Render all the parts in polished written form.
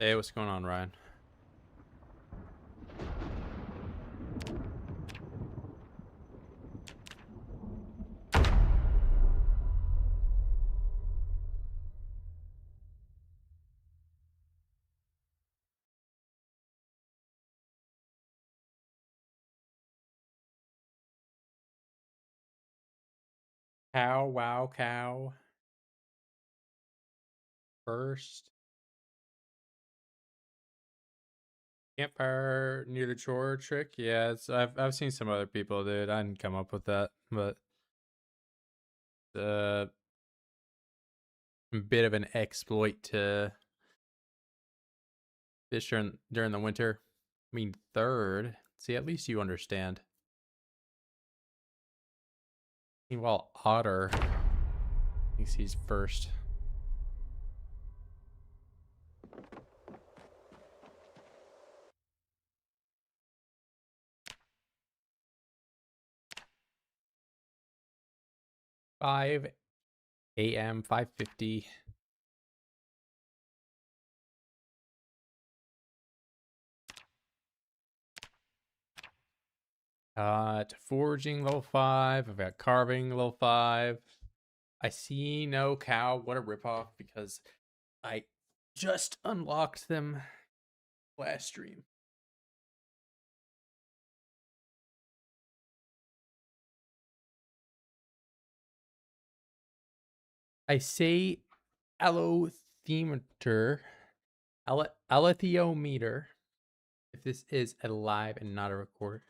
Hey, what's going on, Ryan? Cow, wow, cow. First campfire near the shore trick. Yeah, I've seen some other people do it. I didn't come up with that, but a bit of an exploit to fish during the winter. I mean, third. See, at least you understand. Meanwhile, Otter thinks he's first. Five a.m. 5:50. Foraging level 5. I've got carving level 5. I see no cow. What a ripoff, because I just unlocked them last stream. I say allothiometer, allothiometer, if this is a live and not a record.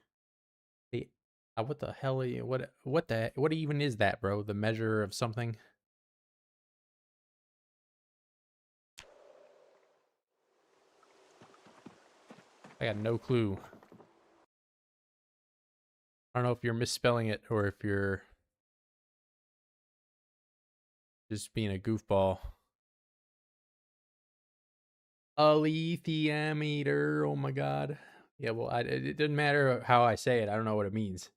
What the hell are you, what even is that, bro? The measure of something? I got no clue. I don't know if you're misspelling it or if you're just being a goofball. Alethiometer. Oh my god. Yeah, well, it doesn't matter how I say it. I don't know what it means.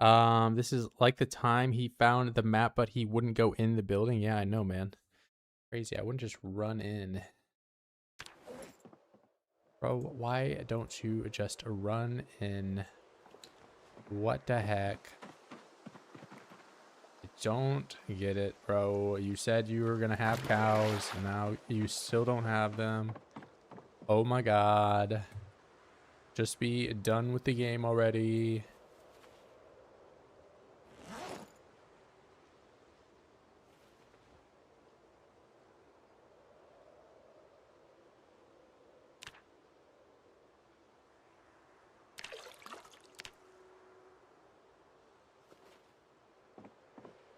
This is like the time he found the map, but he wouldn't go in the building. Yeah, I know, man. Crazy. I wouldn't just run in. Bro, why don't you just run in? What the heck? I don't get it, bro. You said you were gonna have cows, and now you still don't have them. Oh my god. Just be done with the game already.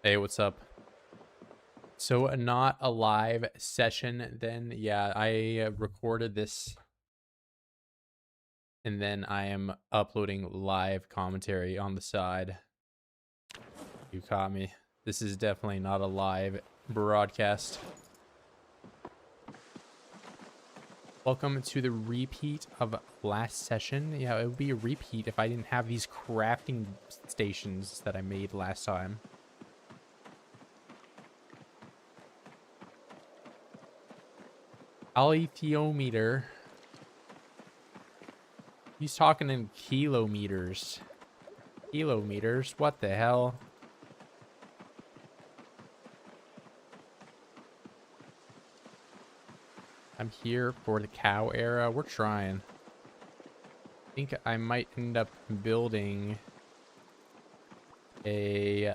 Hey, what's up? So not a live session then. Yeah, I recorded this and then I am uploading live commentary on the side. You caught me. This is definitely not a live broadcast. Welcome to the repeat of last session. Yeah, it would be a repeat if I didn't have these crafting stations that I made last time. Alethiometer. He's talking in kilometers. Kilometers? What the hell? I'm here for the cow era. We're trying. I think I might end up building a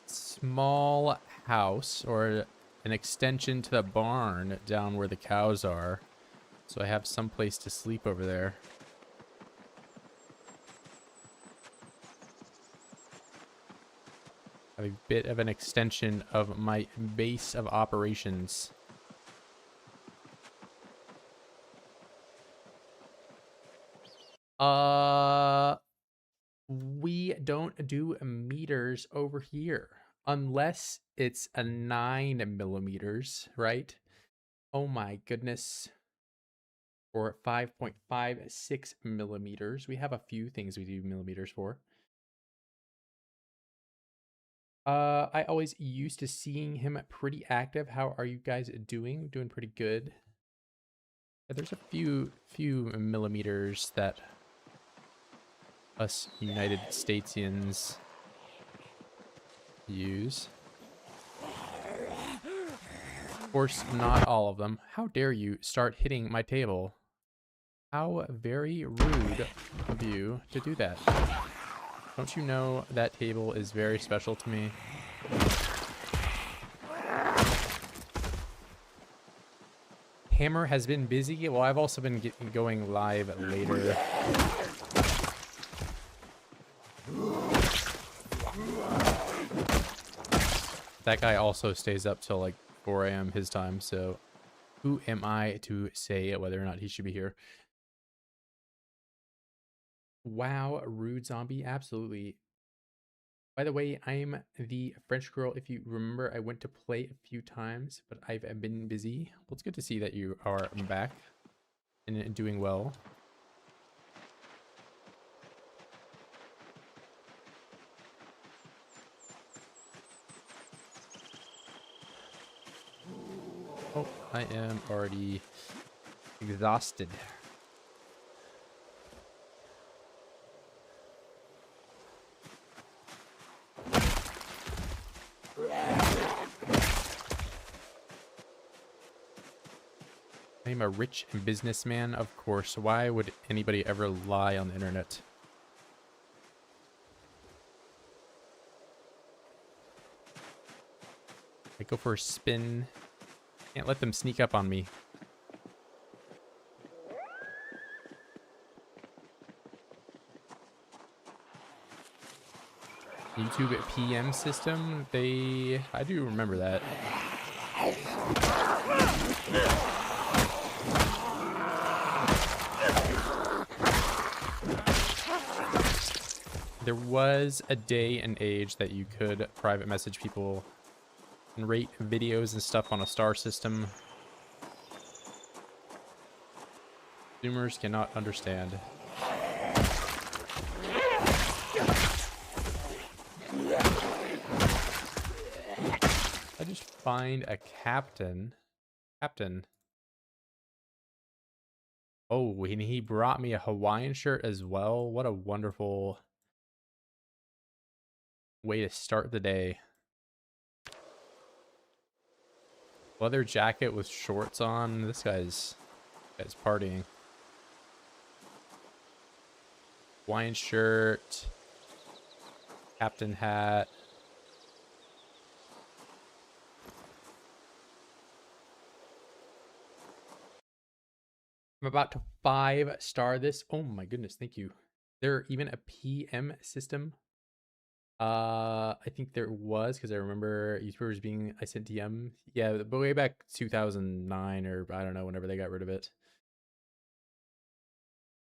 small house or an extension to the barn down where the cows are, so I have some place to sleep over there. I have a bit of an extension of my base of operations. We don't do meters over here unless it's a 9 millimeters, right? Oh my goodness. Or 5.56 millimeters. We have a few things we do millimeters for. I always used to seeing him pretty active. How are you guys doing? Doing pretty good. Yeah, there's a few millimeters that us United Statesians use. Of course, not all of them. How dare you start hitting my table? How very rude of you to do that. Don't you know that table is very special to me? Hammer has been busy. Well, I've also been going live later. That guy also stays up till like 4 a.m. his time, so who am I to say whether or not he should be here? Wow, rude zombie, absolutely. By the way, I'm the French girl. If you remember, I went to play a few times, but I've been busy. Well, it's good to see that you are back and doing well. Oh, I am already exhausted. I'm a rich businessman, of course. Why would anybody ever lie on the internet? I go for a spin. Can't let them sneak up on me. YouTube PM system, I do remember that. There was a day and age that you could private message people and rate videos and stuff on a star system. Zoomers cannot understand. I just find a captain. Oh, and he brought me a Hawaiian shirt as well. What a wonderful way to start the day. Leather jacket with shorts on. This guy's partying. Hawaiian shirt. Captain hat. I'm about to 5-star this. Oh my goodness, thank you. There even a PM system? I think there was, because I remember YouTubers being I sent DM. Yeah, but way back 2009 or I don't know, whenever they got rid of it.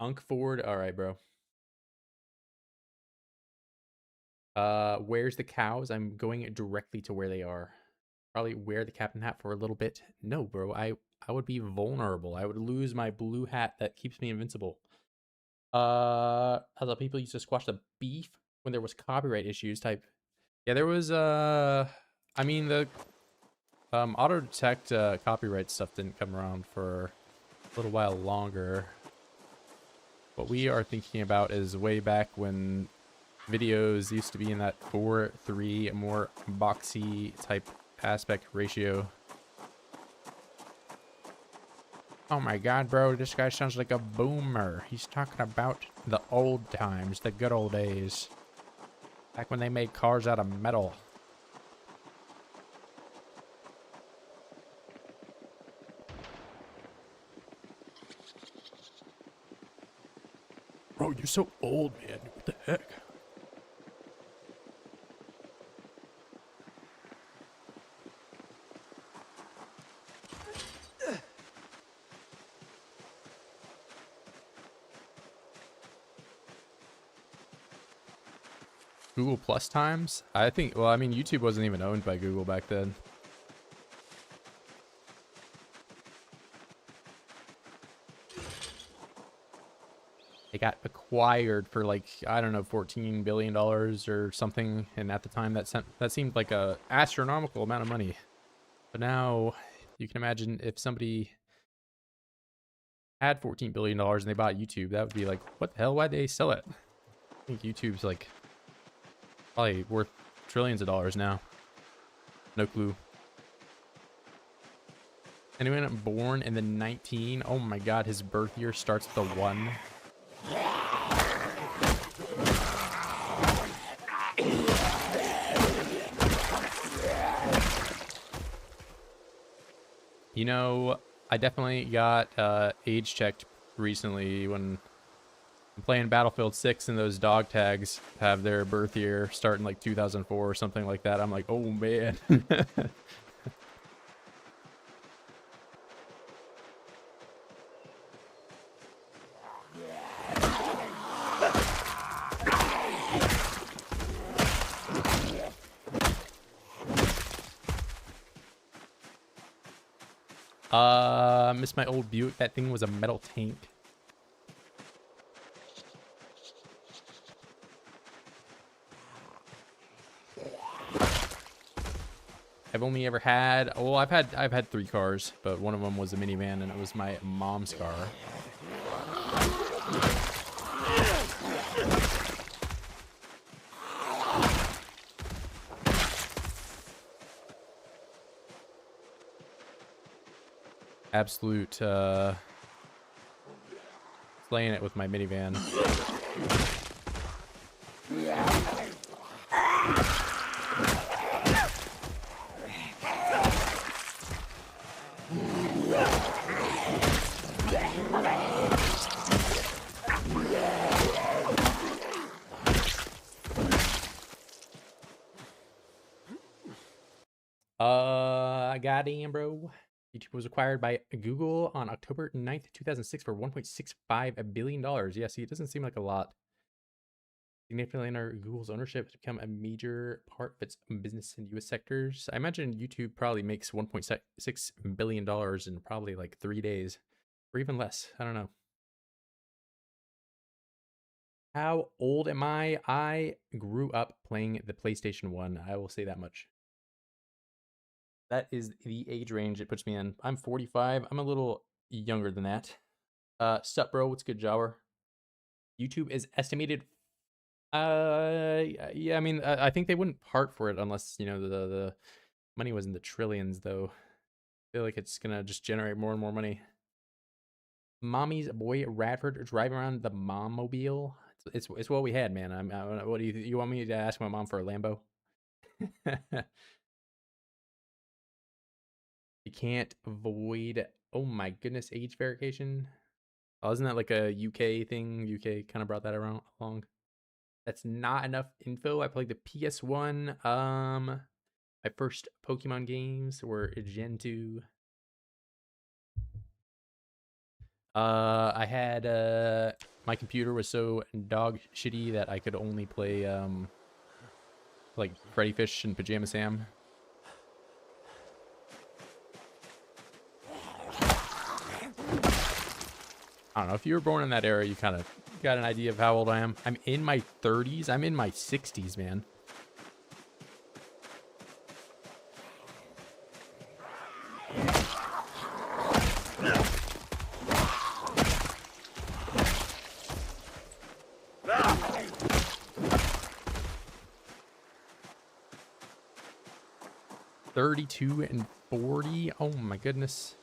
Unk Ford, all right, bro. Where's the cows? I'm going directly to where they are. Probably wear the captain hat for a little bit. No, bro, I would be vulnerable. I would lose my blue hat that keeps me invincible. As people used to squash the beef when there was copyright issues type. Yeah, there was I mean the auto detect copyright stuff didn't come around for a little while longer. What we are thinking about is way back when videos used to be in that 4:3 more boxy type aspect ratio. Oh my god, bro, this guy sounds like a boomer. He's talking about the old times, the good old days. Back when they made cars out of metal. Bro, you're so old, man. What the heck? Google Plus times? I think, well, I mean, YouTube wasn't even owned by Google back then. It got acquired for like, I don't know, $14 billion or something. And at the time that seemed like a astronomical amount of money. But now you can imagine if somebody had $14 billion and they bought YouTube, that would be like, what the hell? Why'd they sell it? I think YouTube's like probably worth trillions of dollars now. No clue. Anyone born in the 19? Oh my god, his birth year starts with a 1. You know, I definitely got age checked recently when I'm playing Battlefield 6 and those dog tags have their birth year starting like 2004 or something like that. I'm like, oh man. Miss my old Buick. That thing was a metal tank. I've only ever had, well, I've had 3 cars, but one of them was a minivan, and it was my mom's car. Absolute slaying it with my minivan. Goddamn, bro. YouTube was acquired by Google on October 9th, 2006 for $1.65 billion. Yeah, see, it doesn't seem like a lot. Significantly under Google's ownership to become a major part of its business in U.S. sectors. I imagine YouTube probably makes $1.6 billion in probably like 3 days or even less. I don't know. How old am I? I grew up playing the PlayStation 1. I will say that much. That is the age range it puts me in. I'm 45. I'm a little younger than that. Sup, bro? What's good, Jower? YouTube is estimated. Yeah. I mean, I think they wouldn't part for it unless the money was in the trillions, though. I feel like it's gonna just generate more and more money. Mommy's boy Radford driving around the mom-mobile. It's what we had, man. What do you want me to ask my mom for a Lambo? You can't avoid, oh my goodness, age verification. Oh, isn't that like a UK thing? UK kind of brought that around along. That's not enough info. I played the PS1. My first Pokemon games were Gen 2. I had my computer was so dog shitty that I could only play like Freddy Fish and Pajama Sam. I don't know, if you were born in that era, you kind of got an idea of how old I am. I'm in my 30s. I'm in my 60s, man. $32 and $40. Oh my goodness.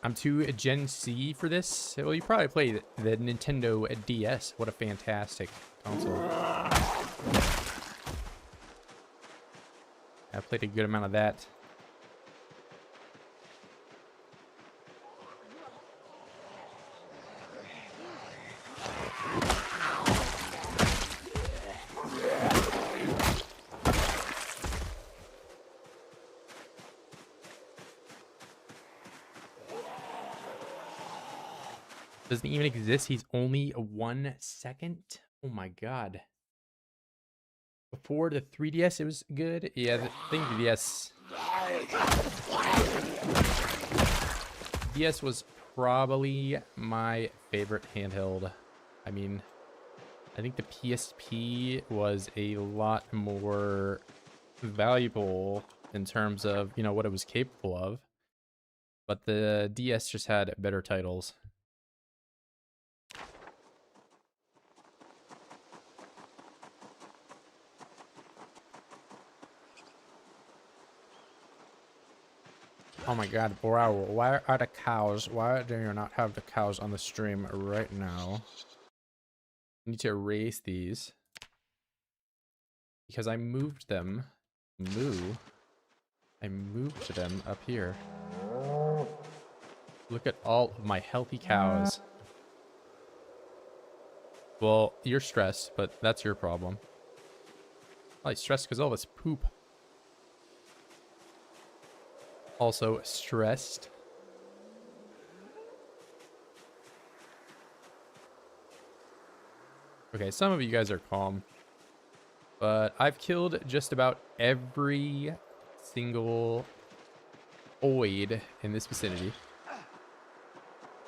I'm too Gen C for this. Well, you probably play the Nintendo DS. What a fantastic console. I played a good amount of that. Doesn't even exist. He's only 1 second. Oh my god. Before the 3DS, it was good. Yeah, the thing DS was probably my favorite handheld. I mean, I think the PSP was a lot more valuable in terms of, you know, what it was capable of. But the DS just had better titles. Oh my god, bro, why are the cows? Why do you not have the cows on the stream right now? I need to erase these. Because I moved them. I moved them up here. Look at all of my healthy cows. Well, you're stressed, but that's your problem. I'm stressed because all this poop. Also stressed. Okay, some of you guys are calm. But I've killed just about every single oid in this vicinity.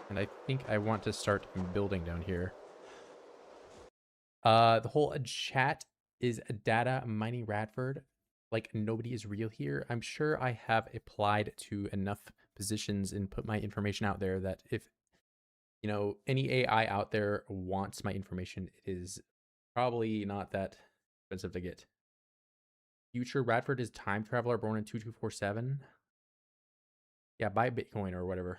And I think I want to start building down here. The whole chat is data mining Radford. Like, nobody is real here. I'm sure I have applied to enough positions and put my information out there that if, you know, any AI out there wants my information, it is probably not that expensive to get. Future Radford is time traveler born in 2247. Yeah, buy Bitcoin or whatever.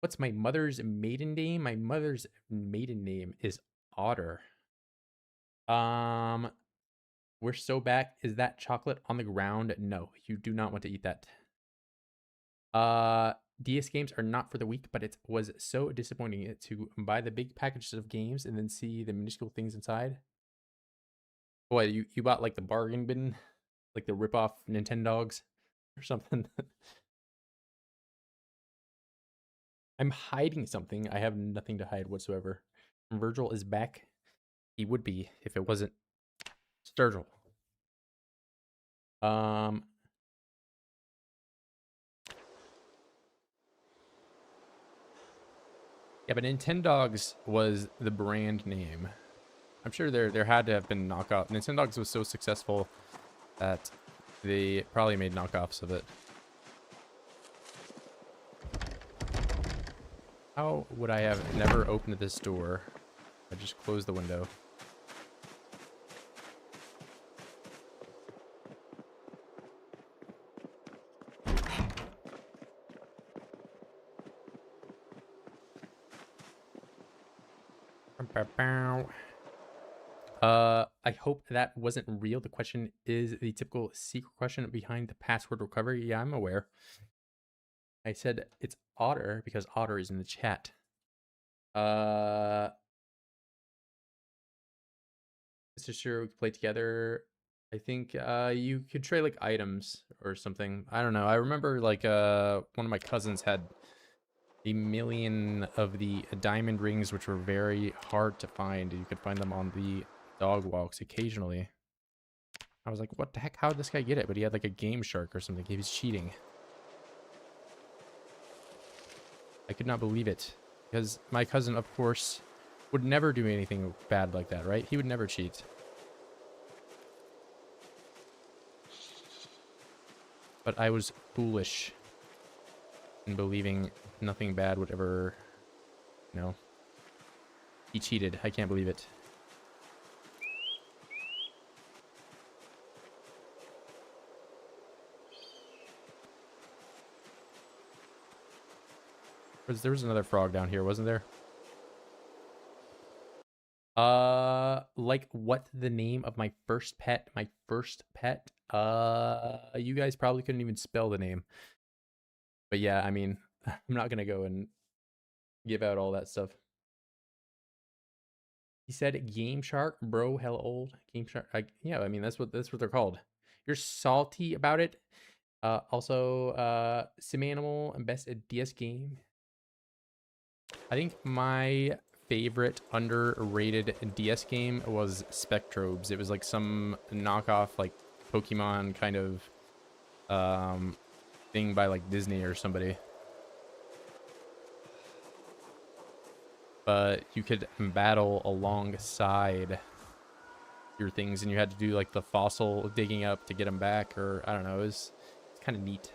What's my mother's maiden name? My mother's maiden name is Otter. We're so back. Is that chocolate on the ground? No, you do not want to eat that. DS games are not for the weak, but it was so disappointing to buy the big packages of games and then see the minuscule things inside. Boy, you bought like the bargain bin, like the rip-off Nintendogs or something. I'm hiding something. I have nothing to hide whatsoever. Virgil is back. He would be if it wasn't Sturgill. Yeah, but Nintendogs was the brand name. I'm sure there had to have been knockoff. Nintendogs was so successful that they probably made knockoffs of it. How would I have never opened this door? I just closed the window. I hope that wasn't real. The question is the typical secret question behind the password recovery. Yeah, I'm aware. I said it's Otter because Otter is in the chat. Mr. Sure, we could play together. I think you could trade like items or something. I don't know. I remember like one of my cousins had a million of the diamond rings, which were very hard to find. You could find them on the dog walks occasionally. I was like, what the heck? How did this guy get it? But he had like a game shark or something. He was cheating. I could not believe it. Because my cousin, of course, would never do anything bad like that, right? He would never cheat. But I was foolish in believing nothing bad would ever, you know. He cheated. I can't believe it. There was another frog down here, wasn't there? Like what the name of my first pet? My first pet? You guys probably couldn't even spell the name. But yeah, I mean, I'm not gonna go and give out all that stuff. He said Game Shark, bro, hell old. Game Shark. Yeah, I mean that's what they're called. You're salty about it. Also, Sim Animal and best DS game. I think my favorite underrated DS game was Spectrobes. It was like some knockoff, like Pokemon kind of thing by like Disney or somebody. But you could battle alongside your things, and you had to do like the fossil digging up to get them back, or I don't know. It's kind of neat.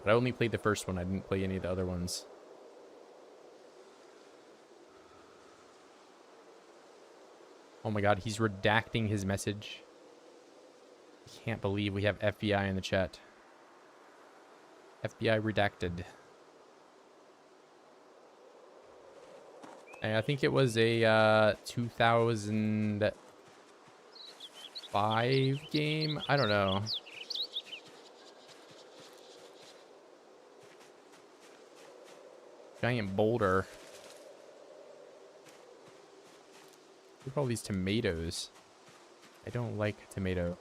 But I only played the first one. I didn't play any of the other ones. Oh my god, he's redacting his message. I can't believe we have FBI in the chat. FBI redacted. And I think it was a 2005 game. I don't know. Giant boulder. Look at all these tomatoes. I don't like tomato.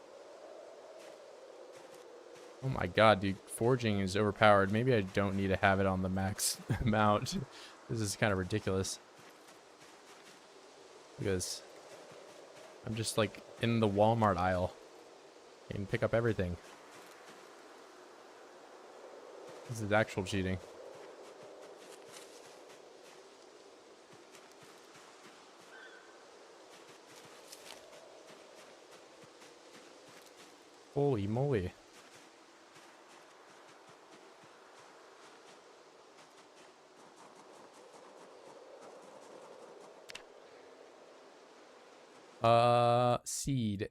Oh my god, dude. Forging is overpowered. Maybe I don't need to have it on the max amount. This is kind of ridiculous. Because I'm just like in the Walmart aisle. I can pick up everything. This is actual cheating. Holy moly. Seed,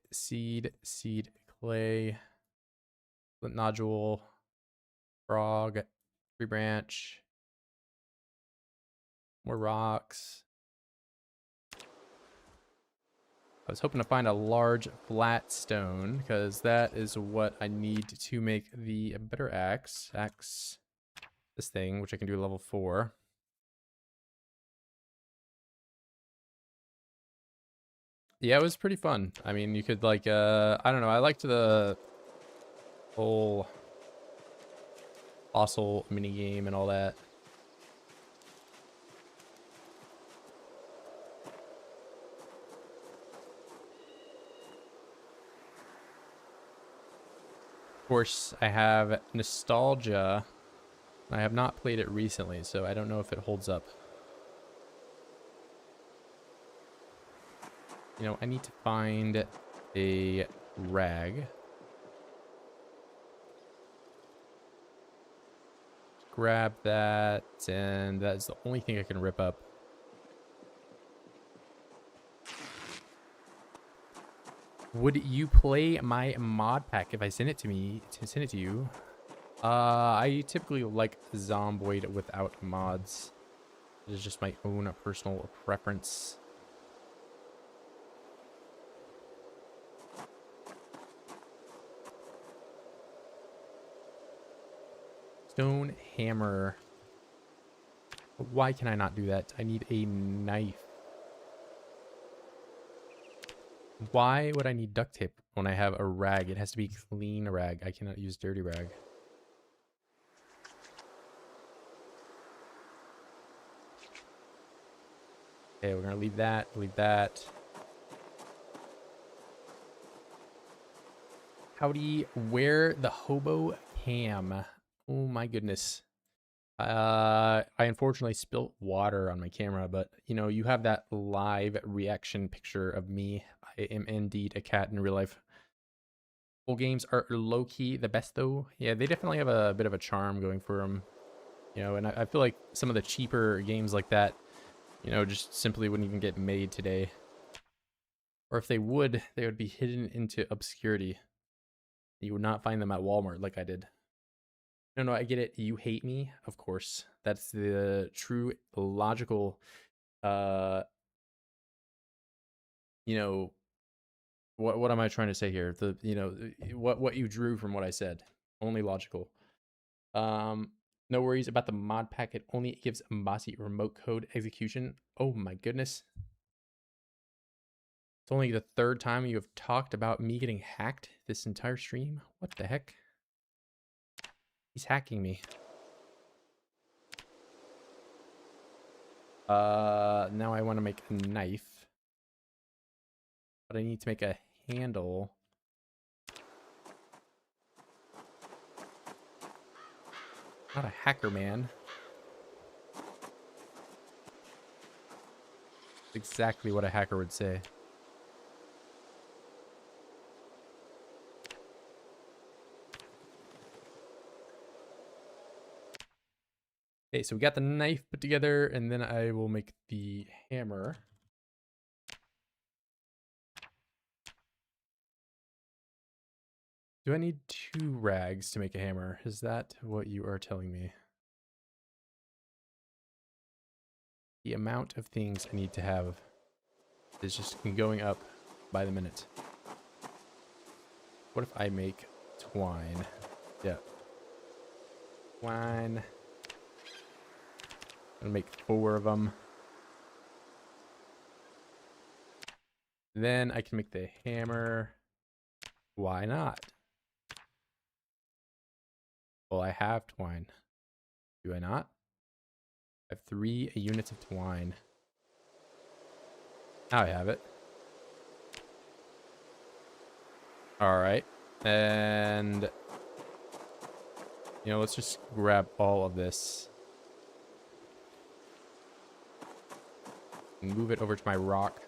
clay, flint nodule, frog, tree branch, more rocks. I was hoping to find a large flat stone because that is what I need to make the better axe. This thing, which I can do level 4. Yeah, it was pretty fun. I mean, you could like, I don't know. I liked the whole fossil mini game and all that. Of course, I have nostalgia. I have not played it recently, so I don't know if it holds up. You know, I need to find a rag. Grab that, and that's the only thing I can rip up. Would you play my mod pack if I send it to you? I typically like Zomboid without mods. It is just my own personal preference. Stone hammer. Why can I not do that? I need a knife. Why would I need duct tape when I have a rag? It has to be clean rag. I cannot use dirty rag. Okay, we're gonna leave that. Leave that. Howdy, where the hobo cam? Oh my goodness. I unfortunately spilt water on my camera, but you know, you have that live reaction picture of me. I am indeed a cat in real life. Full games are low-key the best though. Yeah, they definitely have a bit of a charm going for them. You know, and I feel like some of the cheaper games like that, you know, just simply wouldn't even get made today. Or if they would be hidden into obscurity. You would not find them at Walmart like I did. No, I get it. You hate me, of course. That's the true logical, uh, you know, what am I trying to say here? The, you know, what you drew from what I said. Only logical. No worries about the mod pack. It only gives Mbasi remote code execution. Oh my goodness. It's only the third time you have talked about me getting hacked this entire stream. What the heck? He's hacking me. Now I want to make a knife. But I need to make a handle. Not a hacker, man. That's exactly what a hacker would say. Okay, so we got the knife put together, and then I will make the hammer. Do I need 2 rags to make a hammer? Is that what you are telling me? The amount of things I need to have is just going up by the minute. What if I make twine? Yeah. Twine. I'm gonna make 4 of them. Then I can make the hammer. Why not? Well, I have twine. Do I not? I have 3 units of twine. Now I have it. Alright. And... you know, let's just grab all of this. And move it over to my rock.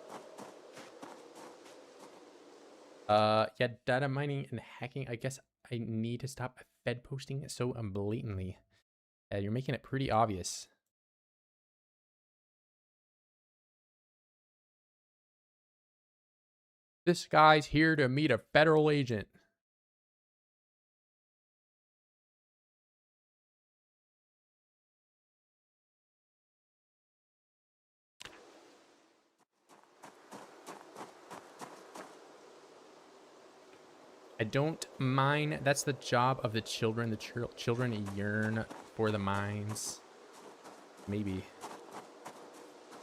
Yeah, data mining and hacking. I guess I need to stop fed posting so blatantly. You're making it pretty obvious. This guy's here to meet a federal agent. I don't mine. That's the job of the children. The children yearn for the mines. Maybe.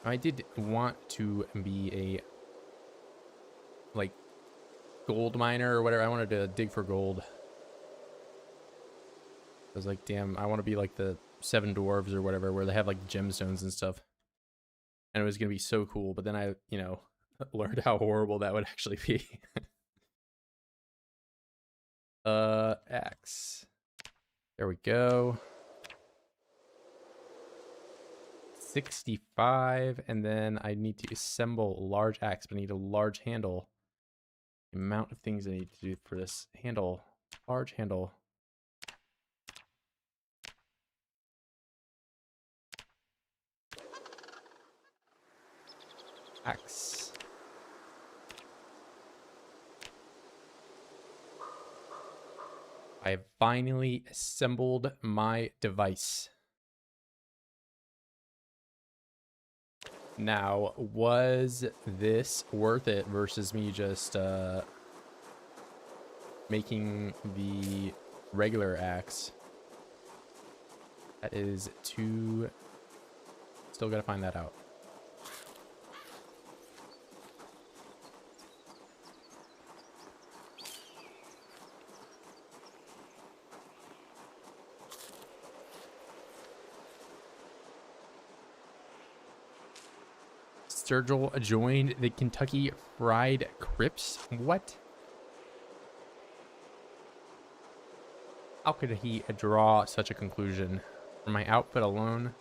I did want to be a, like, gold miner or whatever. I wanted to dig for gold. I was like, damn, I want to be like the 7 dwarves or whatever, where they have like gemstones and stuff. And it was going to be so cool. But then I, you know, learned how horrible that would actually be. Axe. There we go. 65, and then I need to assemble a large axe, but I need a large handle. The amount of things I need to do for this handle. Large handle. Axe. I have finally assembled my device. Now, was this worth it versus me just making the regular axe? That is too... still gotta find that out. Sturgill joined the Kentucky Fried Crips? What? How could he draw such a conclusion? From my outfit alone?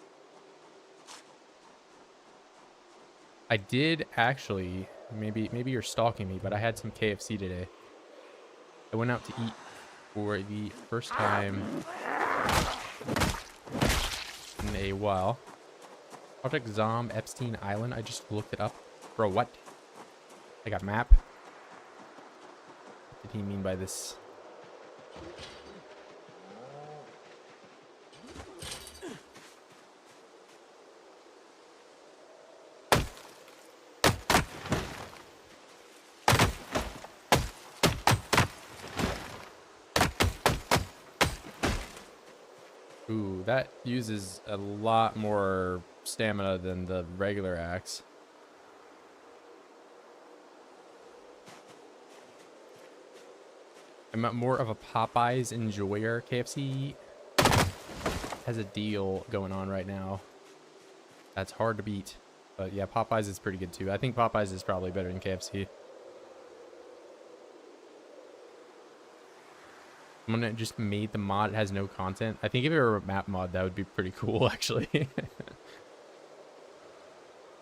I did actually, maybe you're stalking me, but I had some KFC today. I went out to eat for the first time in a while. Project Zomboid Epstein Island. I just looked it up. Bro, what? Like a map? What did he mean by this? Ooh, that uses a lot more stamina than the regular axe. I'm more of a Popeyes enjoyer. KFC has a deal going on right now that's hard to beat. But yeah, Popeyes is pretty good too. I think Popeyes is probably better than KFC. Someone just made the mod. It has no content. I think if it were a map mod, that would be pretty cool, actually.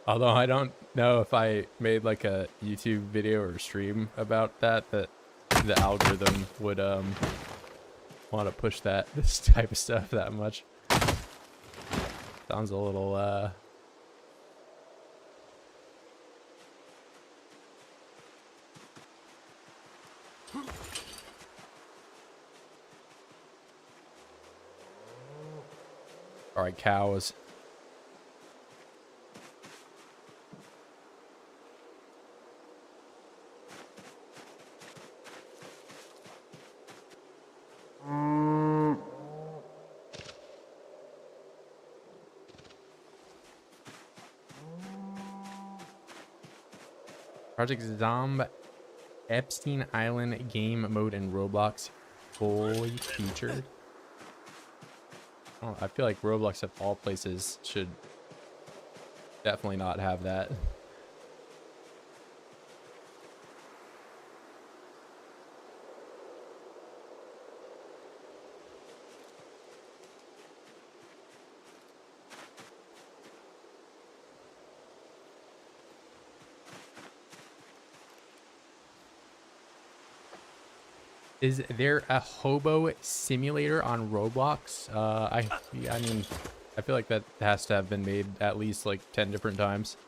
Although I don't know if I made like a YouTube video or stream about that, that the algorithm would want to push this type of stuff that much. Sounds a little all right, cows. Project Zomboid Epstein Island game mode in Roblox fully featured. Oh, I feel like Roblox of all places should definitely not have that. Is there a hobo simulator on Roblox? I mean, I feel like that has to have been made at least like 10 different times.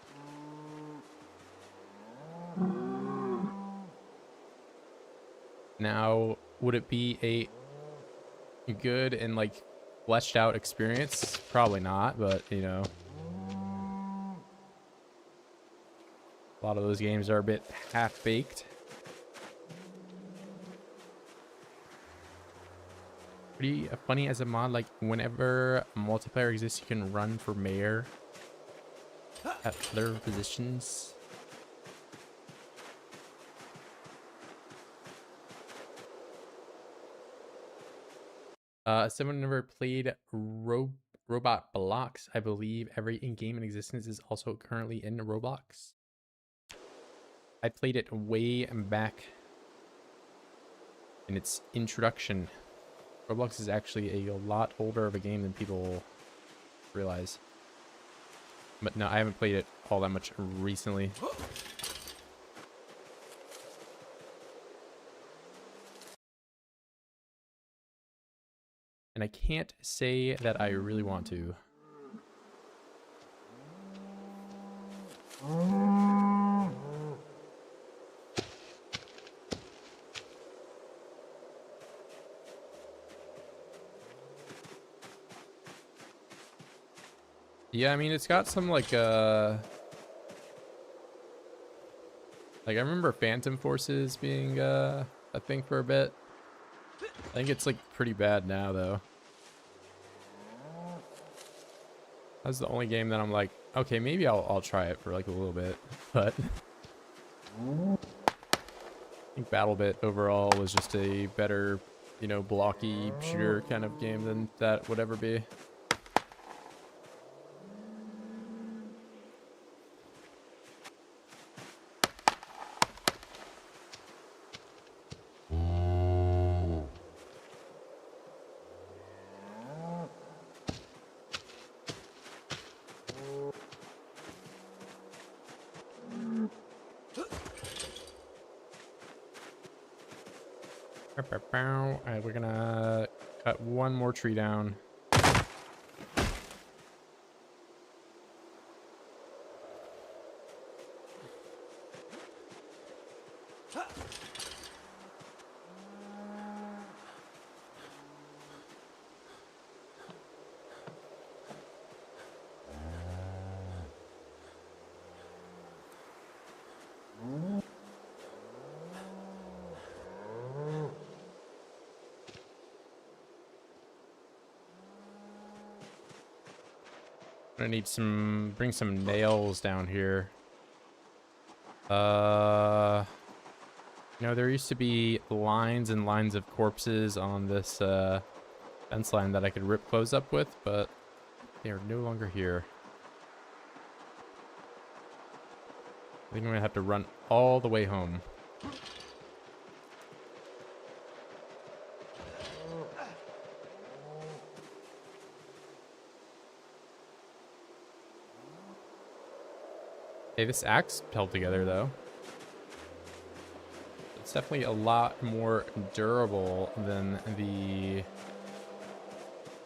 Now, would it be a good and like fleshed out experience? Probably not, but you know, a lot of those games are a bit half-baked. Pretty funny as a mod, like whenever multiplayer exists, you can run for mayor at other positions. Someone never played Robot Blocks. I believe every in-game in existence is also currently in Roblox. I played it way back in its introduction. Roblox is actually a lot older of a game than people realize. But no, I haven't played it all that much recently. And I can't say that I really want to. Yeah, I mean, it's got some like I remember Phantom Forces being a thing for a bit. I think it's like pretty bad now though. That's the only game that I'm like, okay, maybe I'll try it for like a little bit, but I think BattleBit overall was just a better, you know, blocky shooter kind of game than that would ever be. All right, we're gonna cut one more tree down. I need bring some nails down here. You know, there used to be lines and lines of corpses on this fence line that I could rip clothes up with, but they are no longer here. I think I'm gonna have to run all the way home. Hey, this axe held together though. It's definitely a lot more durable than the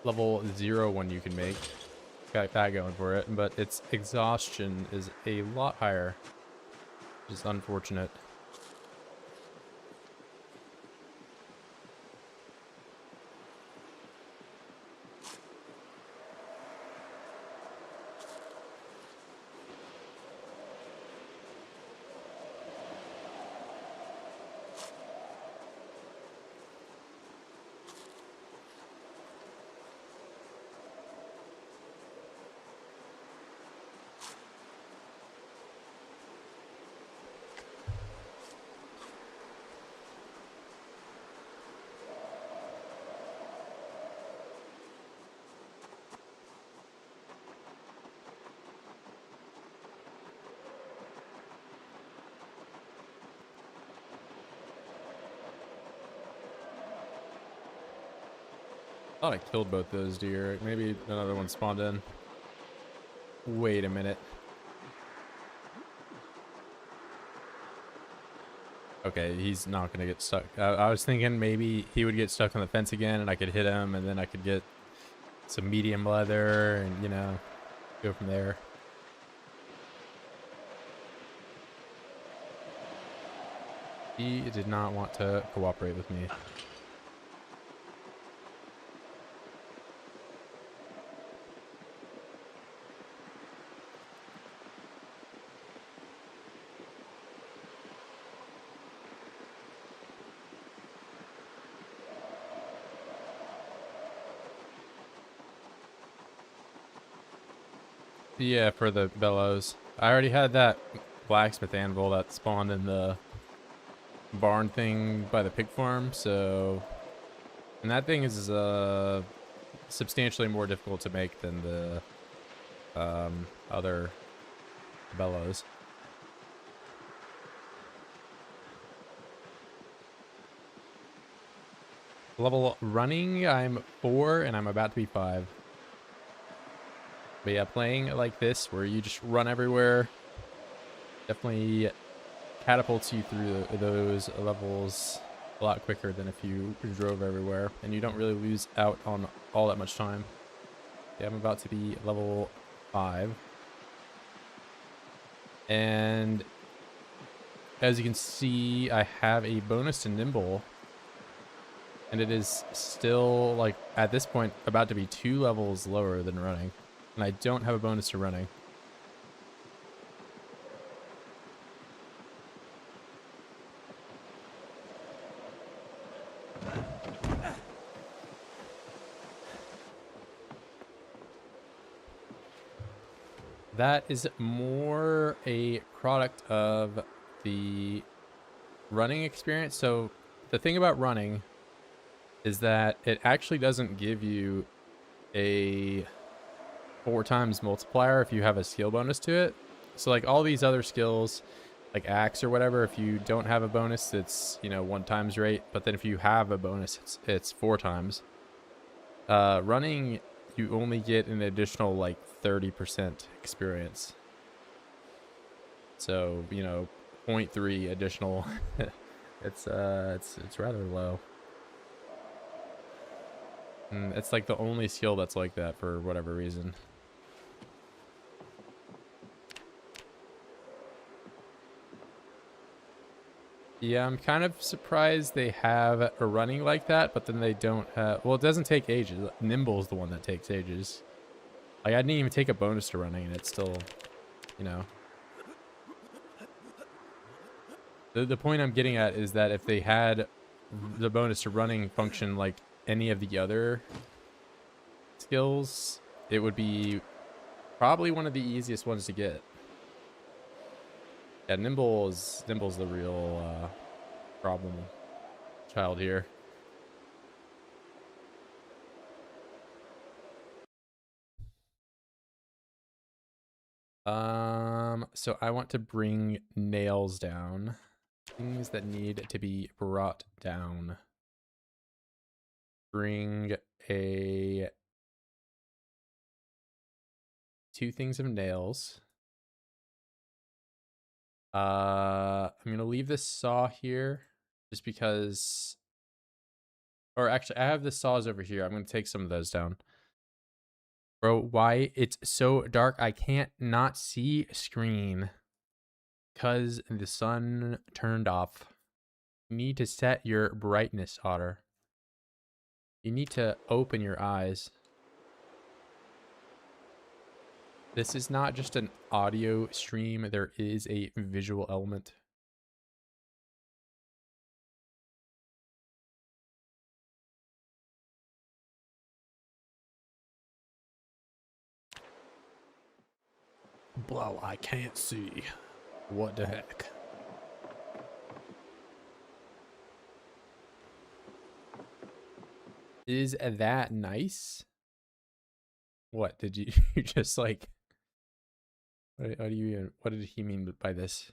level 0 one you can make. Got that going for it, but its exhaustion is a lot higher, which is unfortunate. I thought I killed both those deer. Maybe another one spawned in. Wait a minute. Okay, he's not gonna get stuck. I was thinking maybe he would get stuck on the fence again and I could hit him and then I could get some medium leather and, you know, go from there. He did not want to cooperate with me. Yeah, for the bellows. I already had that blacksmith anvil that spawned in the barn thing by the pig farm, so... And that thing is substantially more difficult to make than the other bellows. Level running, I'm 4 and I'm about to be 5. But yeah, playing like this, where you just run everywhere, definitely catapults you through those levels a lot quicker than if you drove everywhere, and you don't really lose out on all that much time. Yeah, I'm about to be level 5. And as you can see, I have a bonus to nimble, and it is still, like, at this point, about to be 2 levels lower than running. And I don't have a bonus to running. That is more a product of the running experience. So the thing about running is that it actually doesn't give you a 4 times multiplier if you have a skill bonus to it. So like all these other skills, like axe or whatever, if you don't have a bonus, it's, you know, 1 times rate. But then if you have a bonus, it's 4 times. Running, you only get an additional like 30% experience. So, you know, 0.3 additional. It's rather low. And it's like the only skill that's like that for whatever reason. Yeah, I'm kind of surprised they have a running like that, but then they don't have... Well, it doesn't take ages. Nimble's the one that takes ages. Like, I didn't even take a bonus to running, and it's still, you know... The point I'm getting at is that if they had the bonus to running function like any of the other skills, it would be probably one of the easiest ones to get. Yeah, Nimble's the real problem child here. So I want to bring nails down. Things that need to be brought down. Bring a 2 things of nails. I'm gonna leave this saw here just because, or actually I have the saws over here. I'm gonna take some of those down. Bro, why it's so dark I can't not see screen? Cause the sun turned off. You need to set your brightness, Otter. You need to open your eyes. This is not just an audio stream, there is a visual element. Bro, I can't see. What the heck? Is that nice? What did you you just like? What do you even? What did he mean by this?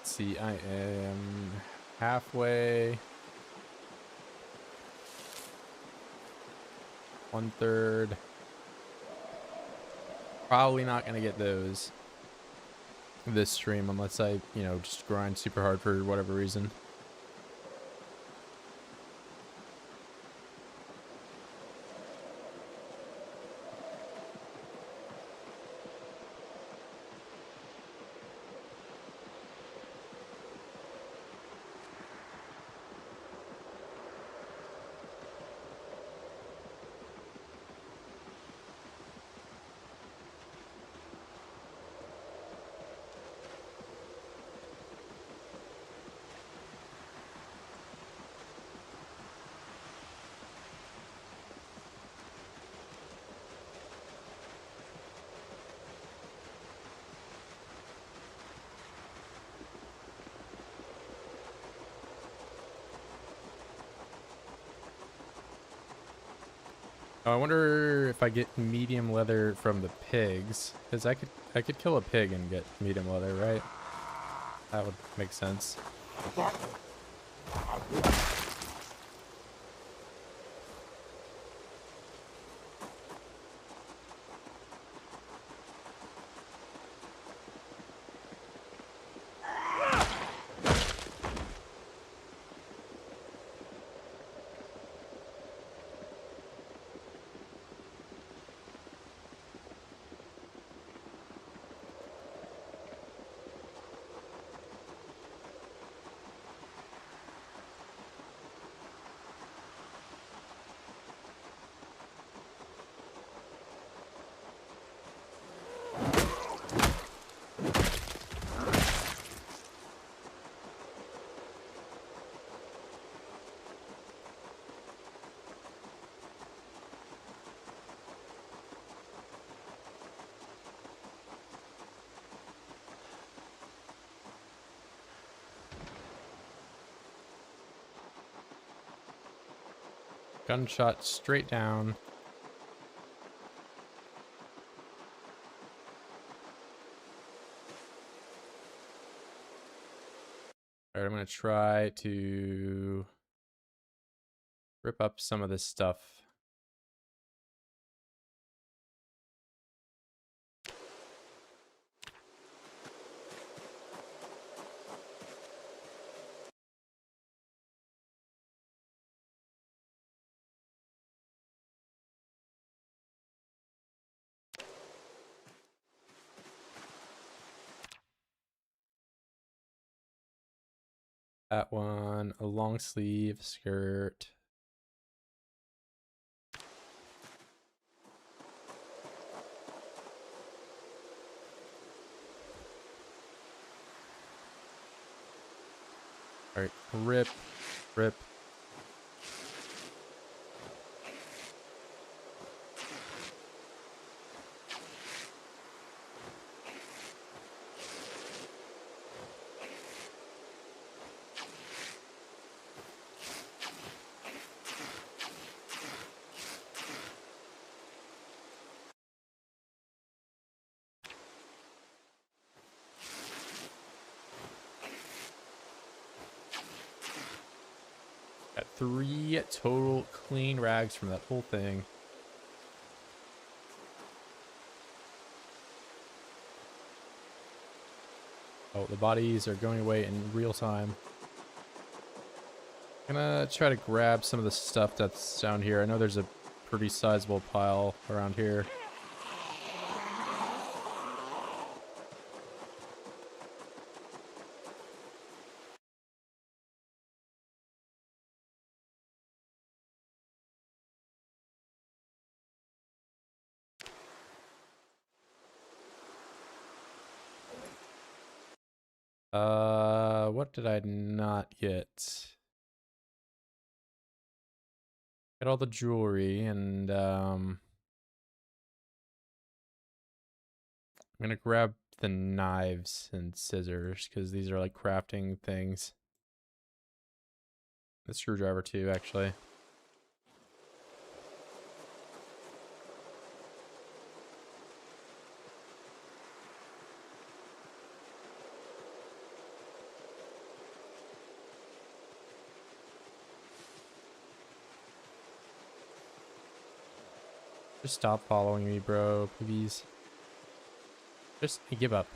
See, I am halfway. 1/3. Probably not gonna get those this stream unless I, you know, just grind super hard for whatever reason. Oh, I wonder if I get medium leather from the pigs, because I could kill a pig and get medium leather, right? That would make sense. Gunshot straight down. Alright, I'm gonna try to rip up some of this stuff. That one, a long sleeve skirt. All right, rip, rip. Got 3 total clean rags from that whole thing. Oh, the bodies are going away in real time. Gonna try to grab some of the stuff that's down here. I know there's a pretty sizable pile around here. What did I not get? Got all the jewelry and I'm gonna grab the knives and scissors because these are like crafting things. The screwdriver too, actually. Just stop following me, bro, please. Just give up.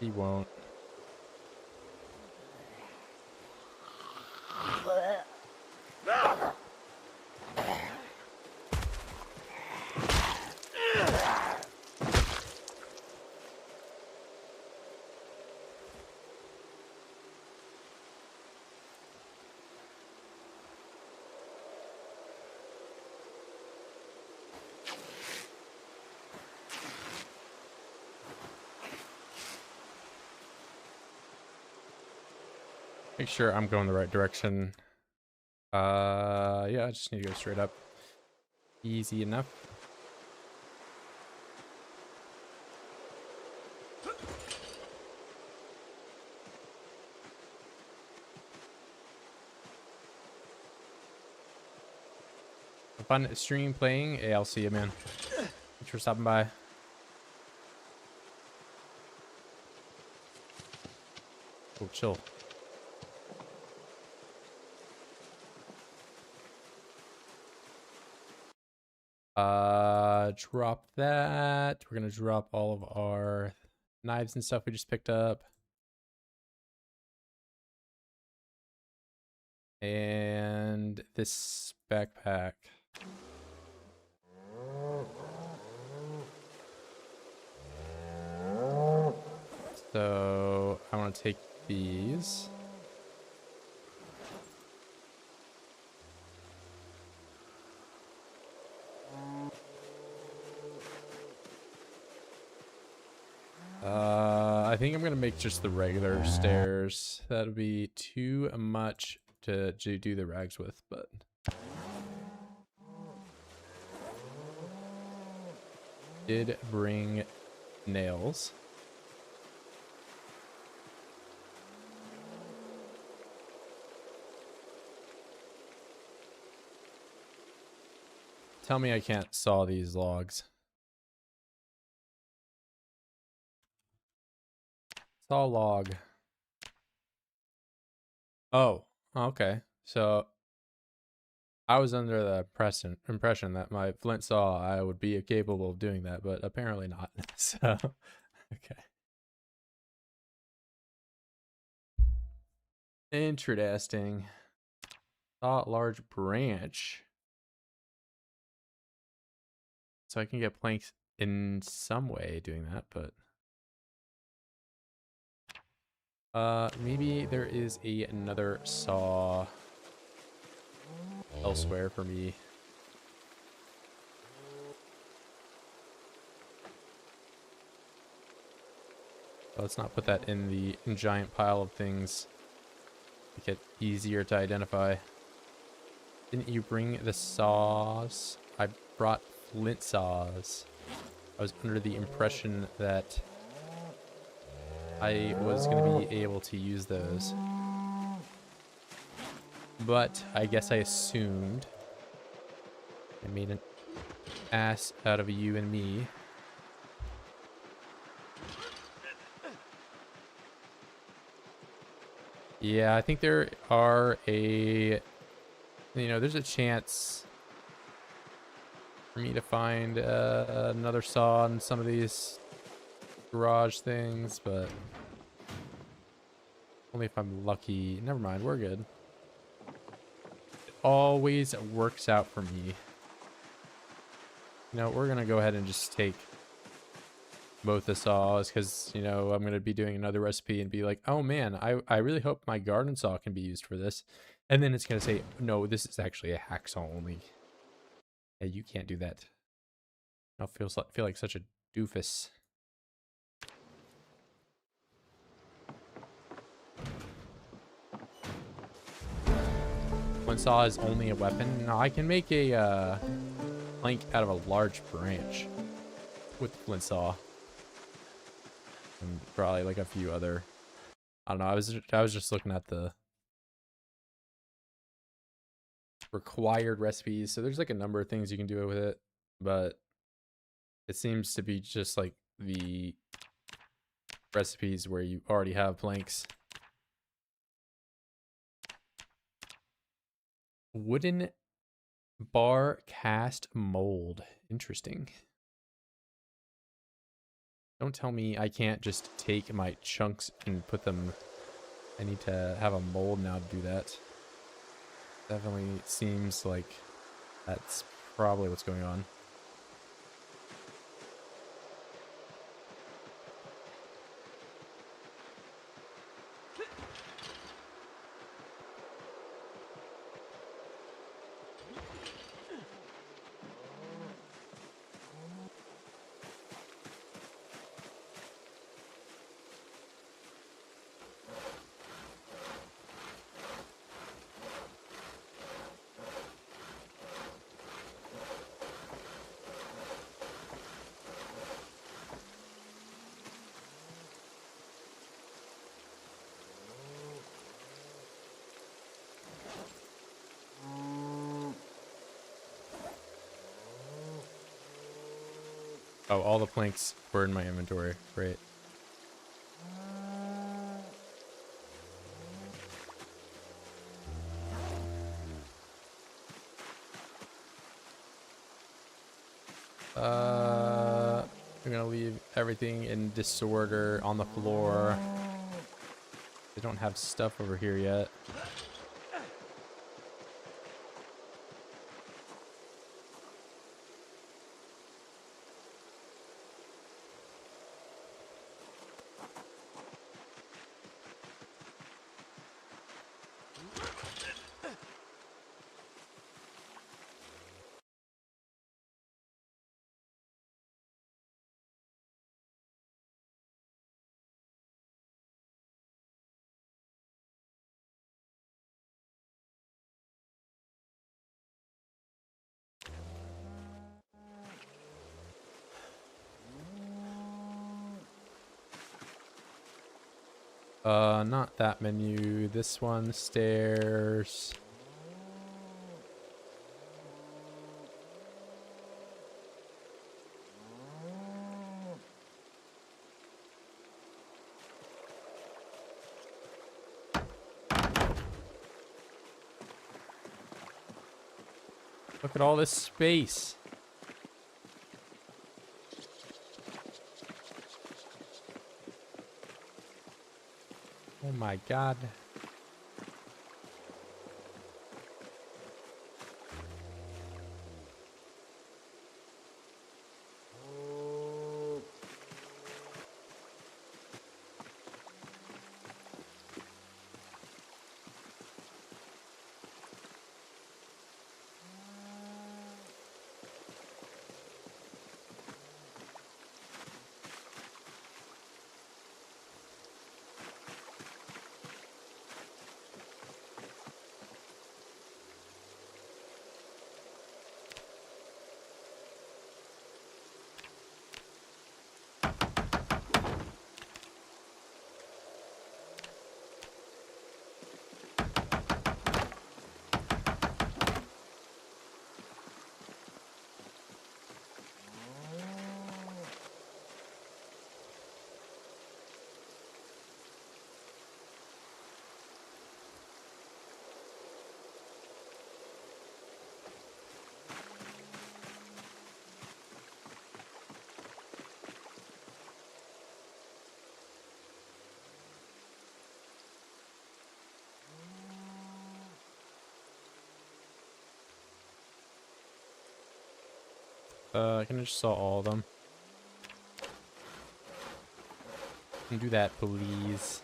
He won't. Make sure I'm going the right direction. Yeah, I just need to go straight up. Easy enough. A fun stream playing. Hey, I'll see you, man. Thanks for stopping by. Oh, chill. Drop that. We're gonna drop all of our knives and stuff we just picked up. And this backpack. So I want to take these. I think I'm gonna make just the regular stairs. That'll be too much to do the rags with, but did bring nails. Tell me I can't saw these logs. Saw log. Oh, okay. So I was under the impression that my flint saw I would be capable of doing that, but apparently not. So, okay. Interesting. Saw large branch. So I can get planks in some way doing that, but Maybe there is another saw elsewhere for me. Let's not put that in the giant pile of things. Make it easier to identify. Didn't you bring the saws? I brought flint saws. I was under the impression that I was going to be able to use those. But I guess I assumed. I made an ass out of you and me. Yeah, I think there are there's a chance for me to find another saw in some of these garage things, but only if I'm lucky. Never mind, we're good. It always works out for me. We're gonna go ahead and just take both the saws because, I'm going to be doing another recipe and be like, oh man, I really hope my garden saw can be used for this. And then it's going to say, no, this is actually a hacksaw only. Yeah, you can't do that. I feel like such a doofus. One saw is only a weapon. No, I can make a plank out of a large branch with the flint saw. And probably like a few other. I don't know. I was just looking at the required recipes. So there's like a number of things you can do with it, but it seems to be just like the recipes where you already have planks. Wooden bar cast mold. Interesting. Don't tell me I can't just take my chunks and put them. I need to have a mold now to do that. Definitely seems like that's probably what's going on. Oh, all the planks were in my inventory. Great. I'm gonna leave everything in disorder on the floor. They don't have stuff over here yet. Not that menu. This one, stairs. Look at all this space. Oh my god. Can I just saw all of them? Can you do that, please?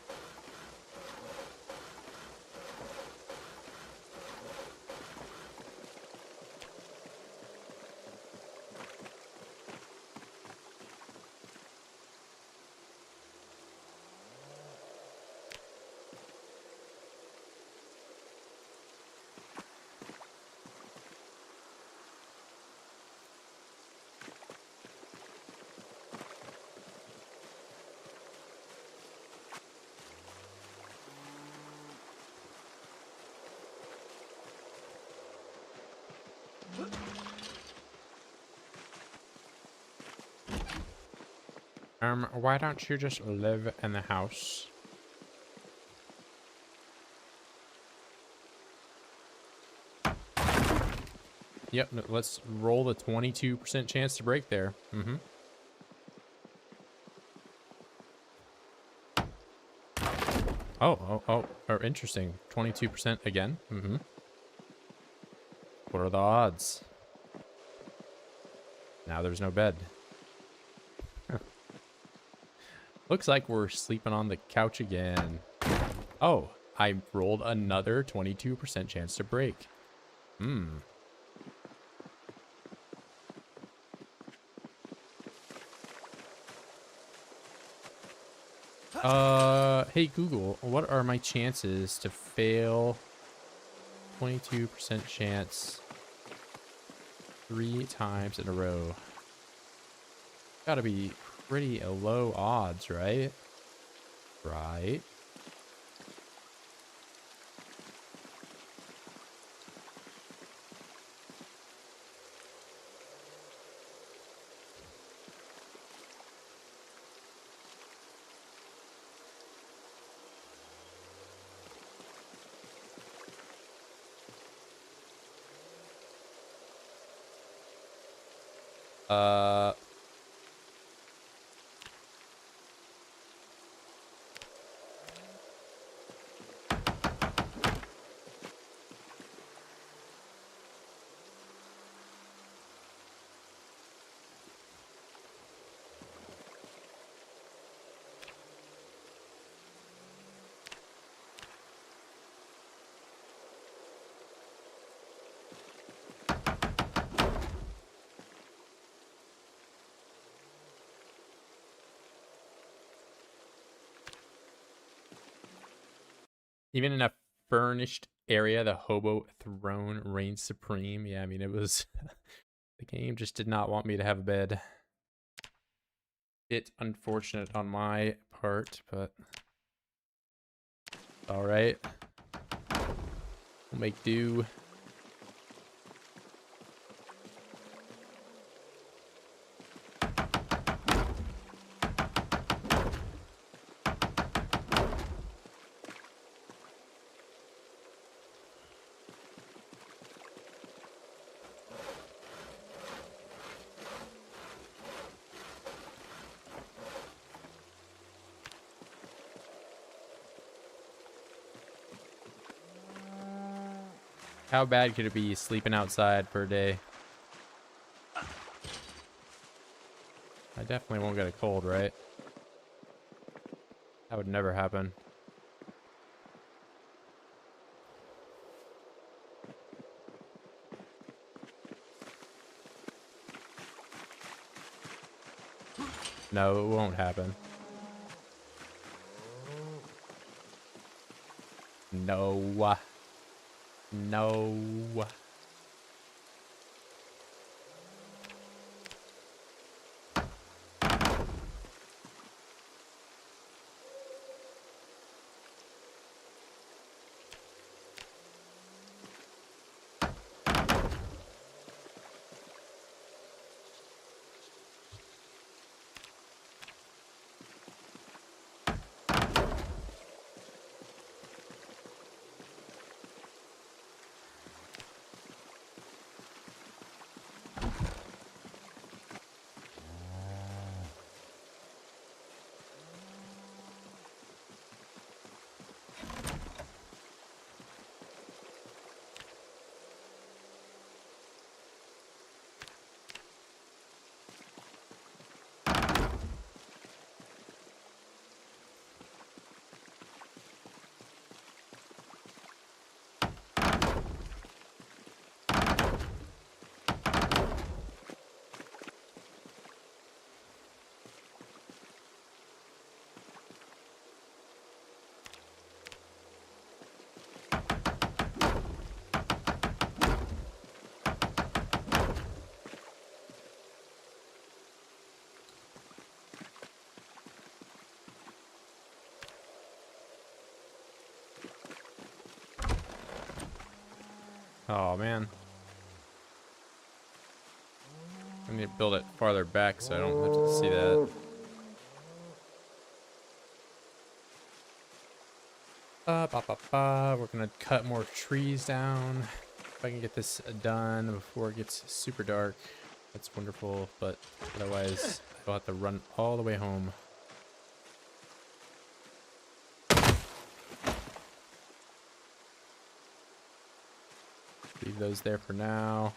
Why don't you just live in the house? Yep, no, let's roll the 22% chance to break there. Mm-hmm. Or interesting. 22% again. Mm-hmm. What are the odds? Now there's no bed. Looks like we're sleeping on the couch again. Oh, I rolled another 22% chance to break. Hmm. Hey Google, what are my chances to fail 22% chance 3 times in a row? Gotta be pretty low odds, right? Right. Uh, even in a furnished area, the hobo throne reigns supreme. Yeah, I mean, it was... the game just did not want me to have a bed. Bit unfortunate on my part, but... alright. We'll make do. How bad could it be sleeping outside for a day? I definitely won't get a cold, right? That would never happen. No, it won't happen. No. No. Oh, man. I need to build it farther back so I don't have to see that. We're gonna cut more trees down. If I can get this done before it gets super dark, that's wonderful. But otherwise, I'll have to run all the way home. Leave those there for now.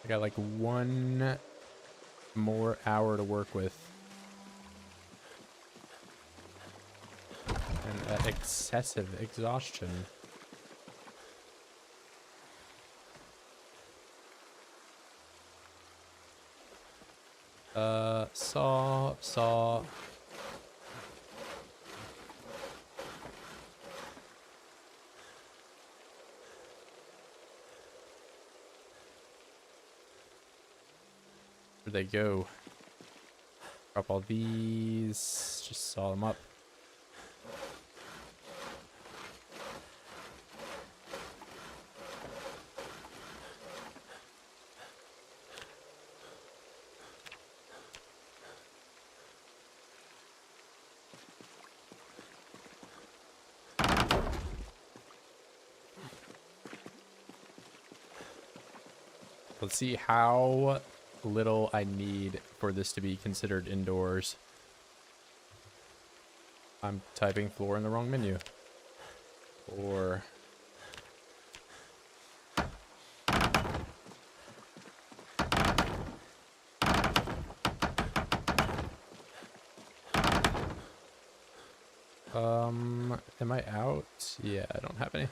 I got like 1 more hour to work with. And excessive exhaustion. Saw. Where'd they go? Drop all these. Just saw them up. Let's see how little I need for this to be considered indoors. I'm typing floor in the wrong menu. Or am I out? Yeah, I don't have any.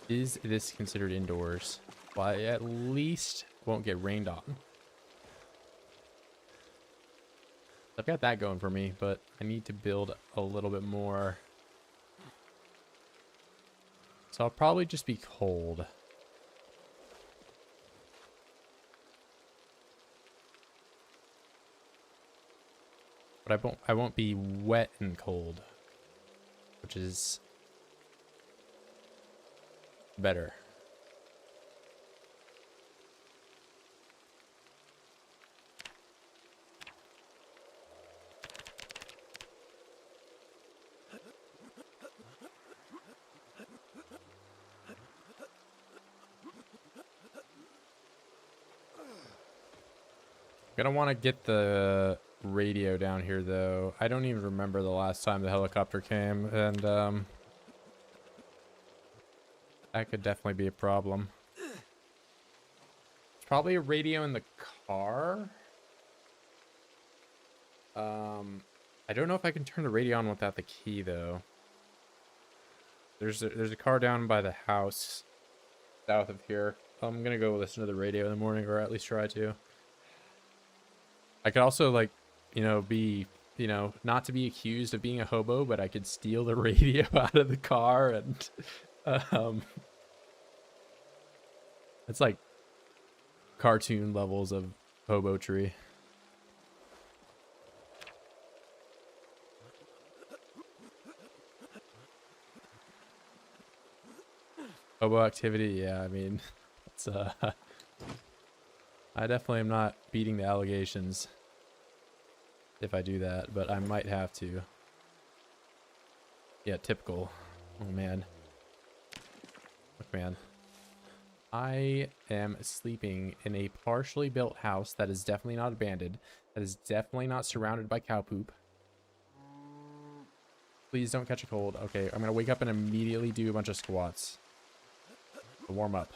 Is this considered indoors? Well, I at least won't get rained on. I've got that going for me, but I need to build a little bit more. So I'll probably just be cold. But I won't be wet and cold, which is better. Gonna want to get the radio down here though. I don't even remember the last time the helicopter came, and that could definitely be a problem. There's probably a radio in the car. I don't know if I can turn the radio on without the key though. There's a car down by the house south of here. I'm gonna go listen to the radio in the morning, or at least try to. I could also, like, you know, be, you know, not to be accused of being a hobo, but I could steal the radio out of the car, and it's like cartoon levels of hobo tree. Hobo activity, yeah, I mean, it's I definitely am not beating the allegations if I do that, but I might have to. Yeah, typical. Oh, man. Look, man. I am sleeping in a partially built house that is definitely not abandoned, that is definitely not surrounded by cow poop. Please don't catch a cold. Okay, I'm gonna wake up and immediately do a bunch of squats to warm up.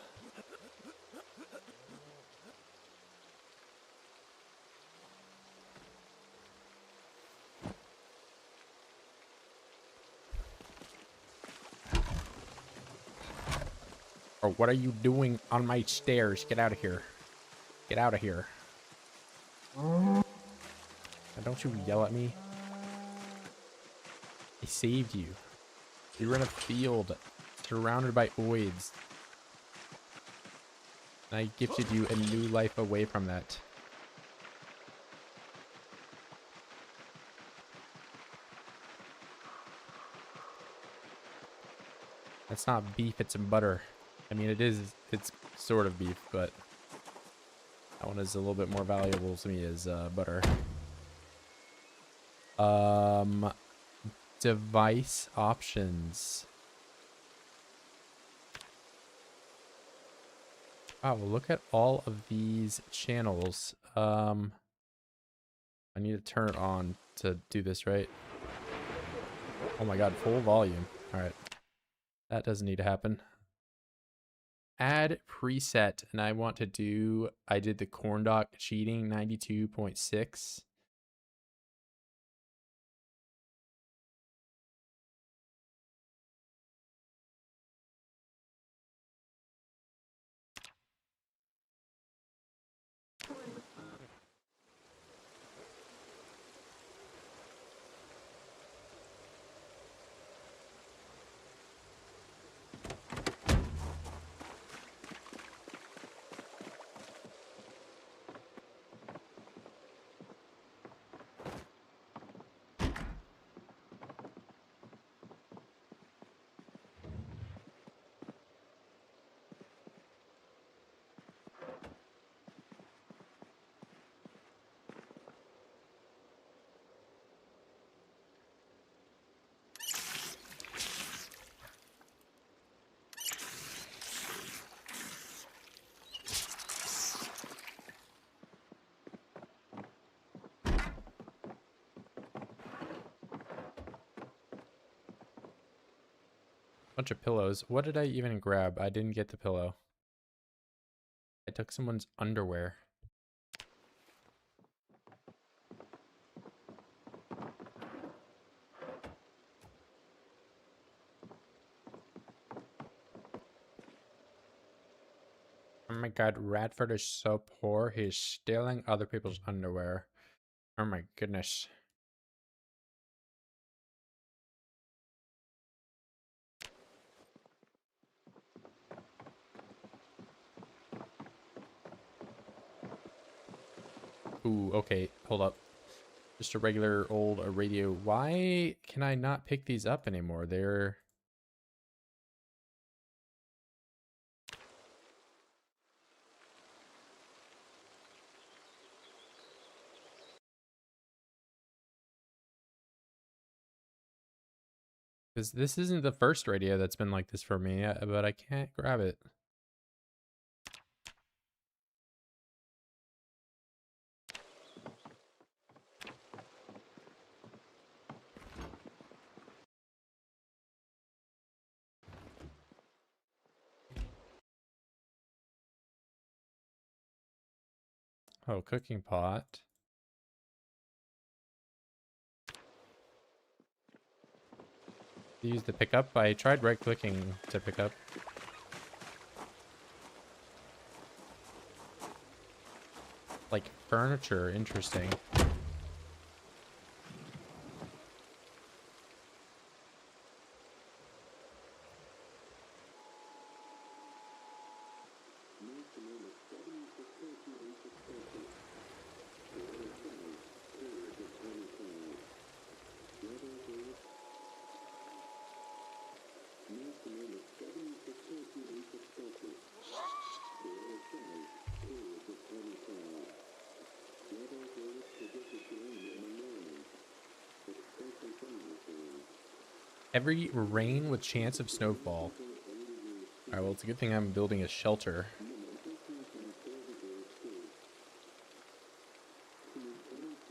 Or what are you doing on my stairs? Get out of here. Get out of here. Now, don't you yell at me. I saved you. You're in a field surrounded by oids. And I gifted you a new life away from that. That's not beef, it's butter. I mean, it's sort of beef, but that one is a little bit more valuable to me as butter. Device options. Wow, look at all of these channels. I need to turn it on to do this, right? Oh my god, full volume. All right. That doesn't need to happen. Add preset, and I want to do, I did the corn dog cheating 92.6. Bunch of pillows. What did I even grab? I didn't get the pillow. I took someone's underwear. Oh my god, Radford is so poor. He's stealing other people's underwear. Oh my goodness. Ooh, okay, hold up. Just a regular old radio. Why can I not pick these up anymore? They're... Because this isn't the first radio that's been like this for me, but I can't grab it. Oh, cooking pot. Use the pickup. I tried right clicking to pick up. Like furniture, interesting. Every rain with chance of snowfall. Alright, well, it's a good thing I'm building a shelter.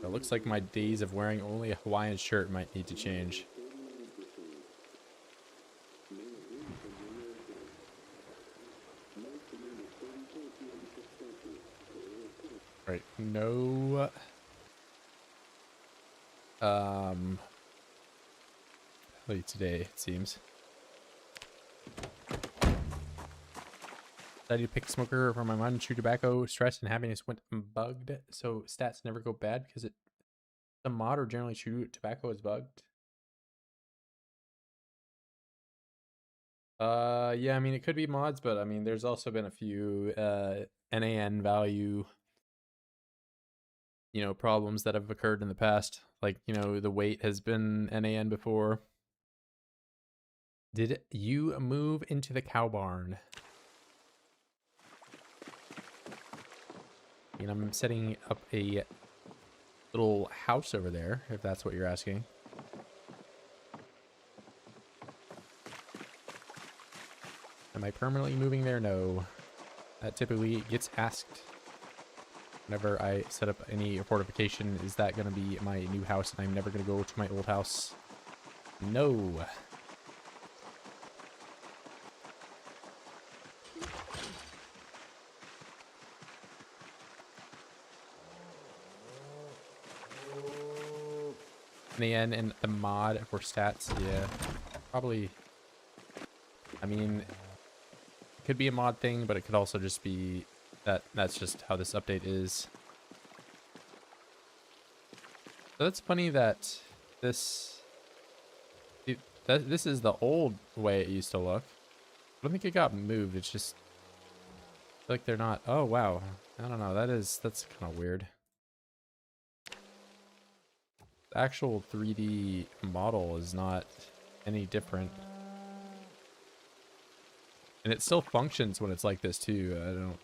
It looks like my days of wearing only a Hawaiian shirt might need to change. Right, no... late today, it seems. I need to pick a smoker for my mind, chew tobacco, stress, and happiness went bugged. So stats never go bad because the mod or generally chew tobacco is bugged. Yeah, I mean, it could be mods, but I mean, there's also been a few NAN value, problems that have occurred in the past. Like, the weight has been NAN before. Did you move into the cow barn? I mean, I'm setting up a little house over there, if that's what you're asking. Am I permanently moving there? No. That typically gets asked whenever I set up any fortification. Is that going to be my new house and I'm never going to go to my old house? No. And the mod for stats, yeah. Probably, I mean, it could be a mod thing, but it could also just be that's just how this update is. So that's funny that this this is the old way it used to look. I don't think it got moved. It's just like they're not. Oh wow, I don't know. That's kind of weird. The actual 3D model is not any different, and it still functions when it's like this too.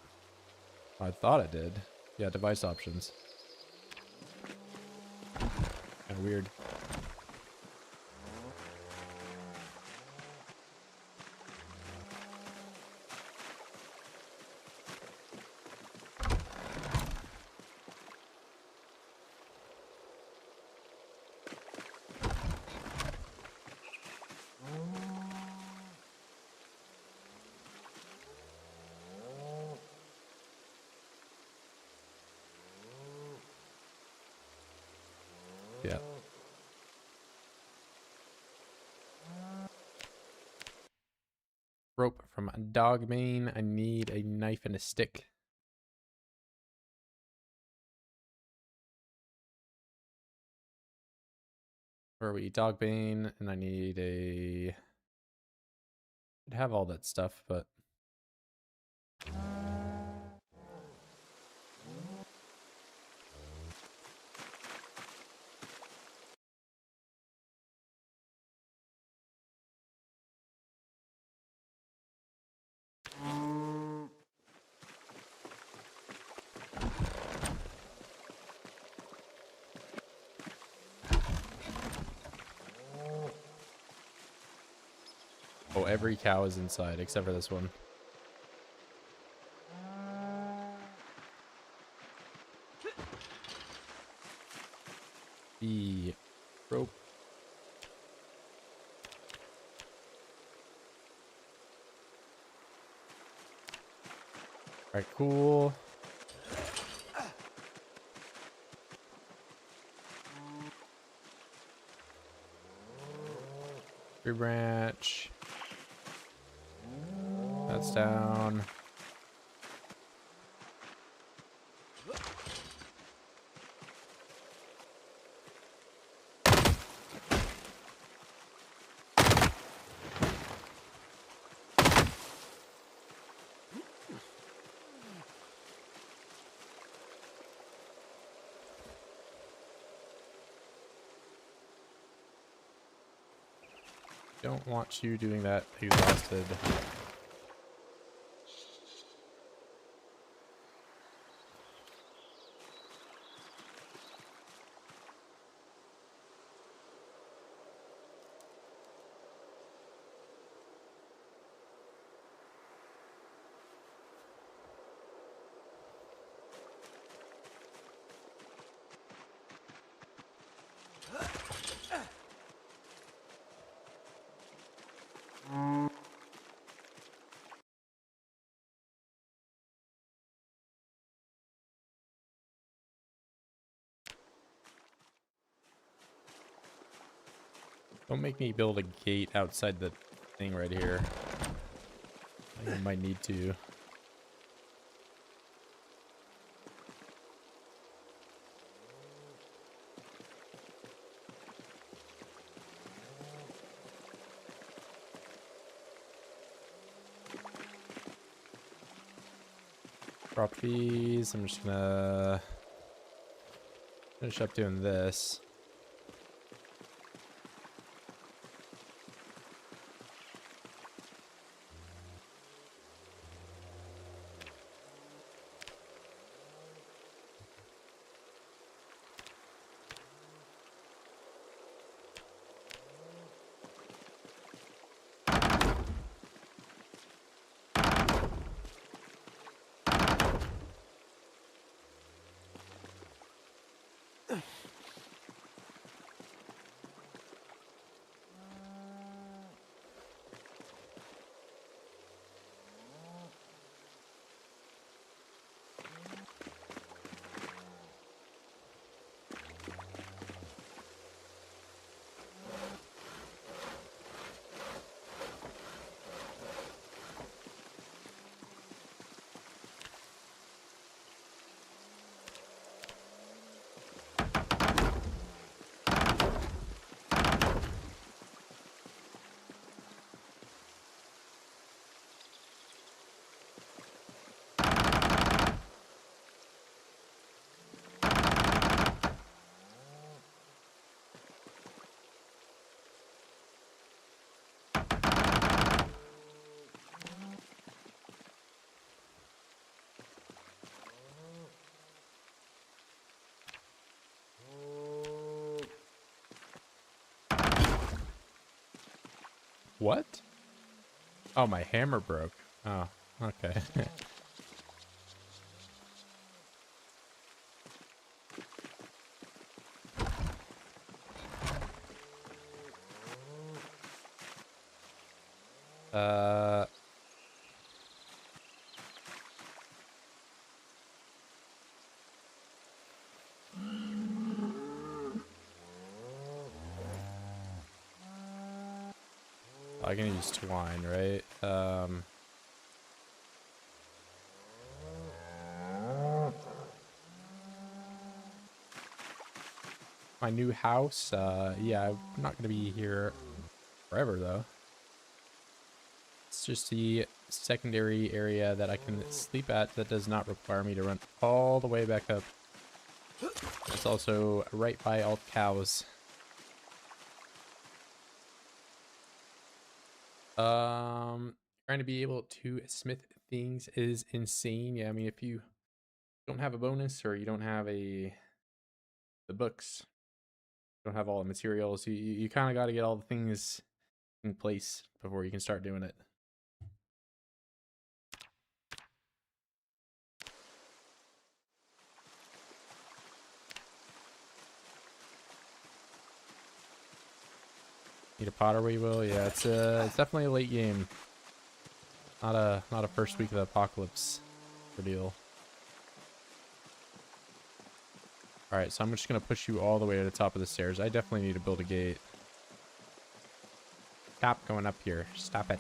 I thought it did. Yeah, device options. Kind of weird. Yeah. Rope from Dogmane. I need a knife and a stick. Where are we? Dogbane, and I need a... I'd have all that stuff, but... Oh, every cow is inside, except for this one. The rope. Alright, cool. Tree branch. That's down. Don't want you doing that exhausted. Don't make me build a gate outside the thing right here. I think I might need to. Drop these. I'm just gonna finish up doing this. What? Oh, my hammer broke. Oh, okay. uh... I can use twine, right? My new house. Yeah, I'm not gonna be here forever though. It's just the secondary area that I can sleep at that does not require me to run all the way back up. It's also right by all the cows. Trying to be able to smith things is insane. Yeah, I mean, if you don't have a bonus or you don't have the books, don't have all the materials, you kind of got to get all the things in place before you can start doing it. Need a potter we will. Yeah, it's definitely a late game. Not a first week of the apocalypse ordeal. All right, so I'm just gonna push you all the way to the top of the stairs. I definitely need to build a gate. Stop going up here. Stop it.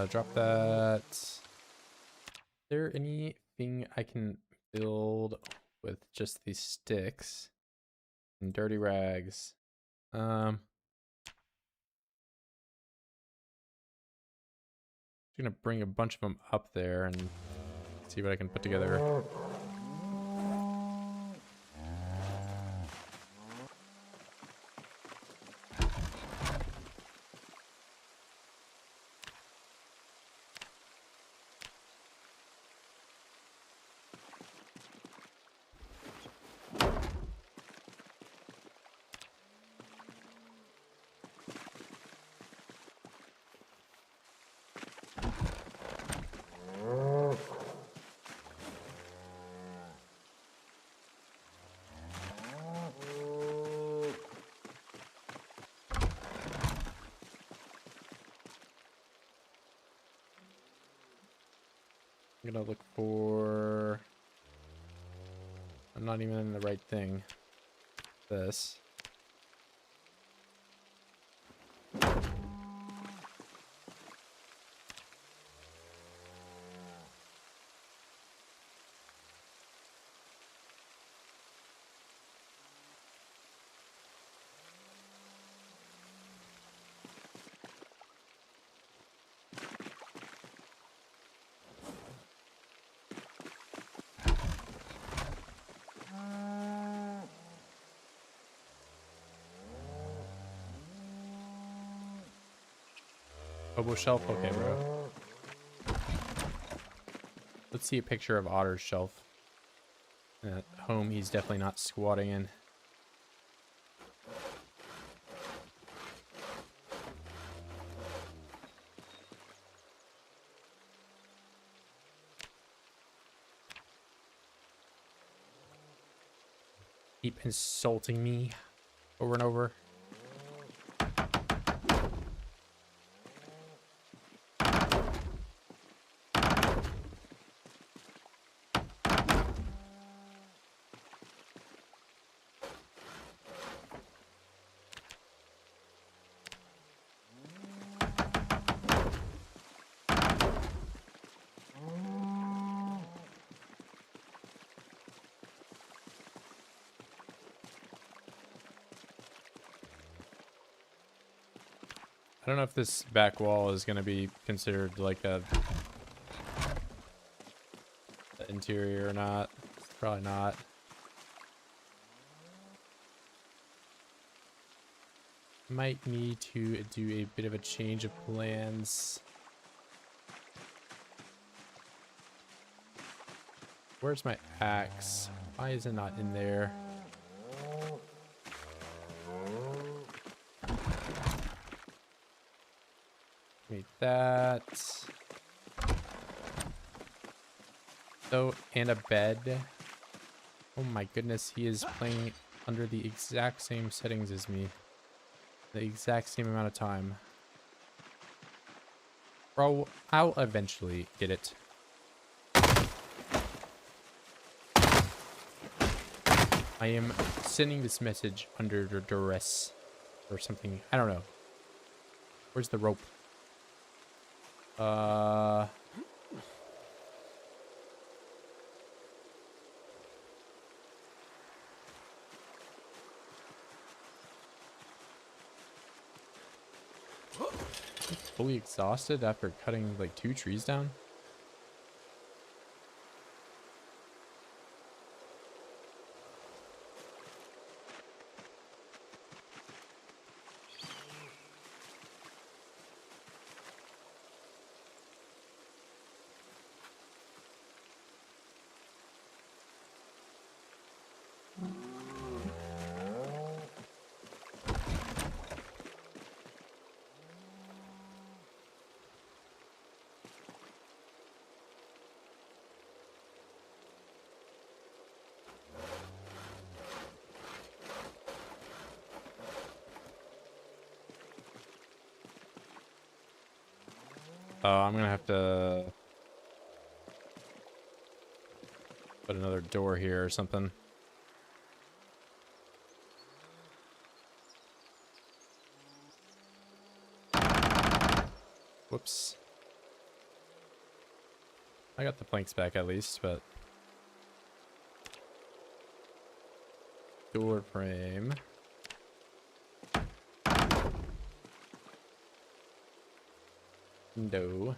Drop that. Is there anything I can build with just these sticks and dirty rags? Um, I'm gonna bring a bunch of them up there and see what I can put together. I'm gonna look for... I'm not even in the right thing. This. Hobo shelf? Okay, bro. Let's see a picture of Otter's shelf. At home, he's definitely not squatting in. Keep insulting me over and over. I don't know if this back wall is going to be considered like a interior or not. Probably not. Might need to do a bit of a change of plans. Where's my axe? Why is it not in there? Need that. So, and a bed. Oh my goodness, he is playing under the exact same settings as me. The exact same amount of time. Bro, I'll eventually get it. I am sending this message under duress or something. I don't know. Where's the rope? Fully exhausted after cutting like 2 trees down? Oh, I'm gonna have to put another door here or something. Whoops. I got the planks back at least, but... Door frame. No.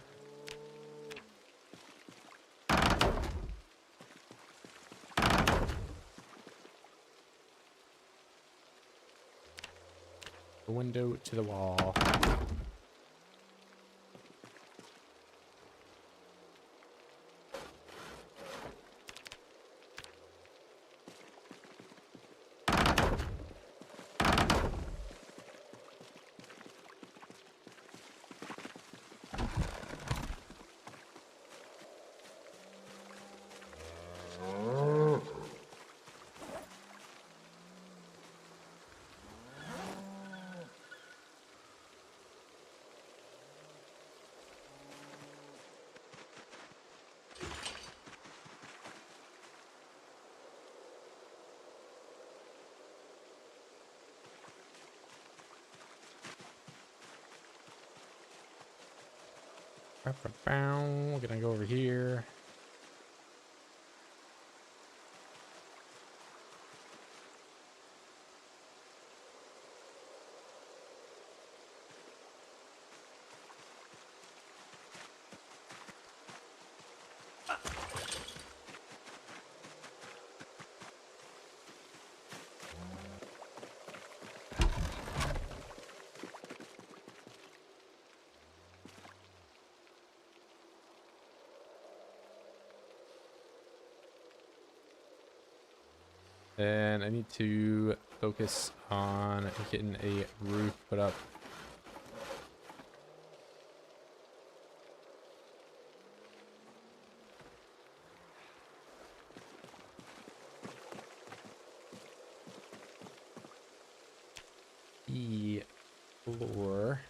The window to the wall. We're gonna go over here. And I need to focus on getting a roof put up. The floor.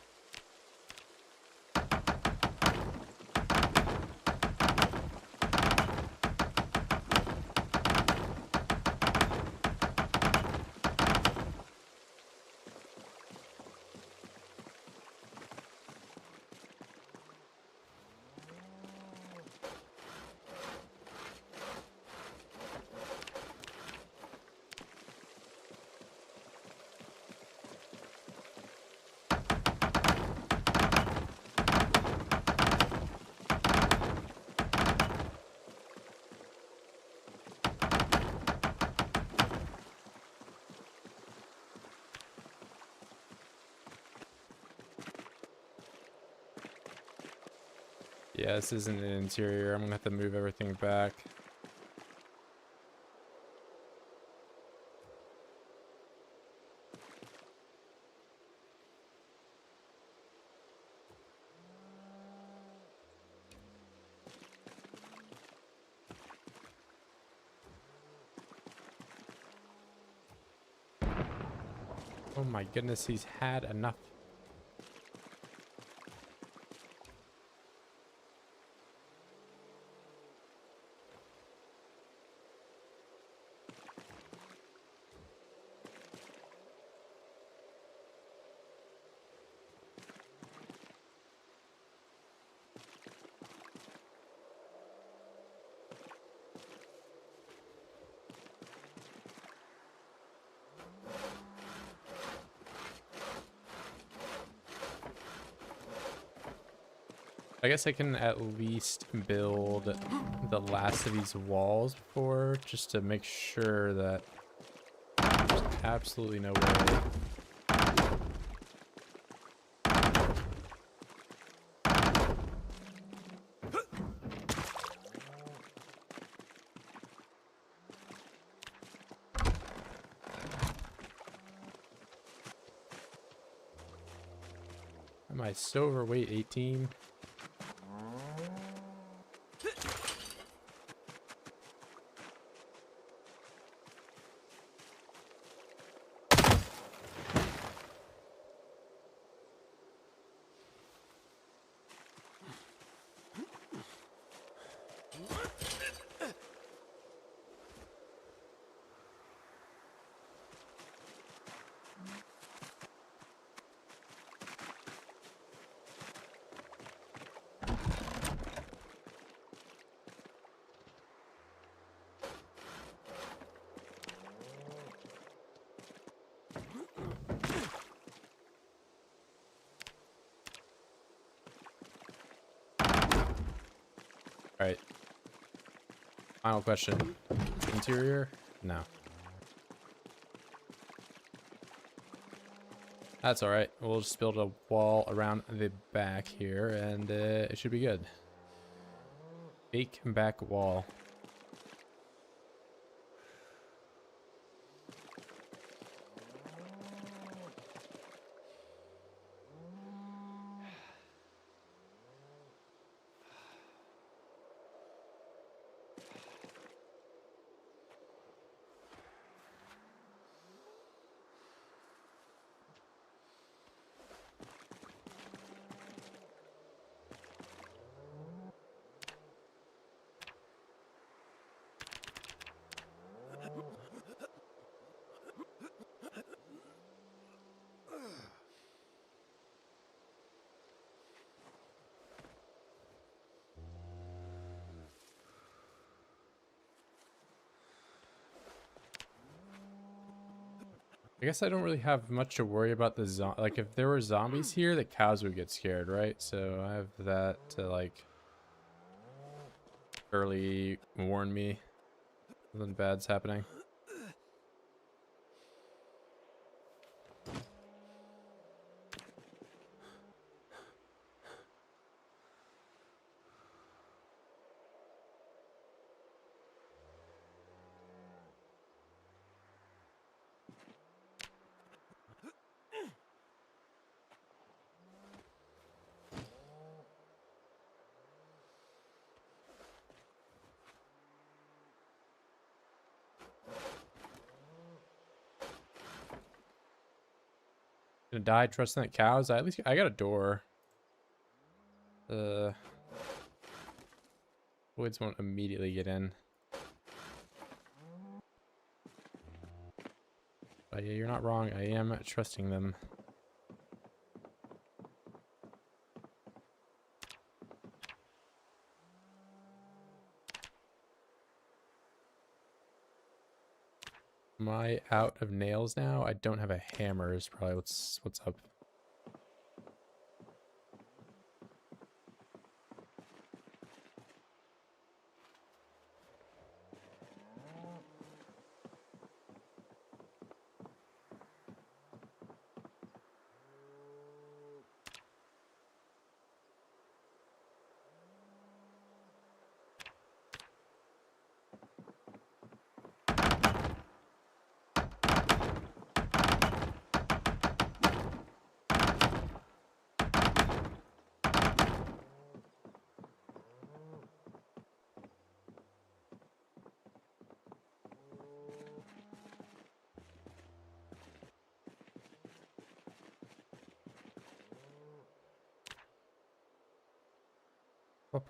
Yeah, this isn't an interior. I'm gonna have to move everything back. Oh my goodness, he's had enough. I guess I can at least build the last of these walls before, just to make sure that there's absolutely no way. Am I so overweight? 18? Alright. Final question. Interior? No. That's alright. We'll just build a wall around the back here, and it should be good. Fake back wall. I guess I don't really have much to worry about the like if there were zombies here, the cows would get scared, right? So I have that to like early warn me something bad's happening. Gonna die trusting that cows. At least I got a door. Woods won't immediately get in. But yeah, you're not wrong. I am trusting them. Am I out of nails now? I don't have a hammer is probably what's up.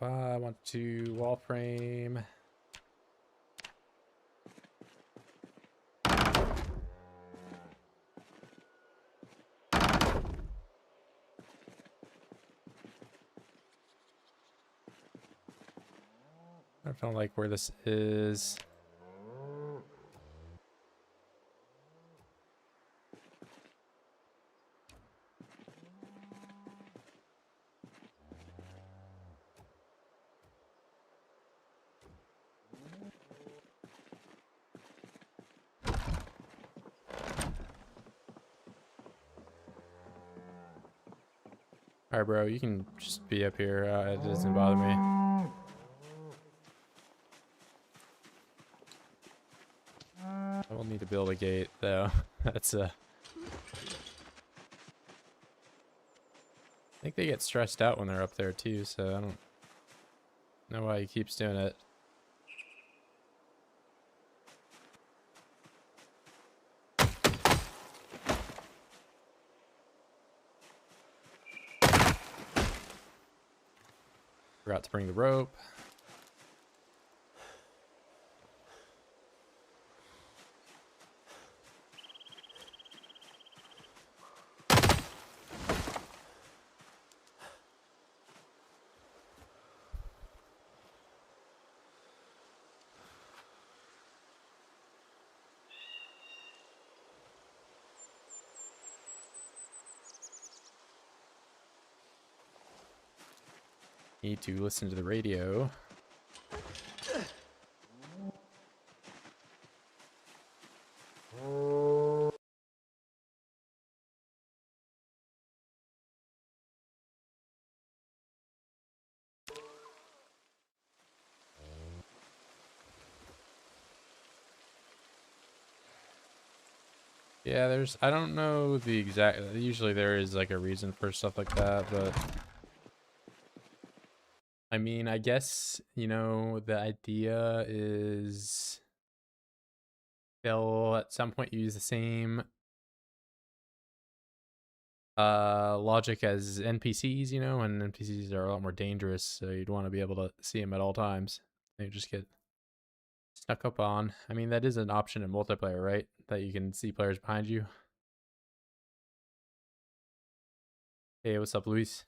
I want to wall frame. I don't like where this is. Alright, bro, you can just be up here. It doesn't bother me. I will need to build a gate, though. That's I think they get stressed out when they're up there, too, so I don't know why he keeps doing it. Forgot to bring the rope. Need to listen to the radio. Yeah, I don't know the exact, usually there is like a reason for stuff like that, but I mean, I guess, you know, the idea is they'll at some point use the same logic as NPCs, you know, and NPCs are a lot more dangerous, so you'd want to be able to see them at all times. They just get snuck up on. I mean, that is an option in multiplayer, right? That you can see players behind you. Hey, what's up, Luis?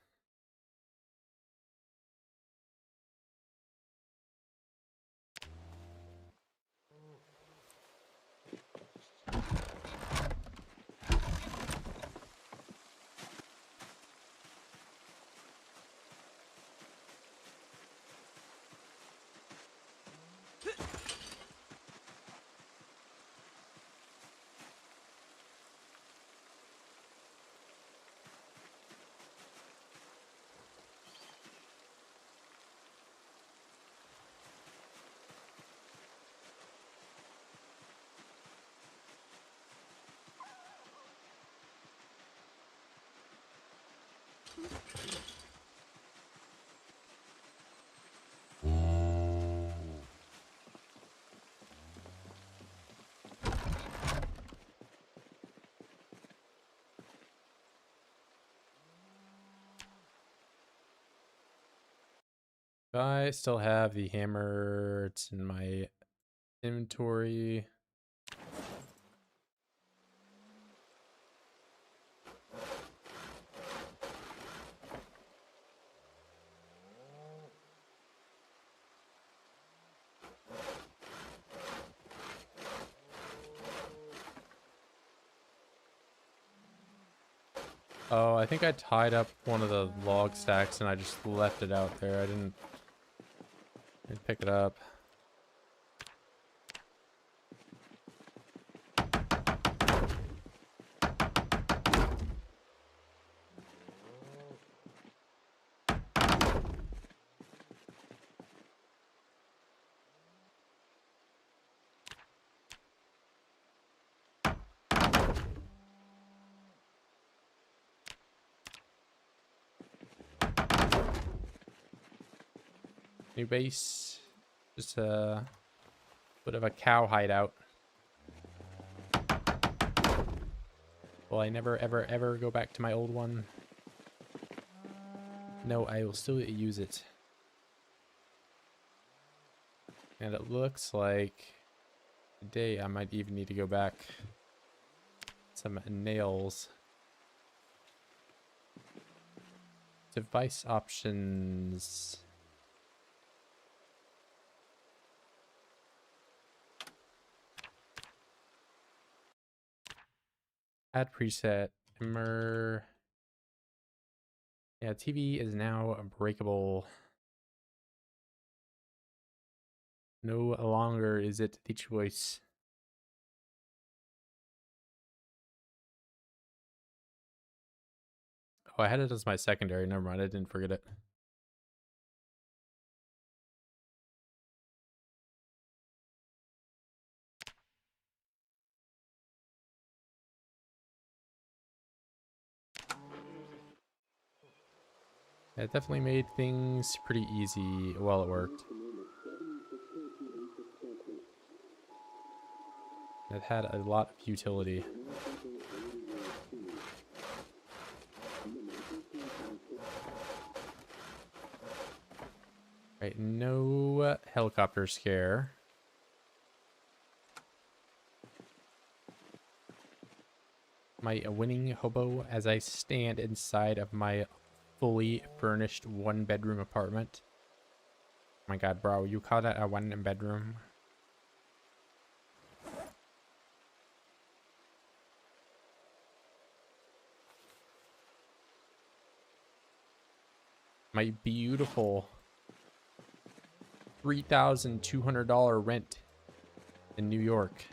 I still have the hammer. It's in my inventory. Oh, I think I tied up one of the log stacks and I just left it out there. I didn't pick it up. New base. Just a bit of a cow hideout. Will I never, ever, ever go back to my old one? No, I will still use it. And it looks like today I might even need to go back. Some nails. Device options. Add preset. Immer. Yeah, TV is now breakable. No longer is it the choice. Oh, I had it as my secondary. Never mind, I didn't forget it. It definitely made things pretty easy while it worked. It had a lot of utility. Right, no helicopter scare. My winning hobo as I stand inside of my fully furnished one-bedroom apartment. Oh my god, bro, you call that a one-bedroom? My beautiful $3,200 rent in New York.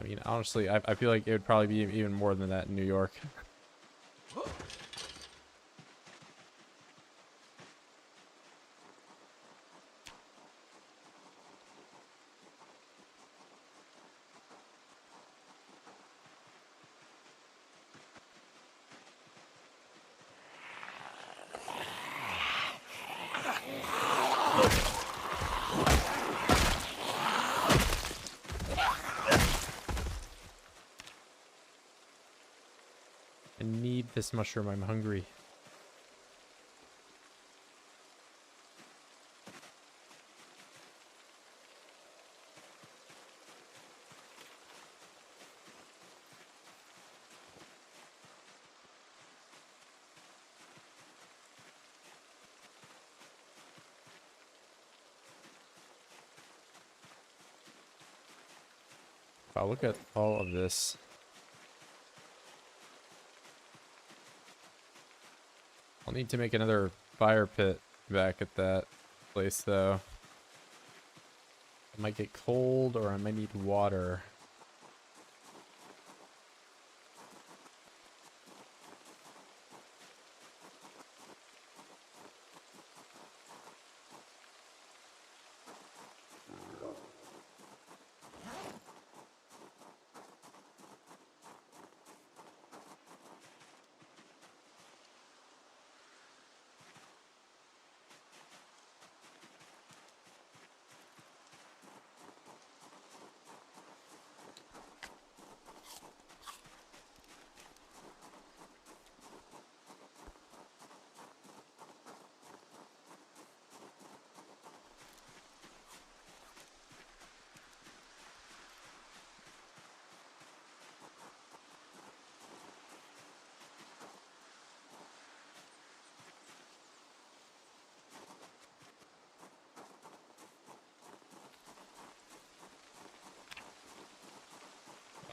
I mean, honestly, I feel like it would probably be even more than that in New York. this mushroom. I'm hungry. Wow, look at all of this. I'll need to make another fire pit back at that place, though. I might get cold, or I might need water.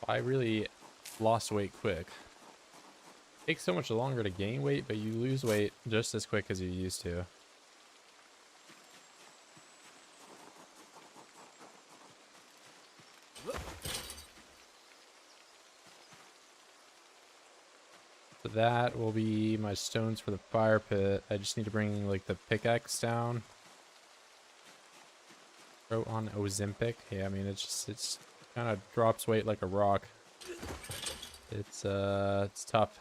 I really lost weight quick. It takes so much longer to gain weight, but you lose weight just as quick as you used to. So that will be my stones for the fire pit. I just need to bring like the pickaxe down. Throw on Ozempic. Yeah, I mean it's kind of drops weight like a rock. It's tough.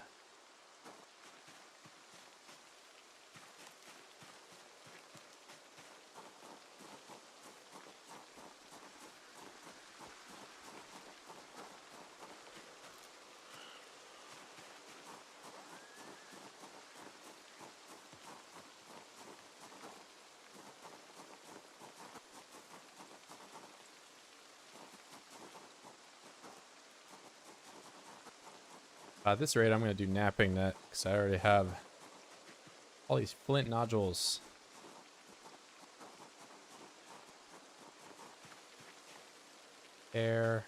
At this rate, I'm going to do napping net because I already have all these flint nodules. Pear.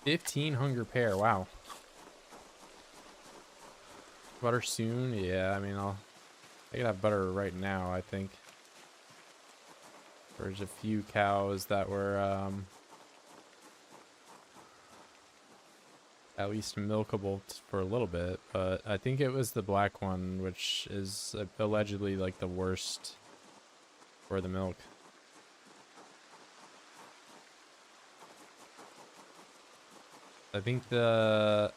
15 hunger pear. Wow. Butter soon? Yeah, I mean, I could have butter right now, I think. There's a few cows that were, at least milkable for a little bit, but I think it was the black one, which is allegedly like the worst for the milk. I think the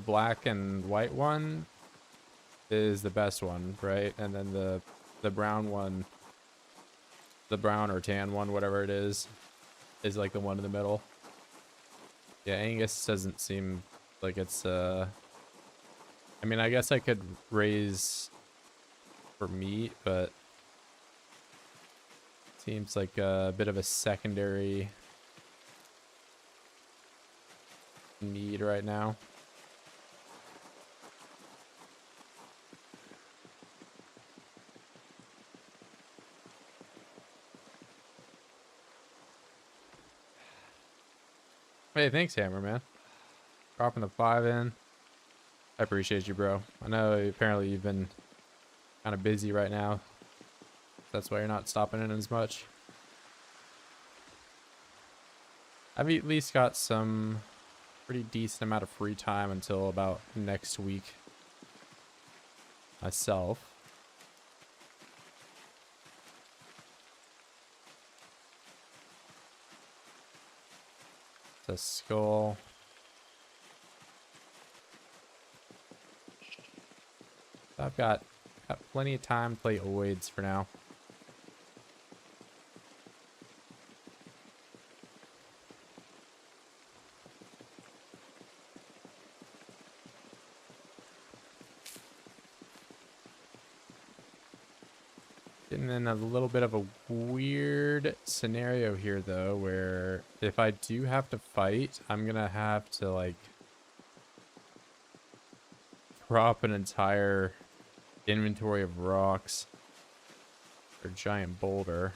black and white one is the best one, right? And then the brown one, the brown or tan one, whatever it is like the one in the middle. Yeah, Angus doesn't seem like it's I mean, I guess I could raise for meat, but seems like a bit of a secondary need right now. Hey, thanks, Hammer, man. Dropping the 5 in. I appreciate you, bro. I know apparently you've been kind of busy right now. That's why you're not stopping in as much. I've at least got some pretty decent amount of free time until about next week myself. It's a skull. I've got plenty of time to play oids for now. Getting in a little bit of a weird scenario here, though, where if I do have to fight, I'm gonna have to, like, drop an entire inventory of rocks or giant boulder.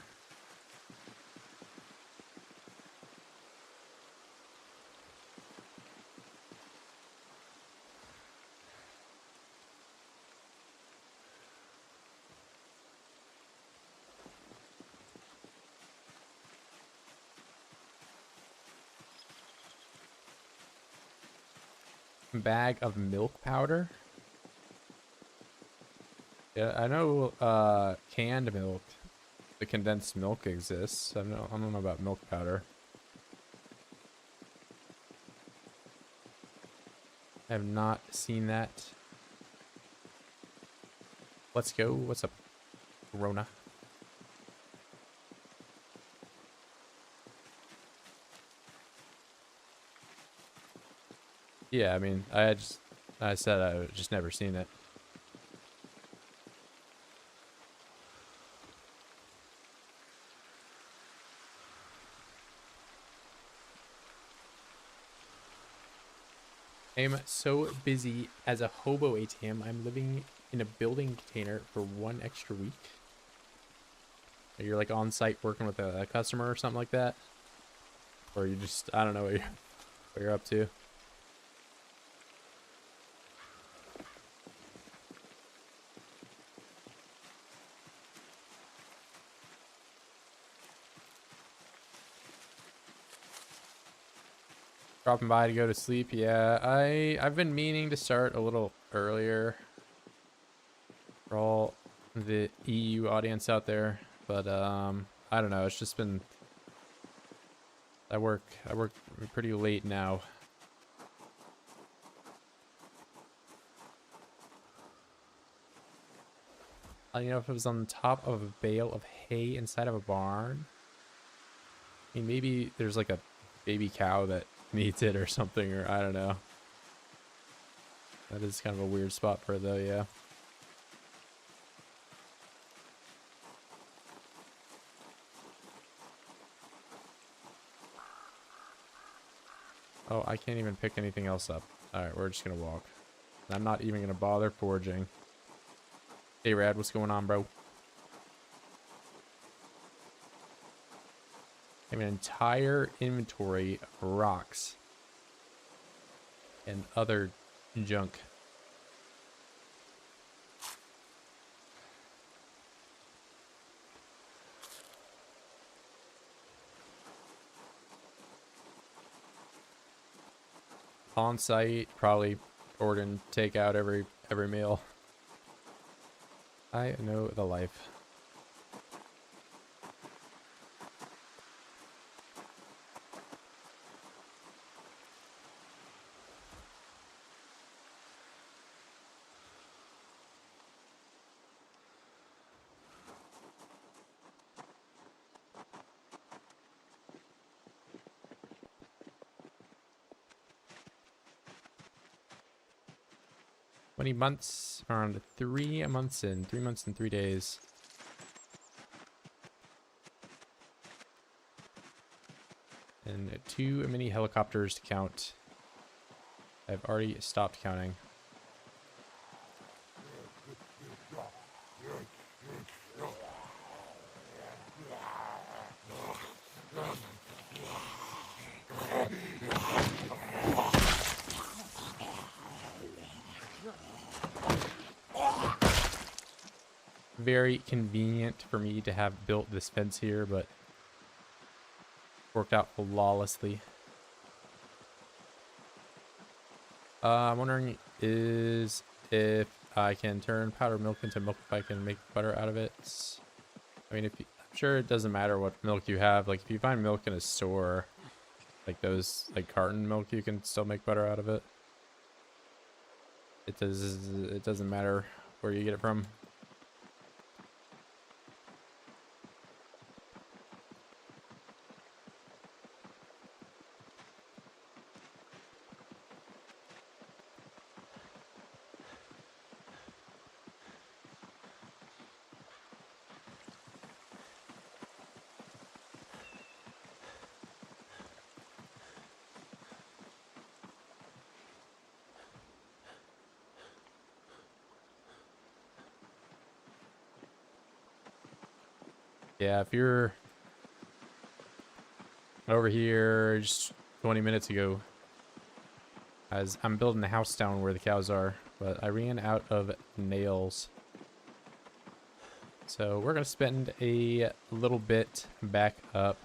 Bag of milk powder. Yeah, I know canned milk, the condensed milk exists. I don't know about milk powder. I have not seen that. Let's go. What's up, Corona? Yeah, I mean, I said I just never seen it. I'm so busy as a hobo ATM. I'm living in a building container for 1 extra week. You're like on site working with a customer or something like that, or you just, I don't know what you're up to. Dropping by to go to sleep. Yeah, I've been meaning to start a little earlier for all the EU audience out there, but I don't know. It's just been I work pretty late now. You know, if it was on the top of a bale of hay inside of a barn. I mean, maybe there's like a baby cow that needs it or something, or I don't know. That is kind of a weird spot for it, though, yeah. Oh, I can't even pick anything else up. Alright, we're just gonna walk. I'm not even gonna bother foraging. Hey, Rad, what's going on, bro? I have an entire inventory of rocks and other junk. On site, probably ordering takeout every meal. I know the life. Many months, around 3 months in, 3 months and 3 days. And too many helicopters to count. I've already stopped counting. Very convenient for me to have built this fence here, but worked out flawlessly. I'm wondering if I can turn powdered milk into milk, if I can make butter out of it. I mean, I'm sure it doesn't matter what milk you have. Like, if you find milk in a store, like those, like carton milk, you can still make butter out of it. It doesn't matter where you get it from. Yeah, if you're over here just 20 minutes ago, as I'm building a house down where the cows are, but I ran out of nails. So we're going to spend a little bit back up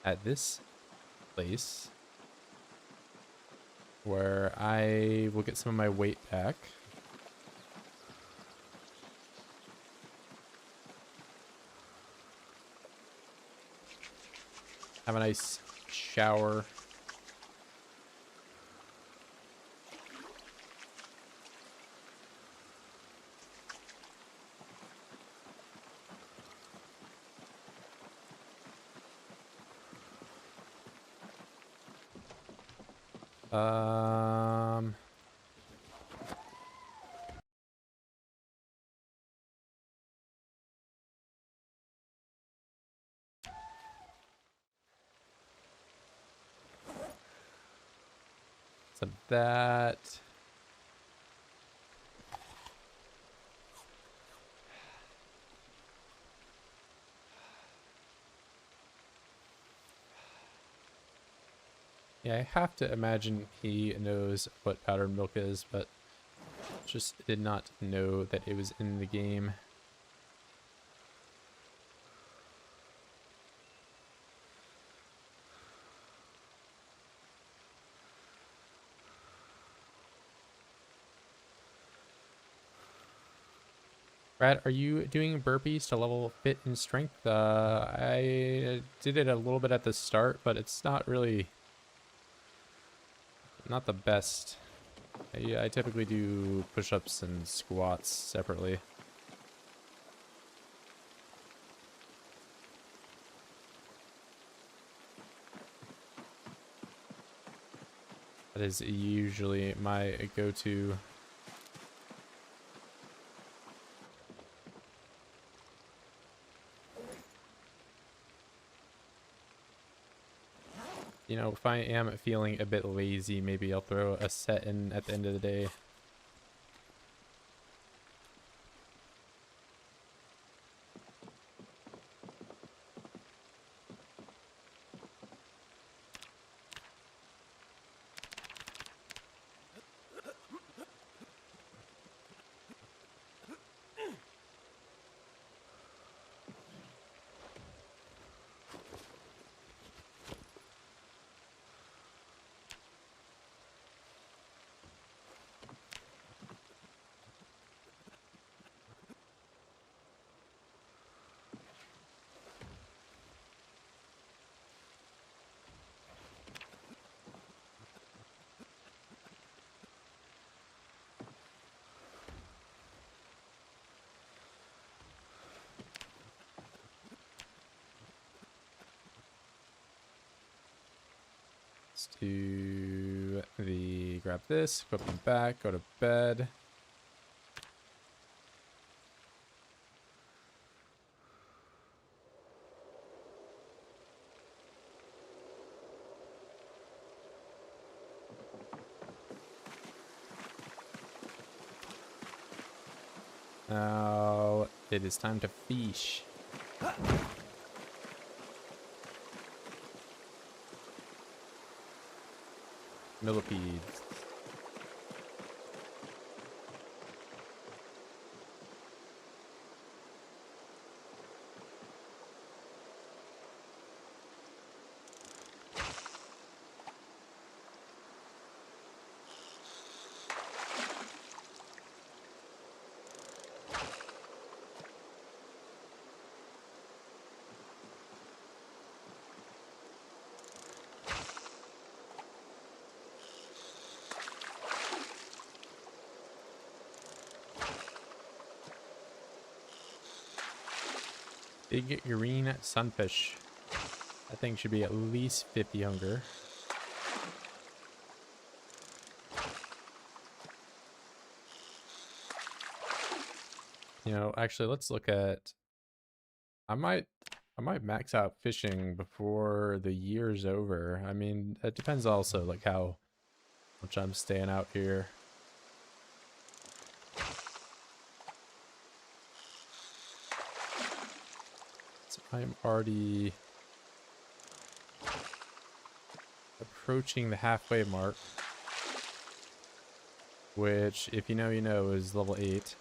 at this place where I will get some of my weight back. Have a nice shower. Um, so that. Yeah, I have to imagine he knows what powdered milk is, but just did not know that it was in the game. Brad, are you doing burpees to level fit and strength? I did it a little bit at the start, but it's not really, not the best. I typically do push-ups and squats separately. That is usually my go-to. You know, if I am feeling a bit lazy, maybe I'll throw a set in at the end of the day. Let's do the grab this, equip them back, go to bed. Now it is time to fish. Millipedes. Big green sunfish. That thing should be at least 50 hunger. You know, actually, let's look at. I might max out fishing before the year's over. I mean, it depends also like how much I'm staying out here. because I'm already approaching the halfway mark, which, if you know, you know, is level 8.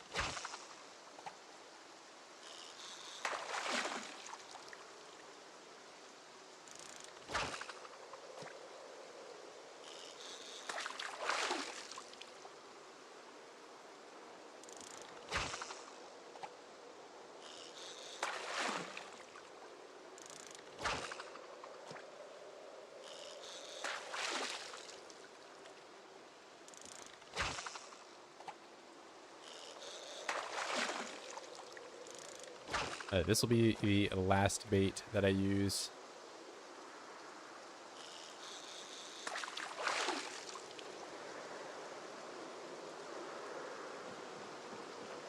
This will be the last bait that I use.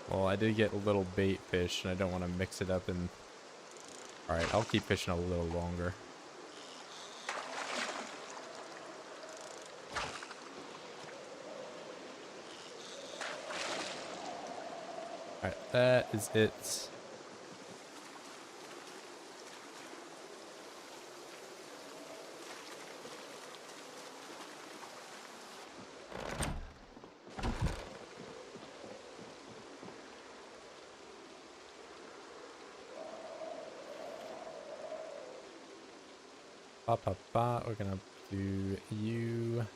Well, I did get a little bait fish, and I don't want to mix it up. And all right, I'll keep fishing a little longer. All right, that is it. We're gonna do you.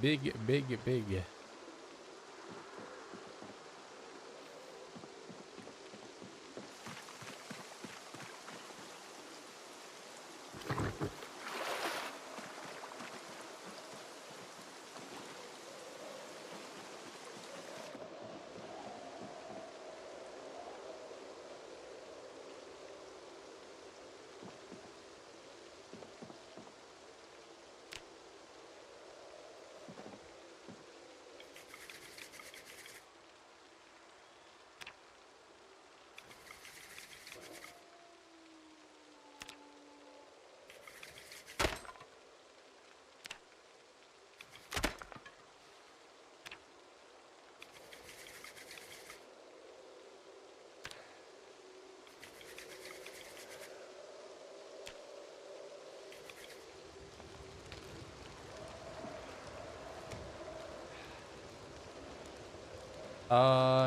Big, big, big.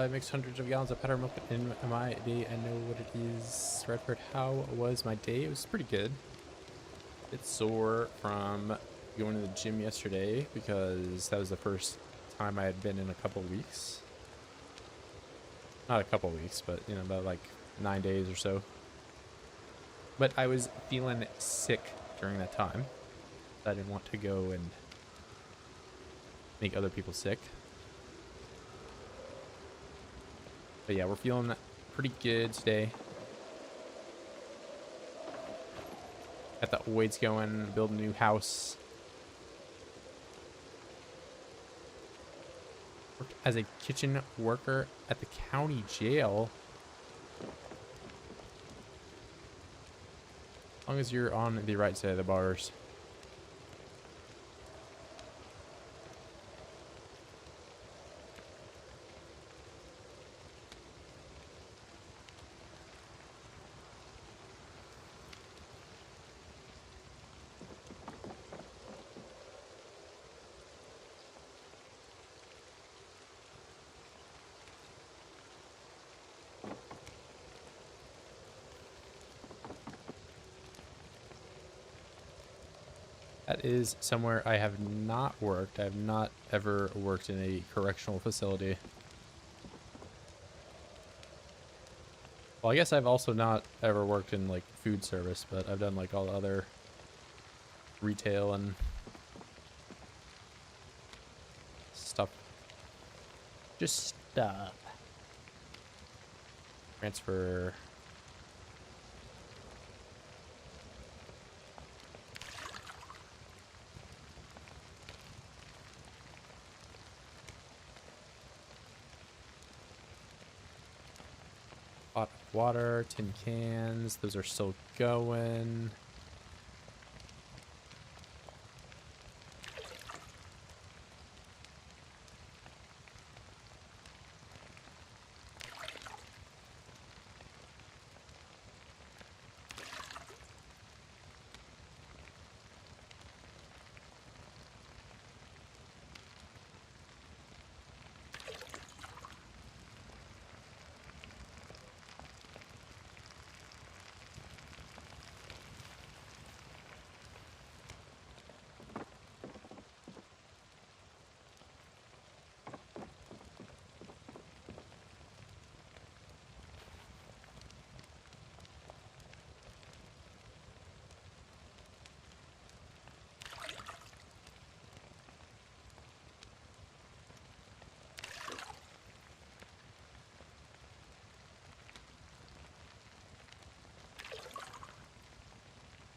I mixed hundreds of gallons of powder milk in my day. I know what it is. Redford, how was my day? It was pretty good. It's sore from going to the gym yesterday because that was the first time I had been in a couple weeks. Not a couple weeks, but you know, about like 9 days or so. But I was feeling sick during that time. I didn't want to go and make other people sick. But yeah, we're feeling pretty good today. Got the Oids going, build a new house. Worked as a kitchen worker at the county jail. As long as you're on the right side of the bars. That is somewhere I have not worked. I have not ever worked in a correctional facility. Well, I guess I've also not ever worked in like food service, but I've done like all the other retail and stuff. Just stuff. Transfer. water, tin cans. Those are still going.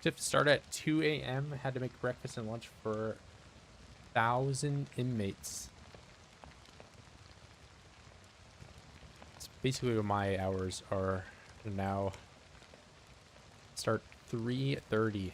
Shift started at 2 a.m. Had to make breakfast and lunch for 1,000 inmates. It's basically what my hours are now. Start 3:30.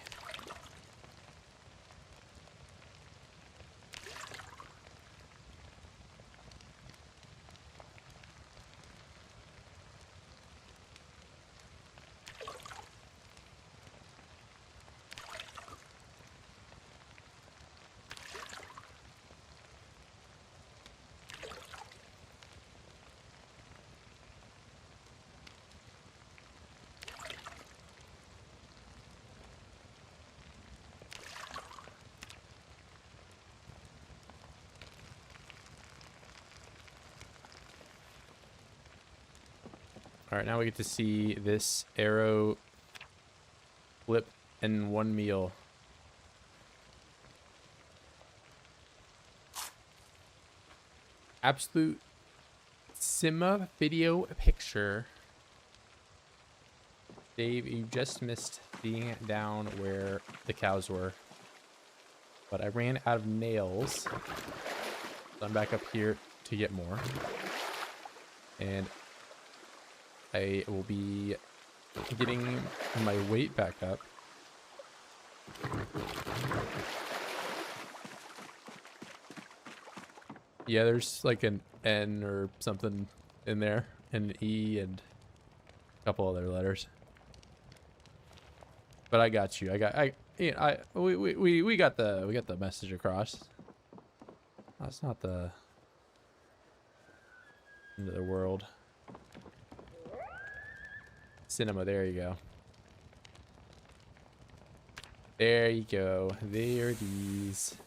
All right, now we get to see this arrow flip in one meal. Absolute Sima video picture. Dave, you just missed being down where the cows were. But I ran out of nails. So I'm back up here to get more. And I will be getting my weight back up. Yeah, there's like an N or something in there, an E and a couple other letters. But I got you. We got the message across. That's not the end of the world. Cinema, there you go. There you go. There it is.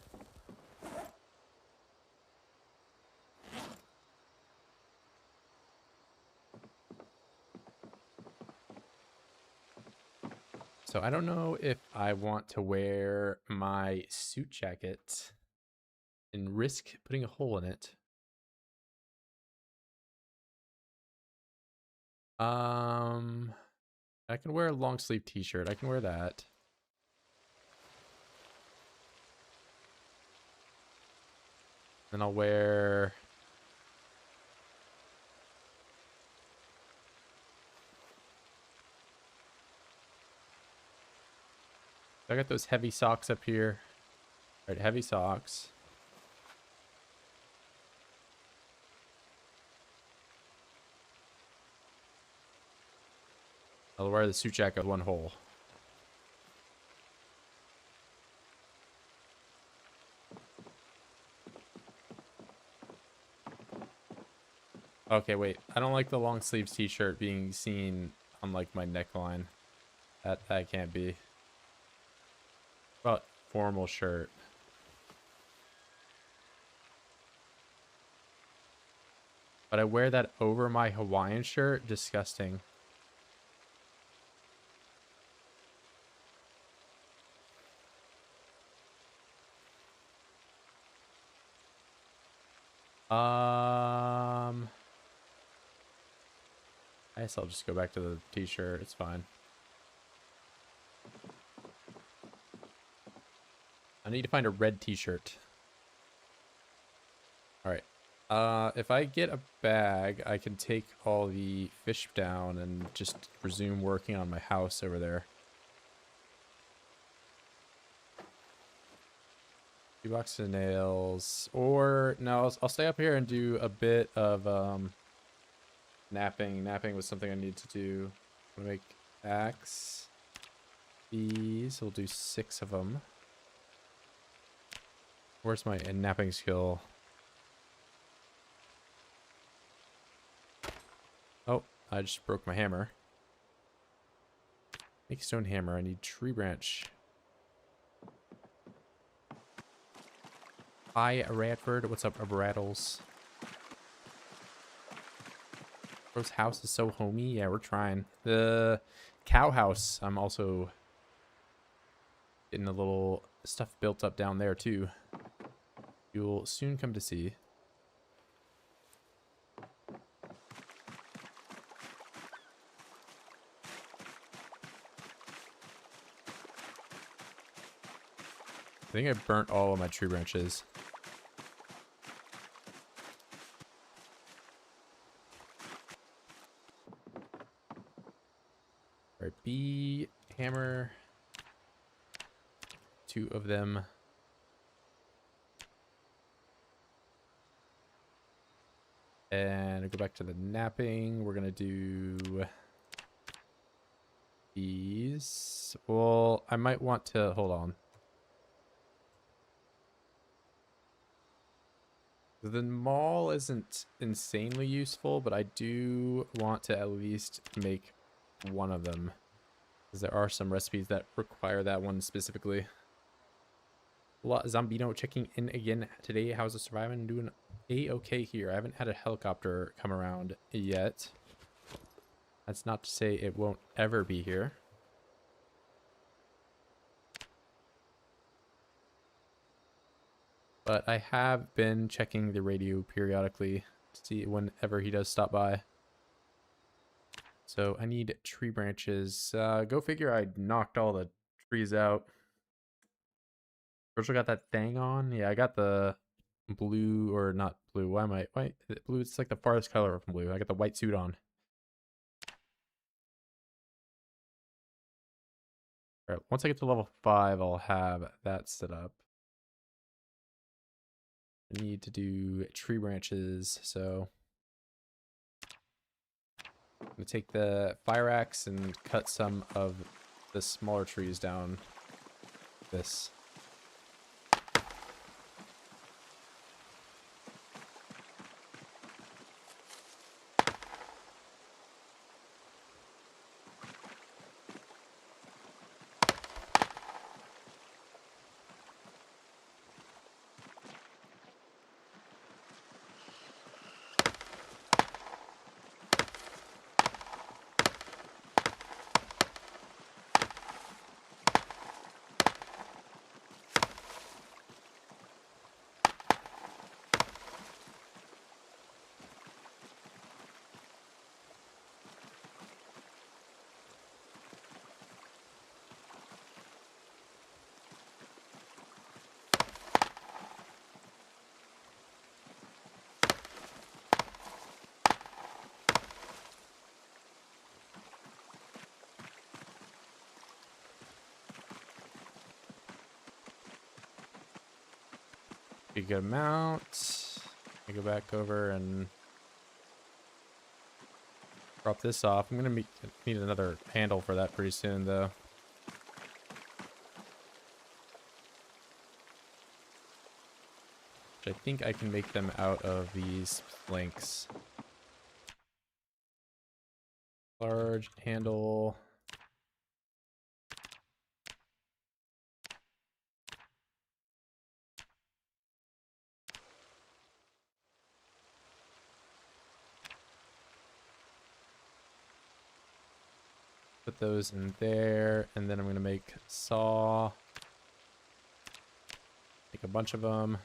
So I don't know if I want to wear my suit jacket and risk putting a hole in it. I can wear a long sleeve t-shirt. I can wear that. Then I'll wear I got those heavy socks up here. All right, heavy socks. I'll wear the suit jacket with one hole. Okay, wait. I don't like the long sleeves t-shirt being seen on like my neckline. That can't be. But formal shirt. But I wear that over my Hawaiian shirt. Disgusting. I guess I'll just go back to the t-shirt. It's fine. I need to find a red t-shirt. All right. If I get a bag, I can take all the fish down and just resume working on my house over there. 2 boxes of nails. Or, no, I'll stay up here and do a bit of, napping. Napping was something I need to do. I'm gonna make axe. These, we'll do 6 of them. Where's my napping skill? Oh, I just broke my hammer. Make stone hammer. I need tree branch. Hi, Radford. What's up, Rattles? Bro's house is so homey. Yeah, we're trying. The cow house, I'm also getting a little stuff built up down there, too. You'll soon come to see. I think I burnt all of my tree branches. Alright, B, hammer. 2 of them. And I go back to the napping. We're gonna do these. Well, I might want to hold on. The mall isn't insanely useful, but I do want to at least make one of them, because there are some recipes that require that one specifically. Zombino checking in again today. How's the surviving? Doing a-okay here. I haven't had a helicopter come around yet. That's not to say it won't ever be here. But I have been checking the radio periodically to see whenever he does stop by. So I need tree branches. Go figure I knocked all the trees out. Virgil got that thing on. Yeah, I got the blue, or not blue. Why am I? Why blue? It's like the farthest color from blue. I got the white suit on. All right, once I get to level 5, I'll have that set up. I need to do tree branches, so I'm gonna take the fire axe and cut some of the smaller trees down. This. A good amount. I go back over and drop this off. I'm gonna need another handle for that pretty soon, though. Which I think I can make them out of these planks. Large handle. Put those in there, and then I'm gonna make saw. Make a bunch of them.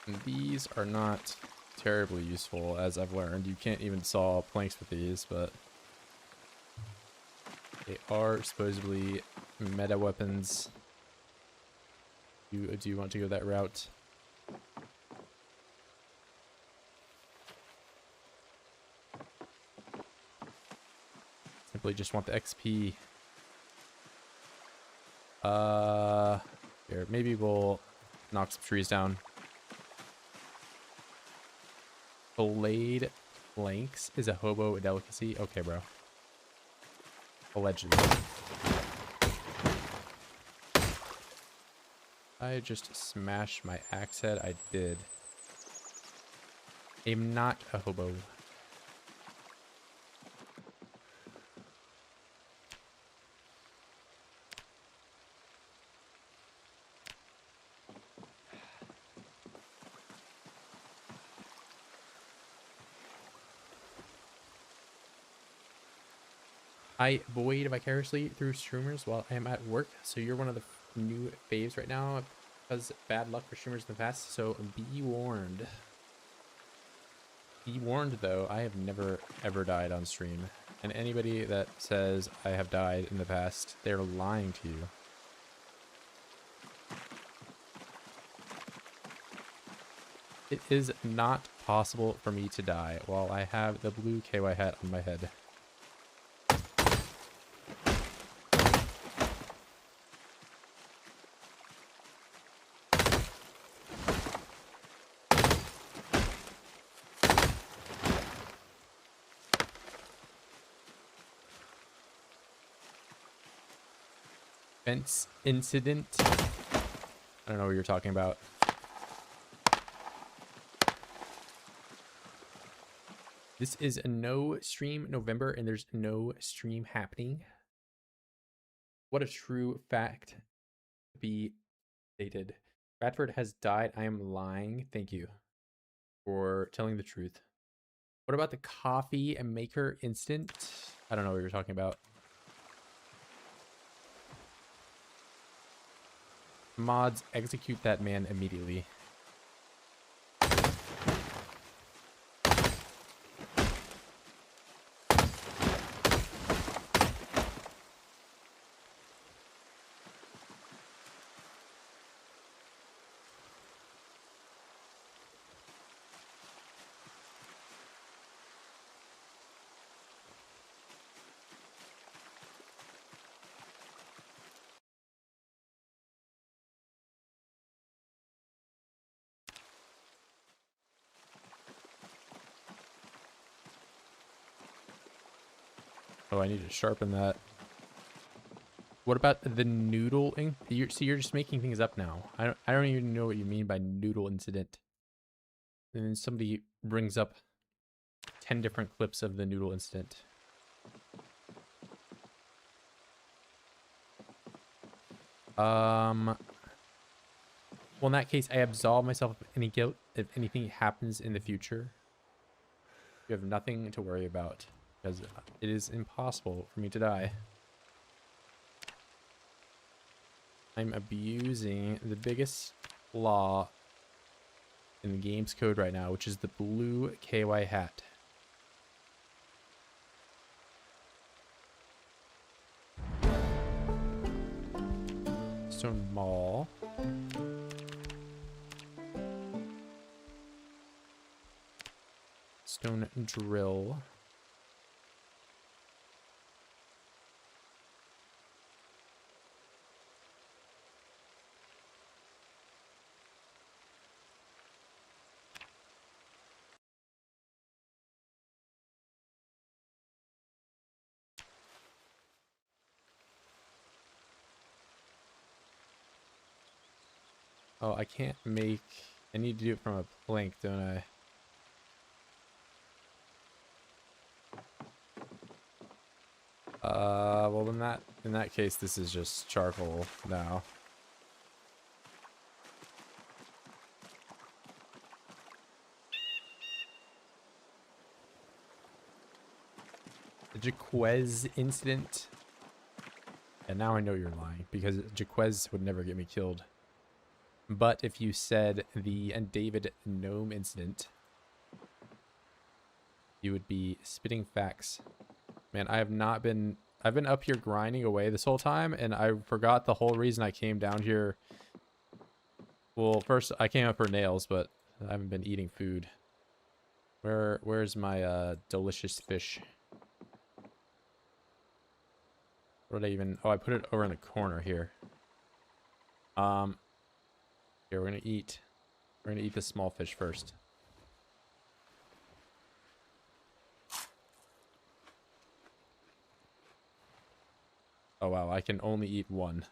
And these are not terribly useful, as I've learned. You can't even saw planks with these, but they are supposedly meta weapons. Do you want to go that route? Simply just want the XP. Here, maybe we'll knock some trees down. Blade planks is a hobo delicacy. Okay, bro. Allegedly. I just smashed my axe head. I did. I'm not a hobo. I void vicariously through streamers while I am at work, so you're one of the new faves right now because bad luck for streamers in the past, so be warned. Be warned, though, I have never ever died on stream, and anybody that says I have died in the past, they're lying to you. It is not possible for me to die while I have the blue KY hat on my head. Fence incident? I don't know what you're talking about. This is a no stream November, and there's no stream happening. What a true fact to be stated. Bradford has died. I am lying. Thank you for telling the truth. What about the coffee maker incident? I don't know what you're talking about. Mods, execute that man immediately. Oh, I need to sharpen that. What about the noodling? You're just making things up now. I don't even know what you mean by noodle incident. And then somebody brings up 10 different clips of the noodle incident. Well, in that case, I absolve myself of any guilt if anything happens in the future. You have nothing to worry about because it is impossible for me to die. I'm abusing the biggest flaw in the game's code right now, which is the blue KY hat. Stone Mall. Stone drill. Oh, I can't make... I need to do it from a plank, don't I? Well, in that case, this is just charcoal now. The Jaquez incident. And now I know you're lying because Jaquez would never get me killed. But if you said the David Gnome incident, you would be spitting facts. Man, I've been up here grinding away this whole time, and I forgot the whole reason I came down here. Well, first I came up for nails, but I haven't been eating food. Where's my delicious fish? What did I even... Oh, I put it over in the corner here. Here, we're gonna eat the small fish first. Oh wow, I can only eat one.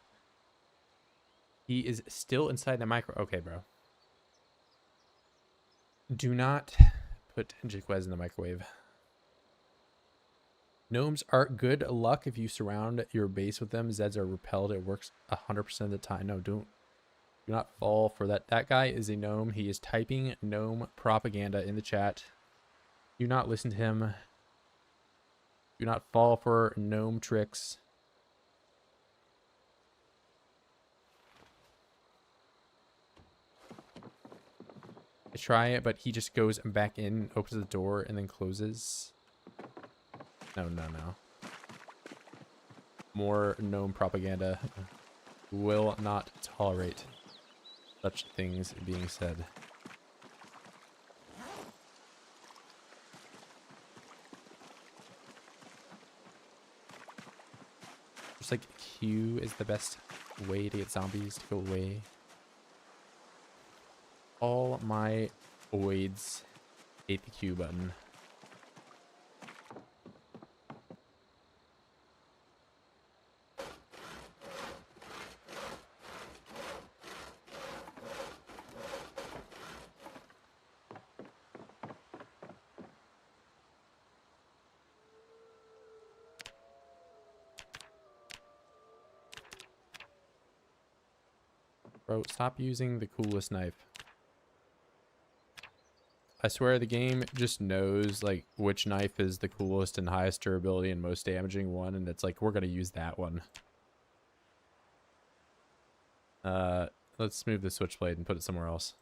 He is still inside the micro... Okay, bro. Do not put Jiquez in the microwave. Gnomes are good luck if you surround your base with them. Zeds are repelled. It works 100% of the time. No, do not fall for that. That guy is a gnome. He is typing gnome propaganda in the chat. Do not listen to him. Do not fall for gnome tricks. I try it, but he just goes back in, opens the door, and then closes. No. More gnome propaganda. Will not tolerate such things being said. Just like Q is the best way to get zombies to go away. All my oids hate the Q button. Bro, stop using the coolest knife. I swear the game just knows like which knife is the coolest and highest durability and most damaging one, and it's like we're gonna use that one. Let's move the switchblade and put it somewhere else.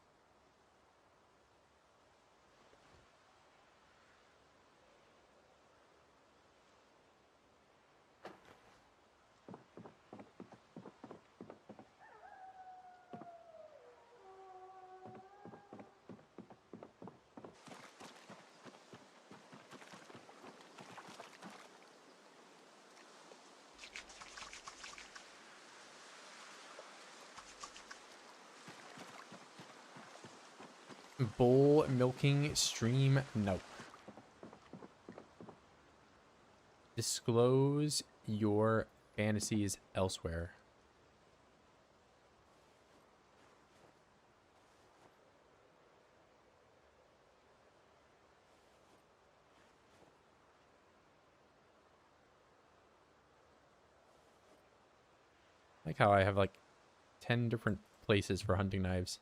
Bull milking stream, no. Disclose your fantasies elsewhere. Like how I have like 10 different places for hunting knives.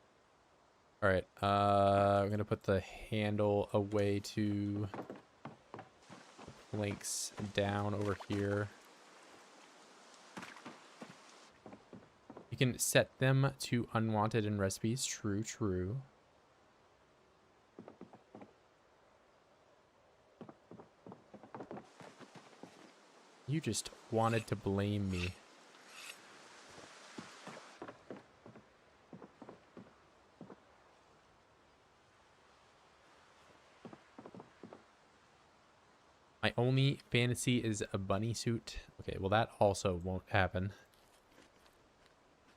All right, I'm gonna put the handle away to links down over here. You can set them to unwanted in recipes. True. You just wanted to blame me. My only fantasy is a bunny suit. Okay, well that also won't happen.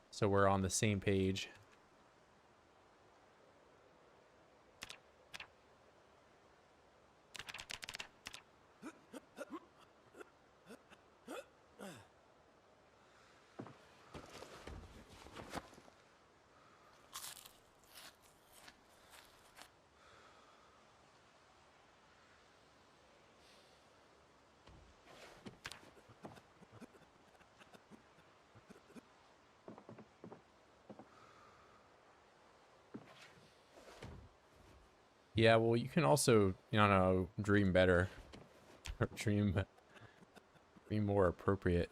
So we're on the same page. Yeah, well, you can also, dream better. Or dream more appropriate.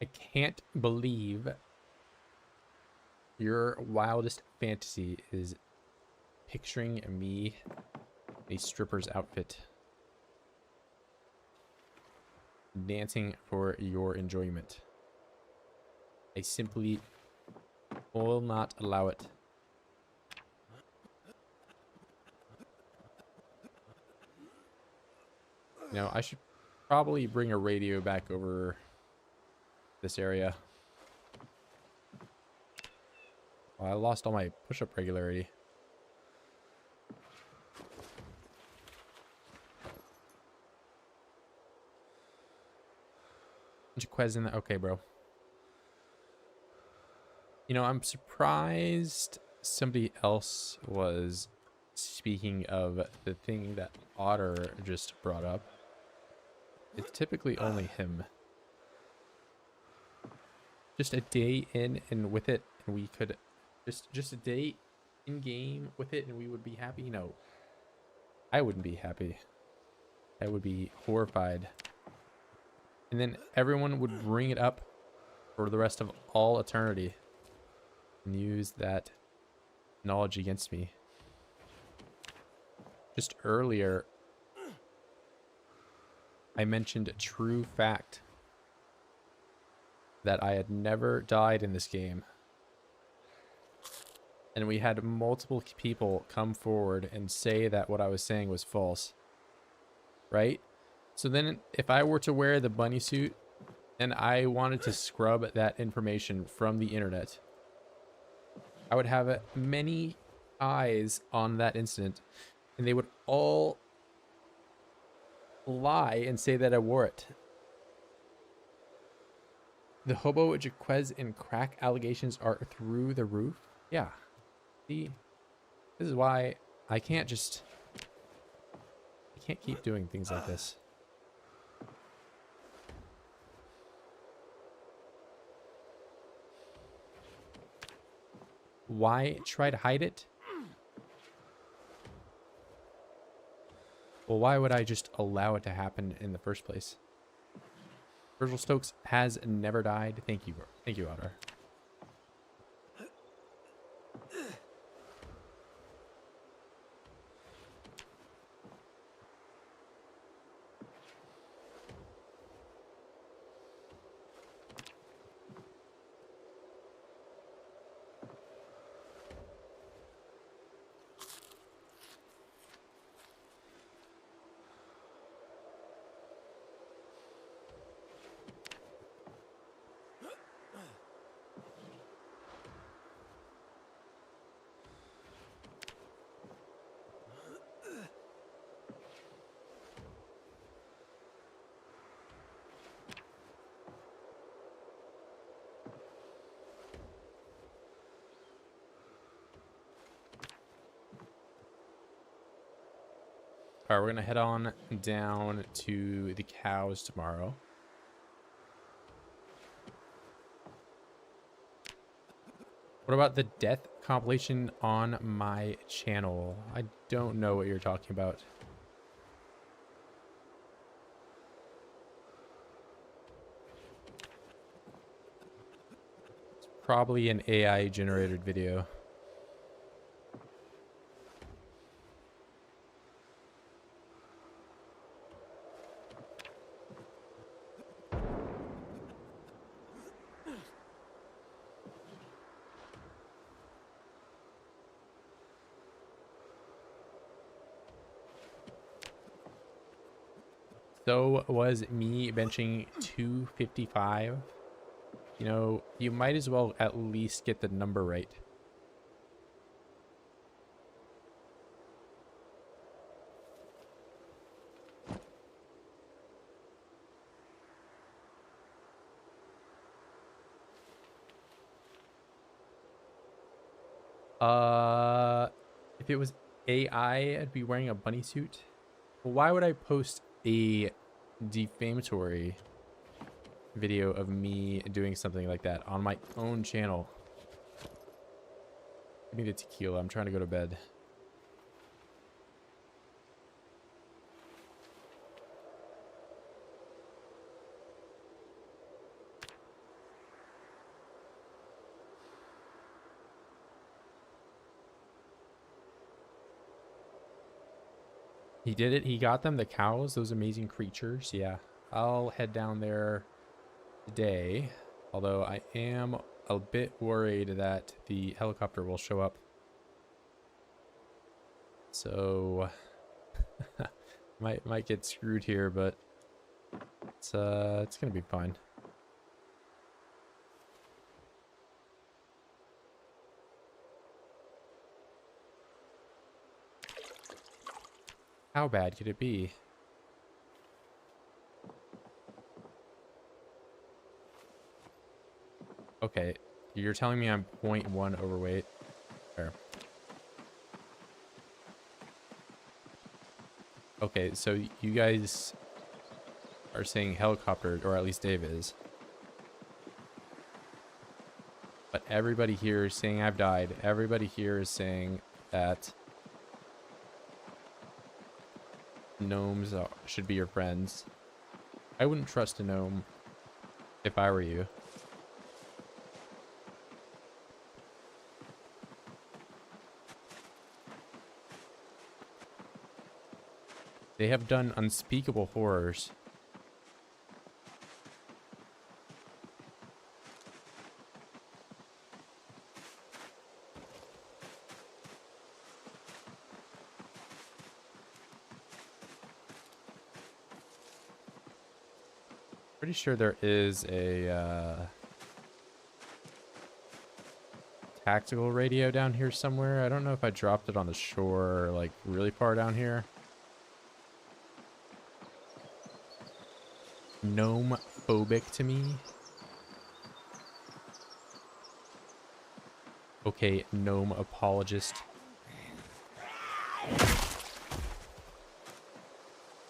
I can't believe your wildest fantasy is picturing me a stripper's outfit, dancing for your enjoyment. I simply will not allow it. You know, I should probably bring a radio back over this area. Oh, I lost all my push-up regularity. Bunch of Quez in there. Okay, bro. You know, I'm surprised somebody else was speaking of the thing that Otter just brought up. It's typically only him. Just a day in and with it, and we could just a day in game with it, and we would be happy. No, I wouldn't be happy. I would be horrified. And then everyone would bring it up for the rest of all eternity and use that knowledge against me. Just earlier, I mentioned a true fact that I had never died in this game. And we had multiple people come forward and say that what I was saying was false. Right? So then if I were to wear the bunny suit and I wanted to scrub that information from the internet, I would have many eyes on that incident, and they would all lie and say that I wore it. The hobo, Jaquez, and crack allegations are through the roof. Yeah. See, this is why I can't keep doing things like this. Why try to hide it? Well, why would I just allow it to happen in the first place? Virgil Stokes has never died. Thank you, bro. Thank you, Otter. All right, we're going to head on down to the cows tomorrow. What about the death compilation on my channel? I don't know what you're talking about. It's probably an AI generated video. So was me benching 255. You know, you might as well at least get the number right. If it was AI, I'd be wearing a bunny suit. Well, why would I post a defamatory video of me doing something like that on my own channel? Give me the tequila. I'm trying to go to bed. He did it. He got them, the cows, those amazing creatures. Yeah. I'll head down there today. Although I am a bit worried that the helicopter will show up. So might get screwed here, but it's gonna be fine. How bad could it be? Okay, you're telling me I'm 0.1 overweight. Fair. Okay, so you guys are saying helicopter, or at least Dave is. But everybody here is saying I've died. Everybody here is saying that gnomes should be your friends. I wouldn't trust a gnome if I were you. They have done unspeakable horrors. Pretty sure there is a tactical radio down here somewhere. I don't know if I dropped it on the shore or like really far down here. Gnome phobic to me. Okay, gnome apologist.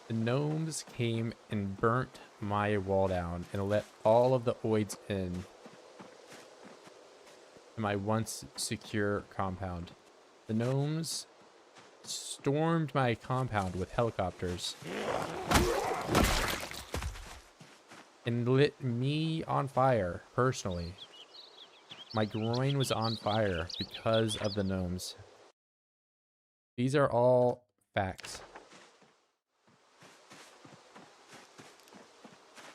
The gnomes came and burnt my wall down and let all of the oids in to my once secure compound. The gnomes stormed my compound with helicopters and lit me on fire personally. My groin was on fire because of the gnomes. These are all facts.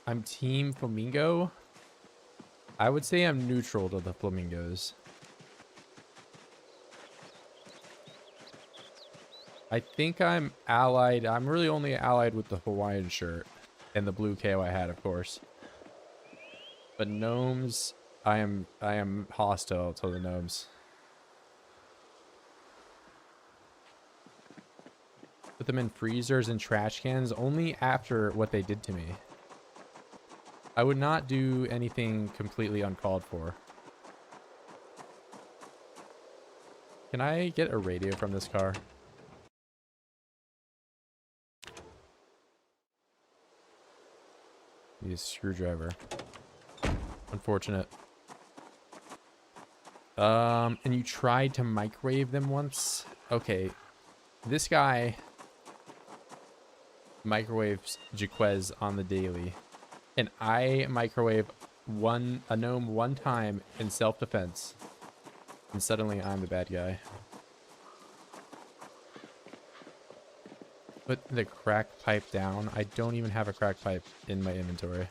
I'm Team Flamingo. I would say I'm neutral to the flamingos. I think I'm allied. I'm really only allied with the Hawaiian shirt and the blue KO I had, of course. But gnomes, I am hostile to the gnomes. Put them in freezers and trash cans only after what they did to me. I would not do anything completely uncalled for. Can I get a radio from this car? Need a screwdriver. Unfortunate. And you tried to microwave them once? Okay. This guy microwaves Jaquez on the daily. And I microwave a gnome one time in self-defense. And suddenly I'm the bad guy. Put the crack pipe down. I don't even have a crack pipe in my inventory.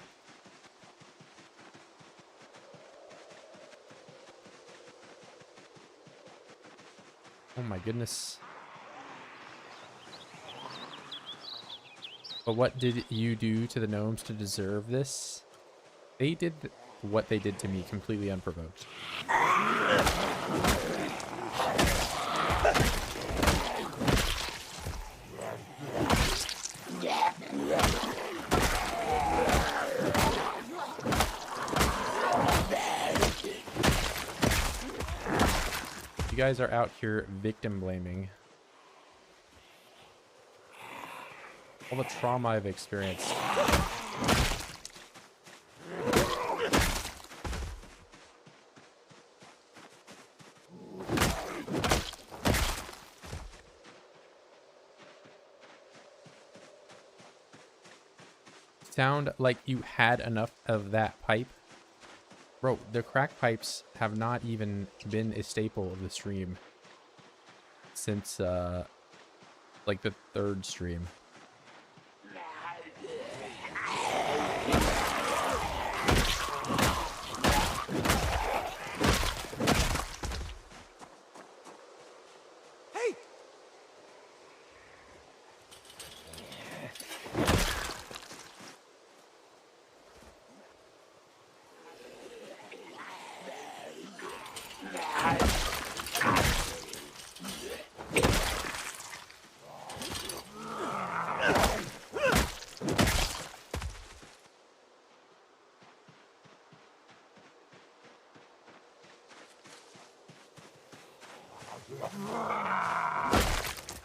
Oh my goodness. But what did you do to the gnomes to deserve this? They did what they did to me completely unprovoked. You guys are out here victim blaming. All the trauma I've experienced. Sound like you had enough of that pipe? Bro, the crack pipes have not even been a staple of the stream since the like the third stream.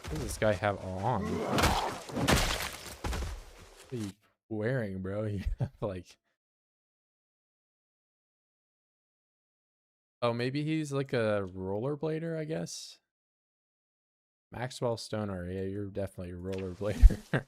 What does this guy have on? What are you wearing, bro? You have like... Oh, maybe he's like a rollerblader, I guess? Maxwell Stoner, yeah, you're definitely a rollerblader.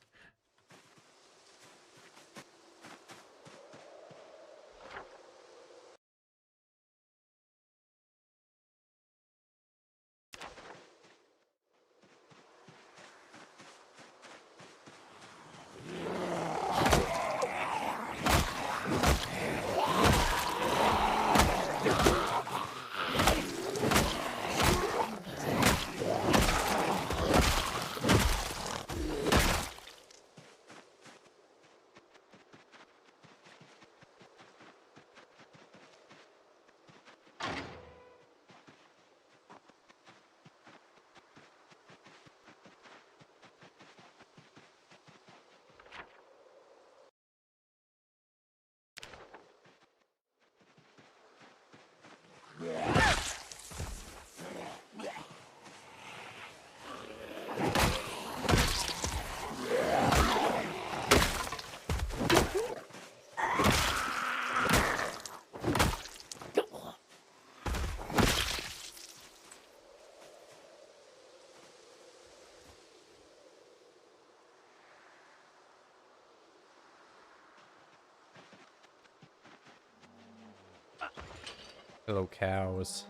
Hello, cows.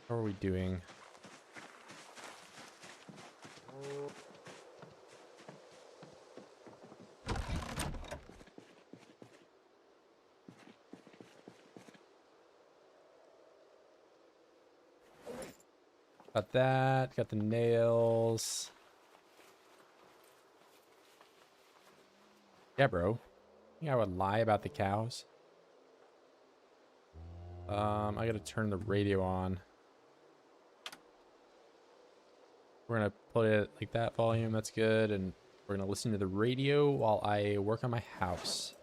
How are we doing? Got that. Got the nails. Yeah, bro. I think I would lie about the cows. I gotta turn the radio on. We're gonna put it like that volume. That's good. And we're gonna listen to the radio while I work on my house.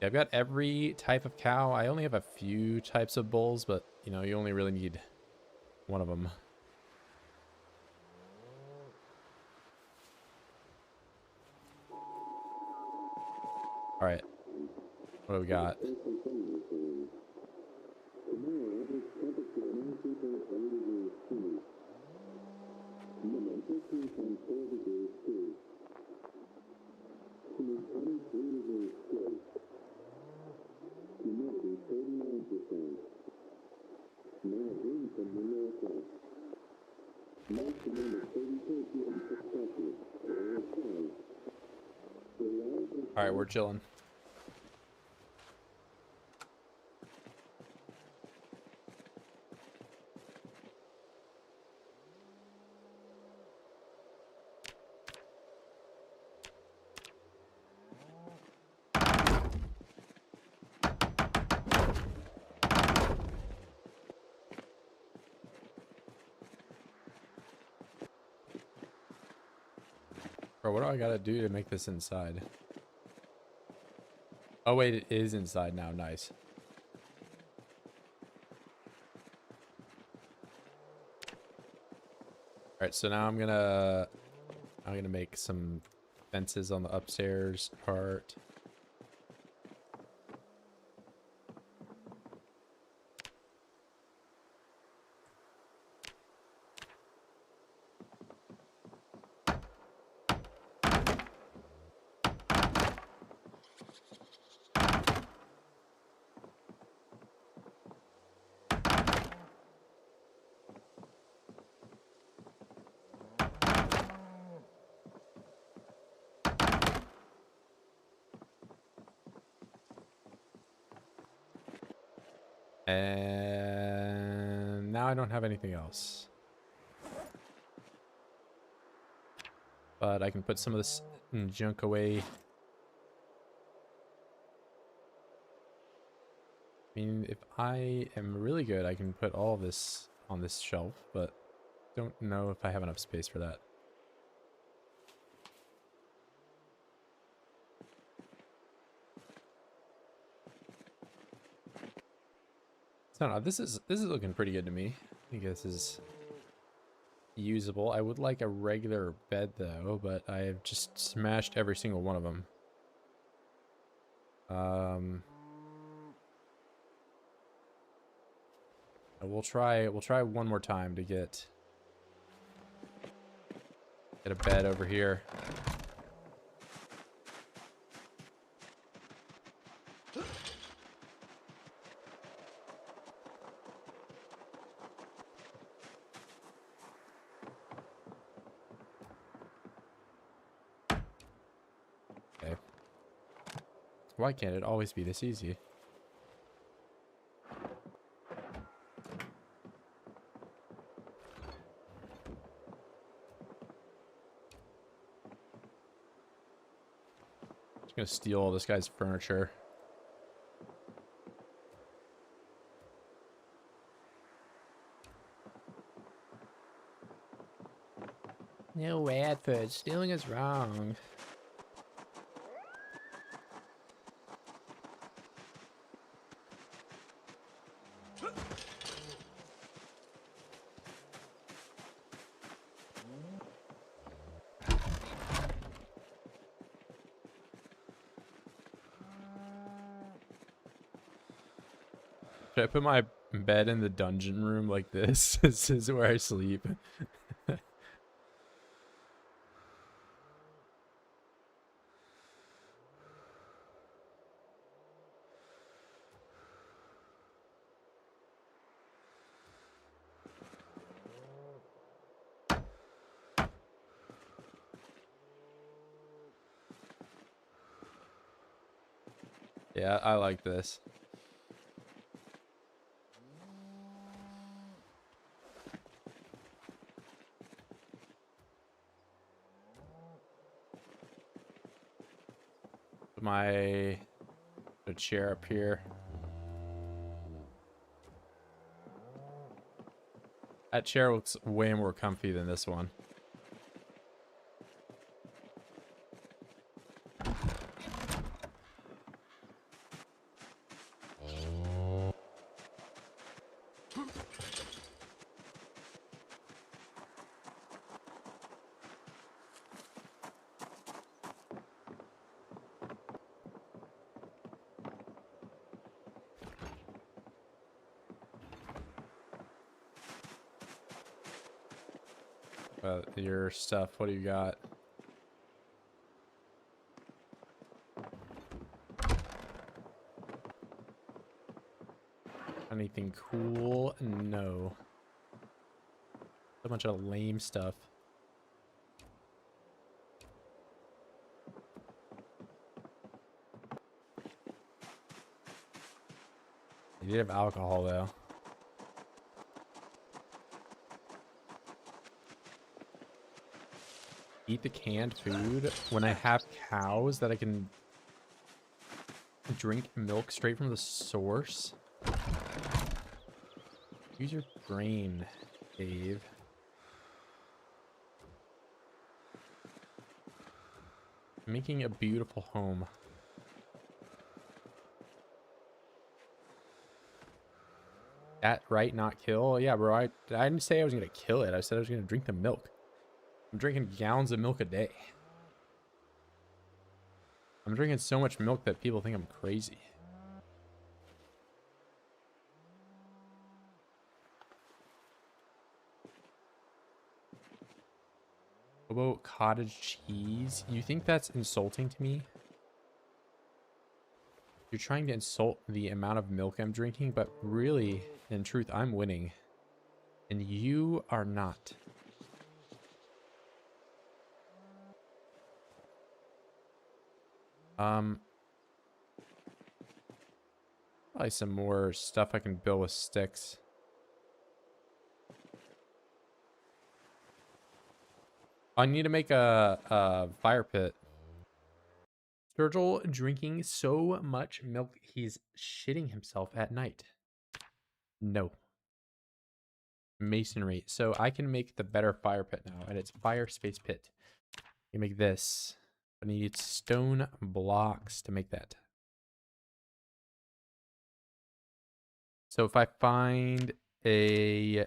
Yeah, I've got every type of cow. I only have a few types of bulls, but you know, you only really need one of them. All right. What do we got? All right, we're chilling. Bro, what do I gotta do to make this inside? Oh wait, it is inside now. Nice. All right, so now I'm gonna make some fences on the upstairs part. And now I don't have anything else. But I can put some of this junk away. I mean, if I am really good, I can put all of this on this shelf, but don't know if I have enough space for that. So I don't know, this is looking pretty good to me. I think this is usable. I would like a regular bed though, but I have just smashed every single one of them. We'll try one more time to get a bed over here. Okay. Why can't it always be this easy? Just gonna steal all this guy's furniture. No, Radford, stealing is wrong. Should I put my bed in the dungeon room like this? This is where I sleep. Yeah, I like this. Put my chair up here. That chair looks way more comfy than this one. Your stuff, what do you got? Anything cool? No. A bunch of lame stuff. You did have alcohol though. Eat the canned food when I have cows that I can drink milk straight from the source. Use your brain, Dave. Making a beautiful home. That right, not kill? Yeah, bro, I didn't say I was gonna kill it. I said I was gonna drink the milk. I'm drinking gallons of milk a day. I'm drinking so much milk that people think I'm crazy. What about cottage cheese? You think that's insulting to me? You're trying to insult the amount of milk I'm drinking, but really, in truth, I'm winning. And you are not. Probably some more stuff I can build with sticks. I need to make a fire pit. Sturgill drinking so much milk he's shitting himself at night. No. Masonry. So I can make the better fire pit now, and it's fire space pit. You make this. I need stone blocks to make that. So if I find a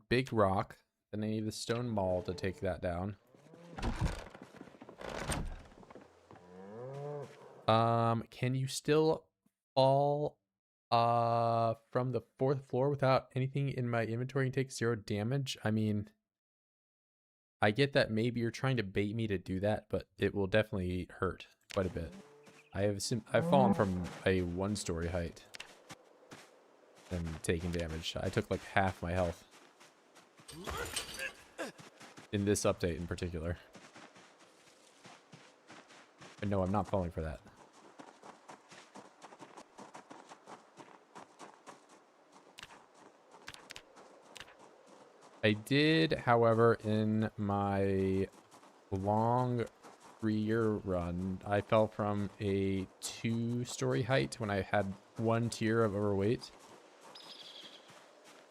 big rock, then I need the stone maul to take that down. Can you still fall from the 4th floor without anything in my inventory and take 0 damage? I mean, I get that maybe you're trying to bait me to do that, but it will definitely hurt quite a bit. I've fallen from a 1-story height and taken damage. I took like half my health in this update in particular. But no, I'm not falling for that. I did, however, in my long 3-year run, I fell from a 2-story height when I had 1 tier of overweight.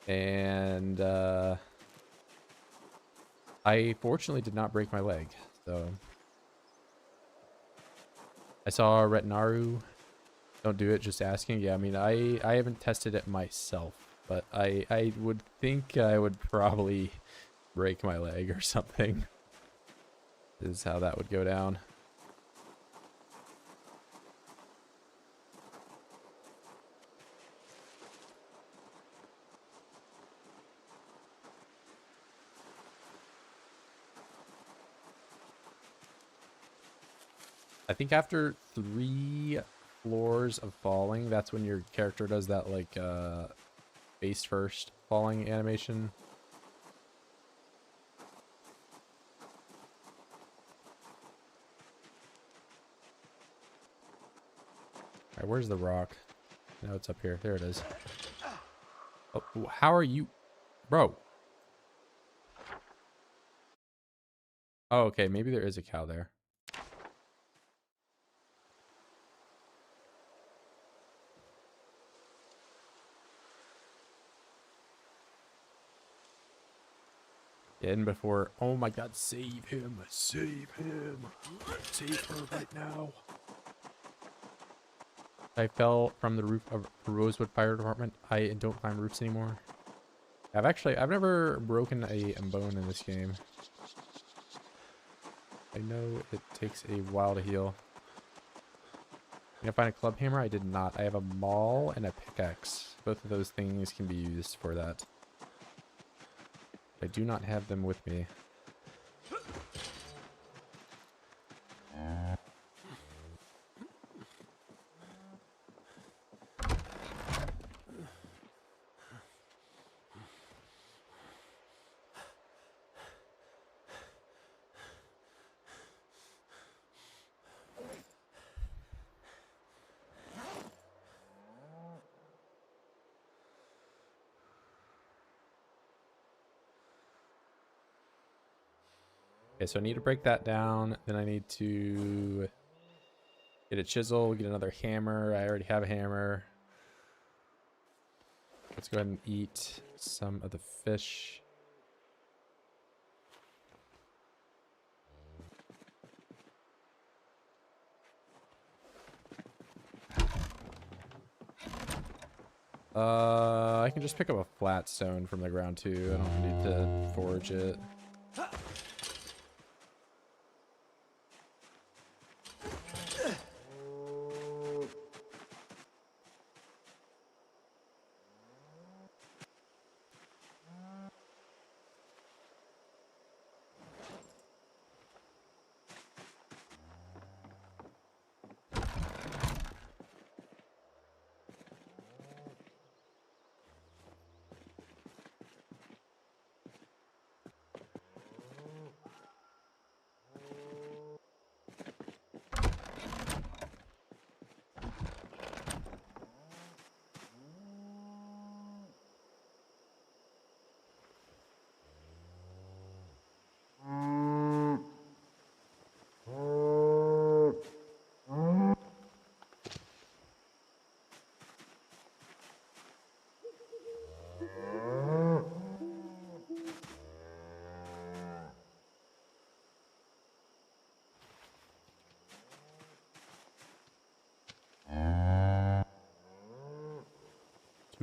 And I fortunately did not break my leg, so I saw Retinaru. Don't do it, just asking. Yeah, I mean, I haven't tested it myself, but I would think I would probably break my leg or something. Is how that would go down. I think after 3 floors of falling, that's when your character does that like face first falling animation. Alright, where's the rock? No, it's up here. There it is. Oh, how are you? Bro. Oh, okay. Maybe there is a cow there. In before. Oh my god, save him. Save him. Save her right now. I fell from the roof of Rosewood Fire Department. I don't climb roofs anymore. I've never broken a bone in this game. I know it takes a while to heal. Can I find a club hammer? I did not. I have a maul and a pickaxe. Both of those things can be used for that. I do not have them with me. Okay, so I need to break that down. Then I need to get a chisel, get another hammer. I already have a hammer. Let's go ahead and eat some of the fish. I can just pick up a flat stone from the ground too. I don't need to forge it.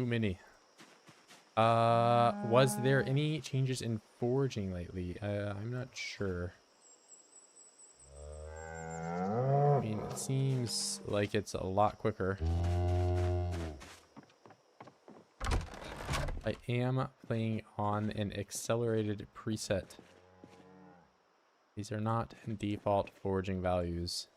Too many. Was there any changes in foraging lately? I'm not sure. I mean, it seems like it's a lot quicker. I am playing on an accelerated preset. These are not default foraging values.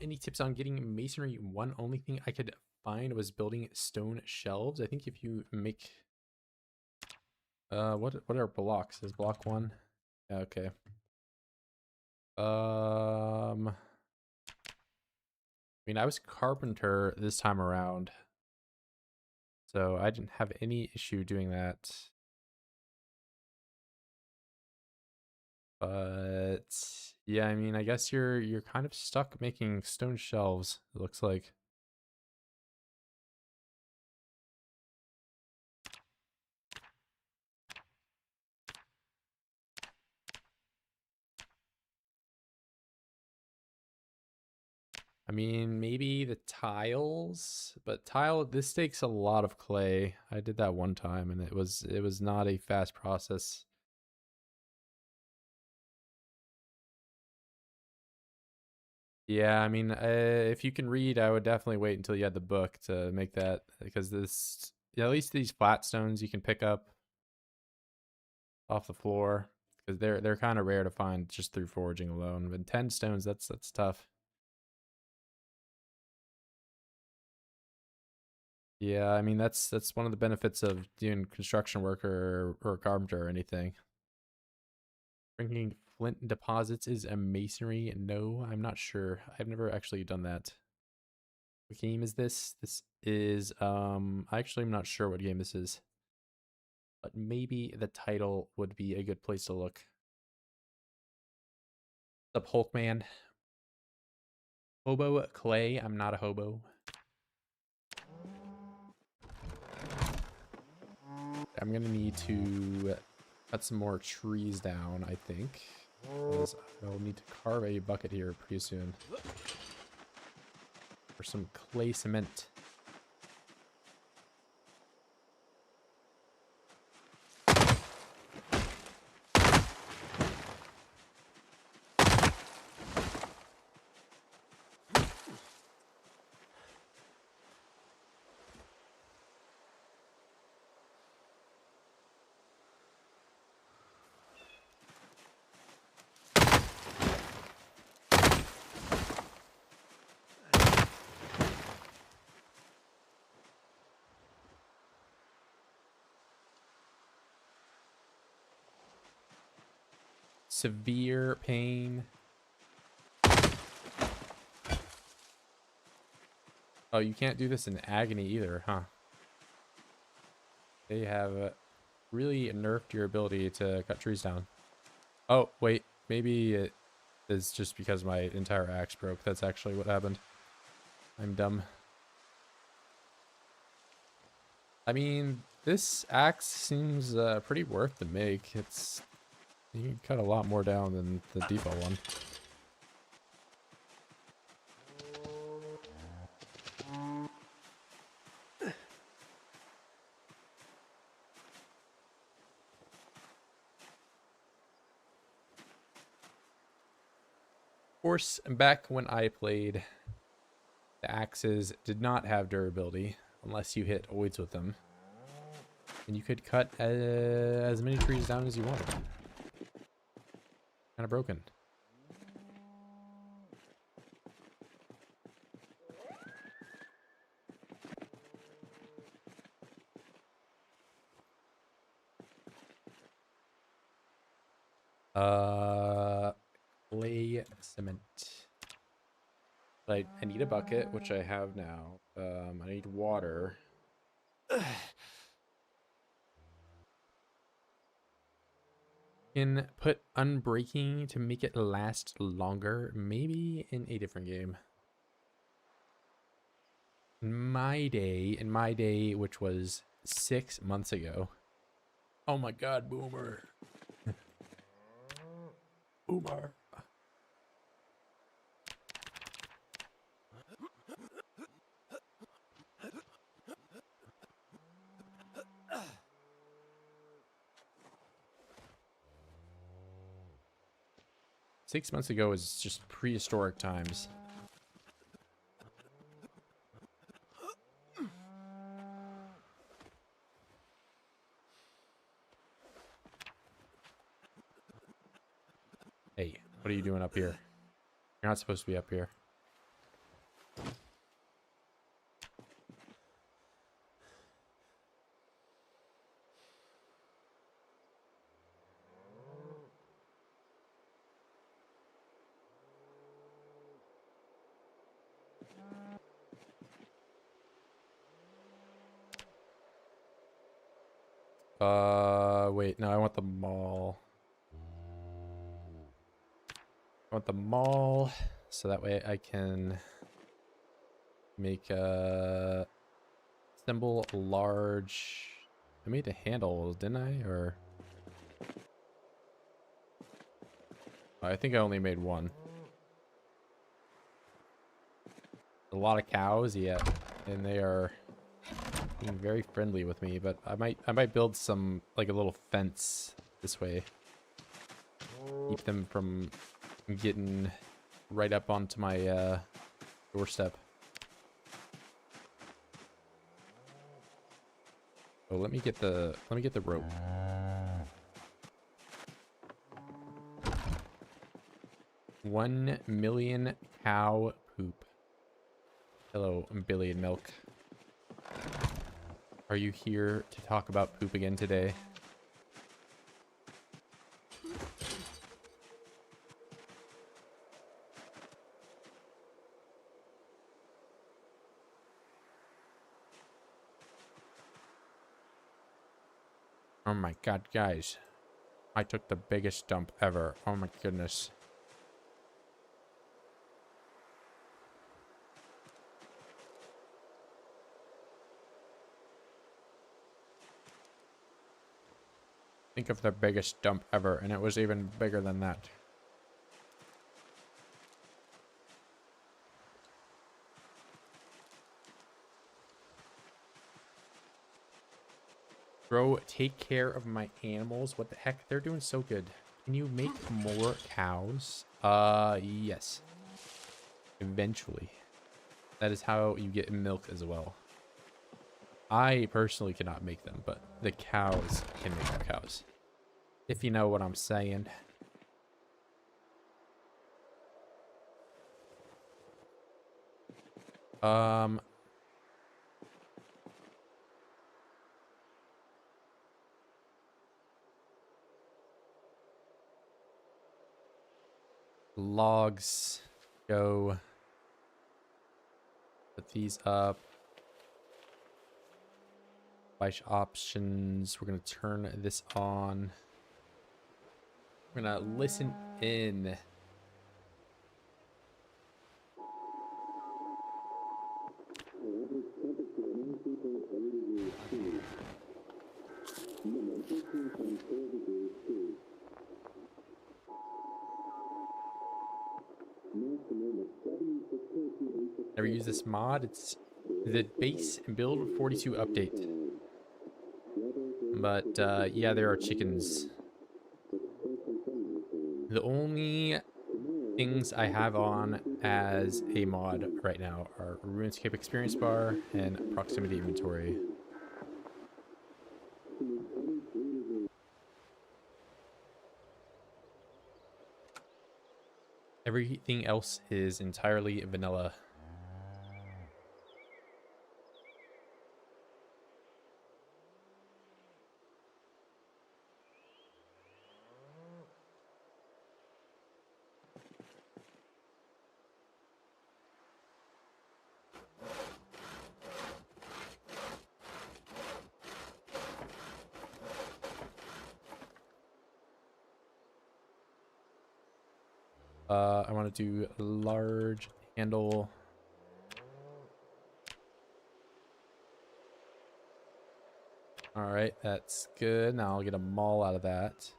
Any tips on getting masonry? One only thing I could find was building stone shelves. I think if you make what are blocks? Is block one? Okay. I mean, I was carpenter this time around, so I didn't have any issue doing that. But yeah, I mean, I guess you're kind of stuck making stone shelves, it looks like. I mean, maybe the tiles, but this takes a lot of clay. I did that one time and it was not a fast process. Yeah, I mean, if you can read, I would definitely wait until you had the book to make that, because this, at least these flat stones you can pick up off the floor, because they're kind of rare to find just through foraging alone. But 10 stones, that's tough. Yeah, I mean that's one of the benefits of doing construction work or carpenter or anything. Bringing flint deposits is a masonry. No, I'm not sure. I've never actually done that. What game is this? This is actually I'm not sure what game this is. But maybe the title would be a good place to look. What's up, Hulkman? Hobo clay. I'm not a hobo. I'm gonna need to cut some more trees down, I think, because I'll need to carve a bucket here pretty soon. For some clay cement. Severe pain. Oh, you can't do this in agony either, huh? They have really nerfed your ability to cut trees down. Oh, wait. Maybe it is just because my entire axe broke. That's actually what happened. I'm dumb. I mean, this axe seems pretty worth to make. It's... You can cut a lot more down than the default one. Of course, back when I played, the axes did not have durability unless you hit voids with them. And you could cut as many trees down as you wanted. Kind of broken. Clay cement. I need a bucket, which I have now. I need water. Can put unbreaking to make it last longer, maybe in a different game. In my day, which was 6 months ago. Oh my god, boomer. Umar. 6 months ago was just prehistoric times. Hey, what are you doing up here? You're not supposed to be up here. Wait, no, I want the mall. I want the mall, so that way I can make a symbol large. I made a handle, didn't I? Or I think I only made one. A lot of cows, yeah, and they are being very friendly with me. But I might build some like a little fence this way, keep them from getting right up onto my doorstep. Oh, let me get the rope. $1 million cow poop. Hello, Billy and Milk. Are you here to talk about poop again today? Oh my god, guys. I took the biggest dump ever. Oh my goodness. Think of the biggest dump ever, and it was even bigger than that. Bro, take care of my animals. What the heck? They're doing so good. Can you make more cows? Yes. Eventually. That is how you get milk as well. I personally cannot make them, but the cows can make more cows. If you know what I'm saying. Logs. Go. Put these up. Flash options. We're going to turn this on. We're going to listen in. Never use this mod. It's the base build 42 update. But yeah, there are chickens. The only things I have on as a mod right now are RuneScape experience bar and proximity inventory. Everything else is entirely vanilla. I want to do a large handle. All right, that's good. Now I'll get a mall out of that.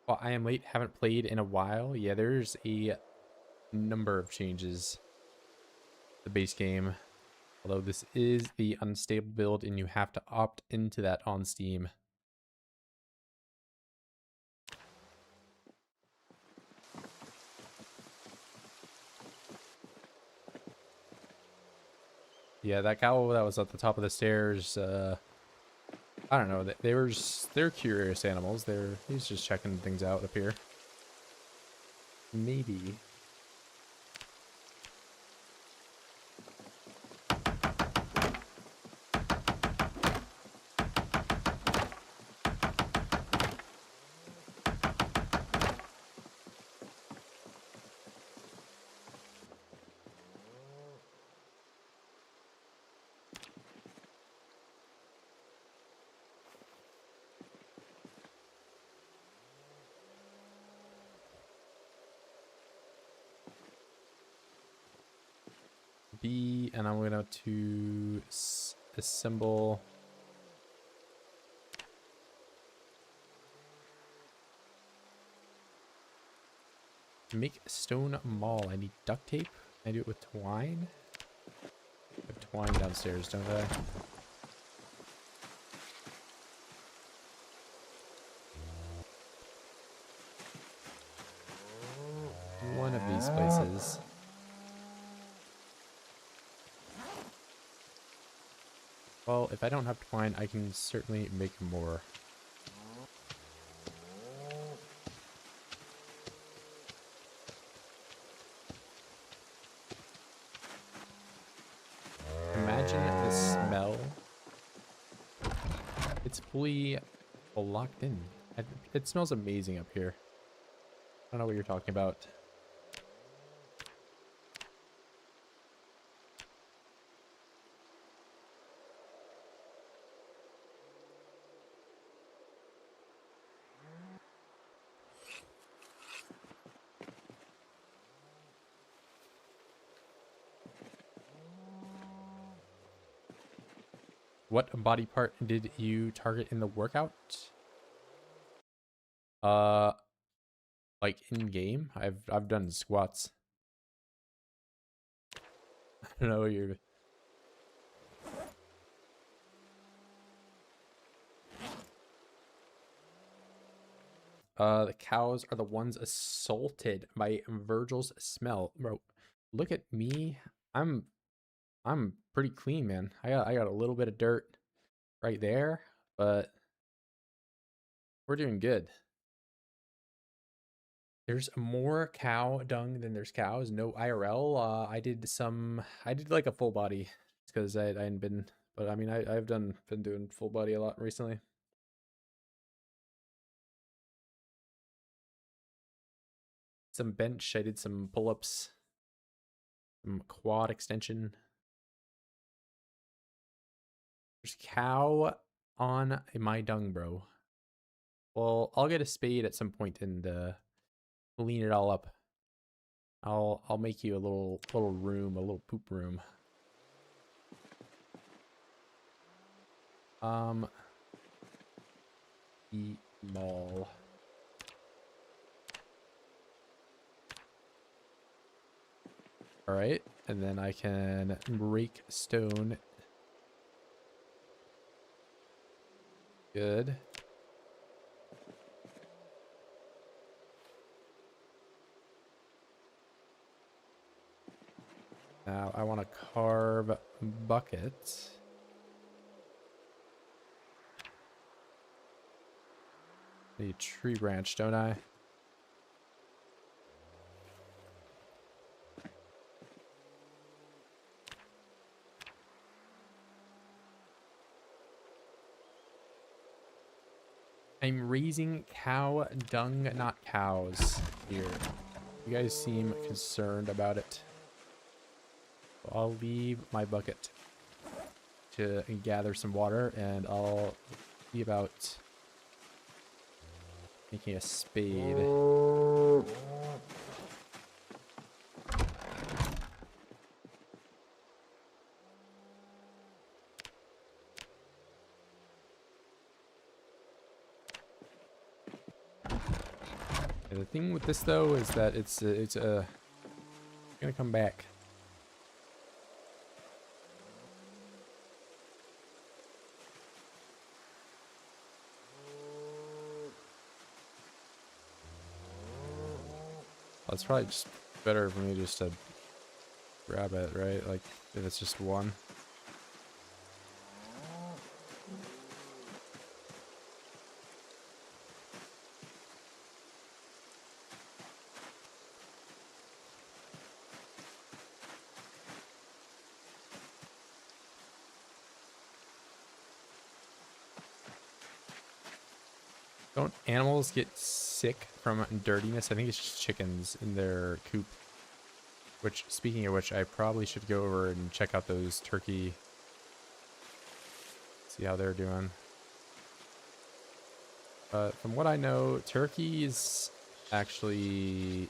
Well, I am late. Haven't played in a while. Yeah, there's a number of changes to the base game. Although this is the unstable build and you have to opt into that on Steam. Yeah, that cow that was at the top of the stairs, I don't know. They're curious animals. He's just checking things out up here. Maybe. B, and I'm going to assemble. Make stone mall. I need duct tape. Can I do it with twine? I have twine downstairs, don't I? One of these places. Well, if I don't have twine, I can certainly make more. Imagine the smell. It's fully locked in. It smells amazing up here. I don't know what you're talking about. What body part did you target in the workout? Like in game, I've done squats. I don't know what you're. The cows are the ones assaulted by Virgil's smell. Bro, look at me. I'm pretty clean, man. I got a little bit of dirt right there, but we're doing good. There's more cow dung than there's cows. No IRL. I did like a full body because I hadn't been, but I mean I've been doing full body a lot recently. Some bench. I did some pull-ups, some quad extension. There's cow on my dung, bro. Well, I'll get a spade at some point and clean it all up. I'll make you a little room, a little poop room. The mall. All right, and then I can break stone. Good. Now I want to carve buckets. Need a tree branch, don't I? I'm raising cow dung, not cows here. You guys seem concerned about it. So I'll leave my bucket to gather some water, and I'll be about making a spade. And the thing with this though is that it's gonna come back. Well, it's probably just better for me just to grab it, right? Like if it's just one. Don't animals get sick from dirtiness? I think it's just chickens in their coop. Which, speaking of which, I probably should go over and check out those turkey. See how they're doing. From what I know, turkeys actually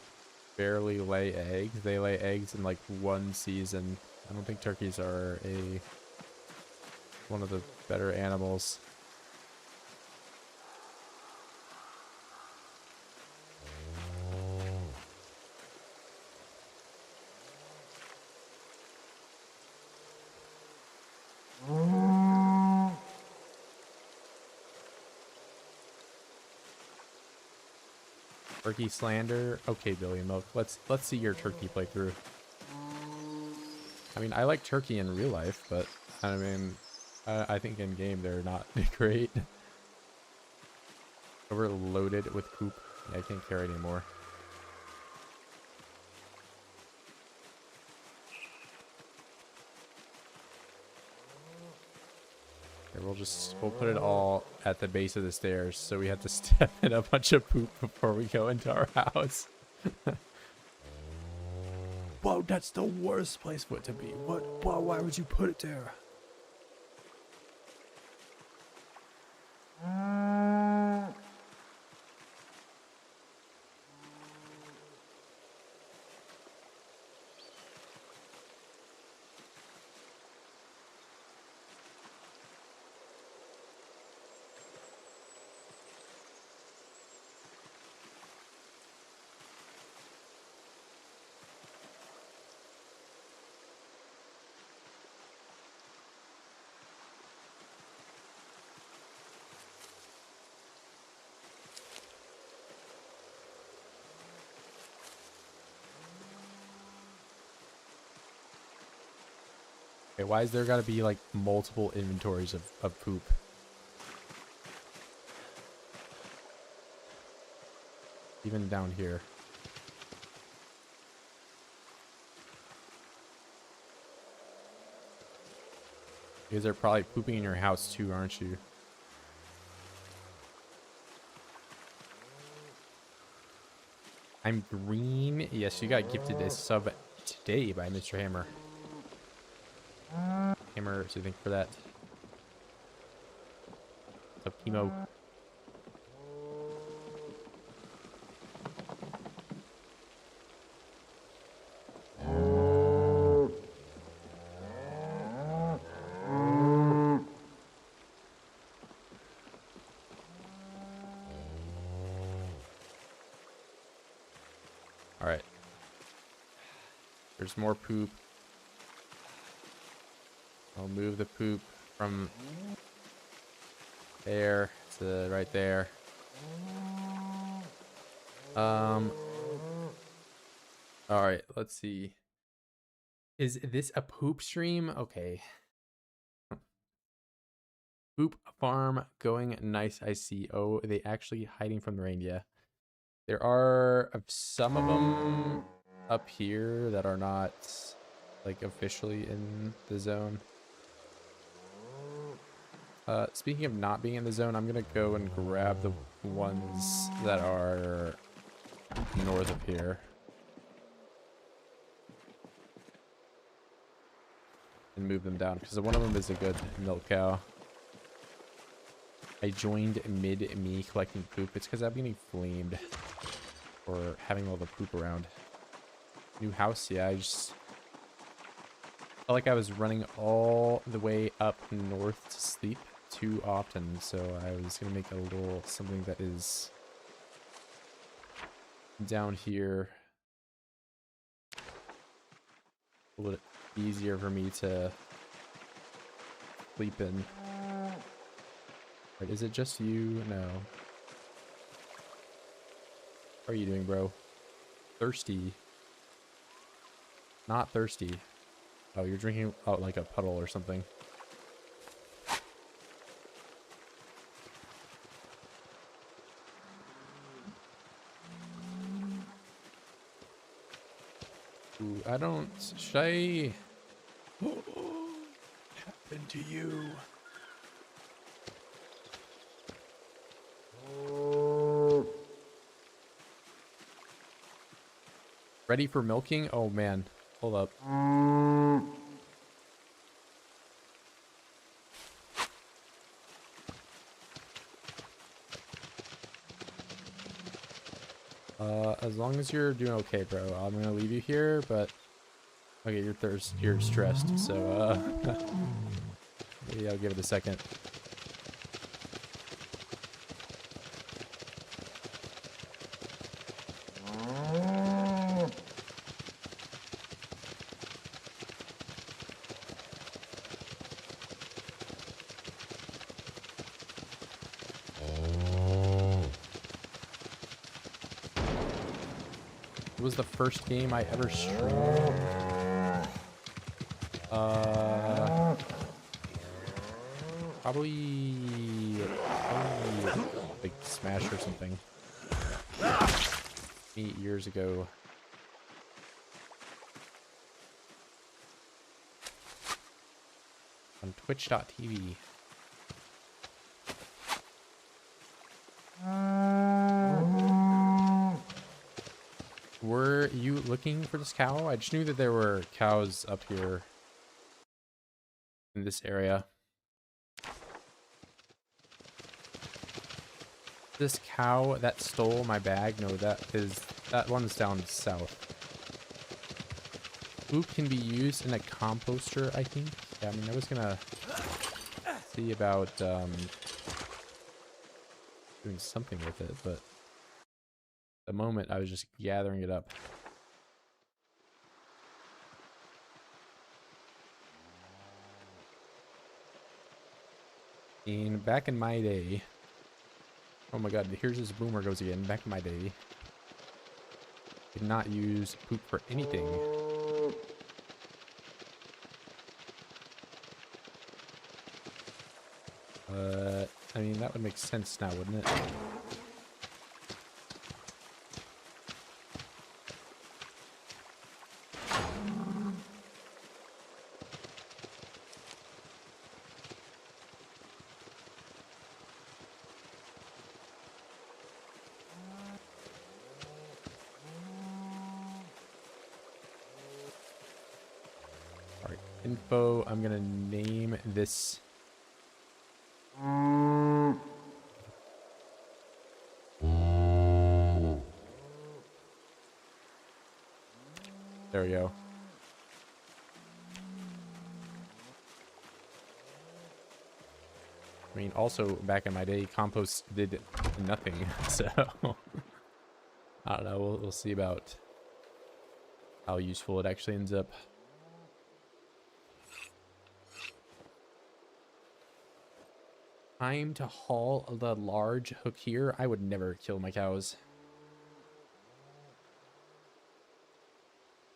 barely lay eggs. They lay eggs in like one season. I don't think turkeys are one of the better animals. Turkey slander. Okay, Billy Milk. Let's see your turkey playthrough. I mean, I like turkey in real life, but I mean, I think in game they're not great. Overloaded with poop. Yeah, I can't carry anymore. Okay, we'll put it all at the base of the stairs, so we have to step in a bunch of poop before we go into our house. Whoa, that's the worst place for it to be. What? Whoa, why would you put it there? Okay, why is there gotta be like multiple inventories of poop? Even down here. You guys are probably pooping in your house too, aren't you? I'm green. Yes, you got gifted a sub today by Mr. Hammer. Hammer, so thank you for that. What's up, Chemo? Alright. There's more poop. I'll move the poop from there to right there. Alright, let's see. Is this a poop stream? Okay. Poop farm going nice, I see. Oh, they actually hiding from the rain, yeah. There are some of them up here that are not like officially in the zone. Speaking of not being in the zone, I'm gonna go and grab the ones that are north of here. And move them down, because one of them is a good milk cow. I joined mid-me collecting poop. It's because I'm getting flamed for having all the poop around. New house, yeah, I just felt like I was running all the way up north to sleep too often, so I was going to make a little something that is down here. A little easier for me to sleep in. Right, is it just you? No. How are you doing, bro? Thirsty. Not thirsty. Oh, you're drinking out like a puddle or something. Ooh, I don't... Should I... What happened to you? Ready for milking? Oh, man. Hold up. As long as you're doing okay, bro, I'm gonna leave you here, but... Okay, you're stressed, so, maybe I'll give it a second. It was the first game I ever streamed. Probably like Smash or something. 8 years ago. On Twitch.tv. Were you looking for this cow? I just knew that there were cows up here in this area. This cow that stole my bag? No, that one's down south. Poop can be used in a composter, I think. Yeah, I mean, I was gonna see about doing something with it, but at the moment I was just gathering it up. And back in my day, oh my god, here's this boomer goes again. Back in my day, did not use poop for anything. I mean, that would make sense now, wouldn't it? Alright, info, I'm gonna name this... There we go. I mean, also, back in my day, compost did nothing, so... I don't know, we'll see about how useful it actually ends up. Time to haul the large hook here. I would never kill my cows.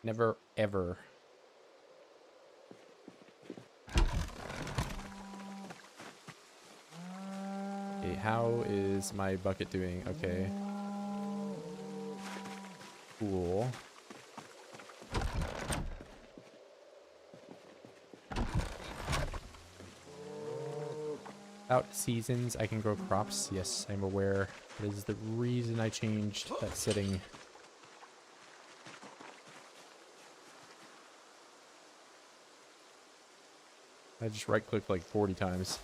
Never, ever. Okay, how is my bucket doing? Okay. Cool. Without seasons, I can grow crops. Yes, I'm aware. That is the reason I changed that setting. I just right-clicked like 40 times.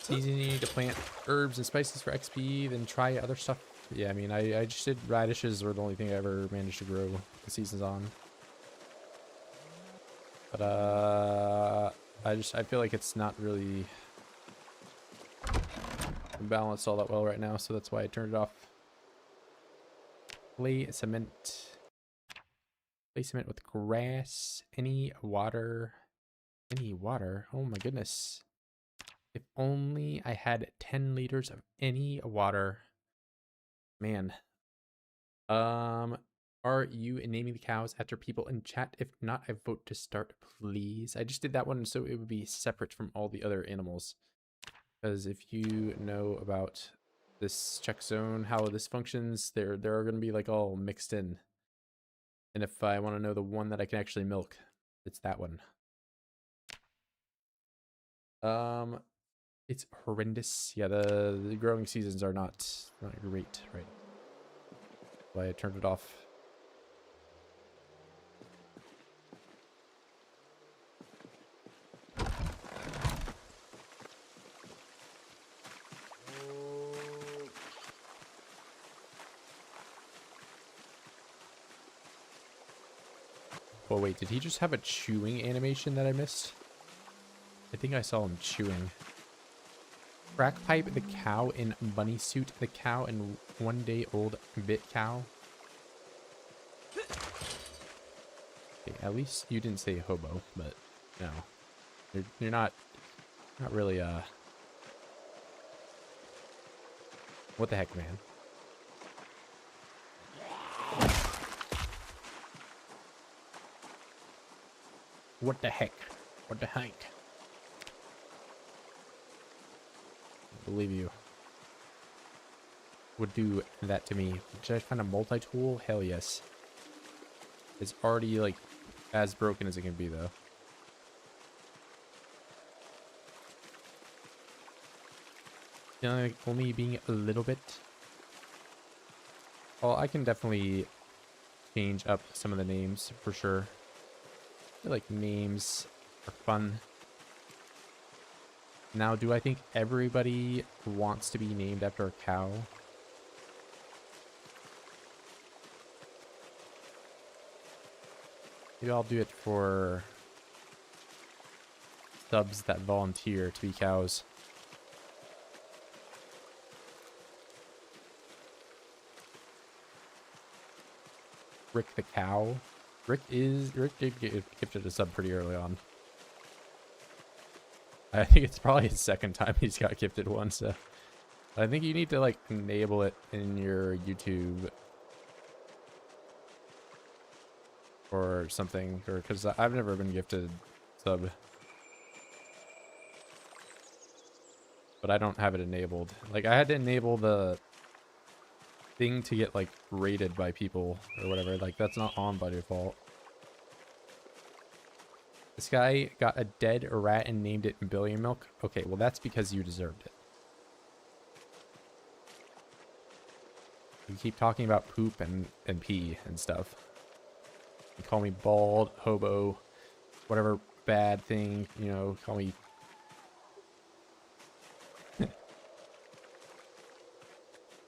It's easy to plant herbs and spices for XP, then try other stuff. Yeah, I mean, I just did radishes were the only thing I ever managed to grow the seasons on. But, I feel like it's not really balanced all that well right now, so that's why I turned it off. Clay cement. Clay cement with grass. Any water. Any water? Oh my goodness. If only I had 10 liters of any water. Man. Are you naming the cows after people in chat? If not, I vote to start, please. I just did that one so it would be separate from all the other animals. Because if you know about this check zone, how this functions, they're going to be like all mixed in. And if I want to know the one that I can actually milk, it's that one. It's horrendous. Yeah, the growing seasons are not great, right? Why I turned it off. Oh wait, did he just have a chewing animation that I missed? I think I saw him chewing. Crackpipe the cow in bunny suit, the cow and 1 day old bit cow. Okay, at least you didn't say hobo, but no. You're not really what the heck, man? What the heck? What the heck? I believe you would do that to me. Should I find a multi-tool? Hell yes. It's already like as broken as it can be though. You know, like, only being a little bit. Well, I can definitely change up some of the names for sure. I feel like names are fun. Now, do I think everybody wants to be named after a cow? Maybe I'll do it for subs that volunteer to be cows. Rick the cow. Rick did get gifted a sub pretty early on. I think it's probably his second time he's got gifted one, so I think you need to like enable it in your YouTube or something, or because I've never been gifted sub, but I don't have it enabled. Like I had to enable the thing to get like rated by people or whatever. Like that's not on by default. This guy got a dead rat and named it Billion Milk. Okay, well that's because you deserved it. You keep talking about poop and pee and stuff. You call me bald, hobo, whatever bad thing, you know, call me. I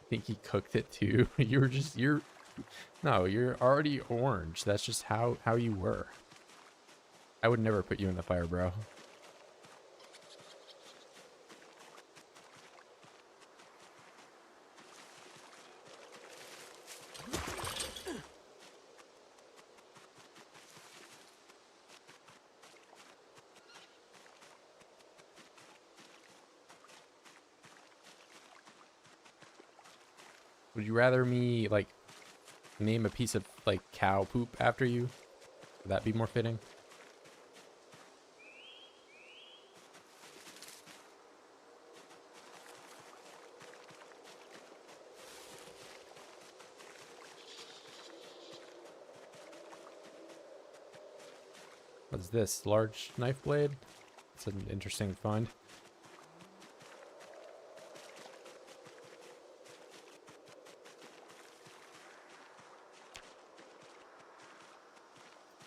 think he cooked it too. No, you're already orange. That's just how you were. I would never put you in the fire, bro. Would you rather me, like, name a piece of, like, cow poop after you? Would that be more fitting? What's this? Large knife blade? It's an interesting find.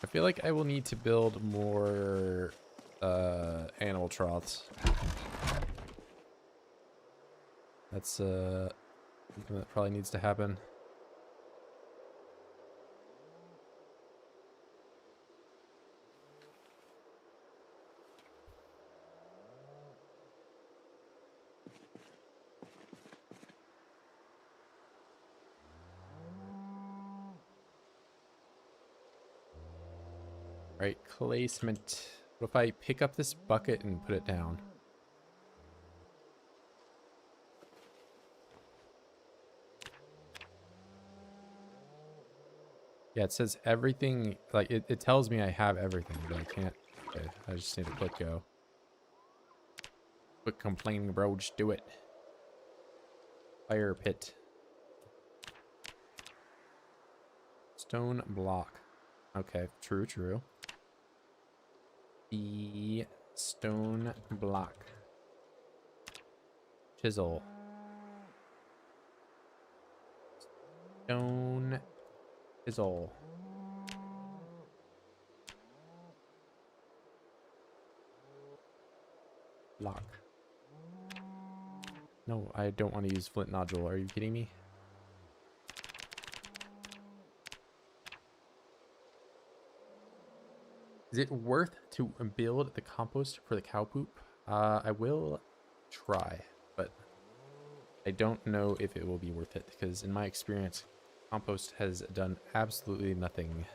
I feel like I will need to build more animal troughs. That's something that probably needs to happen. Alright, clay cement. What if I pick up this bucket and put it down? Yeah, it says everything, like, it tells me I have everything, but I can't. Okay, I just need to click go. Quit complaining, bro, just do it. Fire pit. Stone block. Okay, true, true. The stone block. Chisel. Stone chisel. Block. No, I don't want to use flint nodule. Are you kidding me? Is it worth to build the compost for the cow poop? I will try, but I don't know if it will be worth it because in my experience, compost has done absolutely nothing.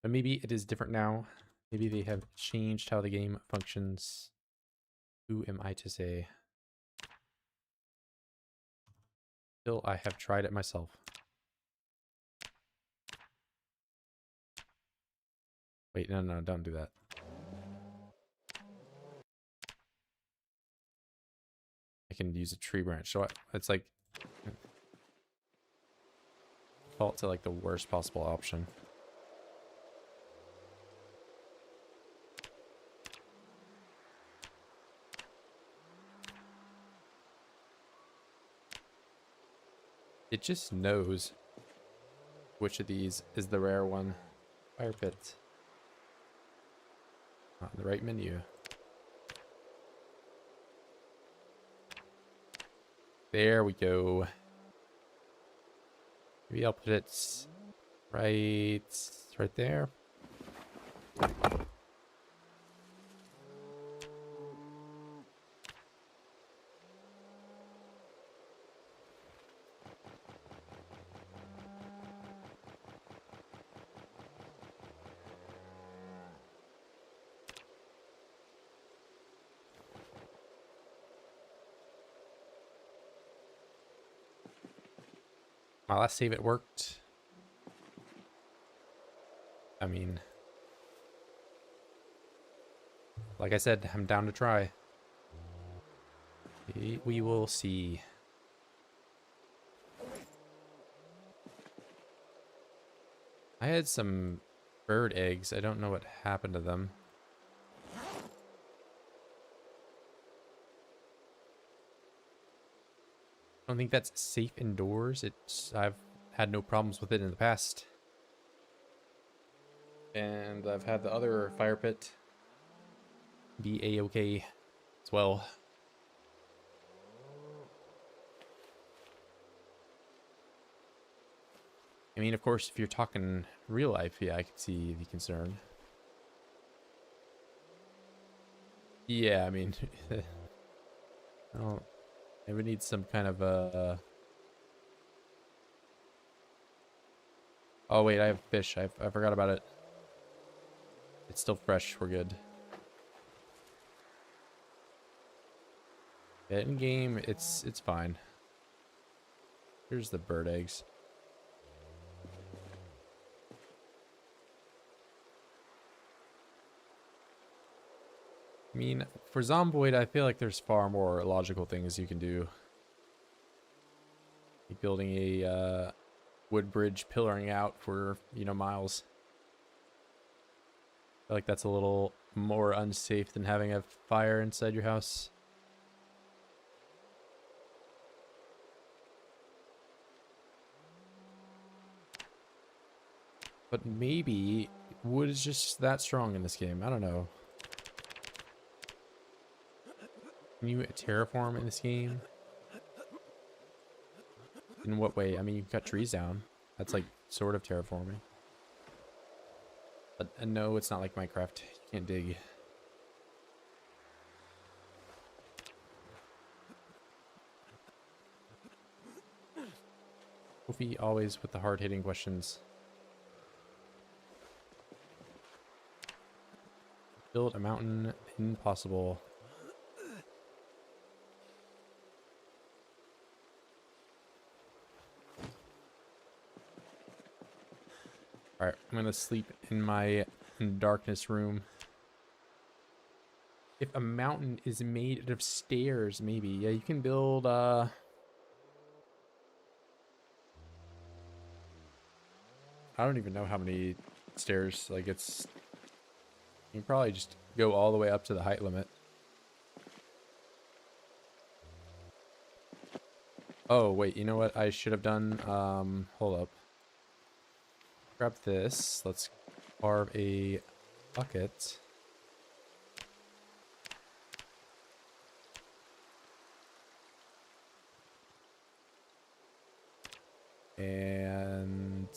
But maybe it is different now. Maybe they have changed how the game functions. Who am I to say? Still, I have tried it myself. Wait, no, no, don't do that. I can use a tree branch. So it's like default to like the worst possible option. It just knows which of these is the rare one. Fire pit. Not in the right menu. There we go. Maybe I'll put it right there. My last save, it worked. I mean, like I said, I'm down to try. We will see. I had some bird eggs. I don't know what happened to them. I don't think that's safe indoors. I've had no problems with it in the past. And I've had the other fire pit be a-okay as well. I mean, of course, if you're talking real life, yeah, I could see the concern. Yeah, I mean, I would need some kind of Oh wait, I have fish. I forgot about it. It's still fresh. We're good. Yeah, in game, it's fine. Here's the bird eggs. I mean, for Zomboid, I feel like there's far more logical things you can do. Like building a wood bridge pillaring out for, you know, miles. I feel like that's a little more unsafe than having a fire inside your house. But maybe wood is just that strong in this game. I don't know. Can you terraform in this game? In what way? I mean, you can cut trees down. That's like sort of terraforming. But no, it's not like Minecraft. You can't dig. Kofi always with the hard-hitting questions. Build a mountain. Impossible. Alright, I'm gonna sleep in my darkness room. If a mountain is made out of stairs, maybe. Yeah, you can build, I don't even know how many stairs. Like, it's... You can probably just go all the way up to the height limit. Oh, wait, you know what I should have done? Hold up. Grab this. Let's carve a bucket. And...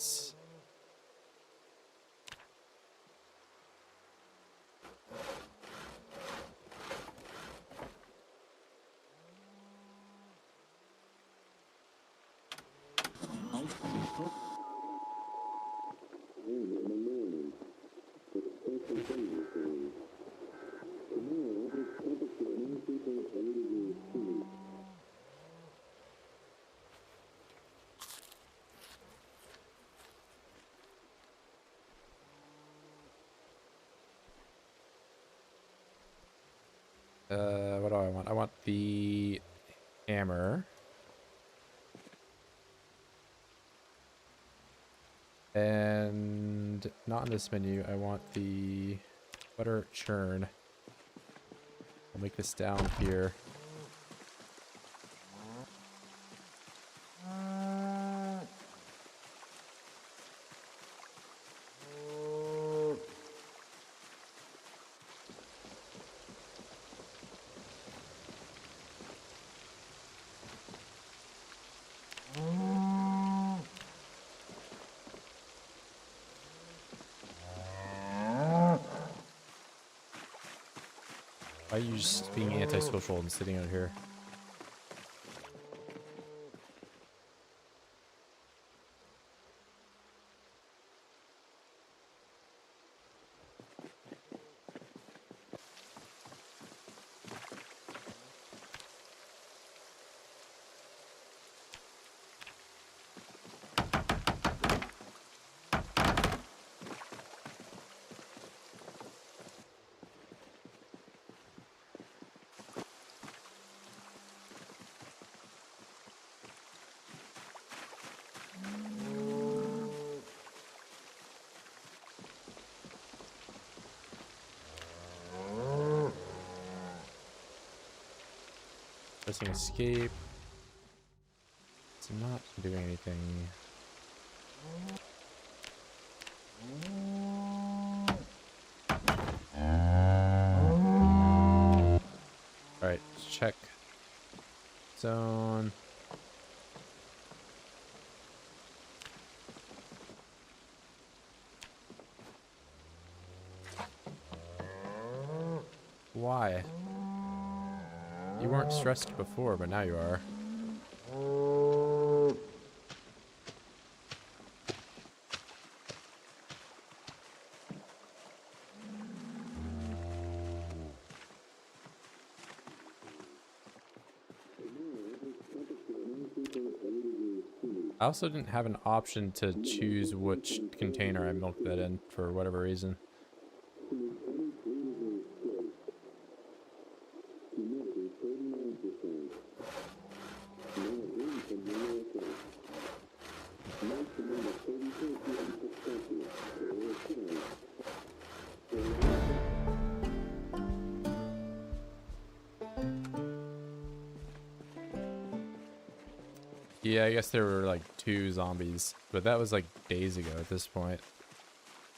what do I want? I want the hammer. And not in this menu. I want the butter churn. I'll make this down here. Why are you just being antisocial and sitting out here? Pressing escape. It's not doing anything. Alright, check. Zone. Why? You weren't stressed before, but now you are. I also didn't have an option to choose which container I milked that in for whatever reason. Yeah, I guess there were like 2 zombies, but that was like days ago at this point.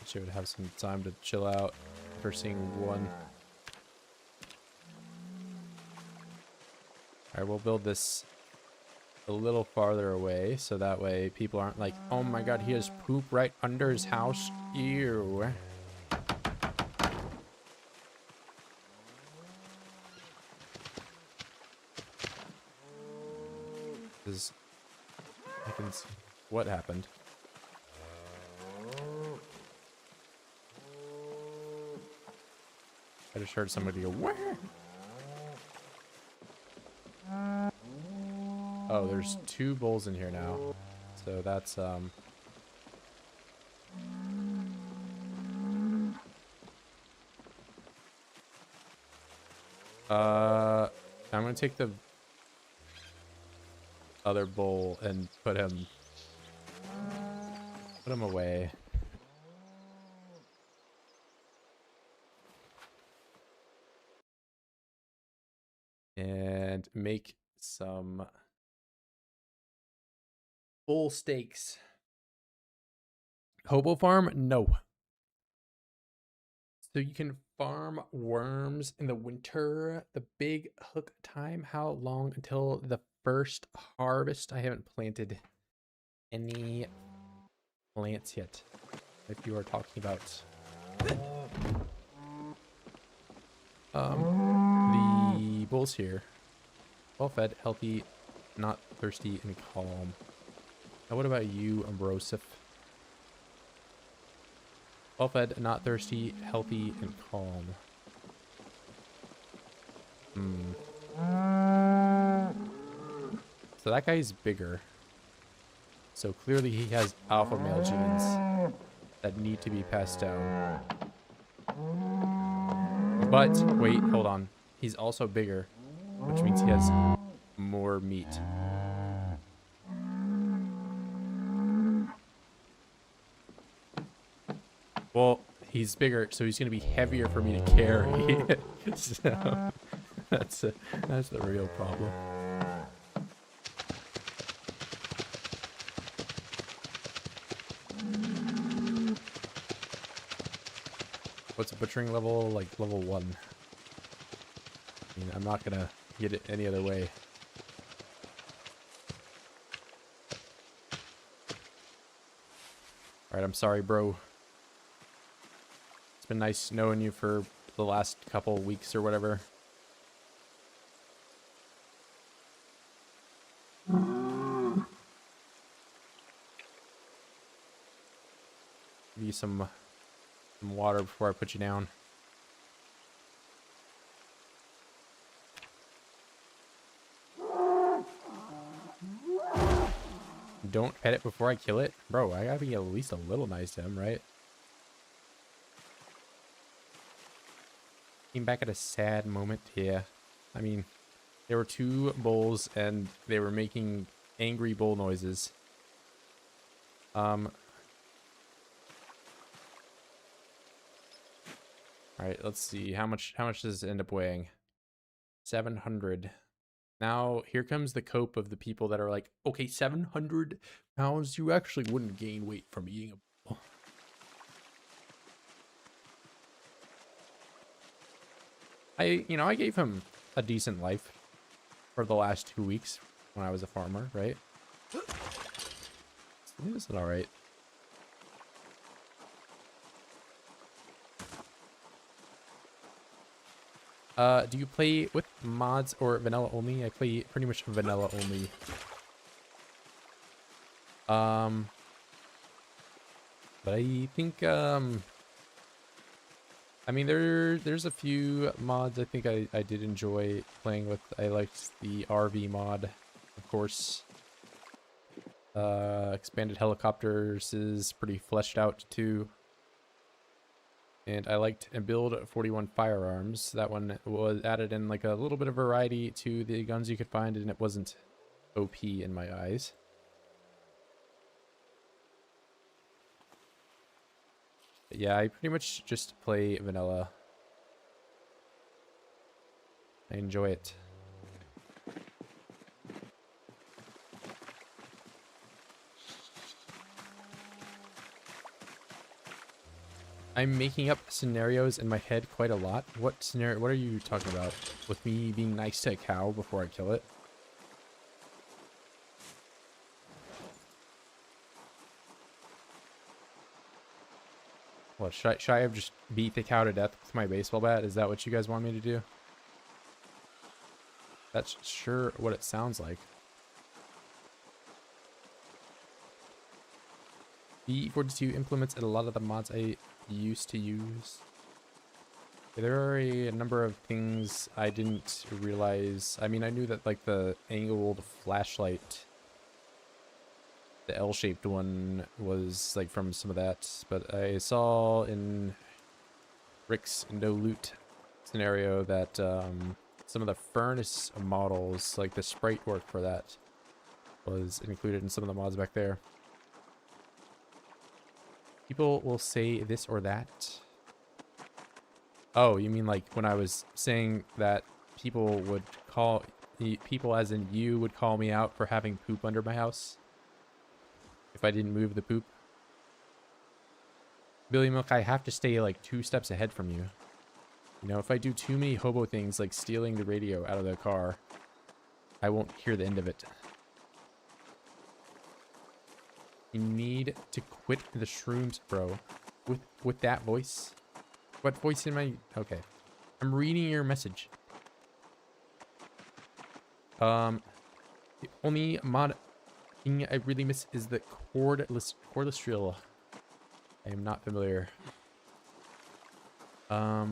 She would have some time to chill out for seeing one. Alright, we'll build this a little farther away, so that way people aren't like, oh my god, he has poop right under his house. Ew. This, I can see what happened. I just heard somebody go, where? Oh, there's 2 bulls in here now. So that's, I'm gonna take the other bull and put him away. And make some bull steaks. Hobo farm? No. So you can farm worms in the winter. The big hook time. How long until the first harvest? I haven't planted any plants yet. If you are talking about the bulls here. Well fed, healthy, not thirsty, and calm. Now what about you, Ambrosif? Well fed, not thirsty, healthy, and calm. So that guy's bigger. So clearly he has alpha male genes that need to be passed down. But, wait, hold on. He's also bigger, which means he has more meat. Well, he's bigger, so he's going to be heavier for me to carry. So, that's the real problem. What's a butchering level? Like level 1. I mean, I'm not gonna get it any other way. Alright, I'm sorry, bro. It's been nice knowing you for the last couple weeks or whatever. Give you some water before I put you down. Don't pet it before I kill it? Bro, I gotta be at least a little nice to him, right? Came back at a sad moment here. I mean, there were 2 bulls and they were making angry bull noises. Alright, let's see. How much does it end up weighing? 700. Now, here comes the cope of the people that are like, okay, 700 pounds, you actually wouldn't gain weight from eating a bull. I gave him a decent life for the last 2 weeks when I was a farmer, right? It was alright. Do you play with mods or vanilla only? I play pretty much vanilla only. But I think, I mean, there's a few mods I think I did enjoy playing with. I liked the RV mod, of course. Expanded helicopters is pretty fleshed out too. And I liked build 41 firearms. That one was added in like a little bit of variety to the guns you could find, and it wasn't OP in my eyes. But yeah, I pretty much just play vanilla. I enjoy it. I'm making up scenarios in my head quite a lot. What scenario? What are you talking about? With me being nice to a cow before I kill it? What, should I have just beat the cow to death with my baseball bat? Is that what you guys want me to do? That's sure what it sounds like. B42 implements a lot of the mods I used to use. There are a number of things I didn't realize. I mean, I knew that like the angled flashlight, the L-shaped one, was like from some of that, but I saw in Rick's no loot scenario that some of the furnace models, like the sprite work for that, was included in some of the mods back there. People will say this or that. Oh, you mean like when I was saying that people would call, people as in you would call me out for having poop under my house if I didn't move the poop? Billy Milk, I have to stay like 2 steps ahead from you. You know, if I do too many hobo things like stealing the radio out of the car, I won't hear the end of it. You need to quit the shrooms, bro. With that voice? What voice am I? Okay. I'm reading your message. The only mod thing I really miss is the cordless drill. I am not familiar. I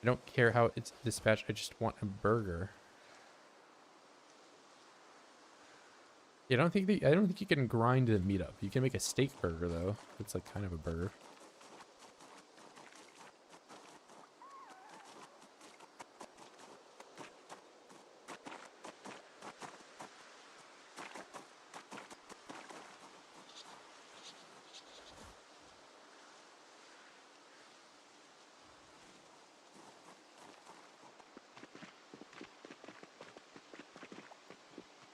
don't care how it's dispatched. I just want a burger. Yeah, I don't think you can grind the meat up. You can make a steak burger though. It's like kind of a burger.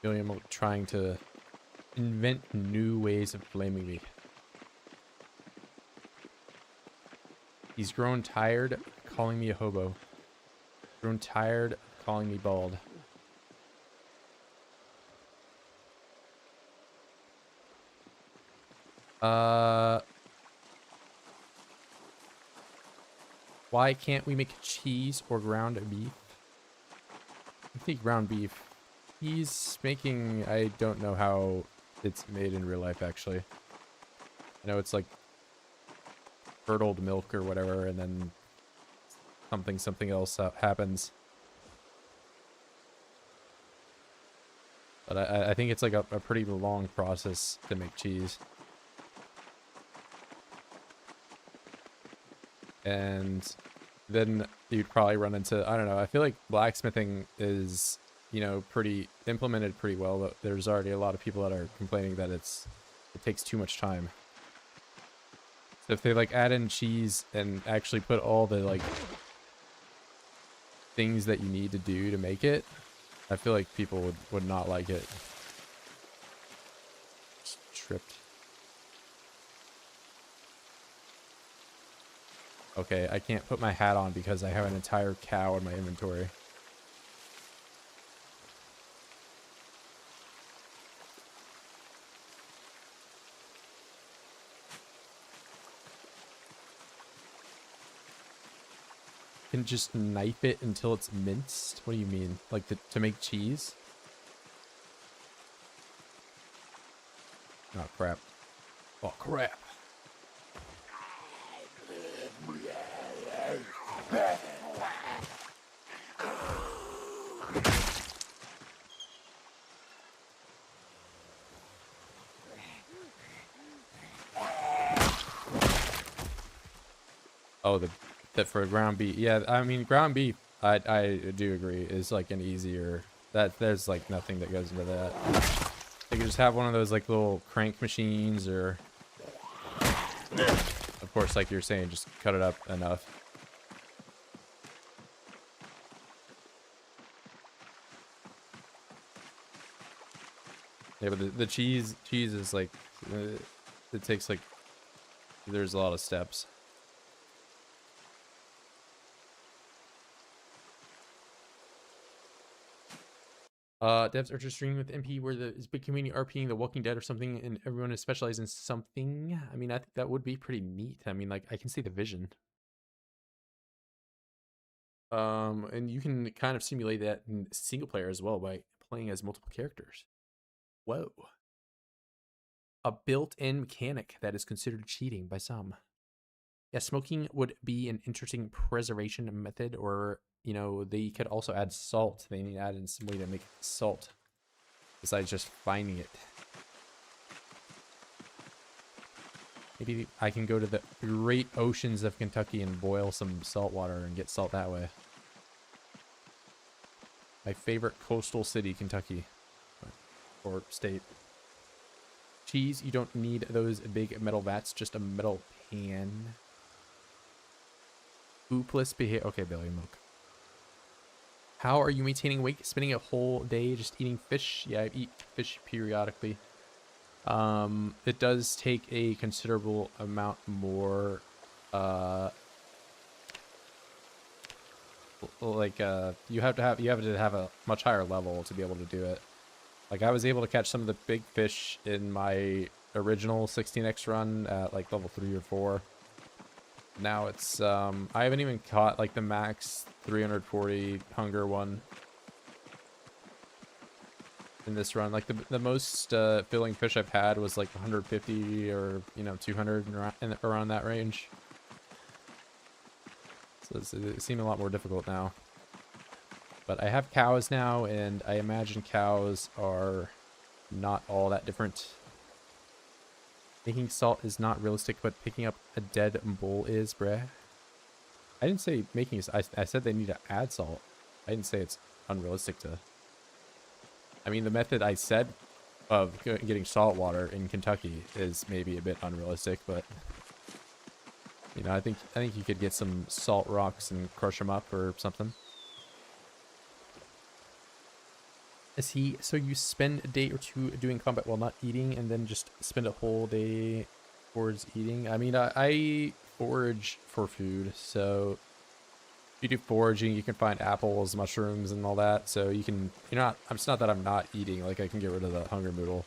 William trying to invent new ways of blaming me. He's grown tired of calling me a hobo. Grown tired of calling me bald. Why can't we make cheese or ground beef? I think ground beef. He's making, I don't know how it's made in real life, actually. I know it's like curdled milk or whatever, and then something else happens. But I think it's like a pretty long process to make cheese. And then you'd probably run into, I don't know, I feel like blacksmithing is, you know, implemented pretty well, but there's already a lot of people that are complaining that it takes too much time. So if they like add in cheese and actually put all the like things that you need to do to make it, I feel like people would not like it. Just tripped. Okay, I can't put my hat on because I have an entire cow in my inventory. Can just knife it until it's minced? What do you mean? Like to make cheese? Oh crap. Oh crap. Oh, that for ground beef. Yeah, I mean ground beef. I do agree is like an easier. There's like nothing that goes into that. You can just have one of those like little crank machines, or of course, like you're saying, just cut it up enough. Yeah, but the cheese is like it takes like there's a lot of steps. Devs are just streaming with MP where the big community RPing The Walking Dead or something, and everyone is specialized in something. I mean, I think that would be pretty neat. I mean, like, I can see the vision. And you can kind of simulate that in single player as well by playing as multiple characters. Whoa. A built-in mechanic that is considered cheating by some. Yeah, smoking would be an interesting preservation method, or, you know, they could also add salt. They need to add in some way to make salt besides just finding it. Maybe I can go to the great oceans of Kentucky and boil some salt water and get salt that way. My favorite coastal city, Kentucky. Or state. Cheese, you don't need those big metal vats, just a metal pan. Hoopless behavior. Okay, Billy Milk. How are you maintaining weight? Spending a whole day just eating fish? Yeah, I eat fish periodically. It does take a considerable amount more, you have to have a much higher level to be able to do it. Like, I was able to catch some of the big fish in my original 16x run at like level 3 or 4. Now it's I haven't even caught like the max 340 hunger one in this run. Like the most filling fish I've had was like 150 or, you know, 200 around that range. So it's seeming a lot more difficult now. But I have cows now, and I imagine cows are not all that different. Making salt is not realistic, but picking up a dead bull is, bruh. I didn't say making. I said they need to add salt. I didn't say it's unrealistic to. I mean, the method I said of getting salt water in Kentucky is maybe a bit unrealistic, but you know, I think you could get some salt rocks and crush them up or something. So you spend a day or two doing combat while not eating, and then just spend a whole day towards eating? I mean, I forage for food, so if you do foraging, you can find apples, mushrooms, and all that. So you can, it's not that I'm not eating. Like, I can get rid of the hunger noodle.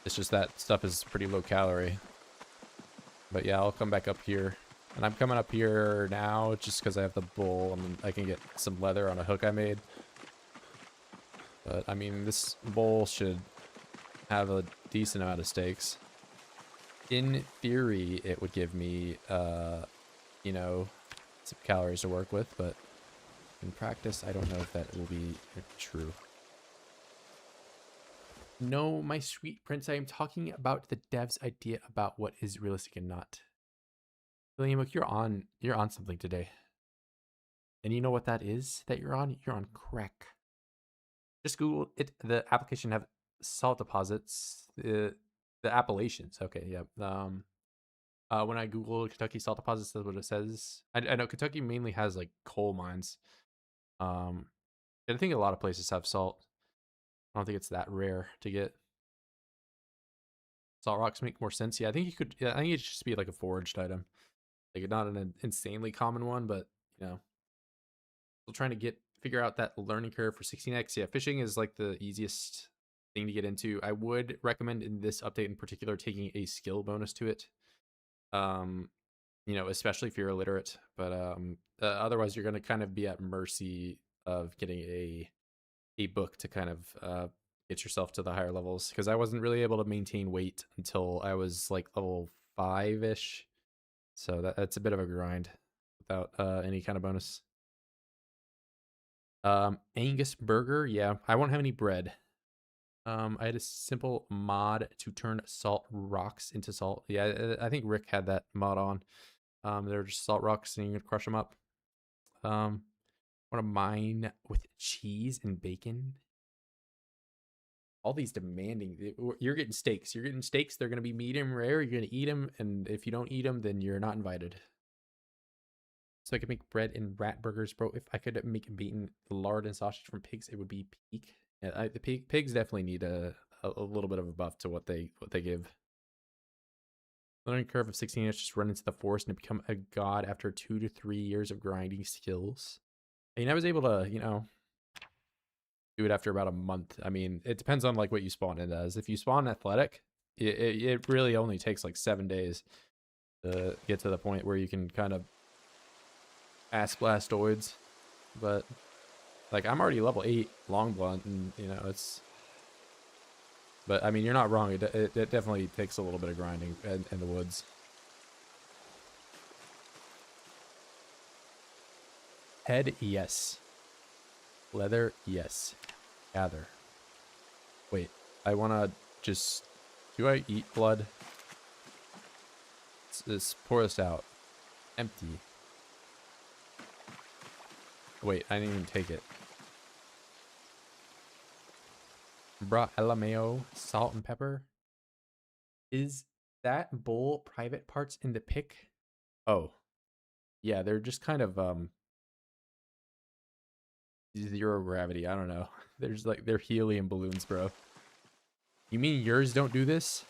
It's just that stuff is pretty low calorie. But yeah, I'll come back up here. And I'm coming up here now just because I have the bull and I can get some leather on a hook I made. But, I mean, this bowl should have a decent amount of steaks. In theory, it would give me, you know, some calories to work with, but in practice, I don't know if that will be true. No, my sweet prince, I am talking about the dev's idea about what is realistic and not. William, look, you're on something today. And you know what that is that you're on? You're on crack. Just Google it. The application have salt deposits. The Appalachians. Okay, yeah. When I Google Kentucky salt deposits, that's what it says. I know Kentucky mainly has like coal mines. And I think a lot of places have salt. I don't think it's that rare to get. Salt rocks make more sense. Yeah, I think you could. Yeah, I think it should just be like a foraged item, like not an insanely common one, but you know, still trying to figure out that learning curve for 16x. Yeah, fishing is like the easiest thing to get into. I would recommend in this update in particular taking a skill bonus to it. You know, especially if you're illiterate, but otherwise you're going to kind of be at mercy of getting a book to kind of get yourself to the higher levels, because I wasn't really able to maintain weight until I was like level 5-ish, so that's a bit of a grind without any kind of bonus. Angus burger, yeah, I won't have any bread. I had a simple mod to turn salt rocks into salt. Yeah, I think Rick had that mod on. They're just salt rocks and you can crush them up. Want to mine with cheese and bacon? All these demanding. You're getting steaks. You're getting steaks. They're going to be medium rare. You're going to eat them. And if you don't eat them, then you're not invited. So I could make bread and rat burgers, bro. If I could make beaten lard and sausage from pigs, it would be peak. Yeah, the pigs definitely need a little bit of a buff to what they give. Learning curve of 16 years, just run into the forest and become a god after 2 to 3 years of grinding skills. I mean, I was able to, you know, do it after about a month. I mean, it depends on like what you spawn in as. If you spawn athletic, it really only takes like 7 days to get to the point where you can kind of ass blastoids. But like I'm already level 8 long blunt, and you know it's. But I mean, you're not wrong. It definitely takes a little bit of grinding in the woods. Head, yes. Leather, yes. Gather. Wait, I want to just... Do I eat blood? Let's pour this out. Empty. Wait, I didn't even take it. Bra LMAO, salt and pepper. Is that bowl private parts in the pick? Oh. Yeah, they're just kind of, zero gravity. I don't know. There's like, they're helium balloons, bro. You mean yours don't do this?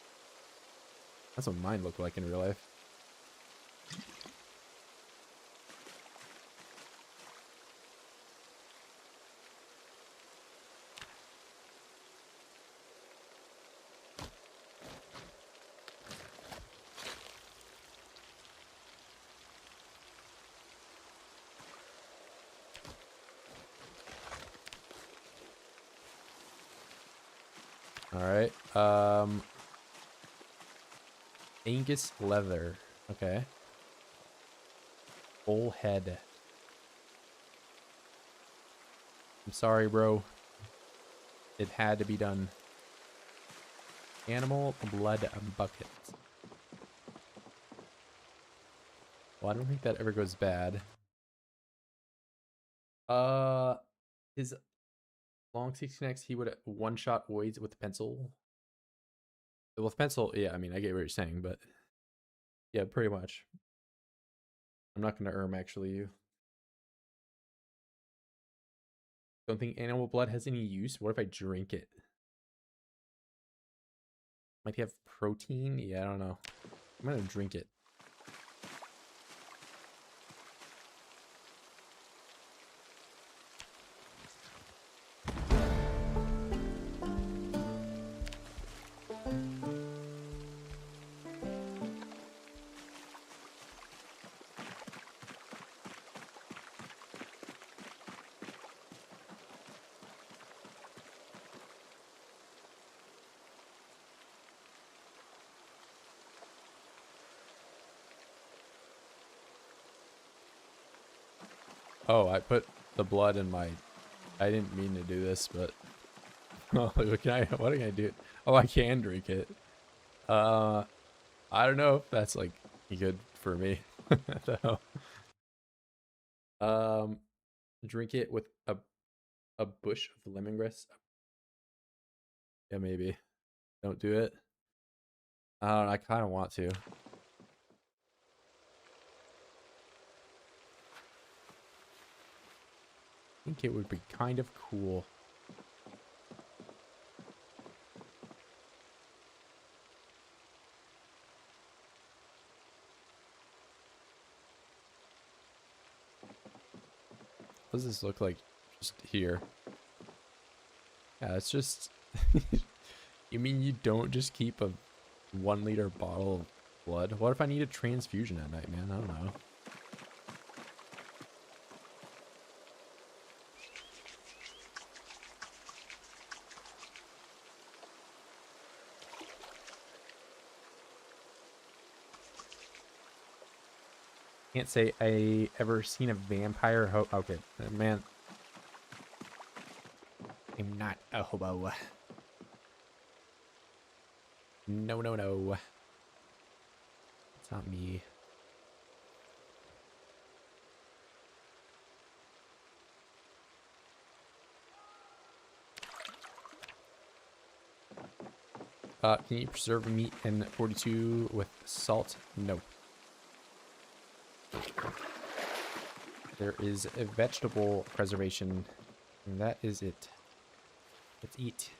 That's what mine look like in real life. All right. Angus leather. Okay. Bull head. I'm sorry, bro. It had to be done. Animal blood bucket. Well, I don't think that ever goes bad. His long 16x, he would one-shot voids with the pencil. With pencil, yeah, I mean, I get what you're saying, but yeah, pretty much. I'm not gonna actually you. Don't think animal blood has any use. What if I drink it? Might he have protein? Yeah, I don't know. I'm gonna drink it. Oh, I put the blood in my... I didn't mean to do this, but... Oh, what can what can I do? Oh, I can drink it. I don't know if that's, like, good for me. So, drink it with a bush of lemongrass. Yeah, maybe. Don't do it. I don't know, I kind of want to. I think it would be kind of cool. What does this look like just here? Yeah, it's just... You mean you don't just keep a 1 liter bottle of blood? What if I need a transfusion at night, man? I don't know. Can't say I ever seen a vampire okay, man. I'm not a hobo. No, no, no. It's not me. Can you preserve meat in 42 with salt? No. There is a vegetable preservation, and that is it. Let's eat.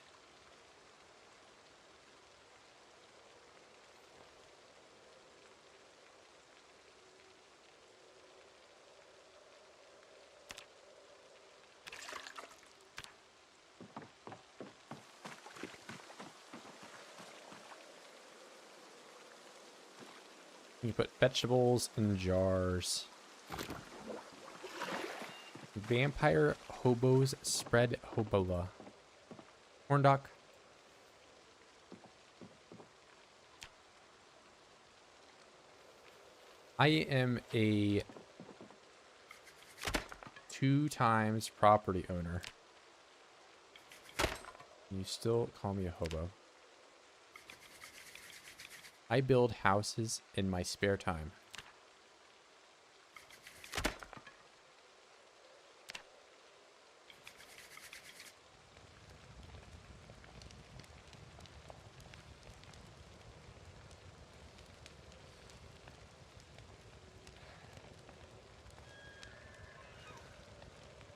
You put vegetables in jars. Vampire hobos spread hobola. Corn dock. I am a 2 times property owner. You still call me a hobo. I build houses in my spare time.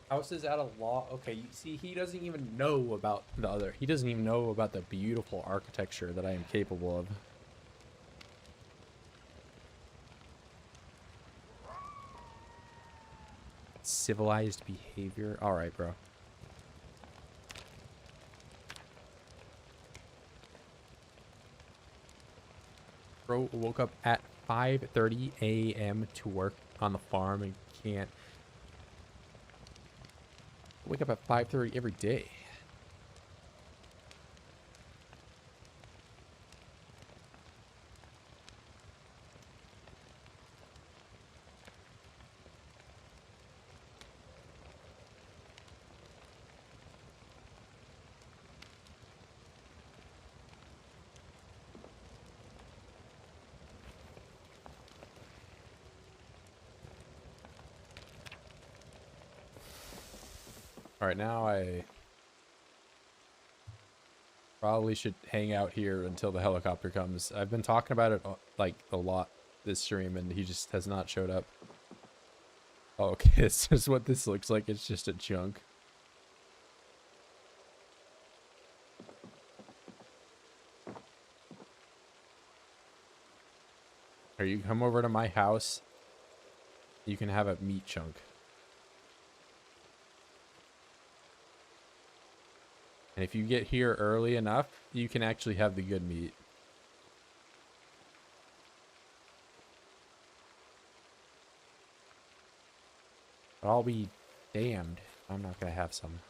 Houses out of law. Okay, you see, he doesn't even know about the other. He doesn't even know about the beautiful architecture that I am capable of. Civilized behavior. All right, bro. Bro woke up at 5:30 a.m. to work on the farm and can't wake up at 5:30 every day. All right, now I probably should hang out here until the helicopter comes. I've been talking about it like a lot this stream, and he just has not showed up. Oh, okay, this is what this looks like. It's just a chunk. Or you come over to my house, you can have a meat chunk. And if you get here early enough, you can actually have the good meat. But I'll be damned. I'm not going to have some.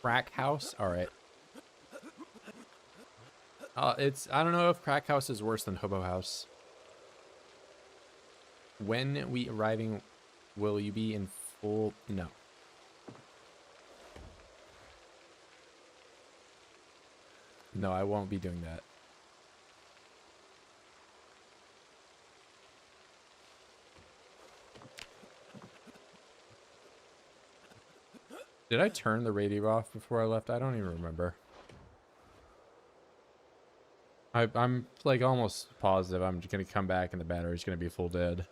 Crack house? All right. I don't know if crack house is worse than hobo house. When we arriving, will you be in full? No. No, I won't be doing that. Did I turn the radio off before I left? I don't even remember. I'm like almost positive I'm just gonna come back and the battery's gonna be full dead.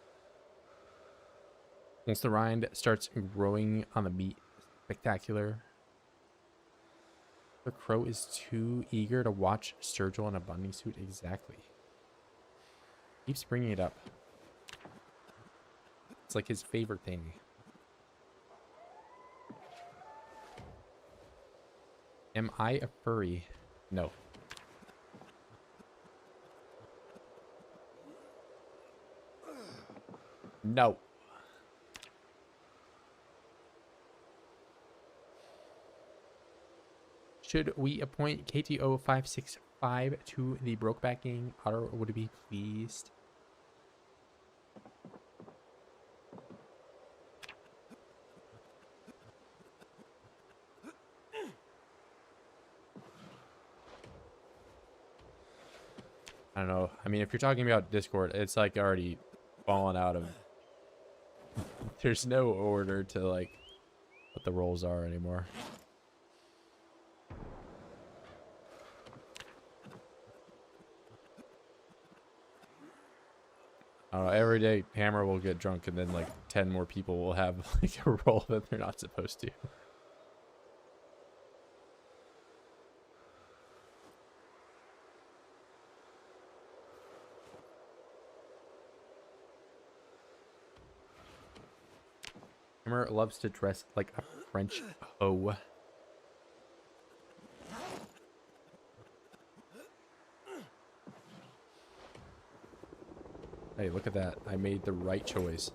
Once the rind starts growing on the meat, spectacular. The crow is too eager to watch Sturgill in a bunny suit. Exactly. Keeps bringing it up. It's like his favorite thing. Am I a furry? No. No. Should we appoint KTO 565 to the Brokeback Gang? Otter would be pleased. I don't know. I mean, if you're talking about Discord, it's like already fallen out of... There's no order to like what the roles are anymore. I don't know, every day Hammer will get drunk and then like 10 more people will have like a role that they're not supposed to. Hammer loves to dress like a French hoe. Hey, look at that. I made the right choice.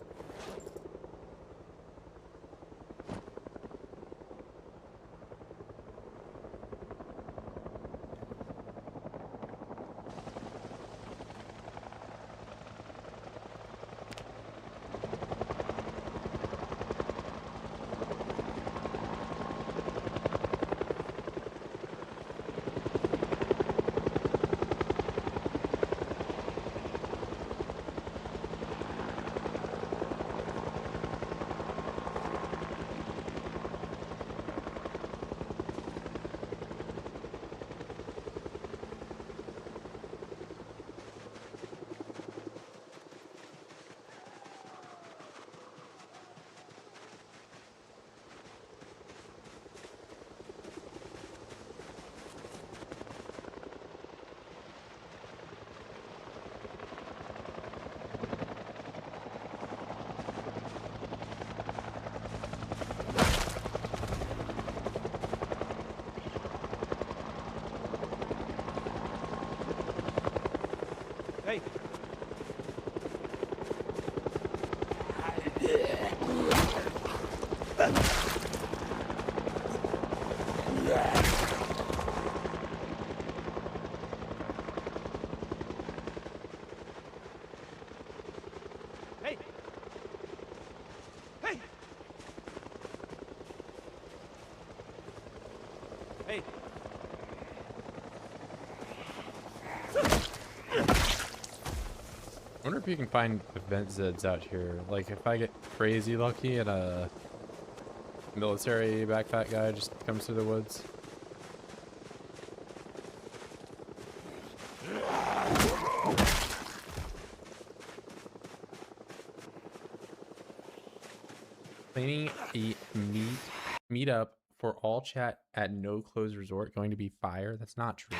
Hey! Hey! Hey! Hey! I wonder if you can find event Zeds out here. Like, if I get crazy lucky and a military backpack guy just comes to the woods. Planning a meetup for all chat at no close resort going to be fire? That's not true.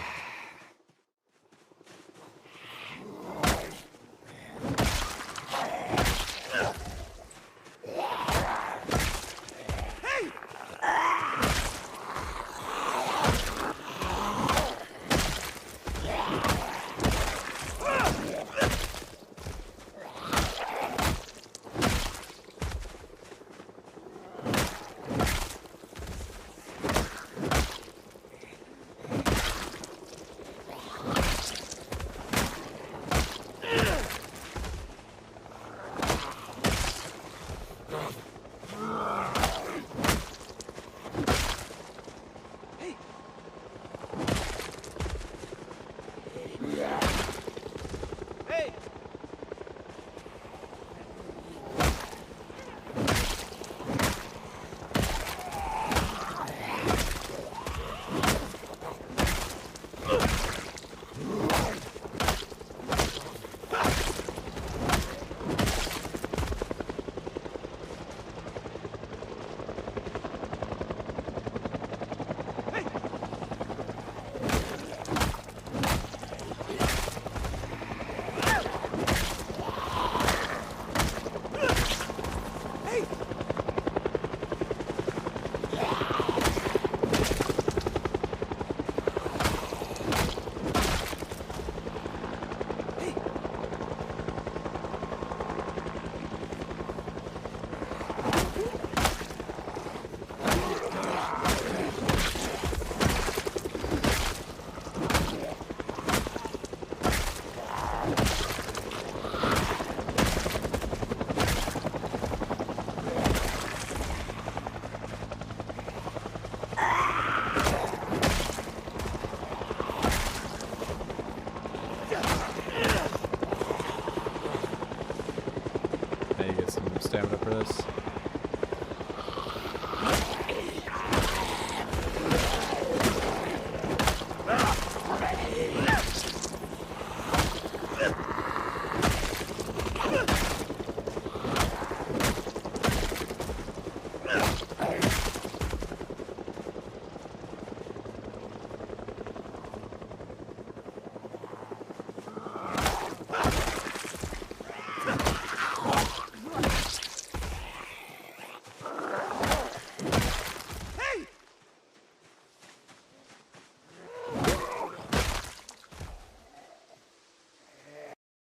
Stamina for this.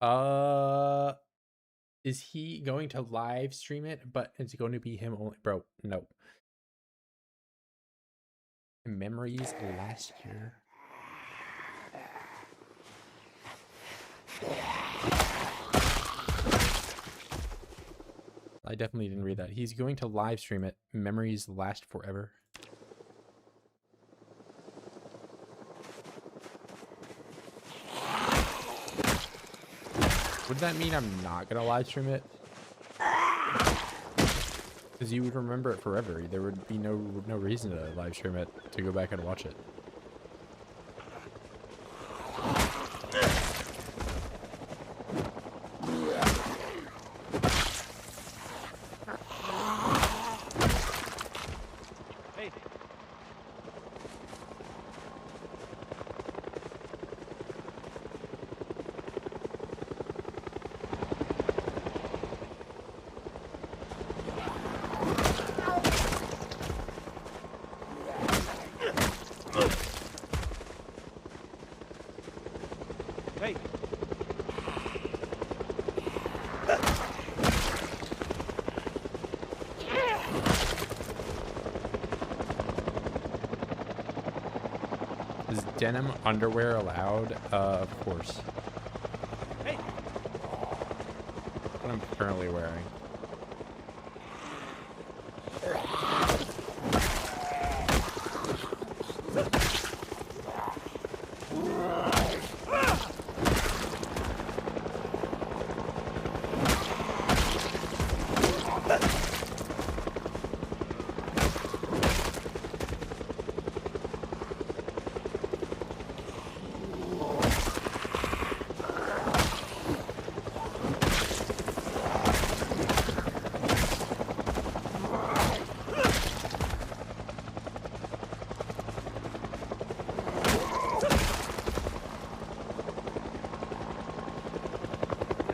Uh, is he going to live stream it? But it's going to be him only, bro. No. Memories last year. I definitely didn't read that. He's going to live stream it. Memories last forever. Would that mean I'm not gonna live stream it? Because you would remember it forever. There would be no reason to live stream it to go back and watch it. Hey. Hey. Is denim underwear allowed? Of course. Hey. What I'm currently wearing.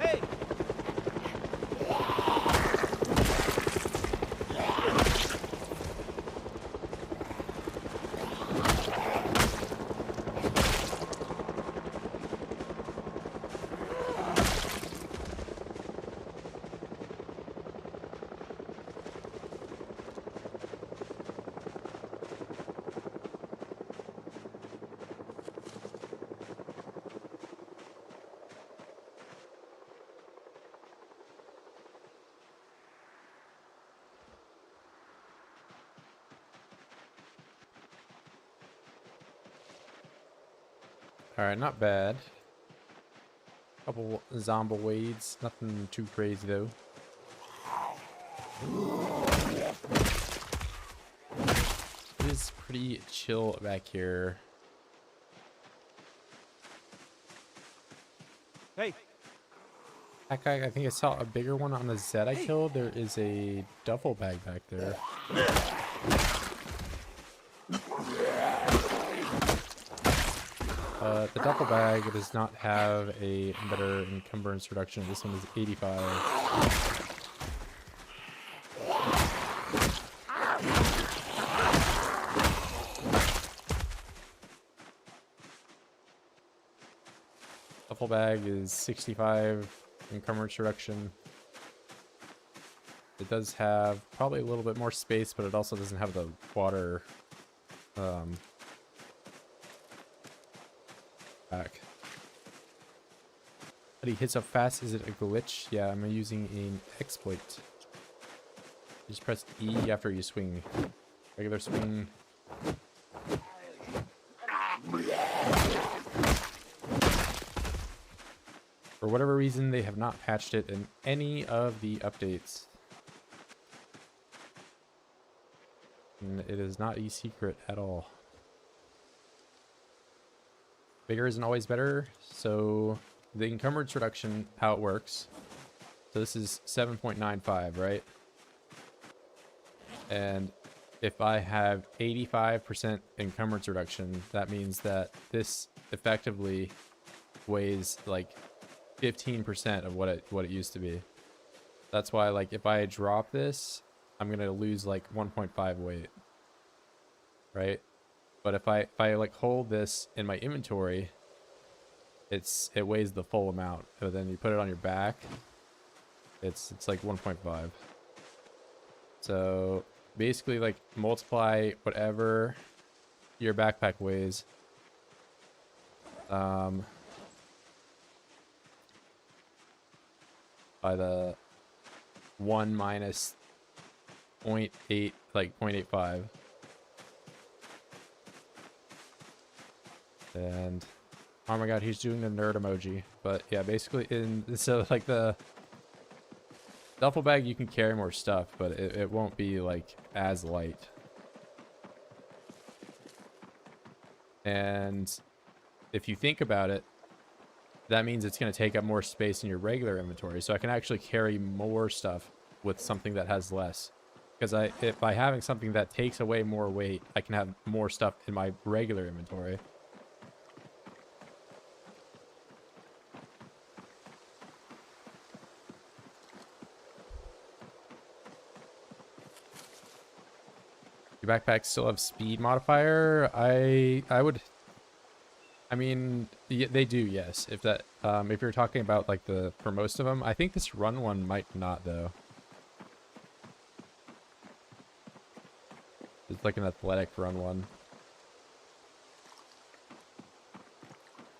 Hey. Alright, not bad. Couple zomboids. Nothing too crazy though. It is pretty chill back here. Hey. That guy, I think I saw a bigger one on the Z I killed. There is a duffel bag back there. The duffel bag does not have a better encumbrance reduction. This one is 85. Duffel bag is 65 encumbrance reduction. It does have probably a little bit more space, but it also doesn't have the water back. But he hits up fast. Is it a glitch? Yeah, I'm using an exploit. Just press E after you swing. Regular swing. For whatever reason, they have not patched it in any of the updates. And it is not a secret at all. Bigger isn't always better. So the encumbrance reduction, how it works. So this is 7.95, right? And if I have 85% encumbrance reduction, that means that this effectively weighs like 15% of what it used to be. That's why, like, if I drop this, I'm gonna lose like 1.5 weight, right? But if I like hold this in my inventory, it weighs the full amount. But then you put it on your back, it's like 1.5. So basically, like, multiply whatever your backpack weighs by the 1 minus 0.8, like 0.85. And oh my god, he's doing the nerd emoji. But yeah, basically, so like the duffel bag, you can carry more stuff, but it won't be like as light. And if you think about it, that means it's going to take up more space in your regular inventory. So I can actually carry more stuff with something that has less. Because by having something that takes away more weight, I can have more stuff in my regular inventory. Your backpacks still have speed modifier? I mean, they do, yes. If that, if you're talking about like for most of them, I think this run one might not though. It's like an athletic run one.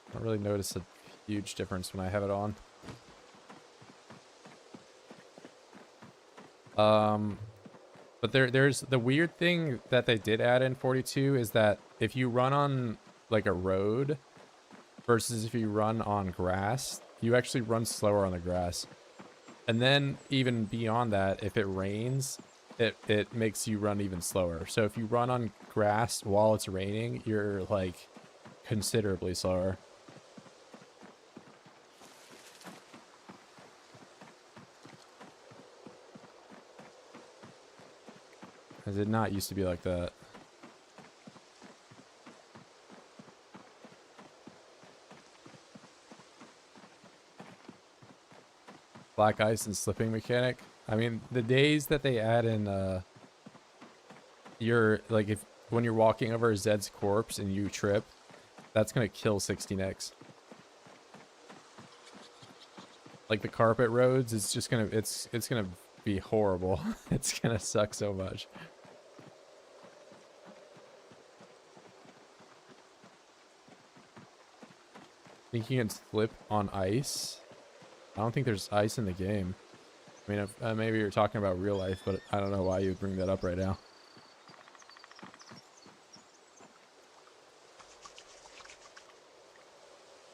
I don't really notice a huge difference when I have it on. But there's the weird thing that they did add in 42 is that if you run on like a road versus if you run on grass, you actually run slower on the grass. And then even beyond that, if it rains, it makes you run even slower. So if you run on grass while it's raining, you're like considerably slower. It did not used to be like that. Black ice and slipping mechanic. I mean, the days that they add in you're like when you're walking over Zed's corpse and you trip, that's gonna kill 16x. Like the carpet roads, it's just gonna it's gonna be horrible. It's gonna suck so much. Think you can slip on ice? I don't think there's ice in the game. I mean, if, maybe you're talking about real life, but I don't know why you would bring that up right now.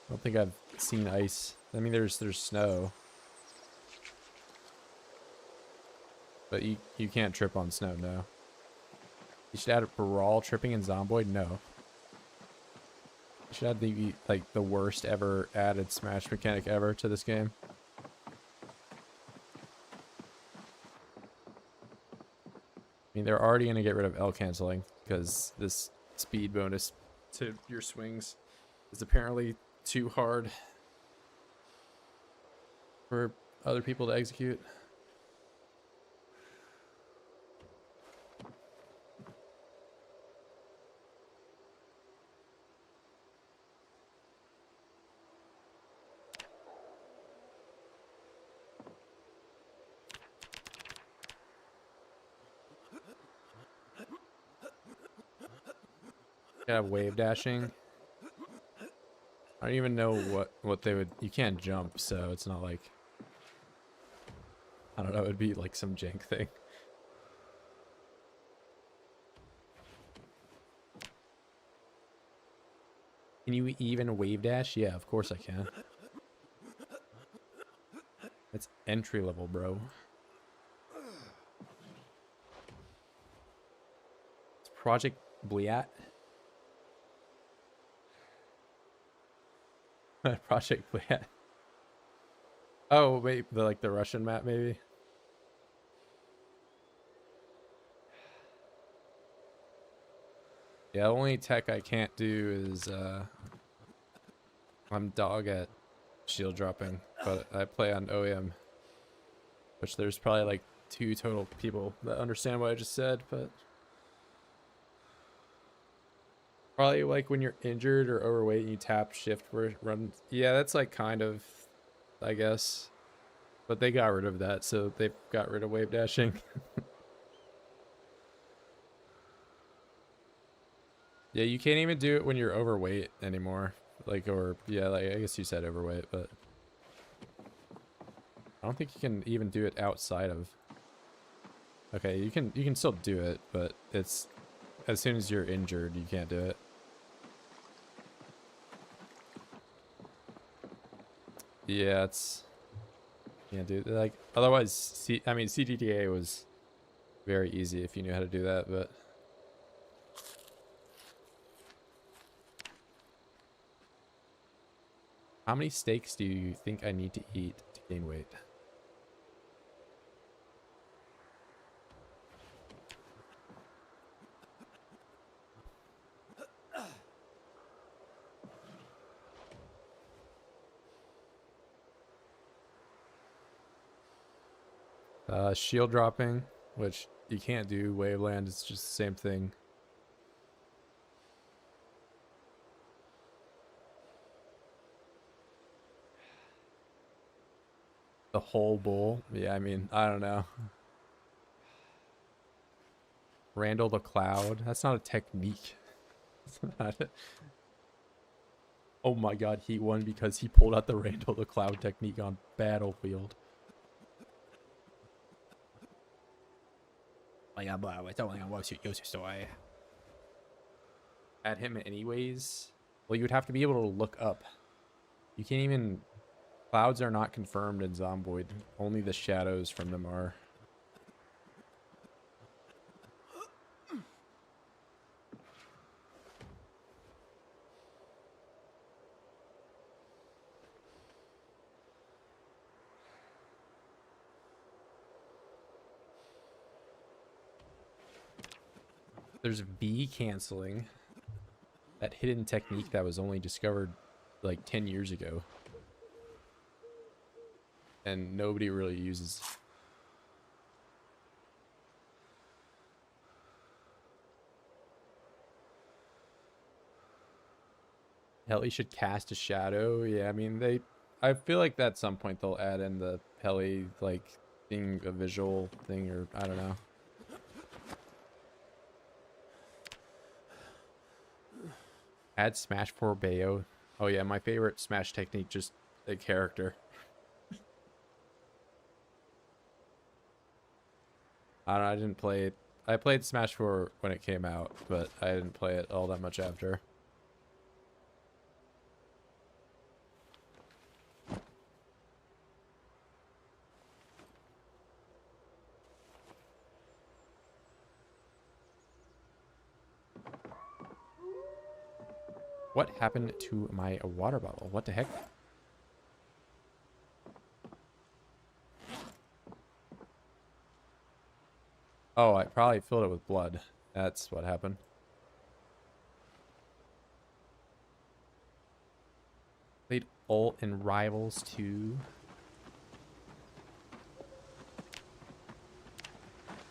I don't think I've seen ice. I mean, there's snow. But you can't trip on snow, no. You should add a brawl tripping in Zomboid? No. You should add the worst ever added smash mechanic ever to this game. I mean, they're already going to get rid of L canceling because this speed bonus to your swings is apparently too hard for other people to execute. Yeah, wave dashing. I don't even know what they would. You can't jump, so it's not like. I don't know. It'd be like some jank thing. Can you even wave dash? Yeah, of course I can. It's entry level, bro. It's Project Bliat. Project Bliat. Oh wait, the Russian map maybe. Yeah, the only tech I can't do is I'm dog at shield dropping, but I play on OEM, which there's probably like 2 total people that understand what I just said, but Probably like when you're injured or overweight and you tap shift where it runs. Yeah, that's like kind of, I guess. But they got rid of that, so they got rid of wave dashing. Yeah, you can't even do it when you're overweight anymore. Like, or, yeah, like, I guess you said overweight, but I don't think you can even do it outside of. Okay, you can still do it, but it's as soon as you're injured, you can't do it. Yeah, it's can't do it. Like otherwise, I mean CTTA was very easy if you knew how to do that, but how many steaks do you think I need to eat to gain weight? Shield dropping, which you can't do. Waveland, it's just the same thing. The whole bowl. Yeah, I mean, I don't know. Randall the Cloud. That's not a technique. Oh my god, he won because he pulled out the Randall the Cloud technique on Battlefield. At him anyways. Well, you would have to be able to look up. You can't even... Clouds are not confirmed in Zomboid. Only the shadows from them are. There's V canceling. That hidden technique that was only discovered like 10 years ago. And nobody really uses. Heli should cast a shadow. Yeah, I mean, I feel like at some point they'll add in the Heli, like, being a visual thing, or I don't know. Add Smash for Bayo. Oh yeah, my favorite Smash technique, just a character. I don't know, I didn't play it. I played Smash 4 when it came out, but I didn't play it all that much after. What happened to my water bottle? What the heck? Oh, I probably filled it with blood. That's what happened. Played ult in Rivals 2.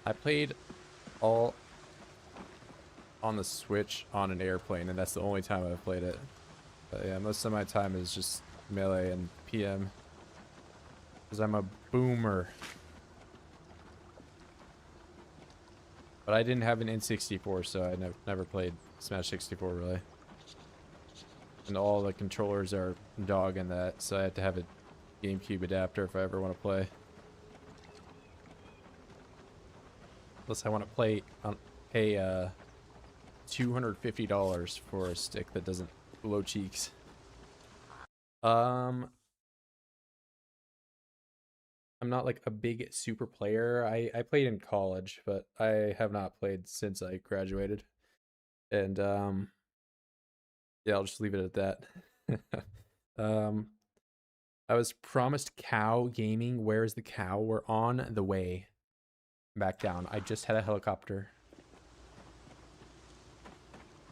I played ult on the Switch on an airplane, and that's the only time I've played it. But yeah, most of my time is just melee and PM. Because I'm a boomer. But I didn't have an N64, so I never played Smash 64 really. And all the controllers are dog in that, so I had to have a GameCube adapter if I ever want to play. Unless I want to play on pay $250 for a stick that doesn't blow cheeks. I'm not like a big super player. I played in college, but I have not played since I graduated. And yeah, I'll just leave it at that. um I was promised cow gaming. Where is the cow? We're on the way back down. I just had a helicopter.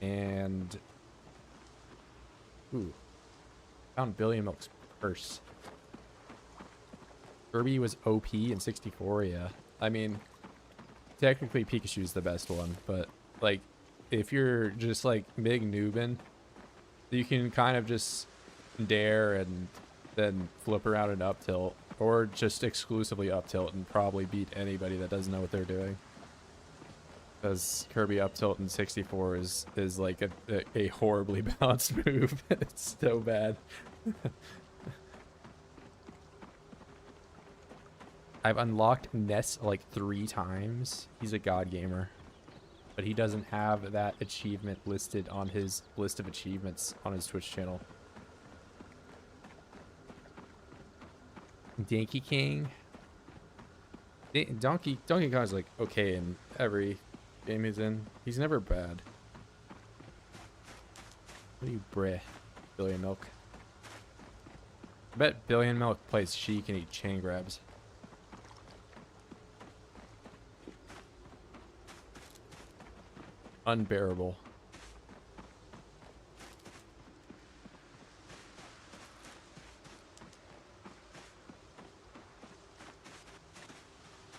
And ooh, found Billion Milk's purse. Kirby was OP in 64, yeah. I mean, technically Pikachu's the best one, but like if you're just like big noobin, you can kind of just dare and then flip around and up tilt, or just exclusively up tilt and probably beat anybody that doesn't know what they're doing. Because Kirby up tilt in 64 is like a horribly balanced move. It's so bad. I've unlocked Ness like 3 times. He's a god gamer. But he doesn't have that achievement listed on his list of achievements on his Twitch channel. Donkey King. Donkey Kong's like okay in every game he's in. He's never bad. What are you, bruh? Billion Milk. I bet Billion Milk plays Sheik and eat chain grabs. Unbearable.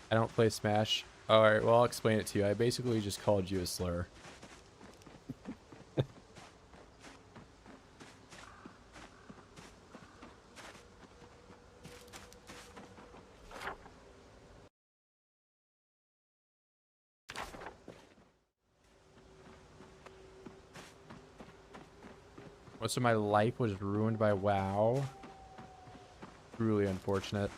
I don't play Smash. Alright, well, I'll explain it to you. I basically just called you a slur. Most of my life was ruined by WoW. Truly unfortunate.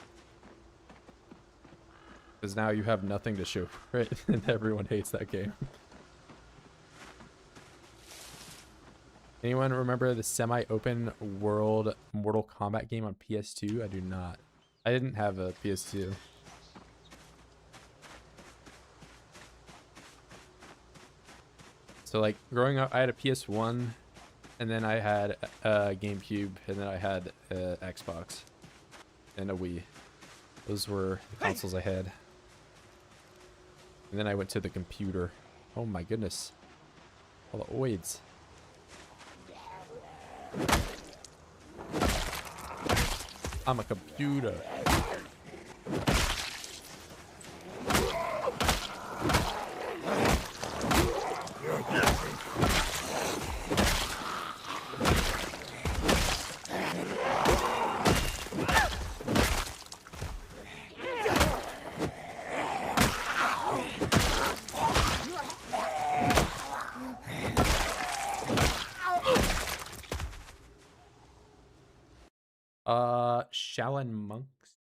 Because now you have nothing to show for it, and everyone hates that game. Anyone remember the semi-open world Mortal Kombat game on PS2? I do not. I didn't have a PS2. So like growing up, I had a PS1, and then I had a GameCube, and then I had a Xbox and a Wii. Those were the consoles I had. And then I went to the computer. Oh my goodness. All the oids. I'm a computer. Shaolin Monks.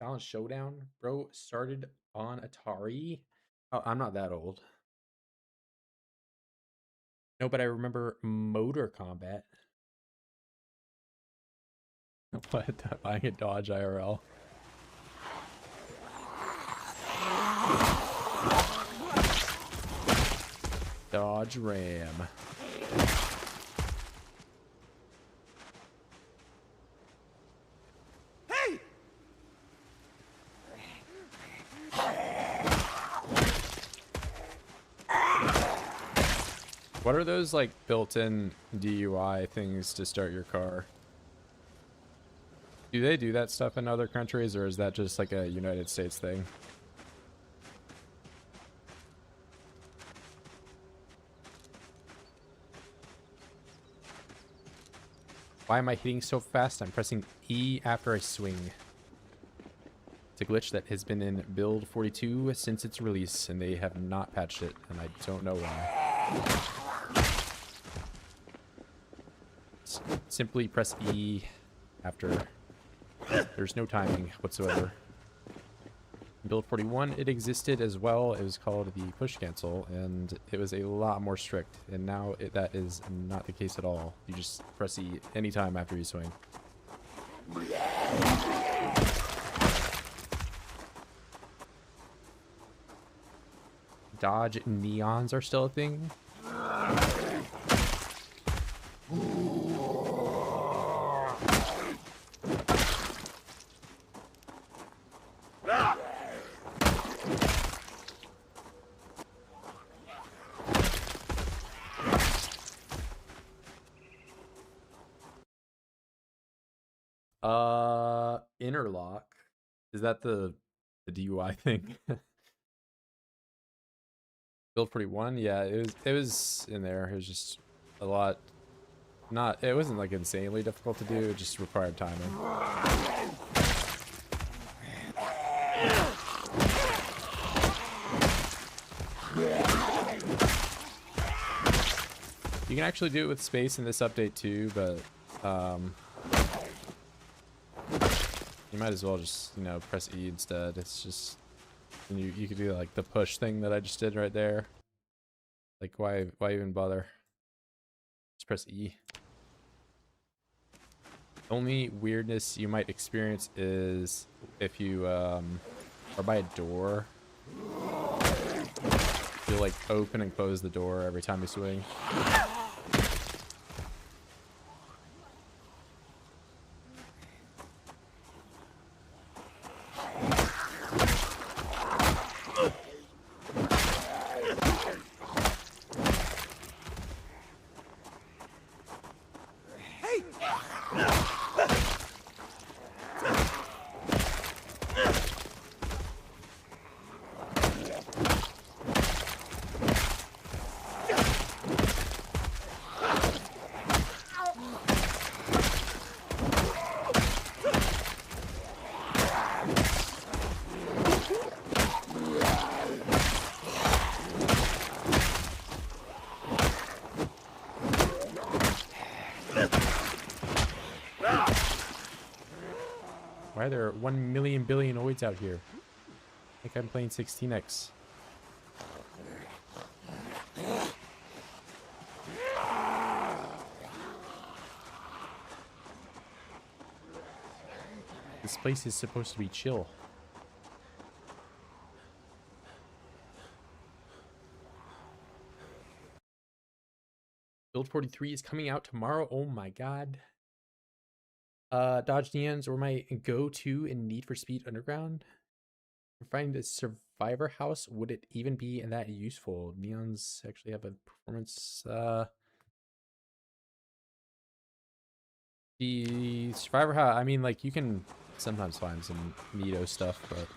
Shaolin Showdown, bro, started on Atari. Oh, I'm not that old. No, but I remember Motor Combat. What? Buying a Dodge IRL. Dodge Ram. Hey! What are those like built-in DUI things to start your car? Do they do that stuff in other countries, or is that just like a United States thing? Why am I hitting so fast? I'm pressing E after I swing. It's a glitch that has been in build 42 since its release, and they have not patched it, and I don't know why. Simply press E after. There's no timing whatsoever. In build 41, it existed as well. It was called the push cancel, and it was a lot more strict. And now that is not the case at all. You just press E anytime after you swing. Dodge neons are still a thing. Interlock. Is that the DUI thing? Build 41, yeah, it was in there. It was just a lot. Not, it wasn't like insanely difficult to do. It just required timing. You can actually do it with space in this update too, but you might as well just, you know, press E instead. It's just, and you could do like the push thing that I just did right there. Like why even bother? Just press E. Only weirdness you might experience is if you are by a door. You'll like open and close the door every time you swing. Why are there 1 million billion oids out here? I think I'm playing 16x. This place is supposed to be chill. Build 43 is coming out tomorrow. Oh my god. Dodge Neons or my go-to in Need for Speed Underground. Find a survivor house. Would it even be that useful? Neons actually have a performance. The survivor house. I mean, like you can sometimes find some neato stuff, but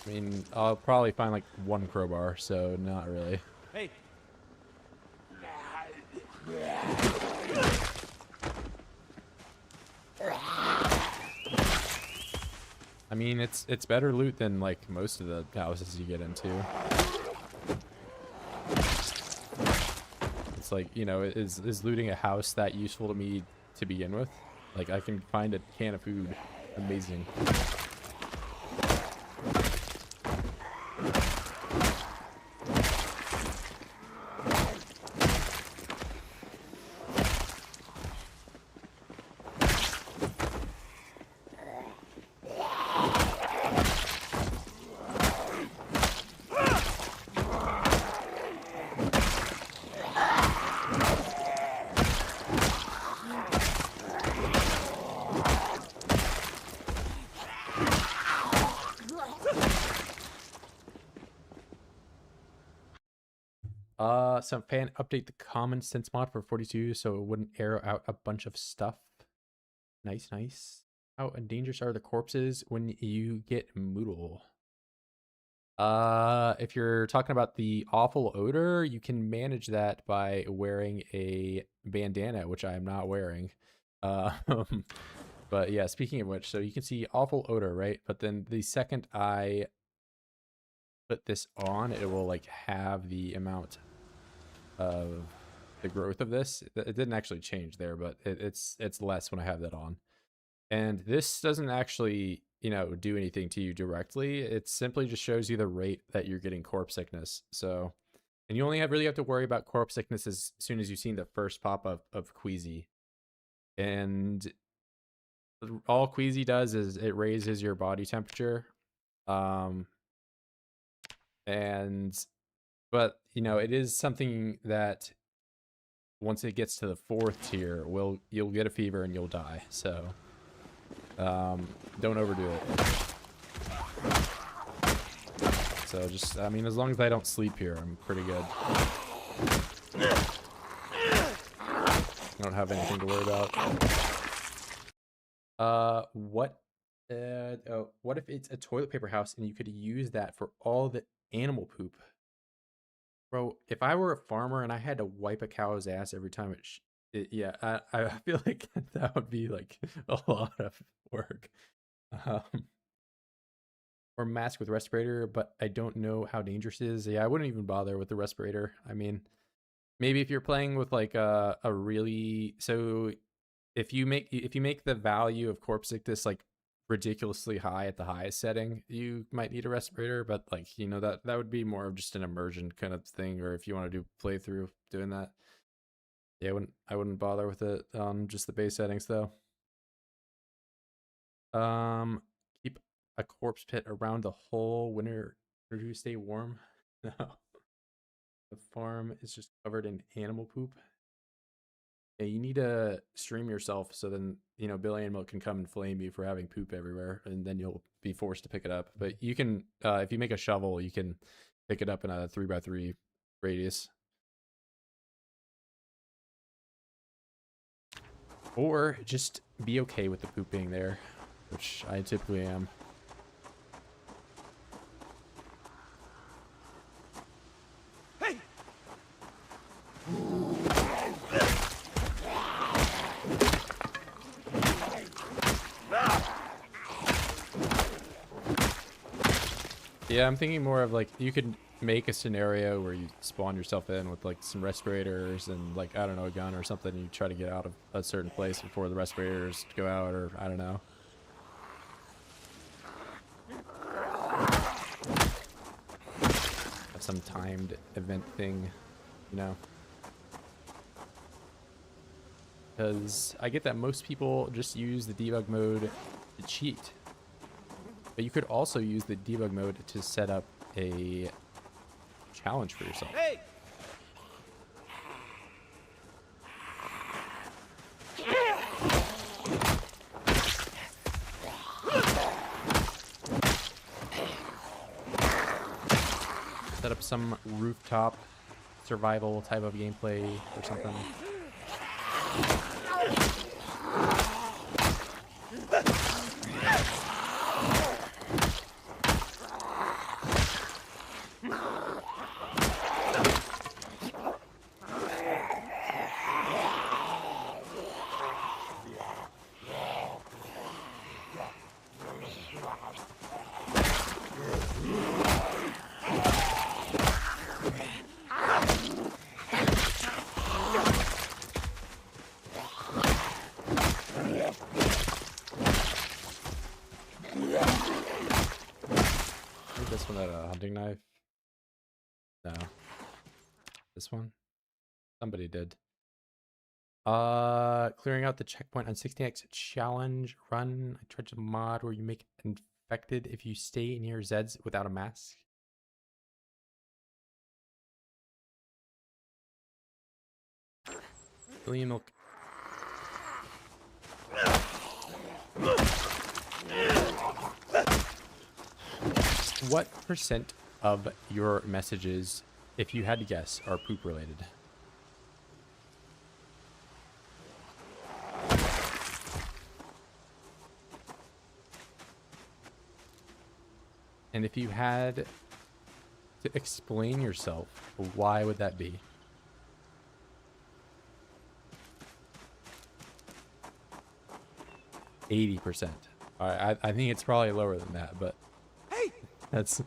I mean, I'll probably find like one crowbar, so not really. Hey. I mean, it's better loot than like most of the houses you get into. It's like, you know, is looting a house that useful to me to begin with? Like I can find a can of food. Amazing. Some fan update the common sense mod for 42 so it wouldn't arrow out a bunch of stuff. Nice, nice. How dangerous are the corpses when you get Moodle? If you're talking about the awful odor, you can manage that by wearing a bandana, which I am not wearing. But yeah, speaking of which, so you can see awful odor, right? But then the second I put this on, it will like have the amount of the growth of this. It didn't actually change there, but it's less when I have that on. And this doesn't actually, you know, do anything to you directly. It simply just shows you the rate that you're getting corpse sickness. So, and you only really have to worry about corpse sickness as soon as you've seen the first pop up of Queasy. And all Queasy does is it raises your body temperature. And but you know, it is something that once it gets to the 4th tier, you'll get a fever and you'll die. So don't overdo it. So just, I mean, as long as I don't sleep here, I'm pretty good. I don't have anything to worry about. What Oh, what if it's a toilet paper house and you could use that for all the animal poop? Bro, if I were a farmer and I had to wipe a cow's ass every time yeah, I feel like that would be like a lot of work. Um, or mask with respirator, but I don't know how dangerous it is. Yeah, I wouldn't even bother with the respirator. I mean, maybe if you're playing with like a really so if you make the value of corpse sickness like ridiculously high at the highest setting, you might need a respirator, but like that would be more of just an immersion kind of thing, or if you want to do playthrough doing that. Yeah, I wouldn't bother with it on just the base settings though. Um Keep a corpse pit around the whole winter to stay warm. No. The farm is just covered in animal poop. Yeah, you need to stream yourself so then Billy and Milk can come and flame you for having poop everywhere, and then you'll be forced to pick it up. But you can, if you make a shovel, you can pick it up in a 3x3 radius, or just be okay with the poop being there, which I typically am. Hey! Yeah, I'm thinking more of like you could make a scenario where you spawn yourself in with like some respirators and like I don't know, a gun or something, and you try to get out of a certain place before the respirators go out, or I don't know. Have some timed event thing, you know. Because I get that most people just use the debug mode to cheat. But you could also use the debug mode to set up a challenge for yourself. Hey! Set up some rooftop survival type of gameplay or something. This one had a hunting knife. No. This one? Somebody did. Clearing out the checkpoint on 16x challenge run. I tried to mod where you make infected if you stay near Zeds without a mask. William Milk. What percent of your messages, if you had to guess, are poop related? And if you had to explain yourself, why would that be? %. All right, I think it's probably lower than that, but Hey! that's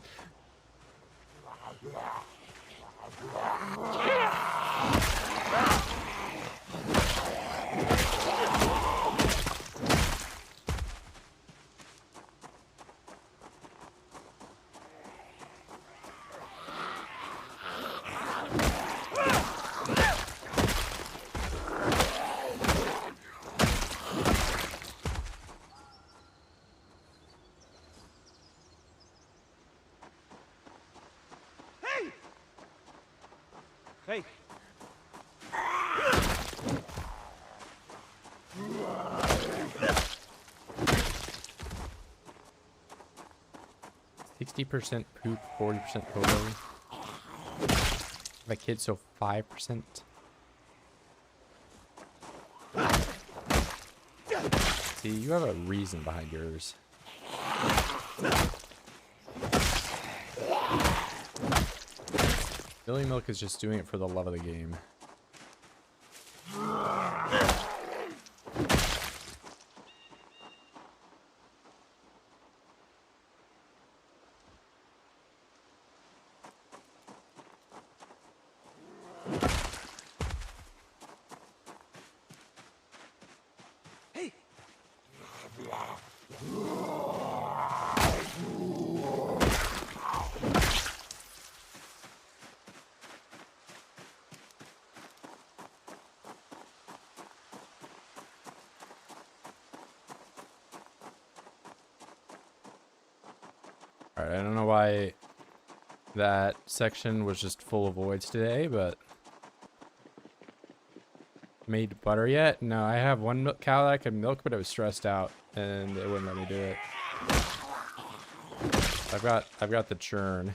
Hey! Hey! 60% poop, 40% hobo. My kids, so 5%. See, you have a reason behind yours. Billy Milk is just doing it for the love of the game. Hey! Alright, I don't know why that section was just full of voids today, but... Made butter yet? No, I have one cow that I could milk, but it was stressed out, and it wouldn't let me do it. I've got the churn.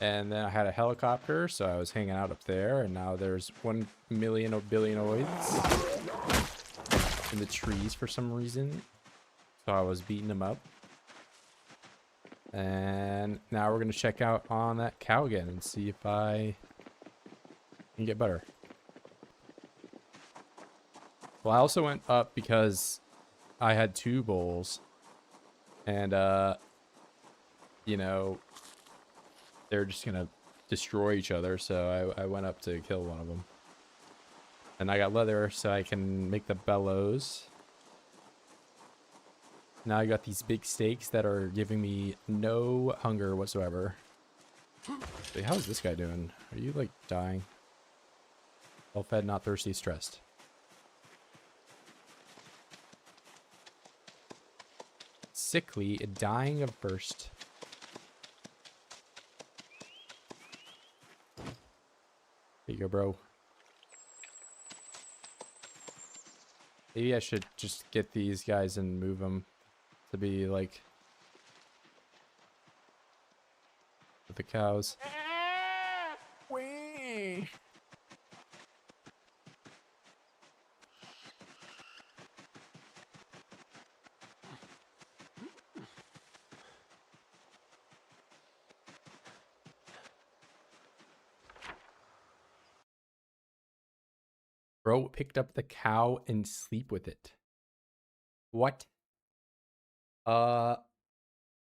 And then I had a helicopter, so I was hanging out up there, and now there's 1 million or billionoids in the trees for some reason. So I was beating them up. And now we're gonna check out on that cow again and see if I can get butter. Well, I also went up because I had 2 bowls, and you know, they're just gonna destroy each other, so I went up to kill one of them. And I got leather so I can make the bellows. Now I got these big steaks that are giving me no hunger whatsoever. Wait, how is this guy doing? Are you like dying? Well fed, not thirsty, stressed. Sickly, dying of thirst. There you go, bro. Maybe I should just get these guys and move them to be like with the cows. Whee! Bro picked up the cow and sleep with it. What?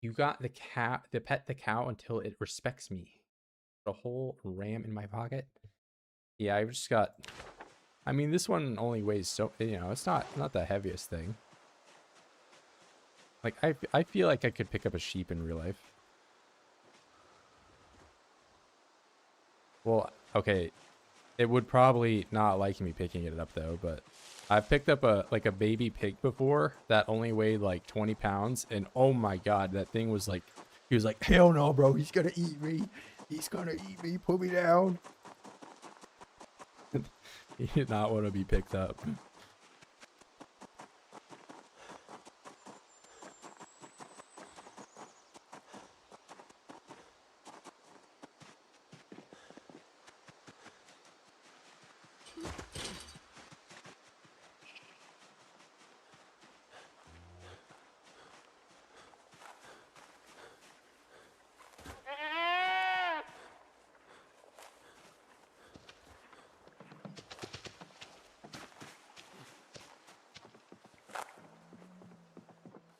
You got the cat, the pet the cow until it respects me. The whole ram in my pocket. Yeah, I just got. I mean, this one only weighs so. You know, it's not the heaviest thing. Like I feel like I could pick up a sheep in real life. Well, okay, it would probably not like me picking it up though, but I've picked up a baby pig before that only weighed like 20 pounds, and oh my god, that thing was like, he was like, hell no, bro, he's gonna eat me. He's gonna eat me. Put me down. He did not want to be picked up.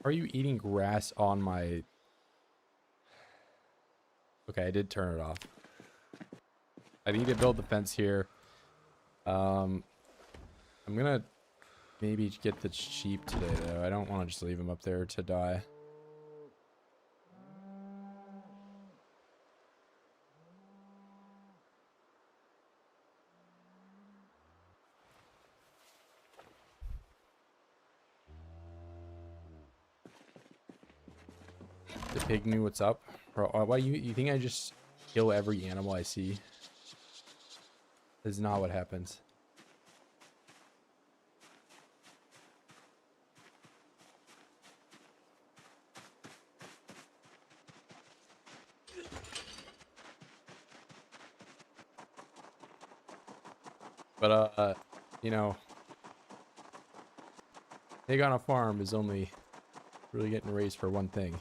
Are you eating grass on my... Okay, I did turn it off. I need to build the fence here. I'm gonna maybe get the sheep today, though. I don't want to just leave them up there to die. The pig knew what's up. Bro, why you think I just kill every animal I see? This is not what happens. But you know, pig on a farm is only really getting raised for one thing.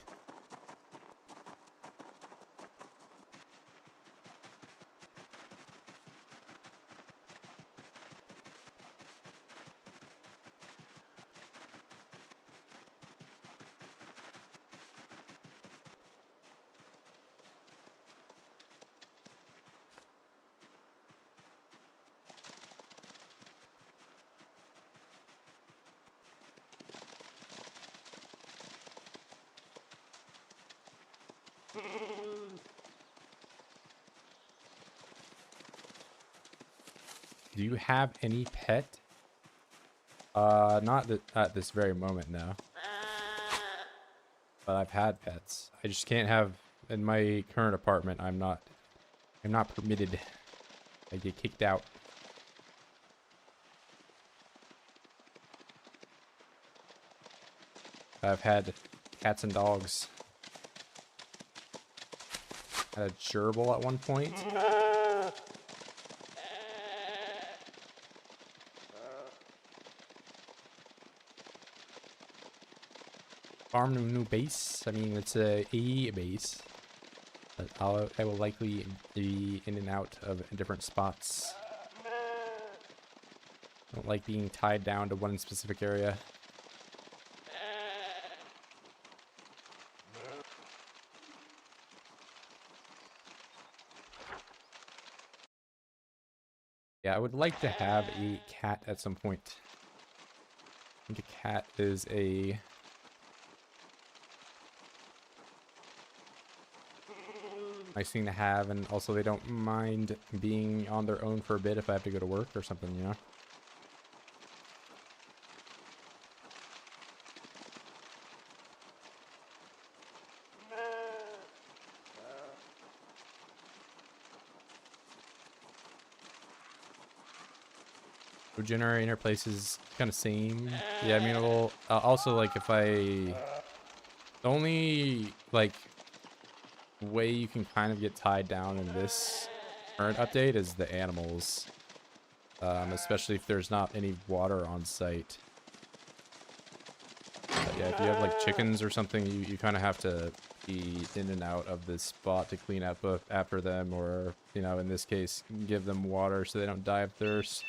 Do you have any pet? Not at this very moment, no. But I've had pets. I just can't have in my current apartment. I'm not permitted. I get kicked out. I've had cats and dogs. Had a gerbil at one point. Farm a new base. I mean, it's a base, but I will likely be in and out of different spots. I don't like being tied down to one specific area. Yeah, I would like to have a cat at some point. I think a cat is a nice thing to have, and also they don't mind being on their own for a bit if I have to go to work or something, you know? Generator place is kind of same. Yeah, I mean, well, also, like, if the only, like, way you can kind of get tied down in this current update is the animals. Especially if there's not any water on site. But yeah, if you have, like, chickens or something, you kind of have to be in and out of this spot to clean up after them, or, you know, in this case, give them water so they don't die of thirst.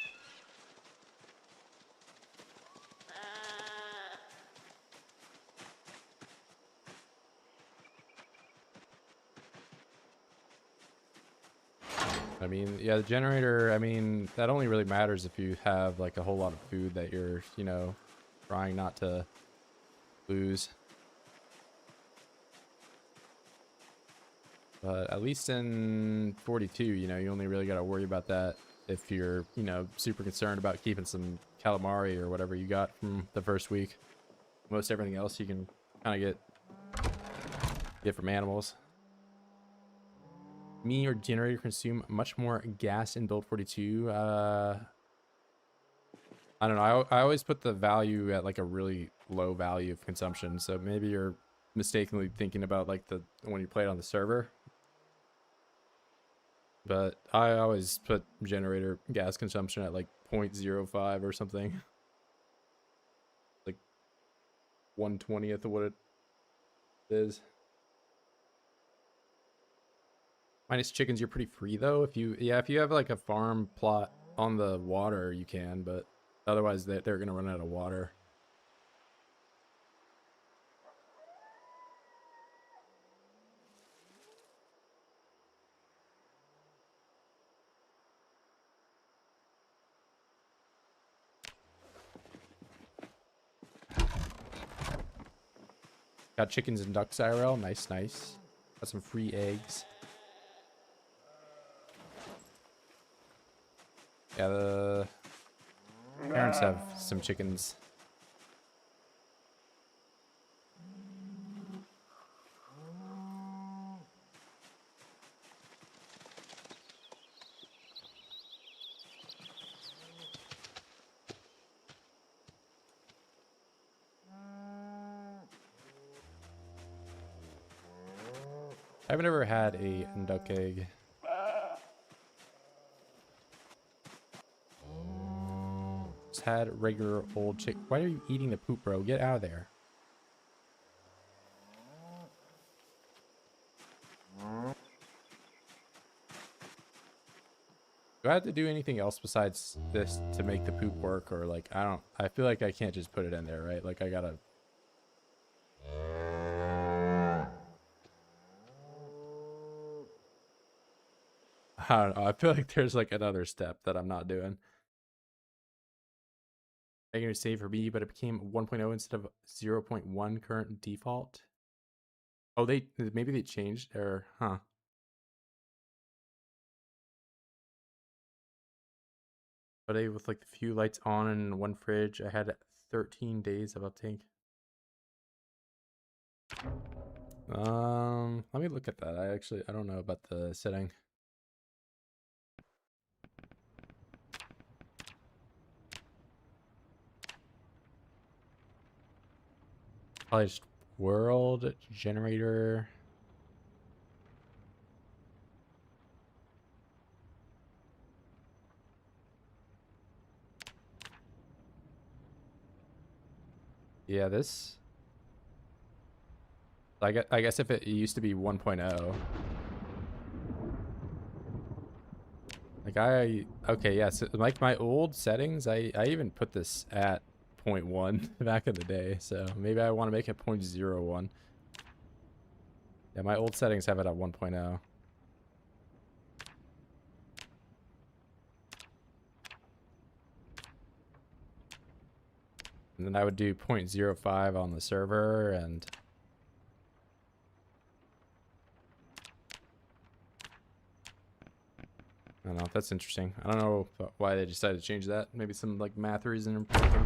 I mean, yeah, the generator, I mean, that only really matters if you have, like, a whole lot of food that you're, you know, trying not to lose. But at least in 42, you know, you only really got to worry about that if you're, you know, super concerned about keeping some calamari or whatever you got from the first week. Most everything else you can kind of get from animals. Me or generator consume much more gas in build 42. I don't know. I always put the value at like a really low value of consumption. So maybe you're mistakenly thinking about like the when you play it on the server. But I always put generator gas consumption at like 0.05 or something. Like 1/20th of what it is. Minus chickens, you're pretty free though. If you have like a farm plot on the water, you can, but otherwise they're gonna run out of water. Got chickens and ducks IRL. Nice, nice. Got some free eggs. Yeah, the parents have some chickens. I've never had a duck egg. Just had regular old chick. Why are you eating the poop, bro? Get out of there. Do I have to do anything else besides this to make the poop work? Or like, I feel like I can't just put it in there, right? Like I gotta, I don't know. I feel like there's like another step that I'm not doing. I'm gonna save for me, but it became 1.0 instead of 0.1 current default. Oh, maybe they changed or, huh? But with like the few lights on and one fridge, I had 13 days of uptake. Let me look at that. I don't know about the setting. Probably just world generator. Yeah, this. I guess if it used to be 1.0. Okay, yeah, so like my old settings, I even put this at 0.1 back in the day, so maybe I want to make it 0.01. Yeah, my old settings have it at 1.0. And then I would do 0.05 on the server, and I don't know, that's interesting. I don't know why they decided to change that. Maybe some like math reason or something.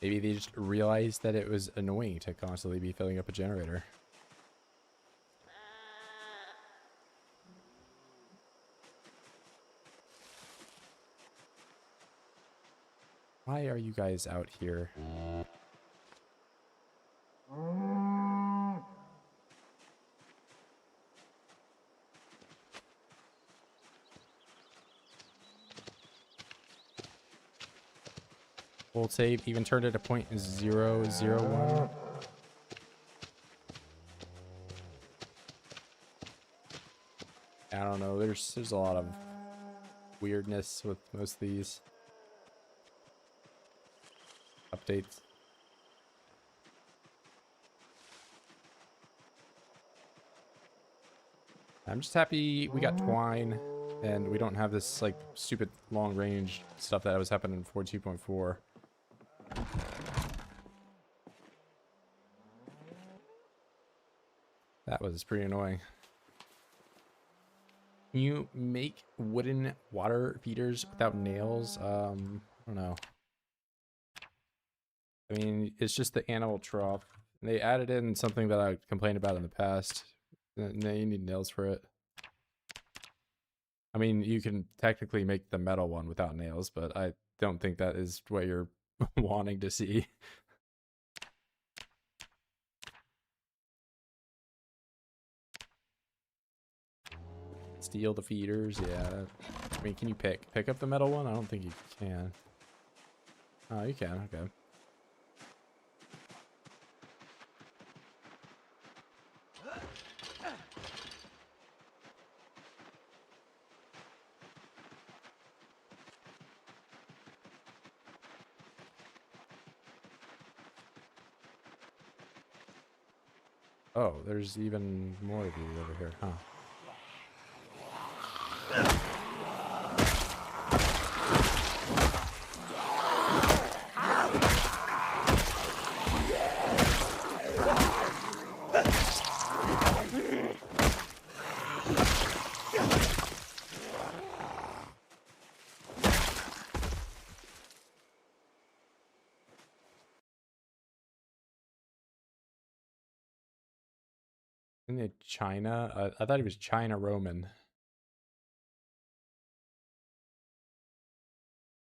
Maybe they just realized that it was annoying to constantly be filling up a generator. Why are you guys out here? Old save even turned it to 0.001. I don't know. There's a lot of weirdness with most of these updates. I'm just happy we got Twine and we don't have this like stupid long range stuff that was happening in 42.4. That was pretty annoying. Can you make wooden water feeders without nails? I don't know. I mean, it's just the animal trough. They added in something that I complained about in the past. Now you need nails for it. I mean, you can technically make the metal one without nails, but I don't think that is what you're wanting to see. Steal the feeders, yeah. I mean, can you pick up the metal one? I don't think you can. Oh, you can, okay. Oh, there's even more of you over here, huh? Isn't it China? I thought he was China Roman.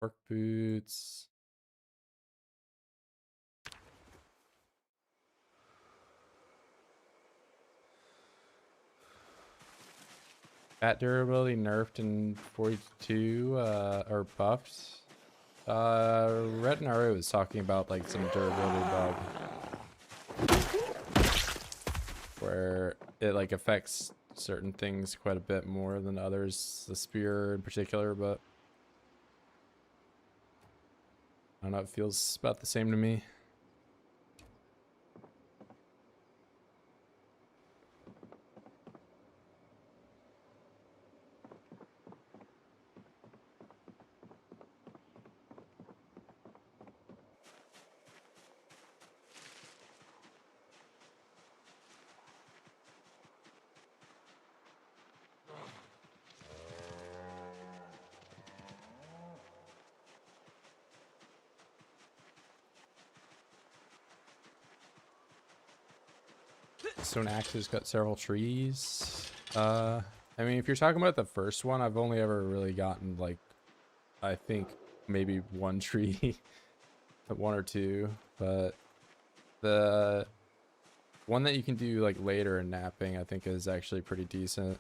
Work boots. Bat durability nerfed in 42, or buffed. Red Naru was talking about like some durability bug where it like affects certain things quite a bit more than others, the spear in particular, but don't know, it feels about the same to me. Stone axes cut several trees. I mean, if you're talking about the first one, I've only ever really gotten like, I think maybe one tree, one or two, but the one that you can do like later in napping, I think is actually pretty decent.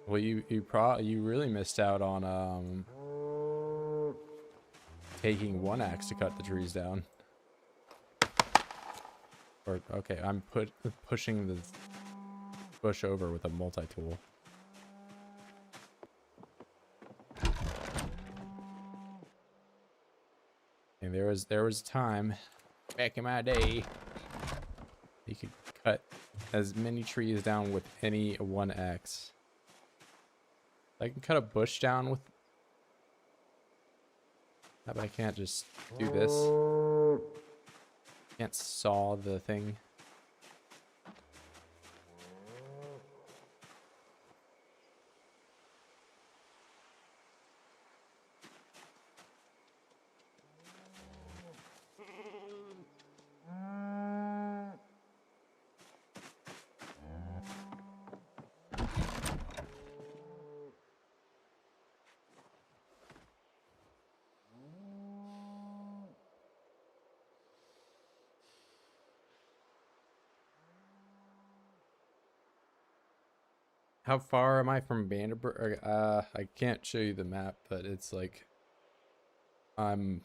Well, you really missed out on taking one axe to cut the trees down. Or okay, I'm pushing the bush over with a multi-tool. And there was time back in my day you could cut as many trees down with any one axe. I can cut a bush down with. But I can't just do this. Can't saw the thing. How far am I from Vanderburg? I can't show you the map, but it's like I'm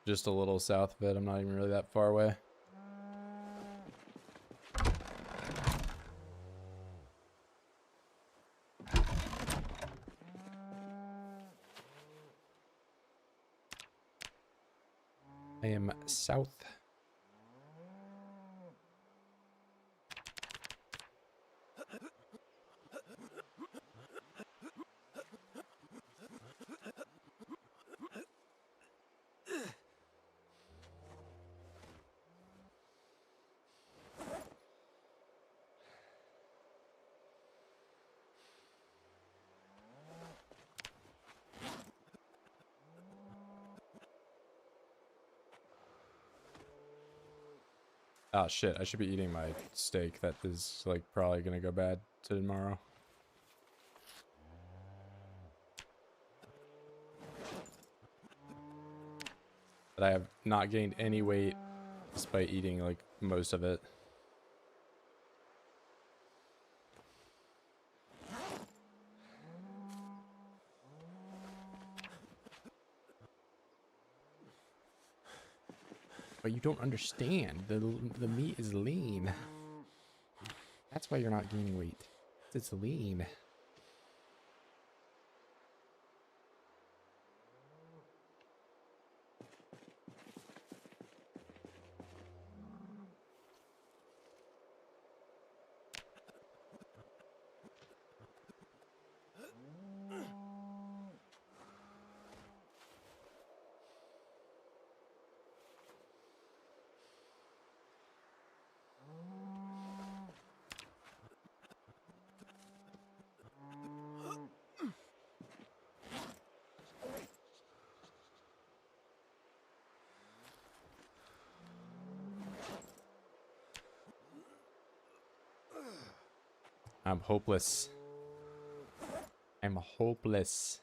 just a little south of it. I'm not even really that far away. I am south. Oh shit, I should be eating my steak. That is like probably gonna go bad tomorrow. But I have not gained any weight despite eating like most of it. But you don't understand. The meat is lean. That's why you're not gaining weight. It's lean. I'm hopeless. I'm hopeless.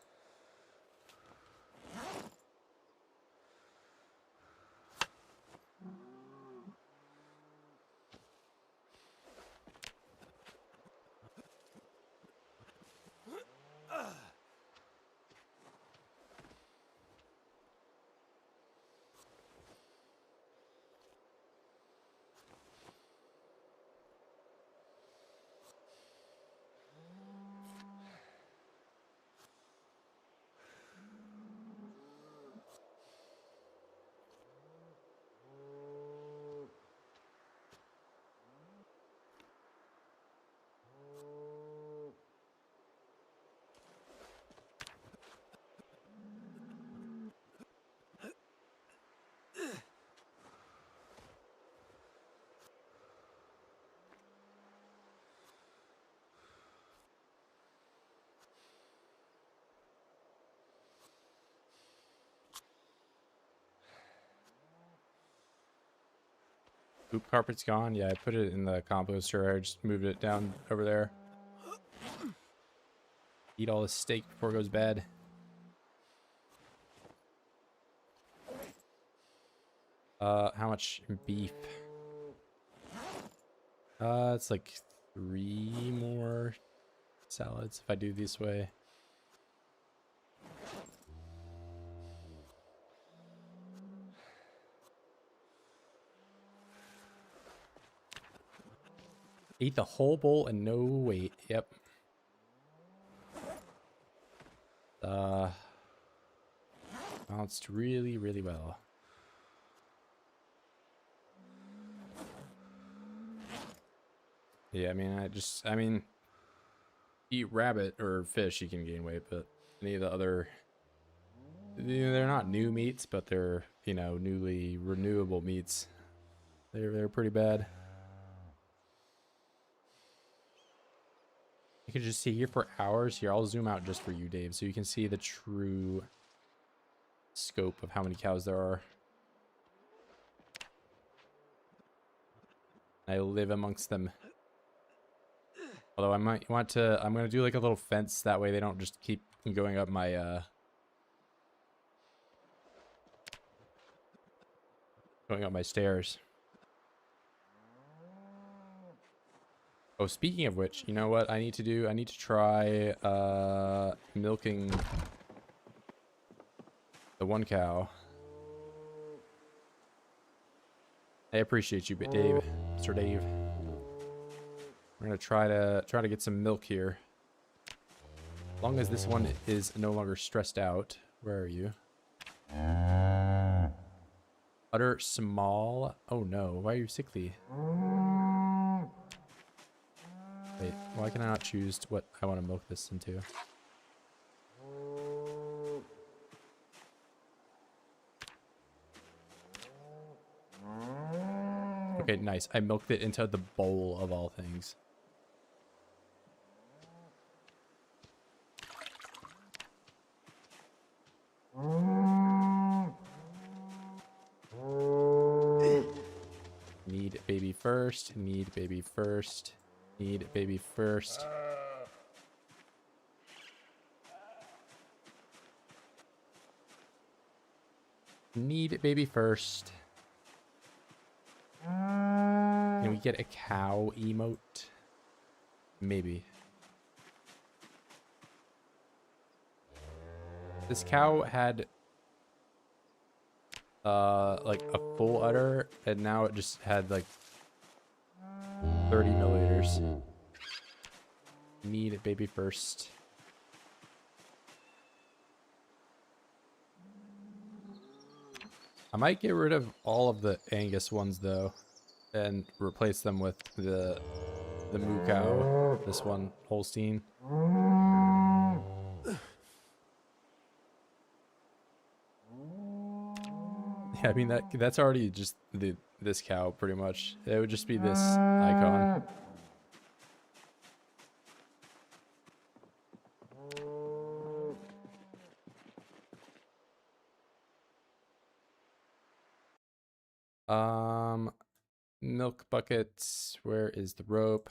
Poop carpet's gone. Yeah, I put it in the composter. I just moved it down over there. Eat all this steak before it goes bad. How much beef? It's like 3 more salads if I do this way. Ate the whole bowl and no weight. Yep. Balanced really, really well. Yeah, I mean, eat rabbit or fish, you can gain weight, but any of the other, they're not new meats, but they're, you know, newly renewable meats. They're pretty bad. You can just see here for hours. Here, I'll zoom out just for you, Dave, so you can see the true scope of how many cows there are. I live amongst them. Although I might want to, I'm going to do like a little fence. That way they don't just keep going up my, going up my stairs. Oh, speaking of which, you know what I need to do? I need to try, milking the one cow. I appreciate you, Dave. Mr. Dave. We're gonna try to get some milk here. As long as this one is no longer stressed out. Where are you? Utter small. Oh no, why are you sickly? Wait, why can I not choose what I want to milk this into? Okay, nice. I milked it into the bowl of all things. Need baby first. Need baby first. Need baby first. Need baby first. Can we get a cow emote? Maybe. This cow had like a full udder, and now it just had like 30 milliliters. Need a baby first. I might get rid of all of the Angus ones though, and replace them with the moo cow. This one, Holstein. Yeah, I mean that's already just this cow pretty much. It would just be this icon. Milk buckets. Where is the rope?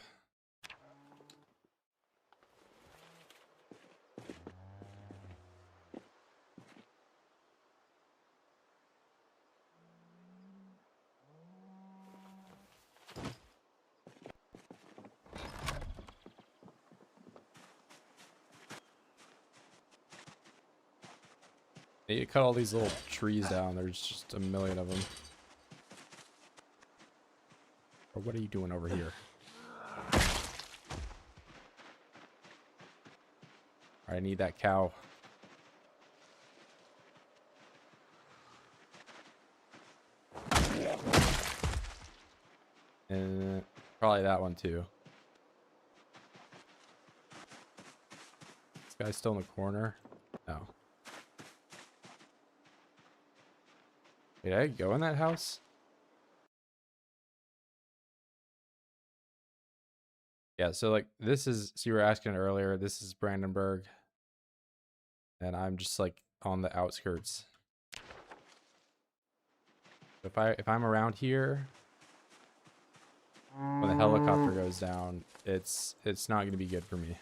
I need to cut all these little trees down. There's just a million of them. Or what are you doing over here? I need that cow. And probably that one too. This guy's still in the corner. No. Did I go in that house? Yeah, so like this is, so you were asking earlier, this is Brandenburg. And I'm just like on the outskirts. If I'm around here, when the helicopter goes down, it's not going to be good for me.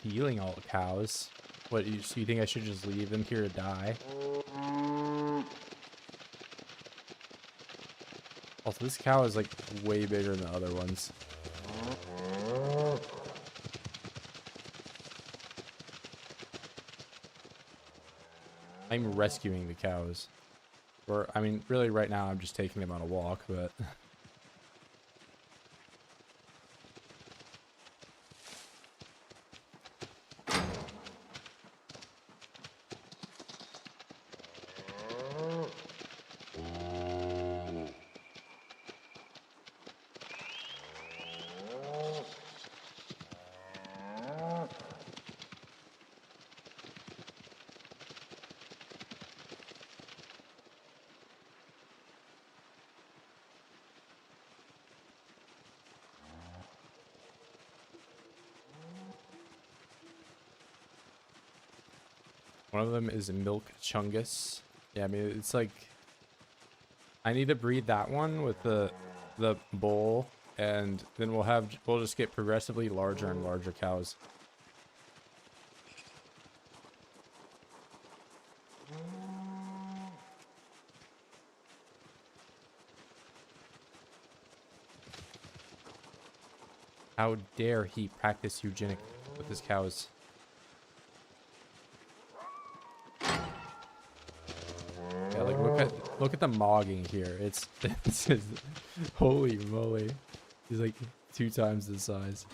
Healing all the cows. What, so you think I should just leave them here to die? Also, this cow is like way bigger than the other ones. I'm rescuing the cows. Or, I mean, really right now I'm just taking them on a walk, but... One of them is Milk Chungus. Yeah, I mean, it's like... I need to breed that one with the bull, and then we'll just get progressively larger and larger cows. How dare he practice eugenic with his cows? Yeah, like look at the mogging here. It's just, holy moly. He's like 2 times the size.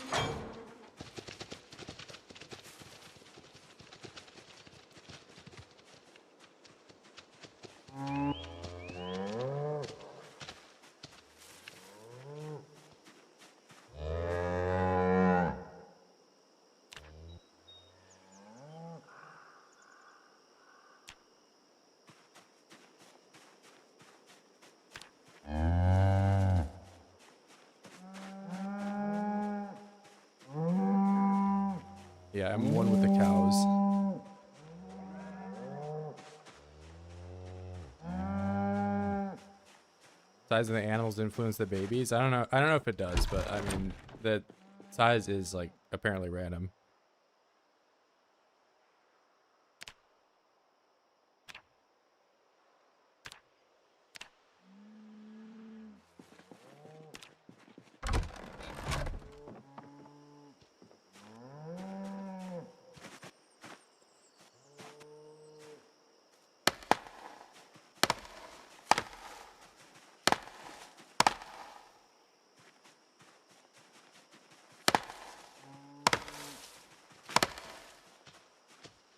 Yeah, I'm one with the cows. Size of the animals influence the babies. I don't know. I don't know if it does, but I mean the size is like apparently random.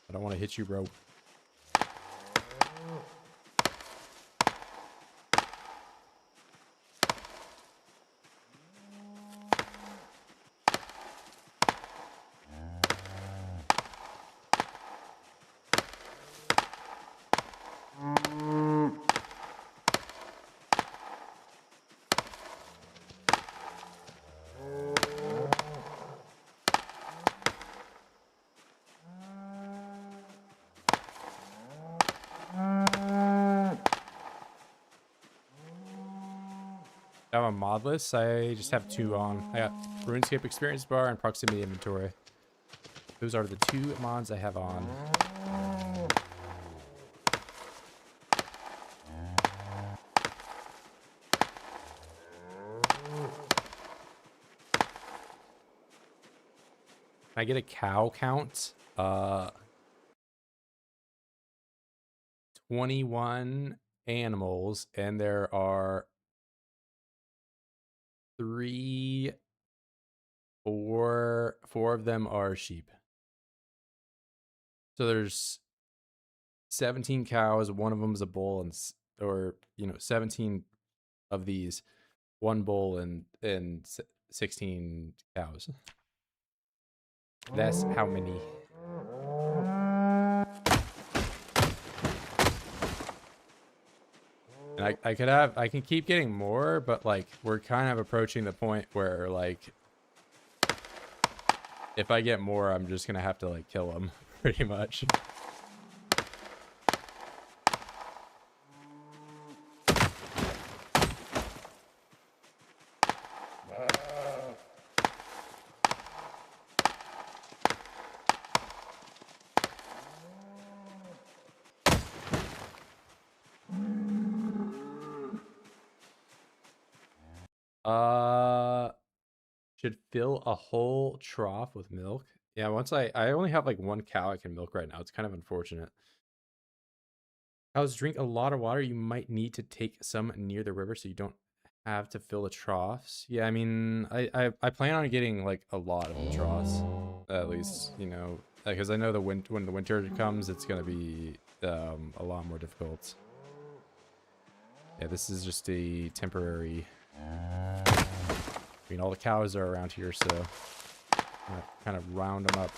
I don't want to hit you, bro. I have a modless. I just have 2 on. I got RuneScape Experience Bar and Proximity Inventory. Those are the 2 mods I have on. Can I get a cow count? 21 animals, and there are 3, 4 of them are sheep. So there's 17 cows. One of them is a bull, and or 17 of these, one bull and 16 cows. That's how many. And I can keep getting more, but like we're kind of approaching the point where like if I get more, I'm just gonna have to like kill them pretty much. Should fill a whole trough with milk. Yeah, once I only have like one cow I can milk right now. It's kind of unfortunate. Cows drink a lot of water. You might need to take some near the river so you don't have to fill the troughs. Yeah, I mean, I plan on getting like a lot of the troughs, at least, because I know when the winter comes, it's gonna be a lot more difficult. Yeah, this is just a temporary. I mean, all the cows are around here, so I'm gonna kind of round them up.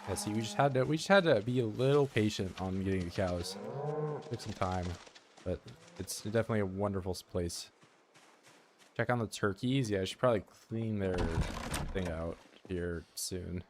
Yeah, see, we just had to be a little patient on getting the cows. Took some time, but it's definitely a wonderful place. Check on the turkeys. Yeah, I should probably clean their thing out here soon.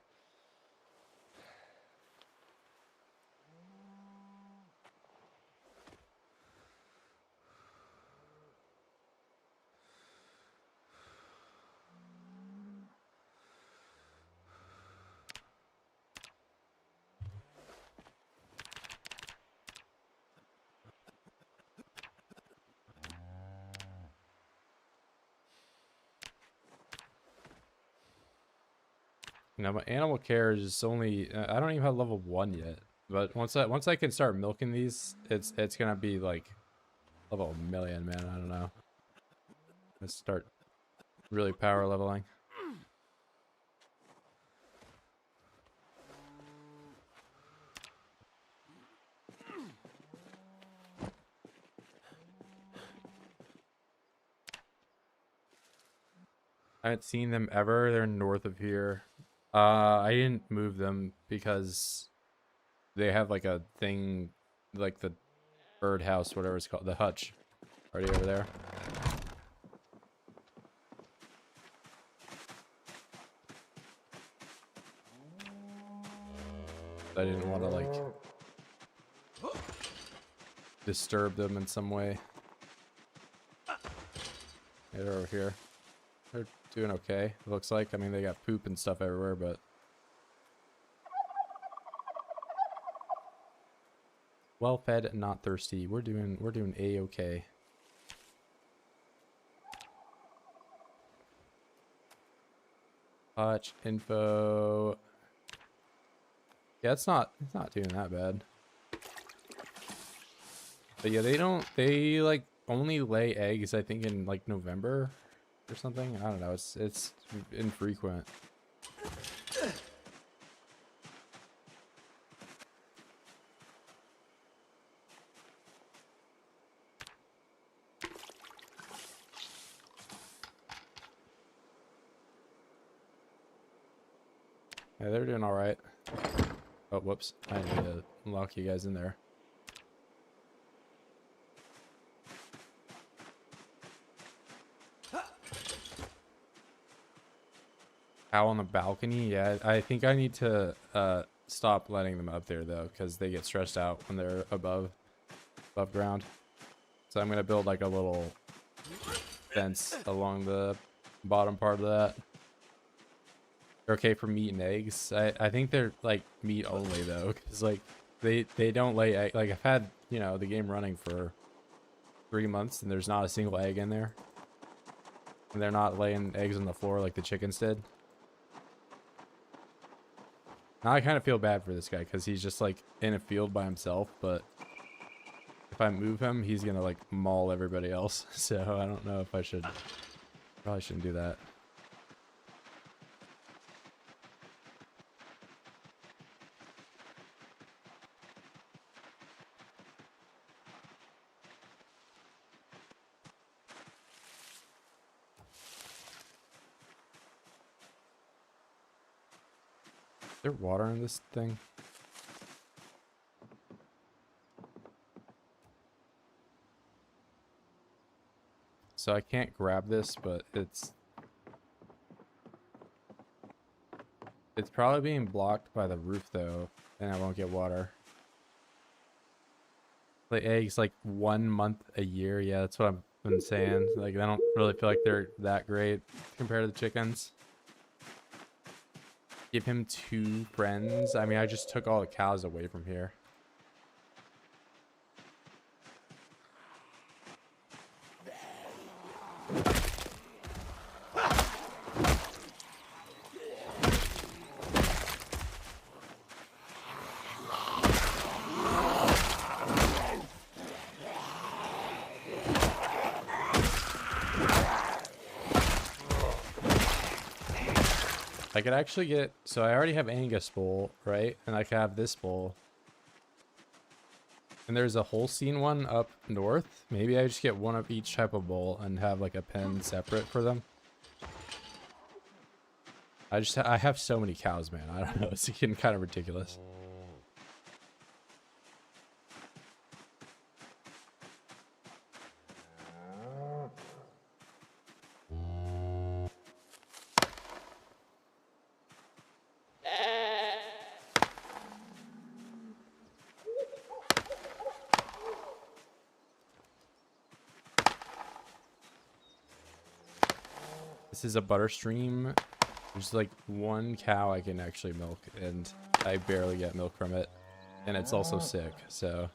My animal care is only I don't even have level 1 yet. But once I can start milking these, it's gonna be like level 1,000,000, man. I don't know. Let's start really power leveling. I haven't seen them ever. They're north of here. I didn't move them because they have like a thing, like the birdhouse, whatever it's called, the hutch, already over there. I didn't want to like disturb them in some way. Yeah, they're over here. They're doing okay, it looks like. I mean, they got poop and stuff everywhere, but well fed, not thirsty. We're doing a-okay. Hutch info. Yeah, it's not doing that bad. But yeah, they like only lay eggs, I think, in like November or something. I don't know. It's infrequent. Yeah, they're doing all right. Oh, whoops. I need to lock you guys in there. Cow on the balcony? Yeah, I think I need to stop letting them up there though, because they get stressed out when they're above ground. So I'm gonna build like a little fence along the bottom part of that. They're okay for meat and eggs. I think they're like meat only though, because like they don't lay egg. Like I've had, you know, the game running for 3 months and there's not a single egg in there. And they're not laying eggs on the floor like the chickens did. Now I kind of feel bad for this guy because he's just like in a field by himself, but if I move him, he's gonna like maul everybody else. So I don't know if I should. Probably shouldn't do that. Is there water in this thing? So I can't grab this, but it's probably being blocked by the roof though, and I won't get water. Lay eggs like 1 month a year. Yeah, that's what I've been saying. Like I don't really feel like they're that great compared to the chickens. Give him 2 friends. I mean, I just took all the cows away from here. I could actually get, so I already have Angus bowl, right? And I could have this bowl. And there's a Holstein one up north. Maybe I just get one of each type of bowl and have like a pen separate for them. I have so many cows, man. I don't know. It's getting kind of ridiculous. This is a butter stream. There's like 1 cow I can actually milk, and I barely get milk from it. And it's also sick, so.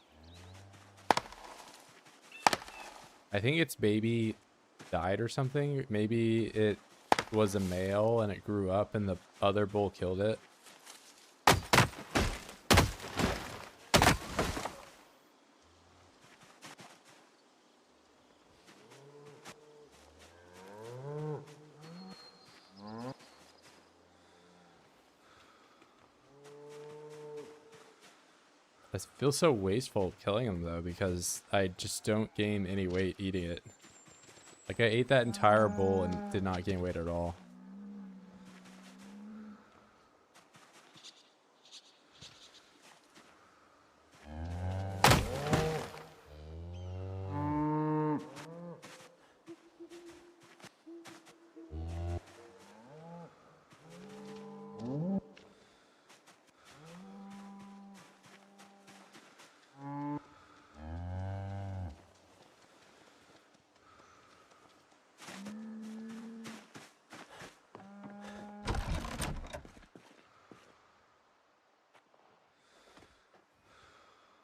I think its baby died or something. Maybe it was a male and it grew up and the other bull killed it. I feel so wasteful killing him though, because I just don't gain any weight eating it. Like I ate that entire bowl and did not gain weight at all.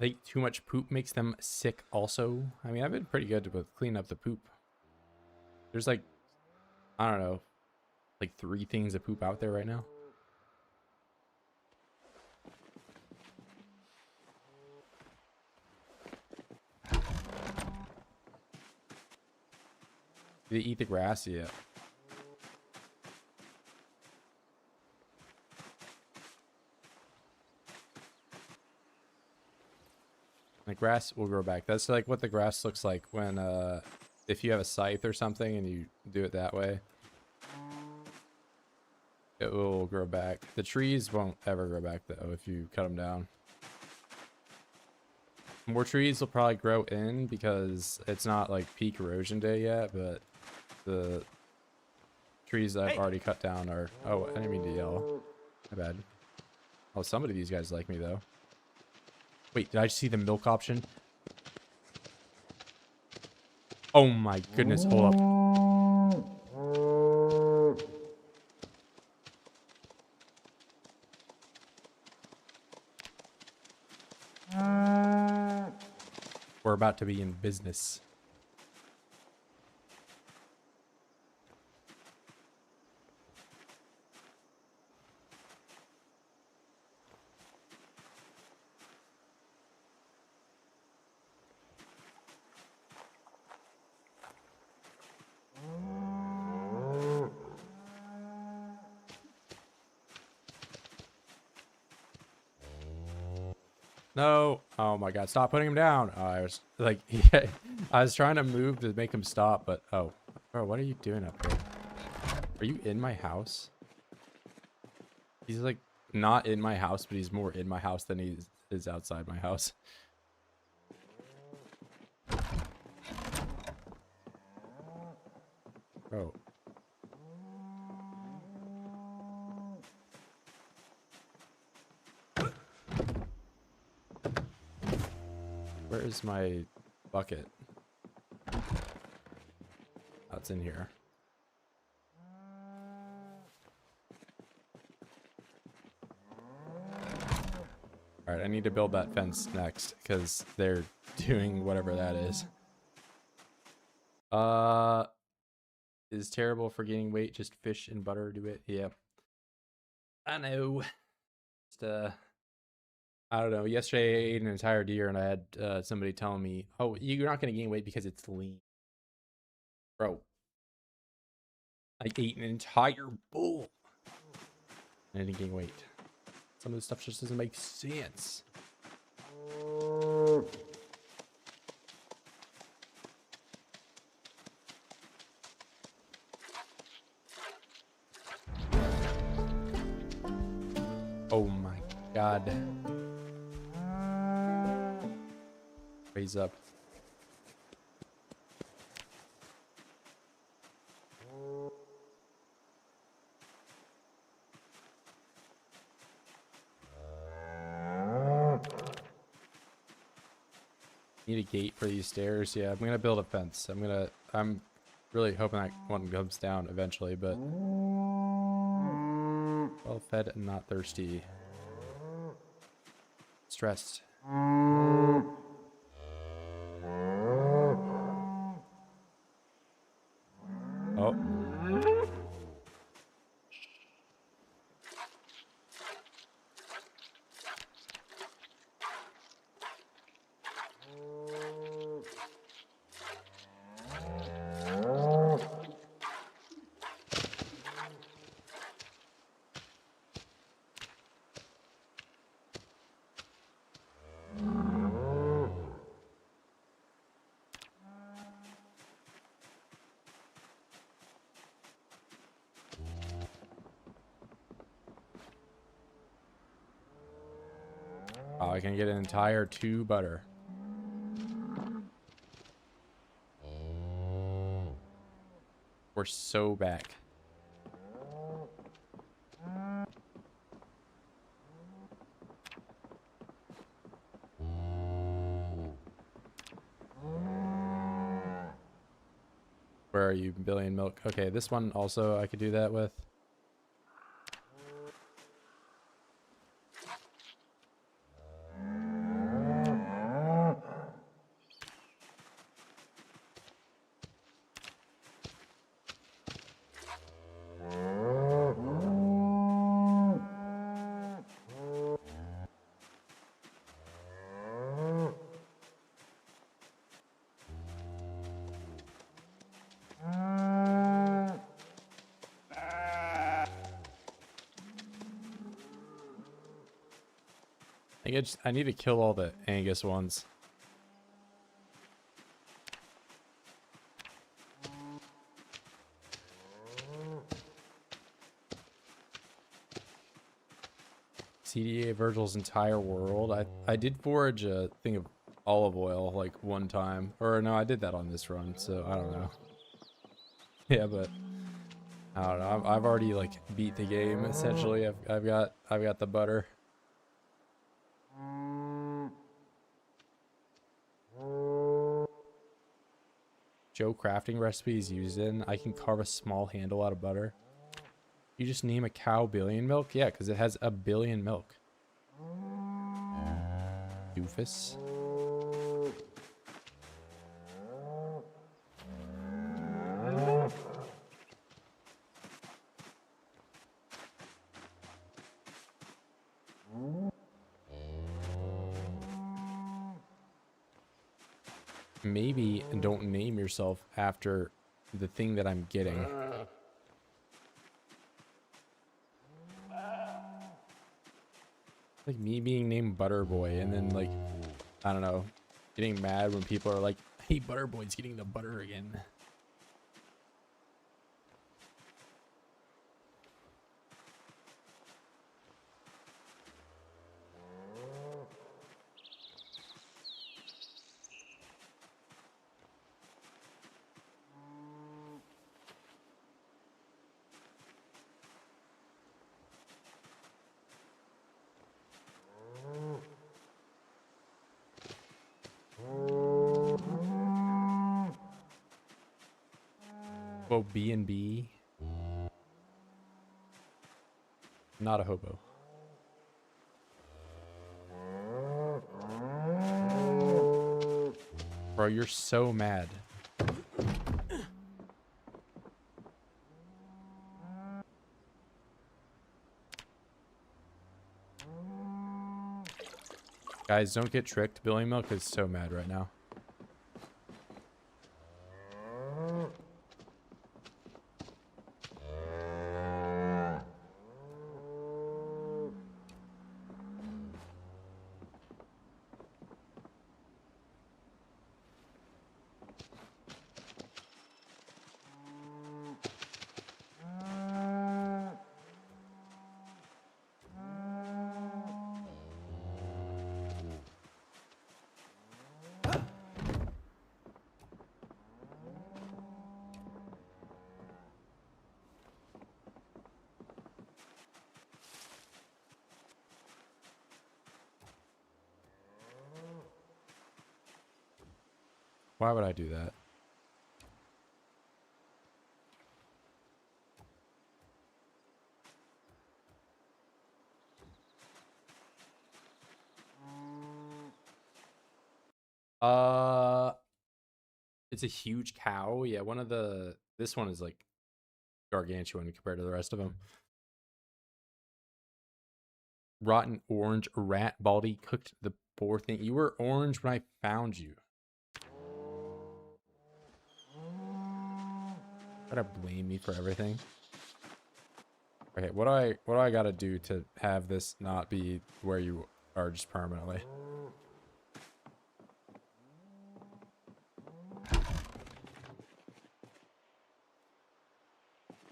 I think too much poop makes them sick also. I mean, I've been pretty good with cleaning up the poop. There's like, I don't know, like 3 things of poop out there right now. Do they eat the grass? Yeah. The grass will grow back. That's like what the grass looks like when, if you have a scythe or something and you do it that way. It will grow back. The trees won't ever grow back though if you cut them down. More trees will probably grow in because it's not like peak erosion day yet, but the trees that I've already cut down are... Oh, I didn't mean to yell. My bad. Oh, somebody of these guys like me though. Wait, did I just see the milk option? Oh my goodness, hold up. We're about to be in business. No. Oh my god, stop putting him down. Oh, I was like, yeah, I was trying to move to make him stop, but oh. Bro, what are you doing up here? Are you in my house? He's like not in my house, but he's more in my house than he is outside my house. Bro. Where is my bucket? Oh, it's in here. Alright, I need to build that fence next, because they're doing whatever that is. Is terrible for gaining weight, just fish and butter do it. Yep. I know. Just, I don't know. Yesterday I ate an entire deer and I had somebody telling me, oh, you're not going to gain weight because it's lean. Bro. I ate an entire bull. And I didn't gain weight. Some of this stuff just doesn't make sense. Oh my god. Raise up. Need a gate for these stairs. Yeah, I'm gonna build a fence. I'm really hoping that one comes down eventually, but well fed and not thirsty. Stressed. Oh. Oh, I can get an entire 2 butter. We're so back. Where are you, billion milk? Okay, this one also I could do that with. I need to kill all the Angus ones. CDA Virgil's entire world. I did forage a thing of olive oil like one time. Or no, I did that on this run, so I don't know. Yeah, but I don't know. I've already like beat the game essentially. I've got the butter. Joe crafting recipes used in. I can carve a small handle out of butter. You just name a cow billion milk? Yeah, because it has a billion milk. doofus. Maybe don't name yourself after the thing that I'm getting. Like me being named Butterboy and then like, I don't know, getting mad when people are like, hey, Butterboy's getting the butter again. Well, B&B, not a hobo. Bro, you're so mad. Guys, don't get tricked. Billy Milk is so mad right now. Why would I do that? It's a huge cow. Yeah, this one is like gargantuan compared to the rest of them. Rotten orange rat baldy cooked the poor thing. You were orange when I found you. Try to blame me for everything. Okay, what do I gotta do to have this not be where you are just permanently?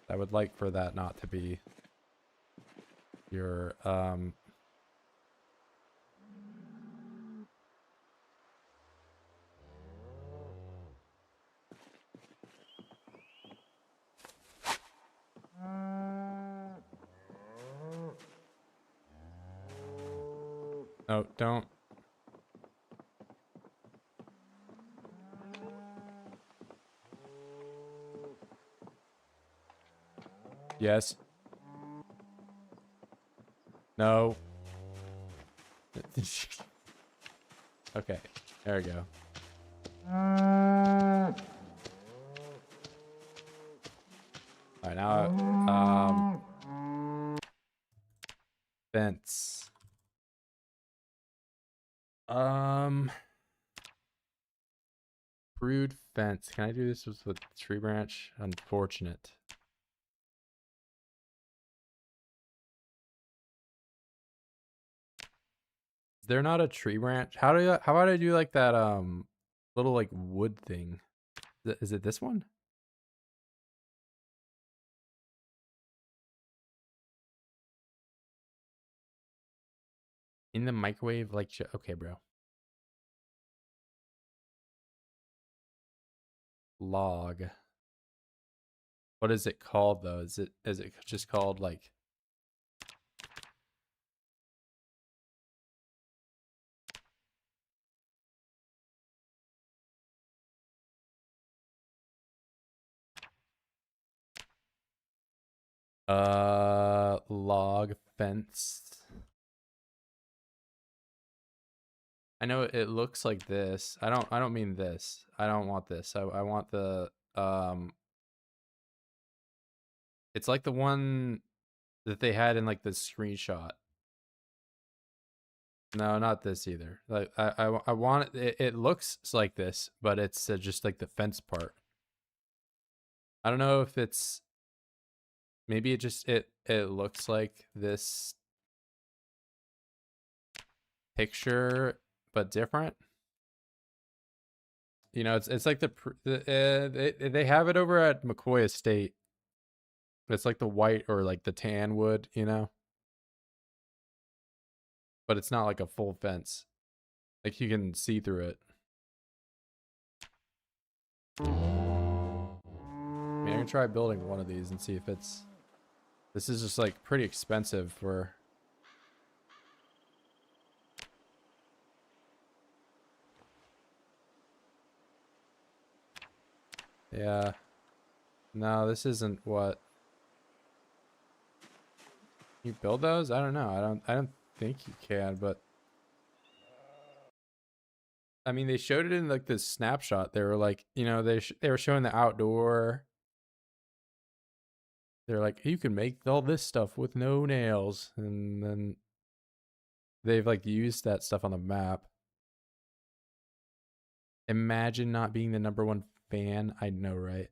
I would like for that not to be your no, don't. Yes. No. Okay. There we go. All right, now fence. Brood fence. Can I do this with tree branch? Unfortunate. Is there not a tree branch? How about I do like that little like wood thing? Is it this one? In the microwave, like okay, bro. Log. What is it called though? Is it just called like log fence? I know it looks like this. I don't mean this. I don't want this. I want the it's like the one that they had in like the screenshot. No, not this either. Like I want it looks like this, but it's just like the fence part. I don't know if it's maybe it looks like this picture but different. You know, it's like they have it over at McCoy Estate. It's like the white or like the tan wood, you know, but it's not like a full fence. Like you can see through it. I mean, I can try building one of these and see if it's. This is just like pretty expensive for. Yeah. No, this isn't what. You build those? I don't know. I don't think you can, but I mean, they showed it in like this snapshot. They were like, you know, they were showing the outdoor. They're like, you can make all this stuff with no nails, and then they've like used that stuff on the map. Imagine not being the #1 fan. I know, right?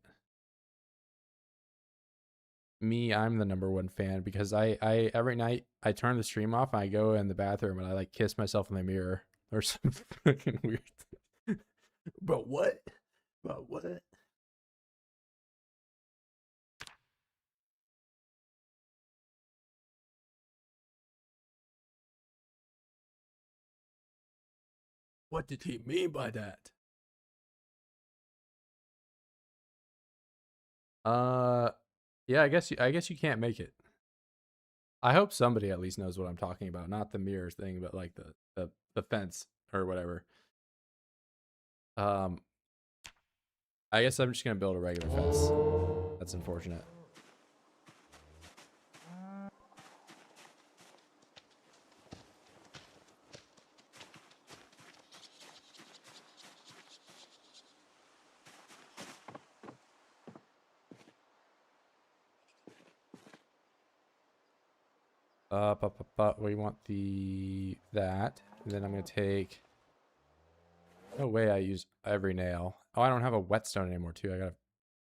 Me, I'm the #1 fan because I every night I turn the stream off and I go in the bathroom and I like kiss myself in the mirror or something fucking weird. But what? But what? What did he mean by that? Uh, yeah, I guess you can't make it. I hope somebody at least knows what I'm talking about, not the mirrors thing, but like the fence or whatever. Um, I guess I'm just gonna build a regular fence. That's unfortunate. We want that. And then I'm gonna take. No way I use every nail. Oh, I don't have a whetstone anymore too. I gotta.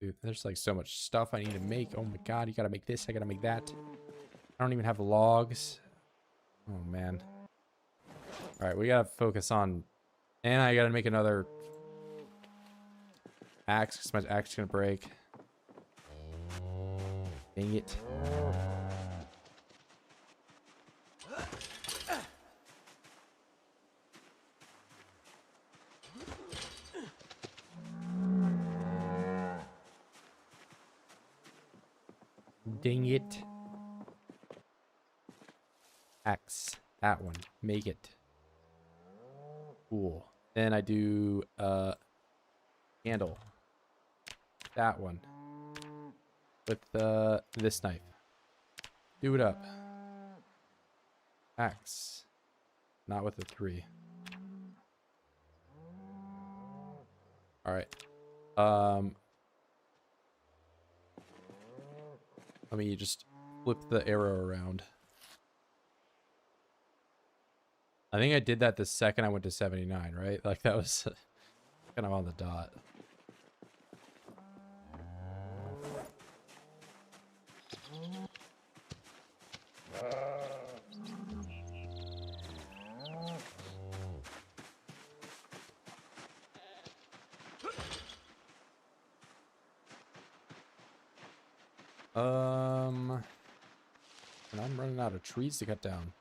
Dude, there's like so much stuff I need to make. Oh my god, you gotta make this. I gotta make that. I don't even have logs. Oh man. All right, we gotta focus on. And I gotta make another axe because my axe is gonna break. Dang it. Dang it. Axe. That one. Make it. Cool. Then I do handle. That one. With this knife. Do it up. Axe. Not with the 3. Alright. Let me just flip the arrow around. I think I did that the second I went to 79, right? Like that was kind of on the dot. And I'm running out of trees to cut down.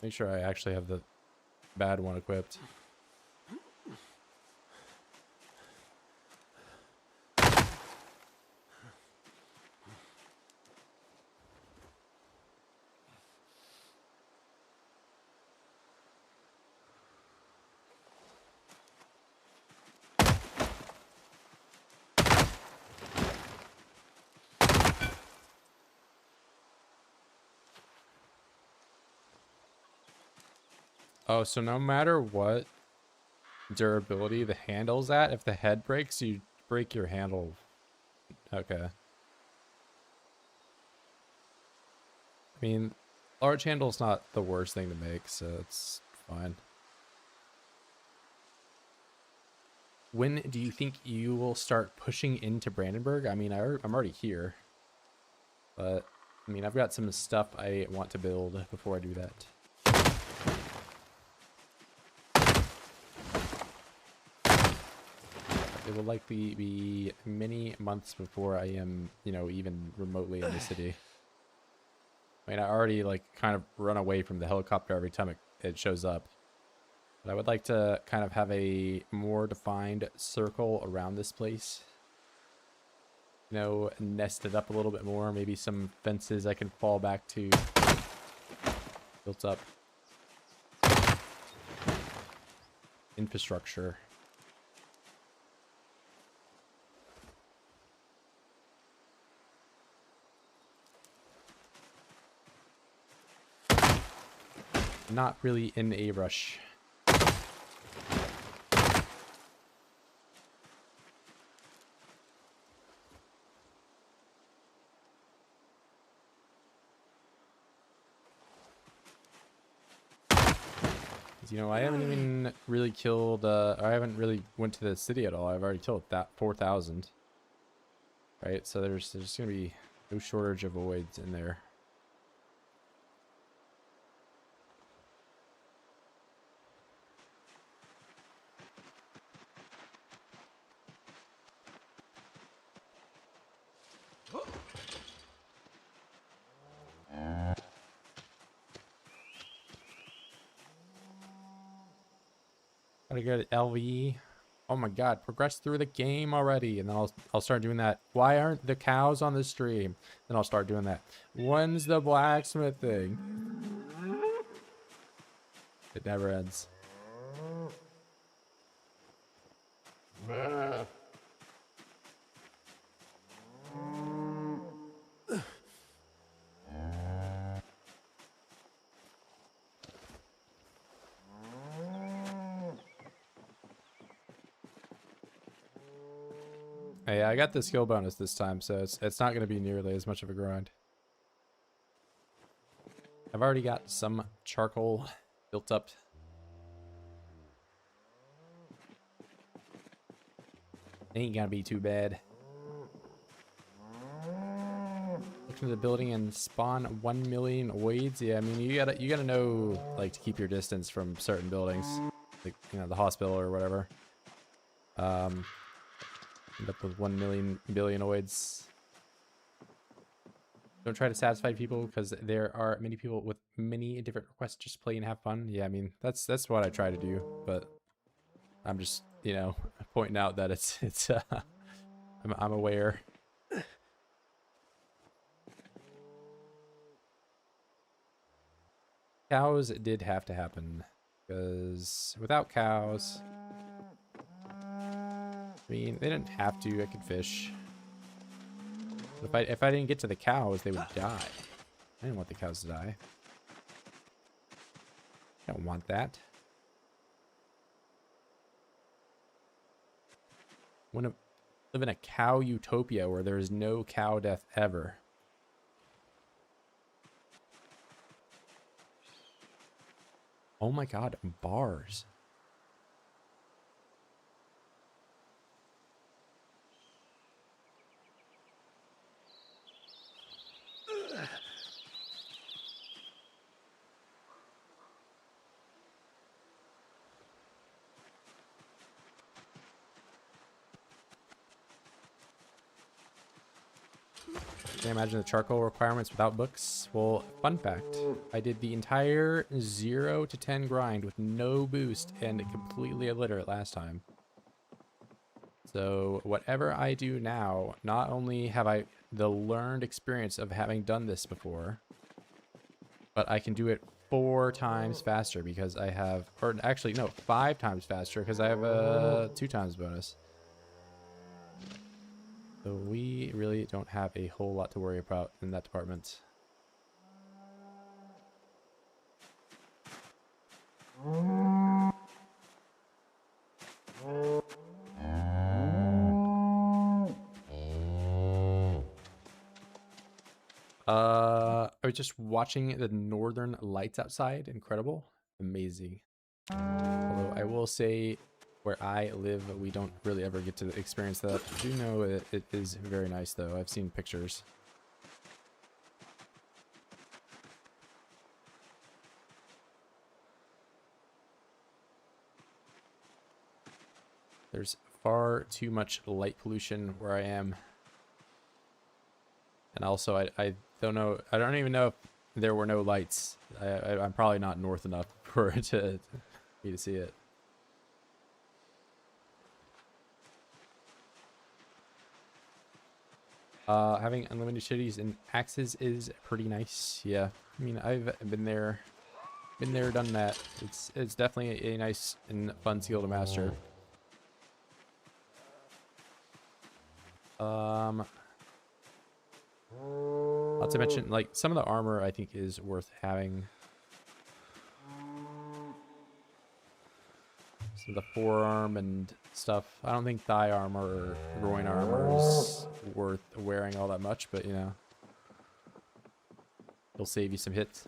Make sure I actually have the bad one equipped. Oh, so no matter what durability the handle's at, if the head breaks, you break your handle. Okay. I mean, large handle's not the worst thing to make, so it's fine. When do you think you will start pushing into Brandenburg? I mean, I'm already here, but I mean, I've got some stuff I want to build before I do that. It will likely be many months before I am, you know, even remotely in the city. I mean, I already like kind of run away from the helicopter every time it shows up. But I would like to kind of have a more defined circle around this place. You know, nest it up a little bit more. Maybe some fences I can fall back to. Built up infrastructure. Not really in a rush. You know, I haven't even really killed, I haven't really went to the city at all. I've already killed that 4,000. Right, so there's going to be no shortage of voids in there. Gotta go to LV. Oh my god, progress through the game already. And then I'll start doing that. Why aren't the cows on the stream? Then I'll start doing that. When's the blacksmithing? It never ends. Hey, I got the skill bonus this time, so it's not going to be nearly as much of a grind. I've already got some charcoal built up. Ain't gonna be too bad. Look into the building and spawn 1 million oids. Yeah, I mean you gotta know like to keep your distance from certain buildings, like you know the hospital or whatever. End up with 1 billion oids. Don't try to satisfy people because there are many people with many different requests. Just play and have fun. Yeah, I mean that's what I try to do, but I'm just you know pointing out that it's I'm aware. Cows did have to happen because without cows, I mean they didn't have to. I could fish. But if I didn't get to the cows, they would die. I didn't want the cows to die. I don't want that. I want to live in a cow utopia where there is no cow death ever. Oh my god, bars. Can you imagine the charcoal requirements without books? Well, fun fact, I did the entire 0 to 10 grind with no boost and completely illiterate last time. So whatever I do now, not only have I the learned experience of having done this before, but I can do it 4 times faster because I have, or actually no, 5 times faster because I have a 2 times bonus. So we really don't have a whole lot to worry about in that department. I was just watching the northern lights outside. Incredible. Amazing. Although I will say where I live, we don't really ever get to experience that. I do know it is very nice though. I've seen pictures. There's far too much light pollution where I am. And also, I don't know. I don't even know if there were no lights. I'm probably not north enough for it to me to see it. Having unlimited shitties and axes is pretty nice. Yeah, I mean, I've been there, done that. It's definitely a nice and fun skill to master. Not to mention, like, some of the armor I think is worth having. So the forearm and stuff. I don't think thigh armor or groin armor is worth wearing all that much, but you know, it'll save you some hits.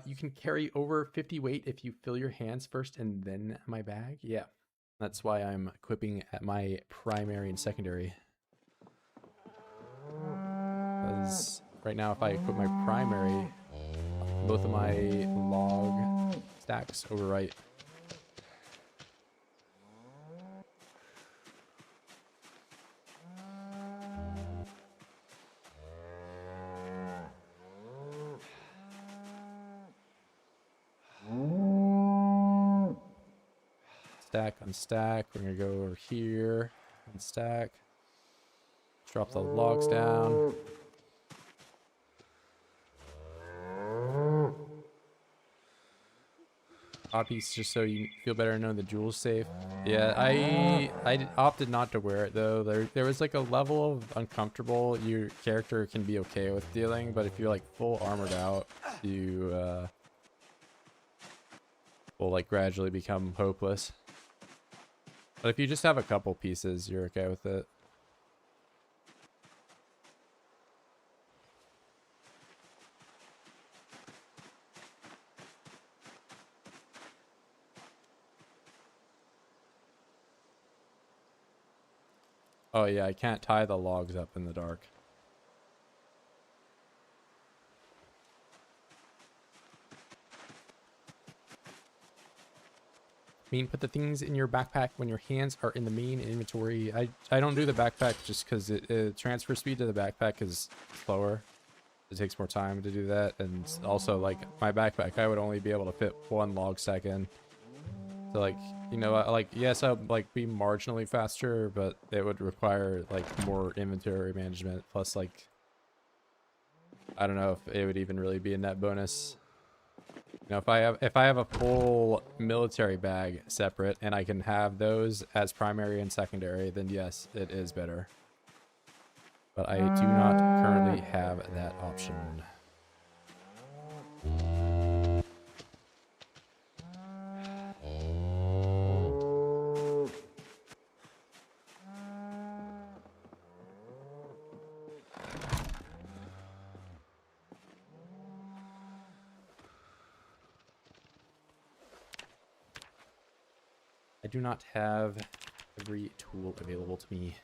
You can carry over 50 weight if you fill your hands first and then my bag. Yeah, that's why I'm equipping at my primary and secondary. Because right now, if I equip my primary, both of my log stacks overwrite. Stack, unstack. We're gonna go over here, unstack. Drop the logs down. Odd piece just so you feel better knowing the jewel's safe. Yeah, I opted not to wear it though. There was like a level of uncomfortable your character can be okay with dealing, but if you're like full armored out, you will like gradually become hopeless. But if you just have a couple pieces, you're okay with it. Oh yeah, I can't tie the logs up in the dark. I mean, put the things in your backpack when your hands are in the main inventory. I don't do the backpack just because transfer speed to the backpack is slower. It takes more time to do that, and also like my backpack, I would only be able to fit one log stack in. So like, you know, like yes, I'd like be marginally faster, but it would require like more inventory management. Plus, like, I don't know if it would even really be a net bonus. You know, if I have a full military bag separate and I can have those as primary and secondary, then yes, it is better. But I do not currently have that option. I do not have every tool available to me.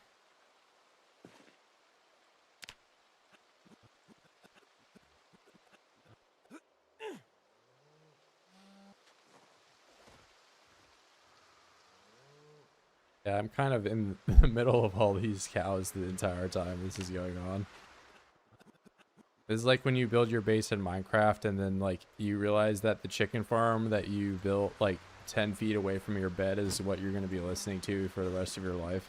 Yeah, I'm kind of in the middle of all these cows the entire time this is going on. It's like when you build your base in Minecraft and then like you realize that the chicken farm that you built like 10 feet away from your bed is what you're going to be listening to for the rest of your life.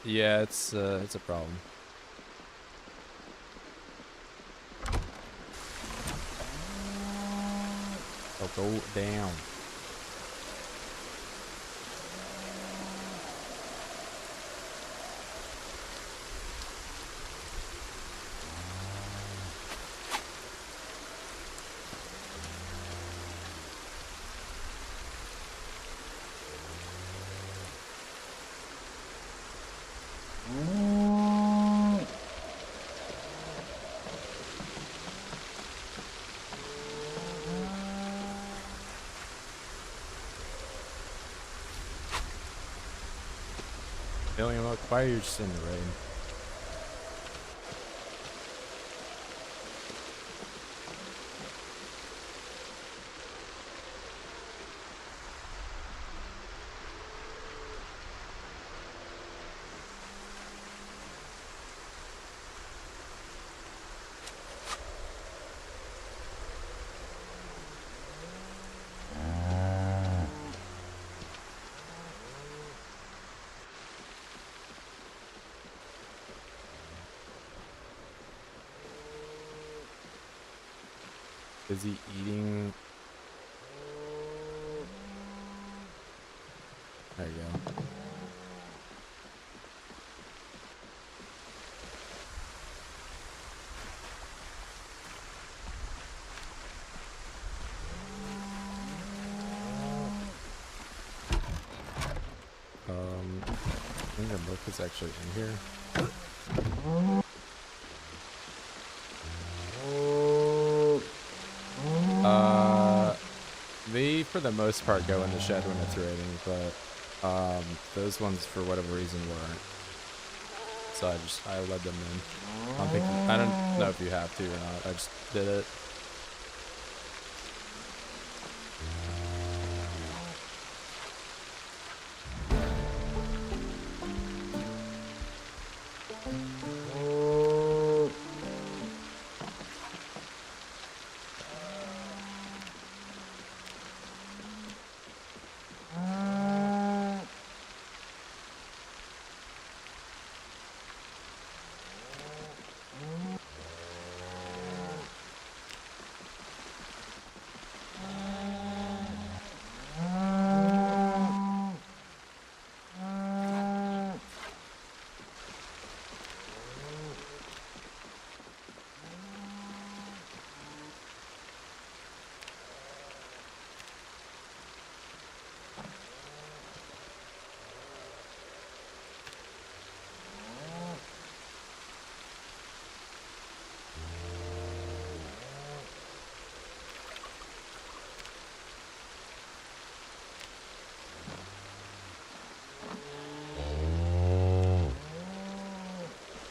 Yeah, it's a problem. Oh, go down. Feeling like why are you just in the rain? Is he eating? There you go. I think the book is actually in here. They, for the most part, go in the shed when it's raining, but those ones, for whatever reason, weren't. So I let them in. I don't know if you have to or not. I just did it.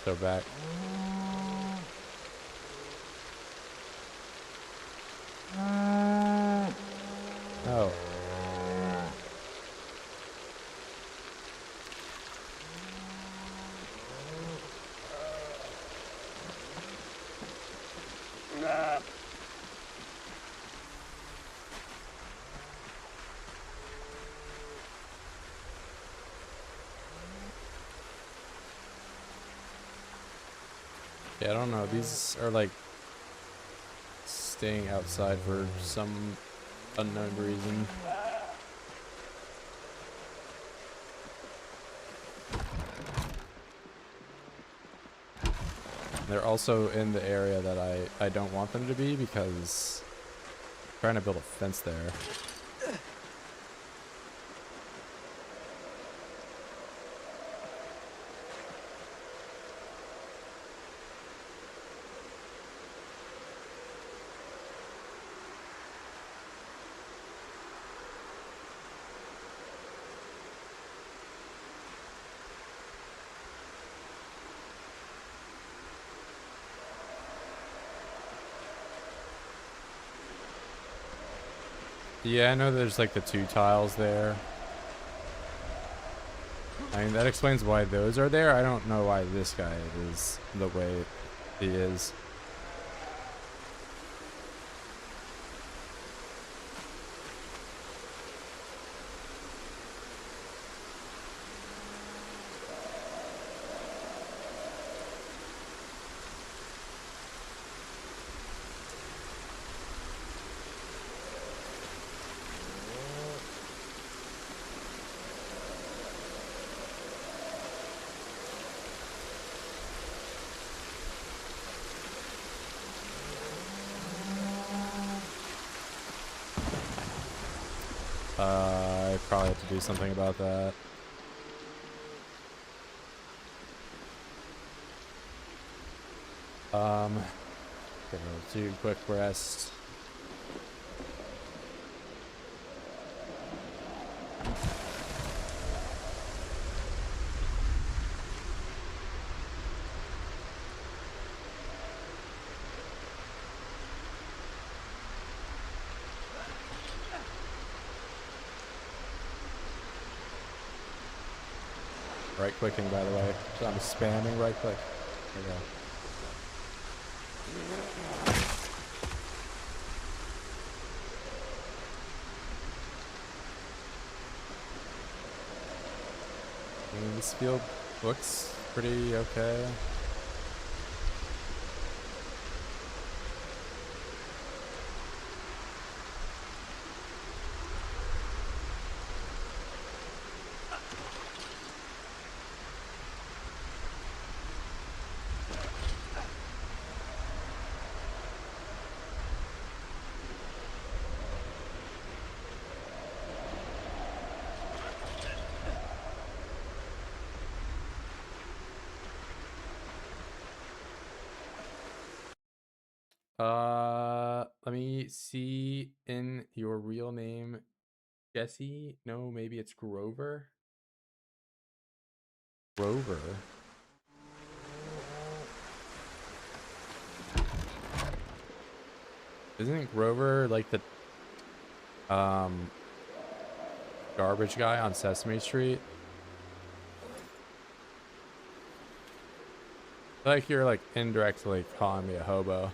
Go back. Oh. Yeah, I don't know. These are like staying outside for some unknown reason. They're also in the area that I don't want them to be because I'm trying to build a fence there. Yeah, I know there's like the 2 tiles there. I mean, that explains why those are there. I don't know why this guy is the way he is. I probably have to do something about that. Okay, we'll do a quick rest. Right clicking, by the way. So I'm spamming right click. There we go. I mean, this field looks pretty okay. Let me see in your real name, Jesse. No, maybe it's Grover. Grover. Isn't Grover like the garbage guy on Sesame Street? I feel like you're like indirectly calling me a hobo.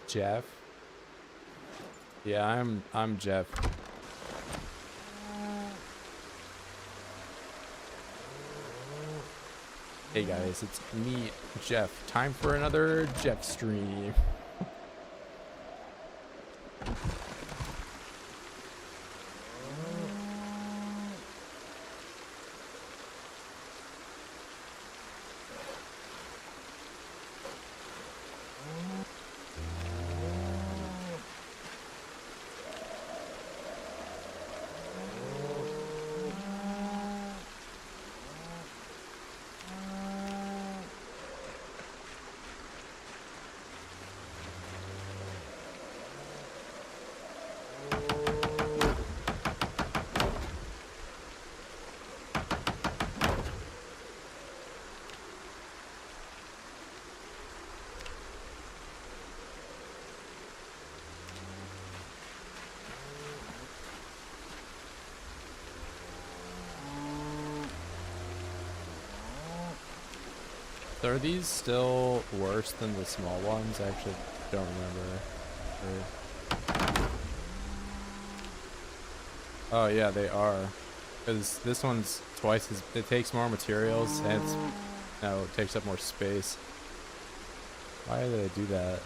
Jeff? Yeah, I'm Jeff. Hey guys, it's me, Jeff. Time for another Jeff stream. Are these still worse than the small ones? I actually don't remember. Oh yeah, they are. Because this one's twice as... It takes more materials and it's... No, it takes up more space. Why do they do that?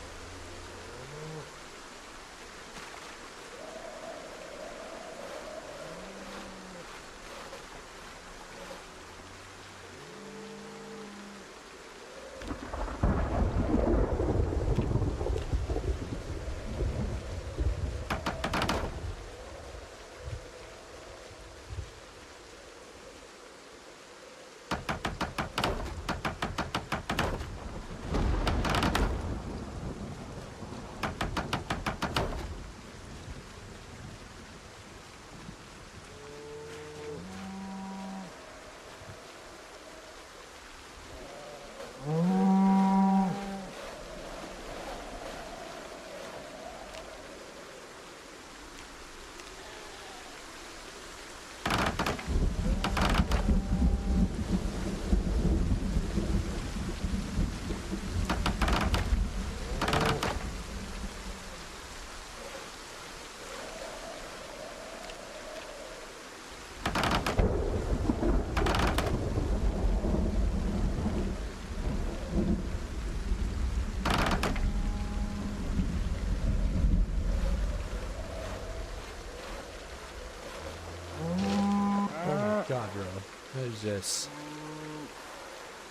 god, bro. What is this?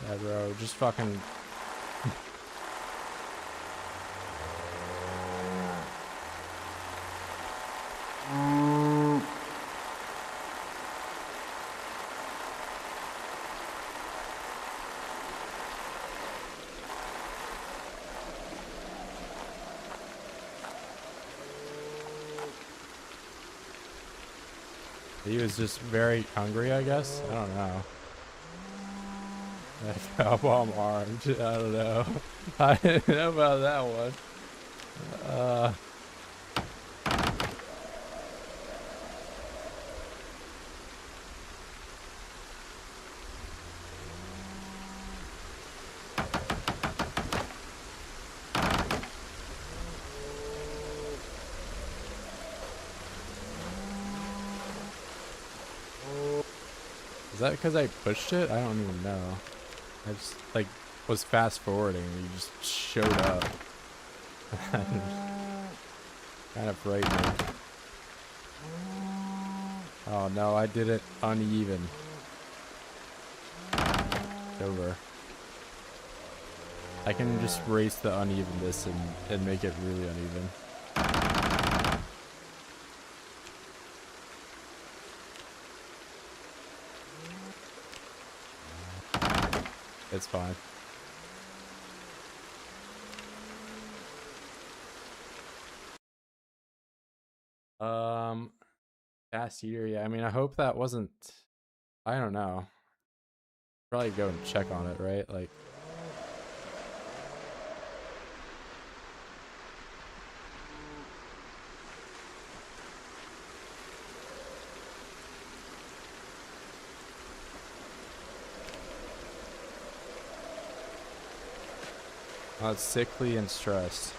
Yeah, bro, just fucking... He was just very hungry, I guess. I don't know. I fell while I'm armed. I don't know. I didn't know about that one. Is that because I pushed it? I don't even know. I just, like, was fast forwarding and you just showed up. Kind of frightening. Oh no, I did it uneven. It's over. I can just race the unevenness and make it really uneven. It's fine. Fast eater, yeah. I mean, I hope that wasn't... I don't know. Probably go and check on it, right? Like... Not sickly and stressed.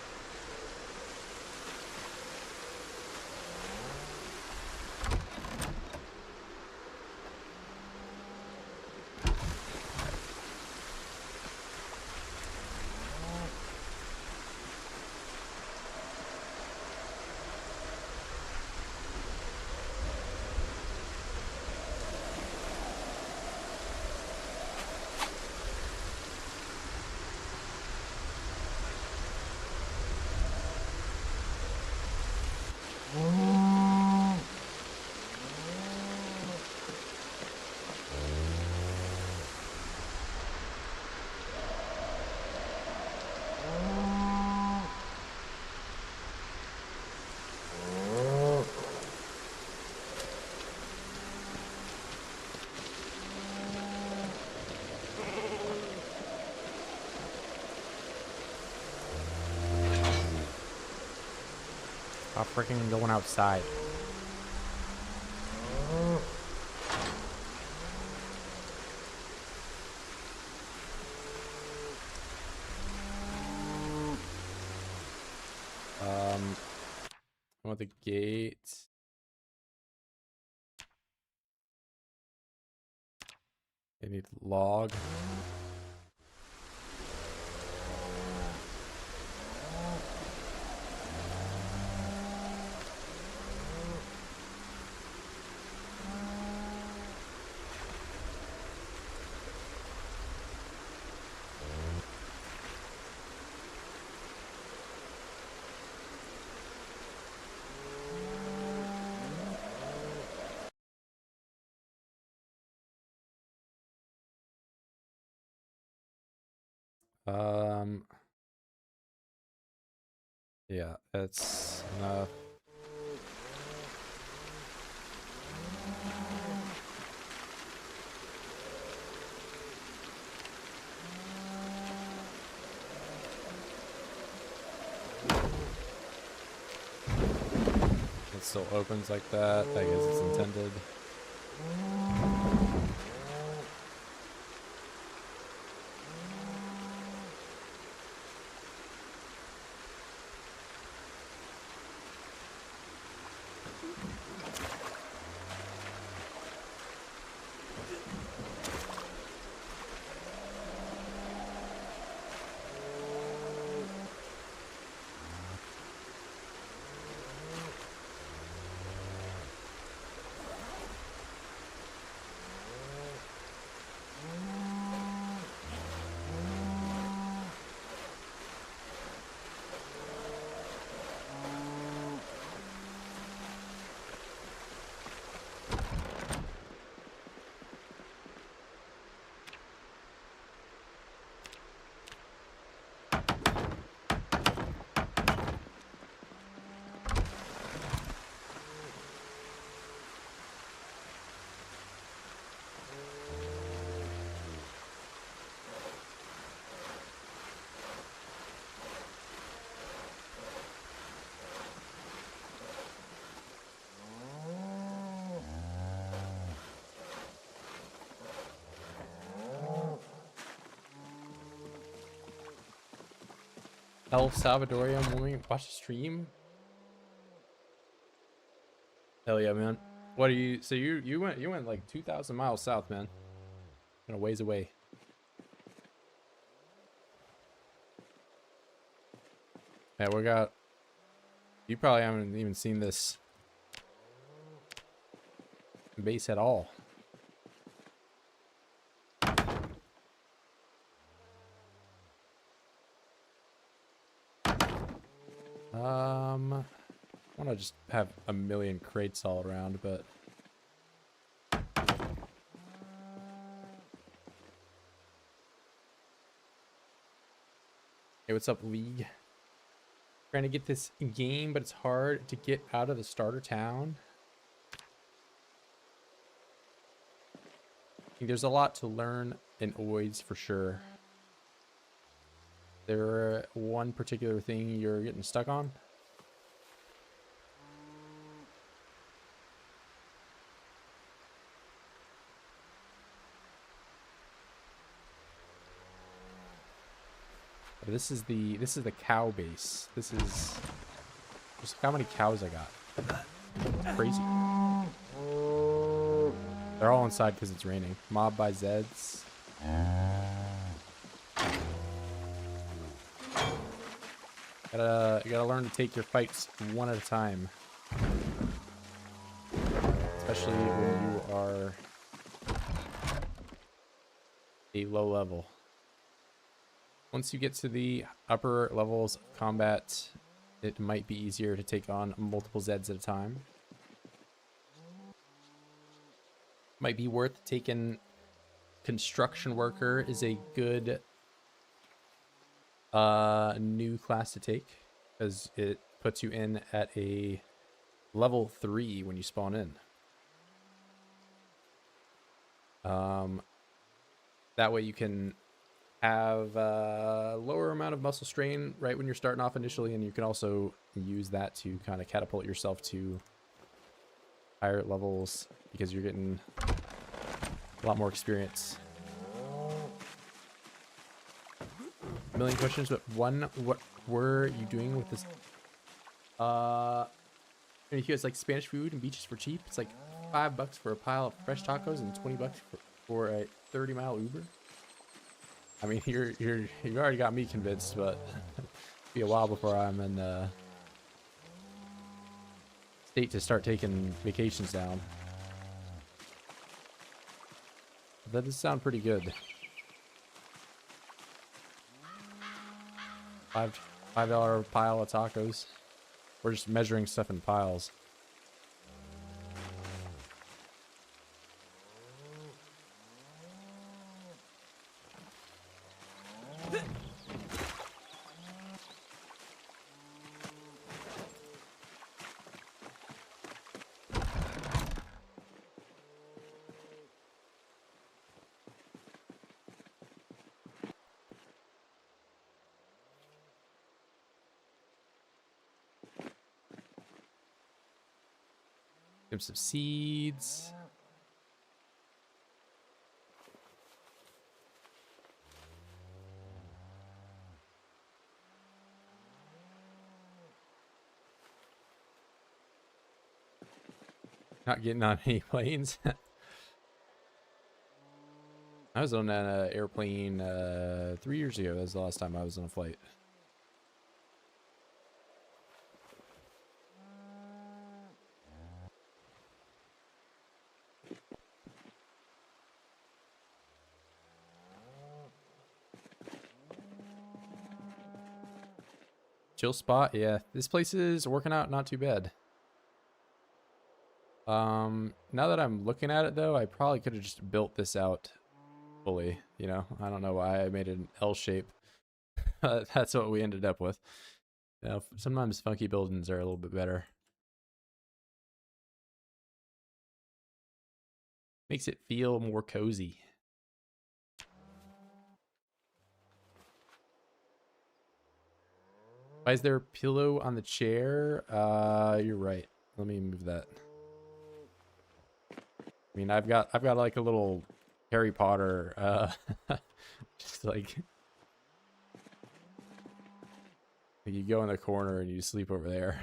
Stop freaking going outside. I want the gate. I need log. Yeah, that's enough. It still opens like that. I guess it's intended. El Salvadorian woman watch the stream. Hell yeah, man. What are you? So you went like 2,000 miles south, man. Kind of ways away. Yeah, we got. You probably haven't even seen this base at all. I want to just have a million crates all around, but hey, what's up, League? Trying to get this game, but it's hard to get out of the starter town. I think there's a lot to learn in Oids for sure. There one particular thing you're getting stuck on? This is the cow base. This is just how many cows I got. It's crazy. They're all inside because it's raining. Mob by Zeds. You gotta learn to take your fights one at a time. Especially when you are a low level. Once you get to the upper levels of combat, it might be easier to take on multiple Zeds at a time. Might be worth taking construction worker is a good new class to take because it puts you in at a level 3 when you spawn in. That way you can have a lower amount of muscle strain right when you're starting off initially, and you can also use that to kind of catapult yourself to higher levels because you're getting a lot more experience. A million questions, but one, what were you doing with this? And if you guys like Spanish food and beaches for cheap, it's like $5 for a pile of fresh tacos and $20 for a 30-mile Uber. I mean, you already got me convinced, but it'll be a while before I'm in state to start taking vacations down. That does sound pretty good. $5 pile of tacos. We're just measuring stuff in piles. Give some seeds. Not getting on any planes. I was on an airplane 3 years ago. That was the last time I was on a flight. Chill spot, yeah. This place is working out not too bad. Now that I'm looking at it though, I probably could have just built this out fully, you know? I don't know why I made it an L shape. That's what we ended up with. You know, sometimes funky buildings are a little bit better. Makes it feel more cozy. Why is there a pillow on the chair? You're right. Let me move that. I mean, I've got like a little Harry Potter, just like Like you go in the corner and you sleep over there.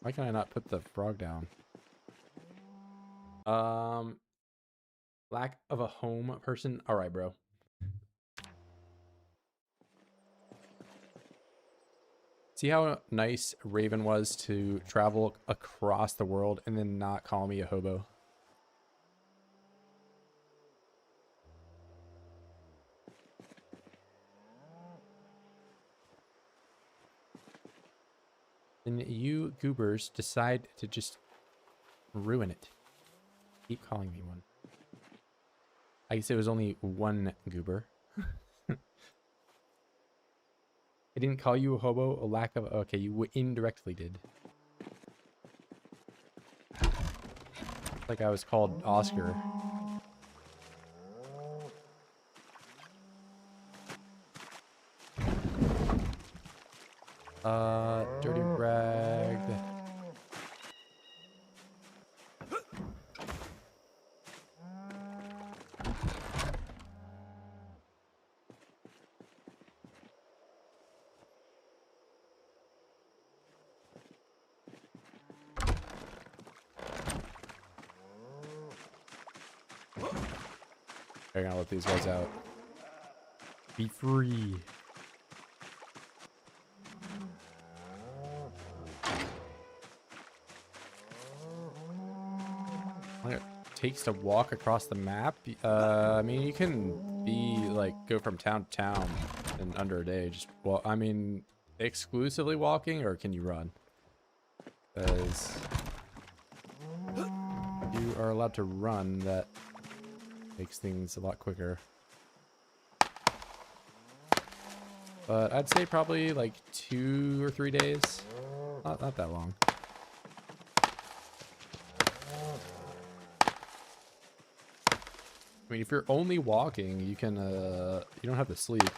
Why can I not put the frog down? Lack of a home person. All right, bro. See how nice Raven was to travel across the world and then not call me a hobo? And you goobers decide to just ruin it. Keep calling me one. I guess it was only one goober. I didn't call you a hobo, a lack of... Okay, you indirectly did. Like I was called Oscar. Dirty rag. They're gonna let these guys out. Be free. It takes to walk across the map. I mean, you can be like go from town to town in under a day. Just well, I mean, exclusively walking, or can you run? Because you are allowed to run. That makes things a lot quicker. But I'd say probably like 2 or 3 days. Not that long. I mean, if you're only walking, you can, you don't have to sleep.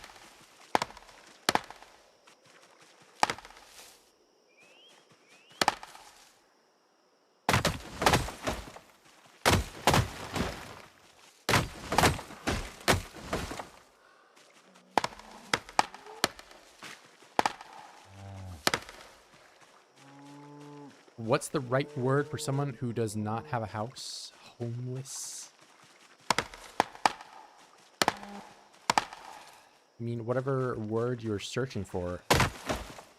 What's the right word for someone who does not have a house? Homeless? I mean, whatever word you're searching for,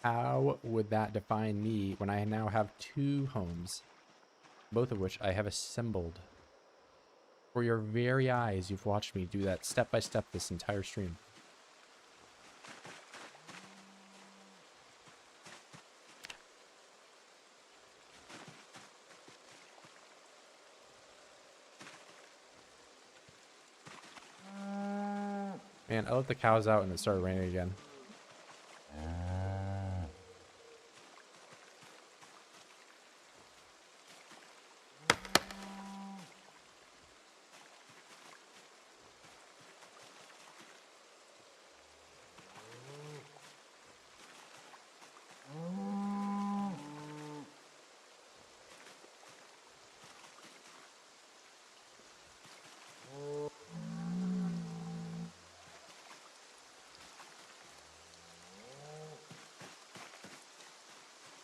how would that define me when I now have 2 homes, both of which I have assembled? For your very eyes, you've watched me do that step by step this entire stream. Man, I let the cows out and it started raining again.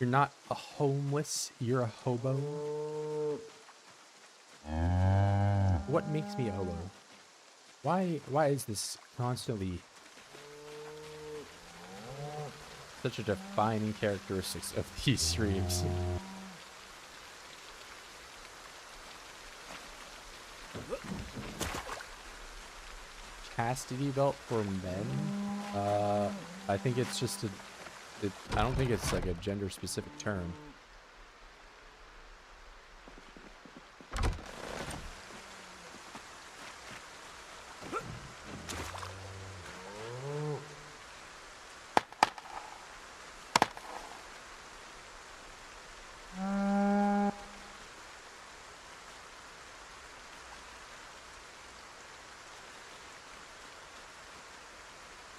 You're not a homeless, you're a hobo. What makes me a hobo? Why is this constantly such a defining characteristics of these streams? Chastity belt for men? I think it's just I don't think it's like a gender specific term.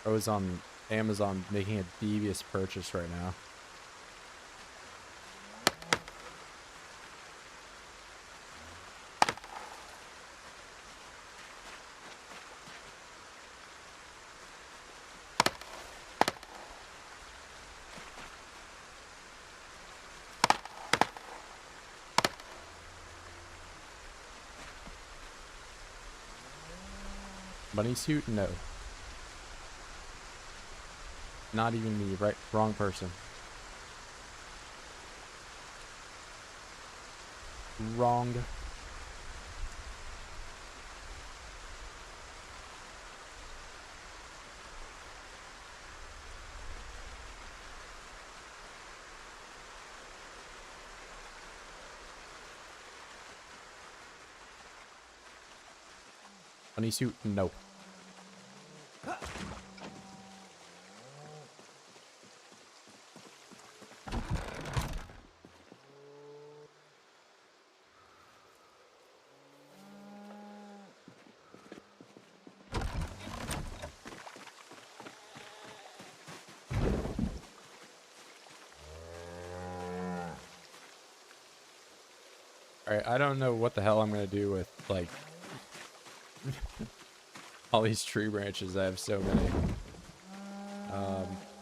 I was on Amazon making a devious purchase right now. Bunny suit? No. Not even me. Right. Wrong person. Wrong. Bunny suit? No. Alright, I don't know what the hell I'm gonna do with, like, all these tree branches. I have so many.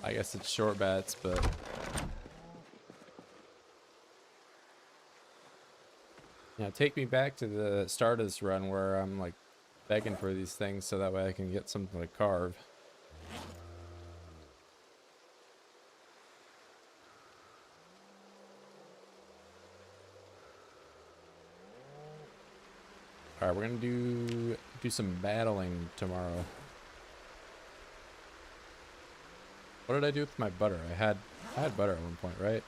I guess it's short bats, but... Yeah, take me back to the start of this run where I'm, like, begging for these things so that way I can get something to carve. Alright, we're gonna do some battling tomorrow. What did I do with my butter? I had butter at one point, right?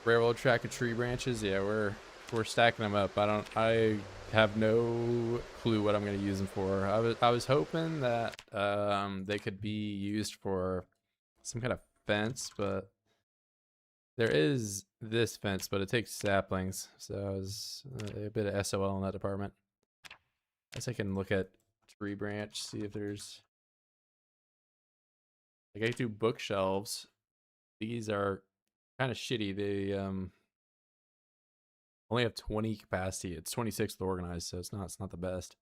Railroad track of tree branches. Yeah, we're stacking them up. I have no clue what I'm gonna use them for. I was hoping that they could be used for some kind of fence, but there is this fence, but it takes saplings, so I was a bit of SOL in that department. I guess I can look at tree branch, see if there's, like, I can do bookshelves. These are kind of shitty. They only have 20 capacity. It's 26 to organize, so it's not the best.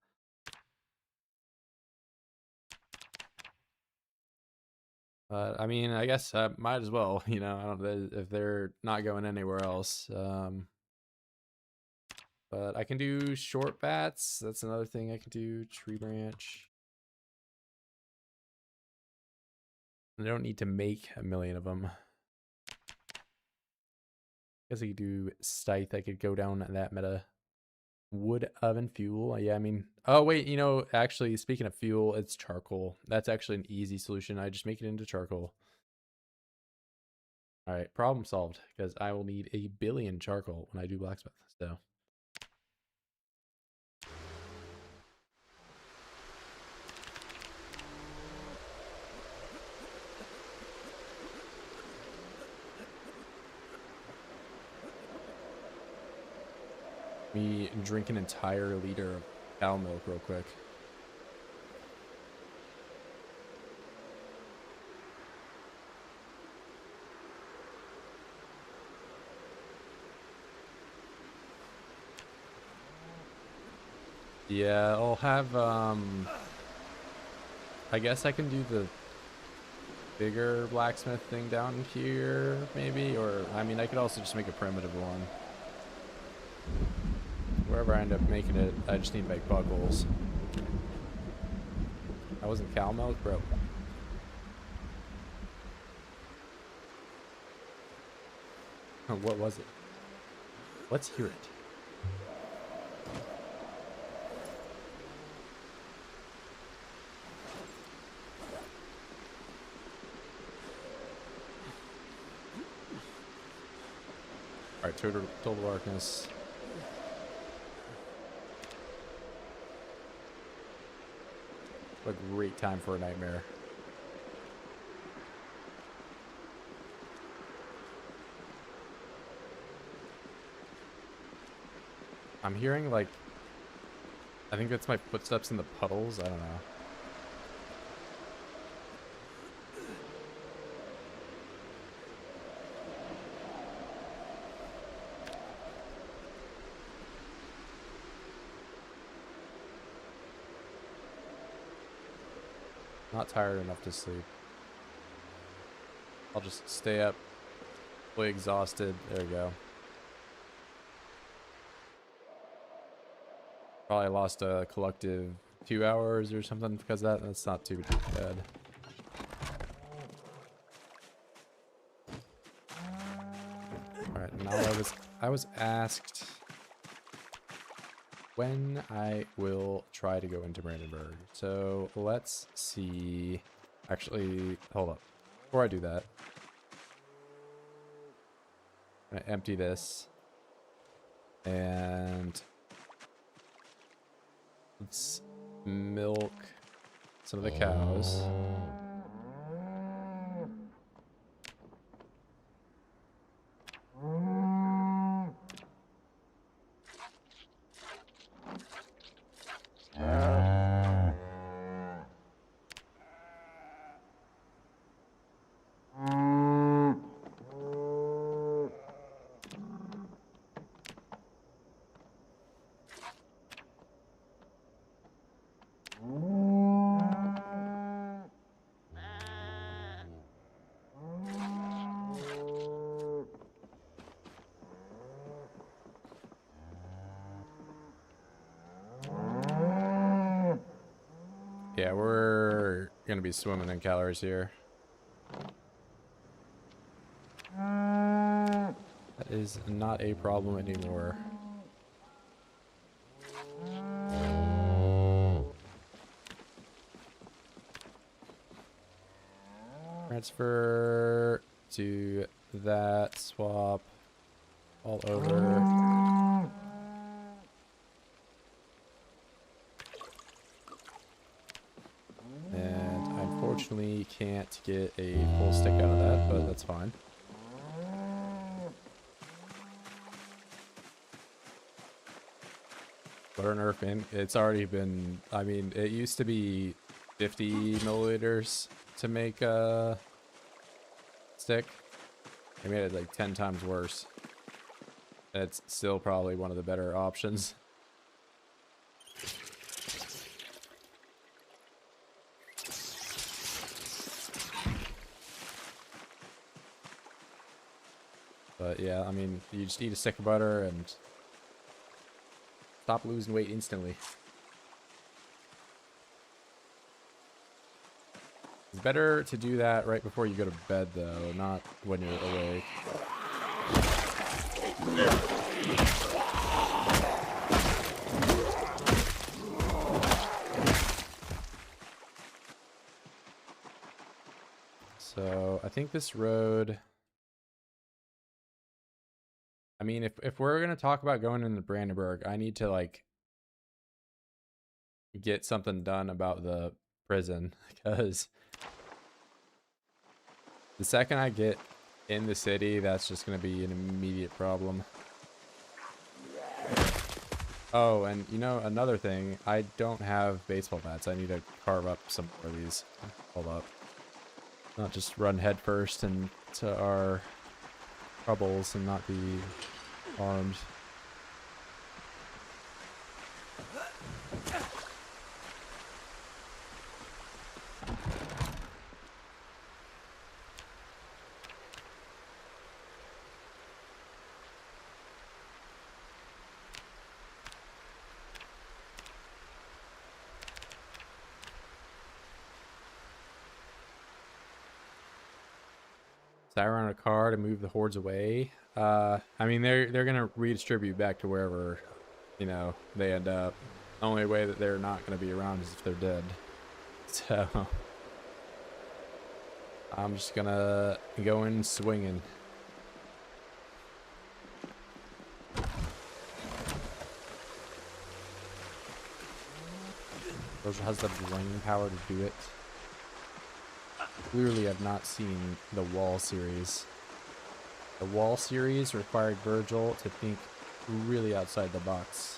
I mean, I guess I might as well, you know, I don't know if they're not going anywhere else. But I can do short bats. That's another thing I can do. Tree branch. I don't need to make a million of them. Guess I could do scythe. I could go down that meta. Wood oven fuel. Yeah, I mean, oh wait, you know, actually, speaking of fuel, it's charcoal. That's actually an easy solution. I just make it into charcoal. All right, problem solved, because I will need 1 billion charcoal when I do blacksmith. So me drink an entire liter of cow milk real quick. Yeah, I'll have I guess I can do the bigger blacksmith thing down here, maybe, or I mean, I could also just make a primitive one. Wherever I end up making it, I just need to make buckles. That wasn't cow milk, bro. What was it? Let's hear it. Alright, total darkness. What a great time for a nightmare. I'm hearing, like, I think that's my footsteps in the puddles. I don't know. Not tired enough to sleep. I'll just stay up, fully exhausted. There we go. Probably lost a collective 2 hours or something because of that. That's not too bad. Alright, now I was asked when I will try to go into Brandenburg. So let's see. Actually, hold up. Before I do that, I'm gonna empty this. And let's milk some of the cows. Yeah, we're gonna be swimming in calories here. That is not a problem anymore. Transfer to that, swap all over. And I unfortunately can't get a full stick out of that, but that's fine. Butter nerf in, it's already been, I mean, it used to be 50 milliliters to make a stick. They made it like 10 times worse. And it's still probably one of the better options. But yeah, I mean, you just eat a stick of butter and stop losing weight instantly. It's better to do that right before you go to bed, though, not when you're awake. So, I think this road... I mean, if we're going to talk about going into Brandenburg, I need to, like, get something done about the prison, because the second I get in the city, that's just going to be an immediate problem. Oh, and you know, another thing, I don't have baseball bats. I need to carve up some more of these. Hold up. Not just run head first into our troubles and not be armed. Siren on a car to move the hordes away. I mean, they're gonna redistribute back to wherever, you know, they end up. The only way that they're not gonna be around is if they're dead. So I'm just gonna go in swinging. Rosa has the brain power to do it. Clearly, I've not seen the Wall series. The Wall series required Virgil to think really outside the box.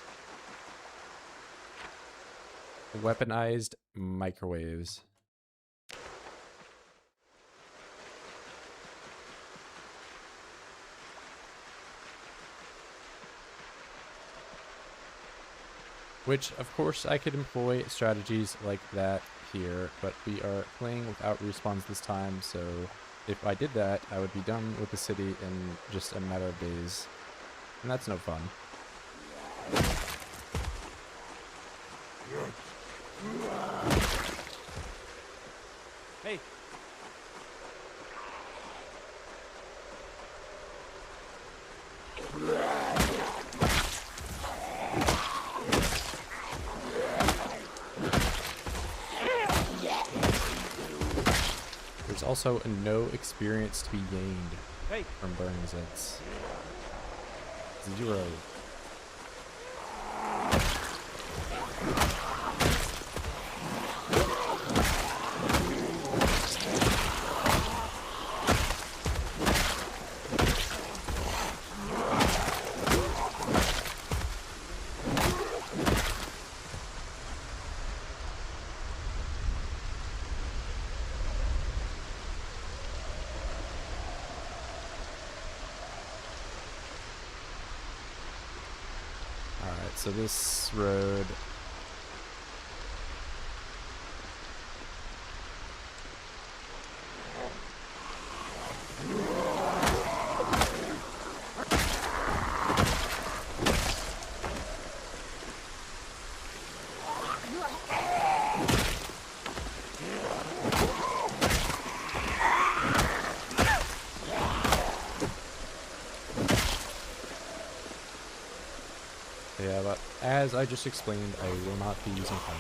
Weaponized microwaves. Which, of course, I could employ strategies like that here, but we are playing without respawns this time, so if I did that, I would be done with the city in just a matter of days, and that's no fun. Hey. There's also no experience to be gained Hey. from burning Zeds. 0. Alright, so this road... Yeah, but as I just explained, I will not be using fire.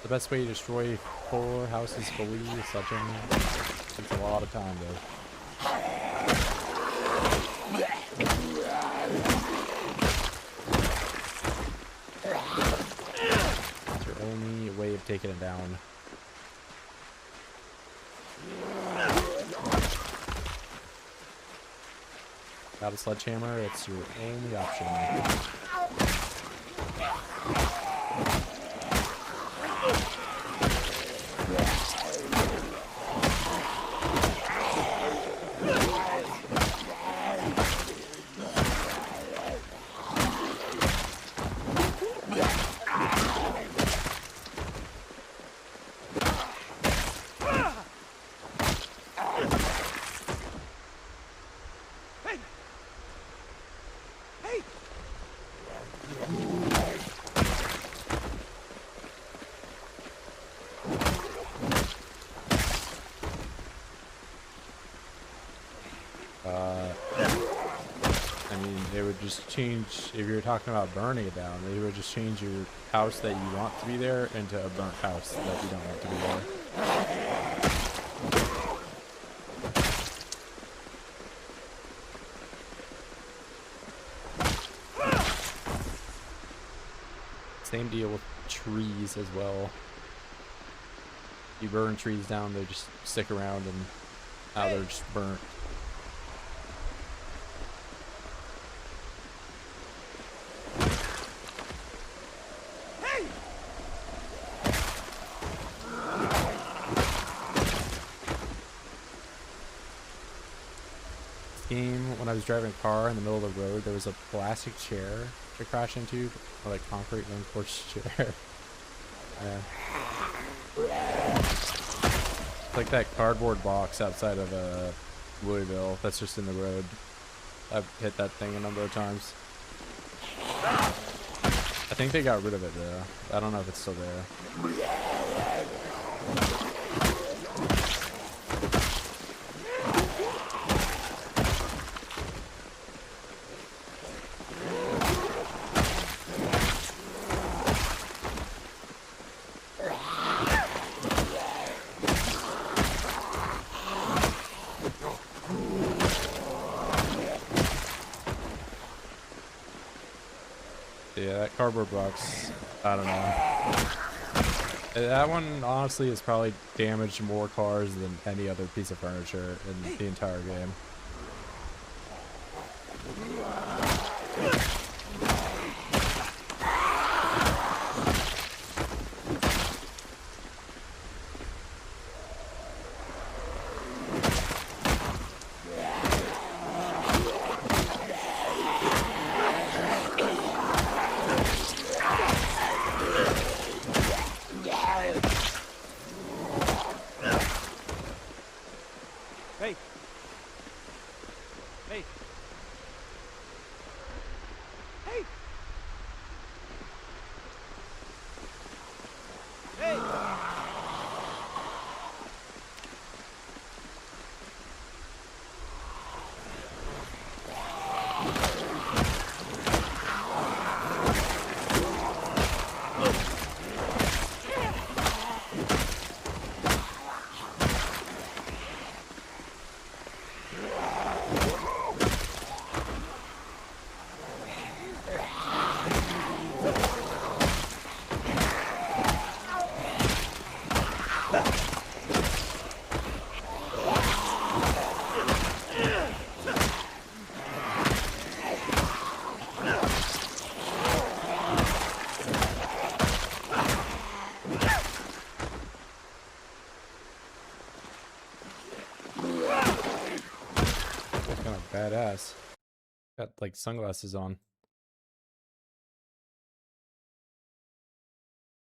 The best way to destroy 4 houses fully is sledgehammer. Takes a lot of time though. It's your only way of taking it down. Without a sledgehammer, it's your only option. I mean, it would just change, if you're talking about burning it down, it would just change your house that you want to be there into a burnt house that you don't want to be there. Same deal with trees as well. You burn trees down, they just stick around and now they're just burnt. Game, when I was driving a car in the middle of the road, there was a plastic chair to crash into, or like concrete reinforced chair. It's like that cardboard box outside of Louisville that's just in the road. I've hit that thing a number of times. I think they got rid of it though. I don't know if it's still there. Yeah, that cardboard box, I don't know. That one, honestly, has probably damaged more cars than any other piece of furniture in the entire game. badass. Got like sunglasses on.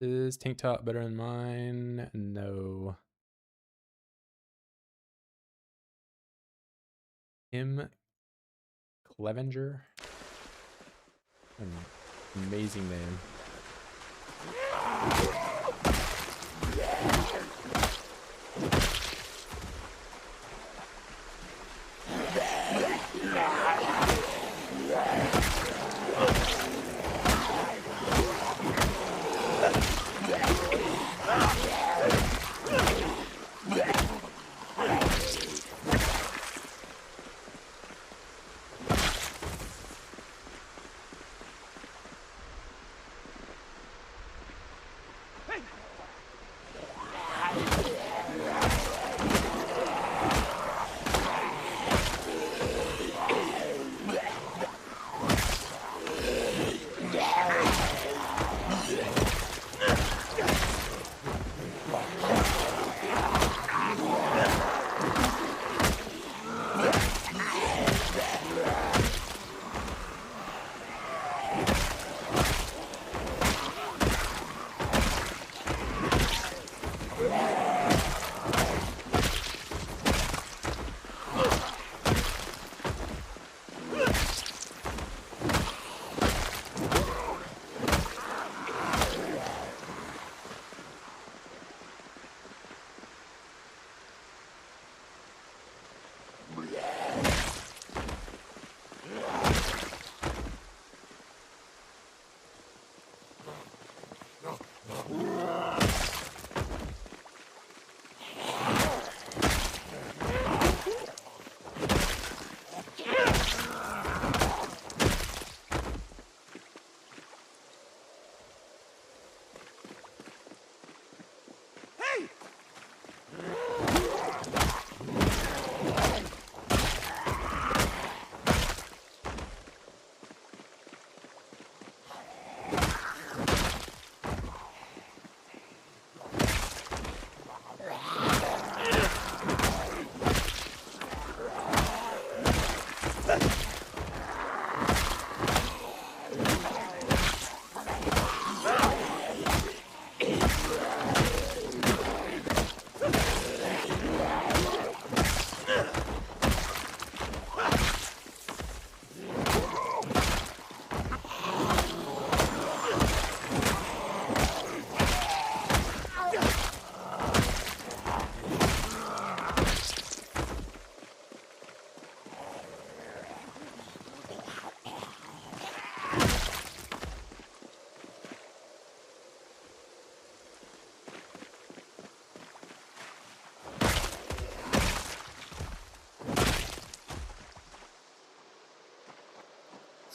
Is tank top better than mine? No. Tim Clevenger. An amazing name.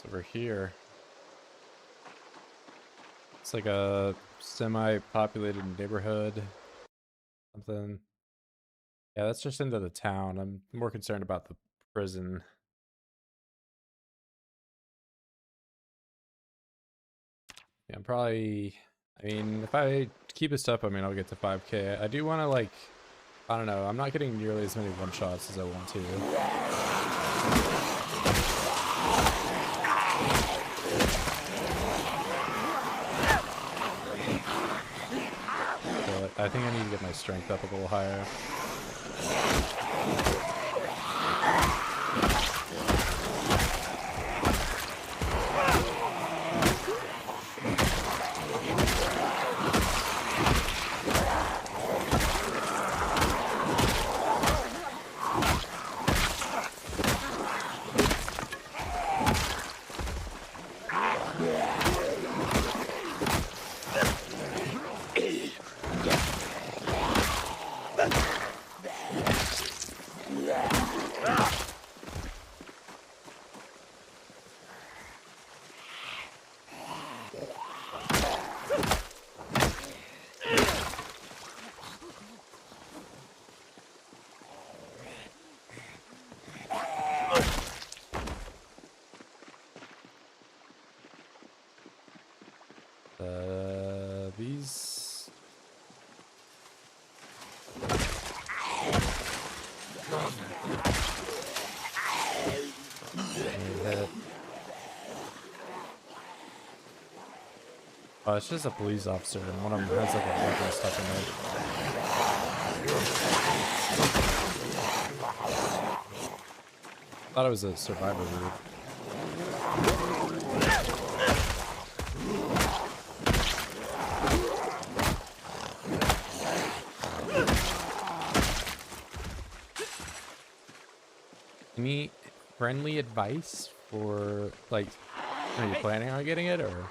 Over here. It's like a semi-populated neighborhood. Something. Yeah, that's just into the town. I'm more concerned about the prison. Yeah, I'm probably... I mean, if I keep this up, I mean, I'll get to 5K. I do want to, like... I don't know. I'm not getting nearly as many one-shots as I want to. I think I need to get my strength up a little higher. These... Oh, it's just a police officer, and one of them has like a weapon stuff in there. Thought it was a survivor route. Any friendly advice for, like, are you planning on getting it, or?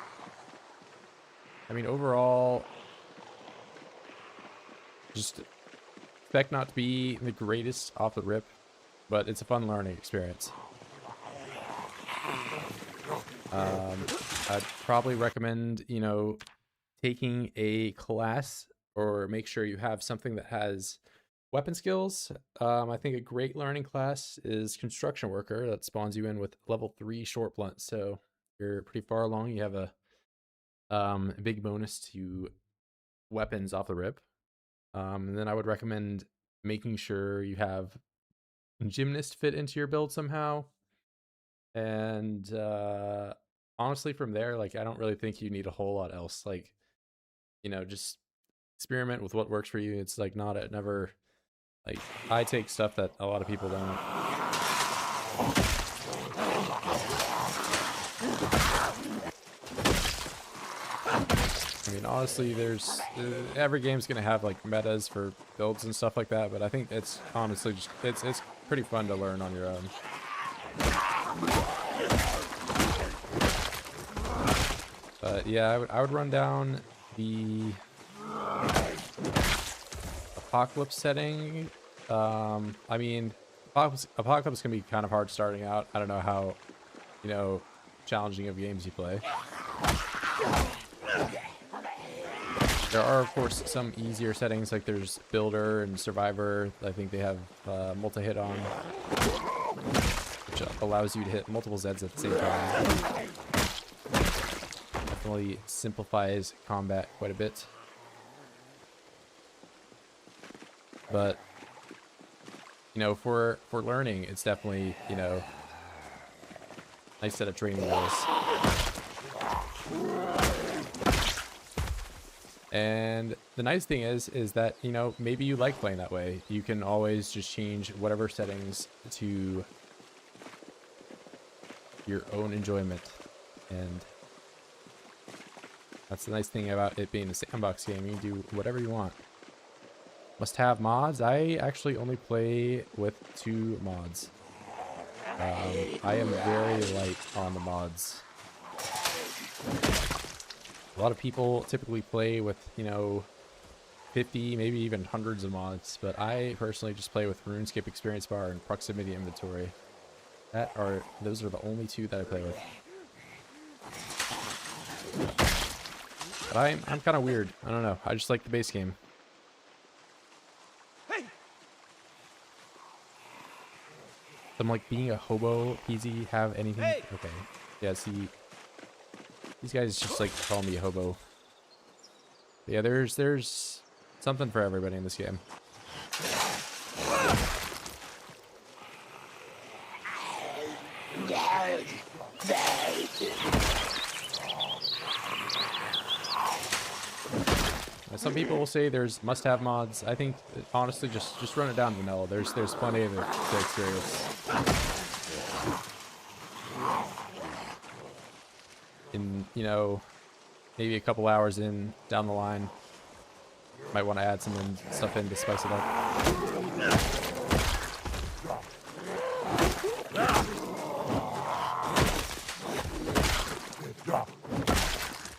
I mean, overall, just expect not to be the greatest off the rip, but it's a fun learning experience. I'd probably recommend, you know, taking a class, or make sure you have something that has weapon skills. I think a great learning class is construction worker. That spawns you in with level 3 short blunt. So you're pretty far along. You have a big bonus to weapons off the rip. And then I would recommend making sure you have gymnast fit into your build somehow. And honestly, from there, like, I don't really think you need a whole lot else. Like, you know, just experiment with what works for you. It's like not a never, like, I take stuff that a lot of people don't. I mean, honestly, there's every game's gonna have like metas for builds and stuff like that, but I think it's honestly just it's pretty fun to learn on your own. But yeah, I would run down the apocalypse setting. I mean, apocalypse can be kind of hard starting out. I don't know how, you know, challenging of games you play. There are, of course, some easier settings, like there's Builder and Survivor. I think they have multi-hit on, which allows you to hit multiple Zeds at the same time. Definitely simplifies combat quite a bit. But, you know, for learning, it's definitely, you know, nice set of training wheels. And the nice thing is that, you know, maybe you like playing that way. You can always just change whatever settings to your own enjoyment. And that's the nice thing about it being a sandbox game. You can do whatever you want. Must have mods. I actually only play with 2 mods. I am very light on the mods. A lot of people typically play with, you know, 50, maybe even hundreds of mods, but I personally just play with RuneScape Experience Bar and Proximity Inventory. Those are the only 2 that I play with. But I'm kind of weird. I don't know. I just like the base game. I'm like, being a hobo, PZ, have anything? Hey! Okay. Yeah, see, these guys just like call me a hobo. But yeah, there's something for everybody in this game. Some people will say there's must-have mods. I think, honestly, just run it down vanilla. There's plenty of it to experience. In, you know, maybe a couple hours in down the line, might want to add some stuff in to spice it up.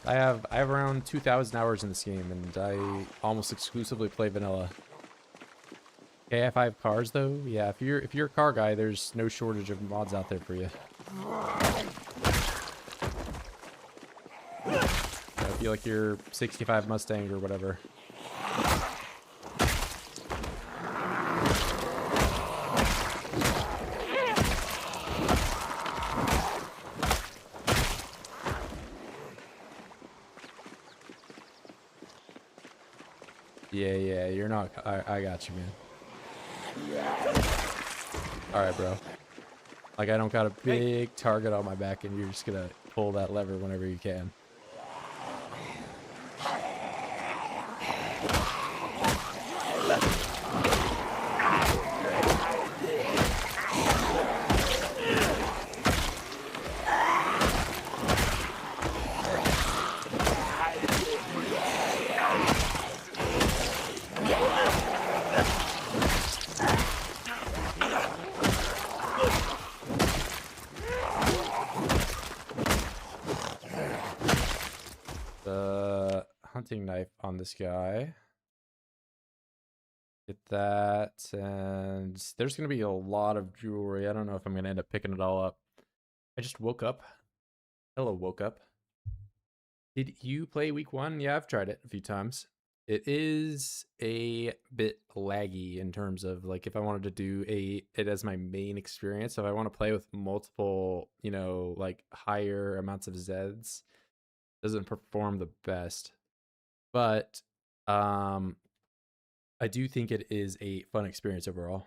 I have around 2,000 hours in this game, and I almost exclusively play vanilla. Okay, if I have cars though, yeah, if you're a car guy, there's no shortage of mods out there for you. I feel like your 65 Mustang or whatever. Yeah, you're not. I got you, man. Alright, bro. Like, I don't got a big target on my back, and you're just gonna pull that lever whenever you can. The hunting knife on this guy. Get that, and there's gonna be a lot of jewelry. I don't know if I'm gonna end up picking it all up. I just woke up. Hello, woke up. Did you play week 1? Yeah, I've tried it a few times. It is a bit laggy in terms of like if I wanted to do it as my main experience. So if I want to play with multiple, you know, like higher amounts of Zeds, doesn't perform the best. But I do think it is a fun experience overall.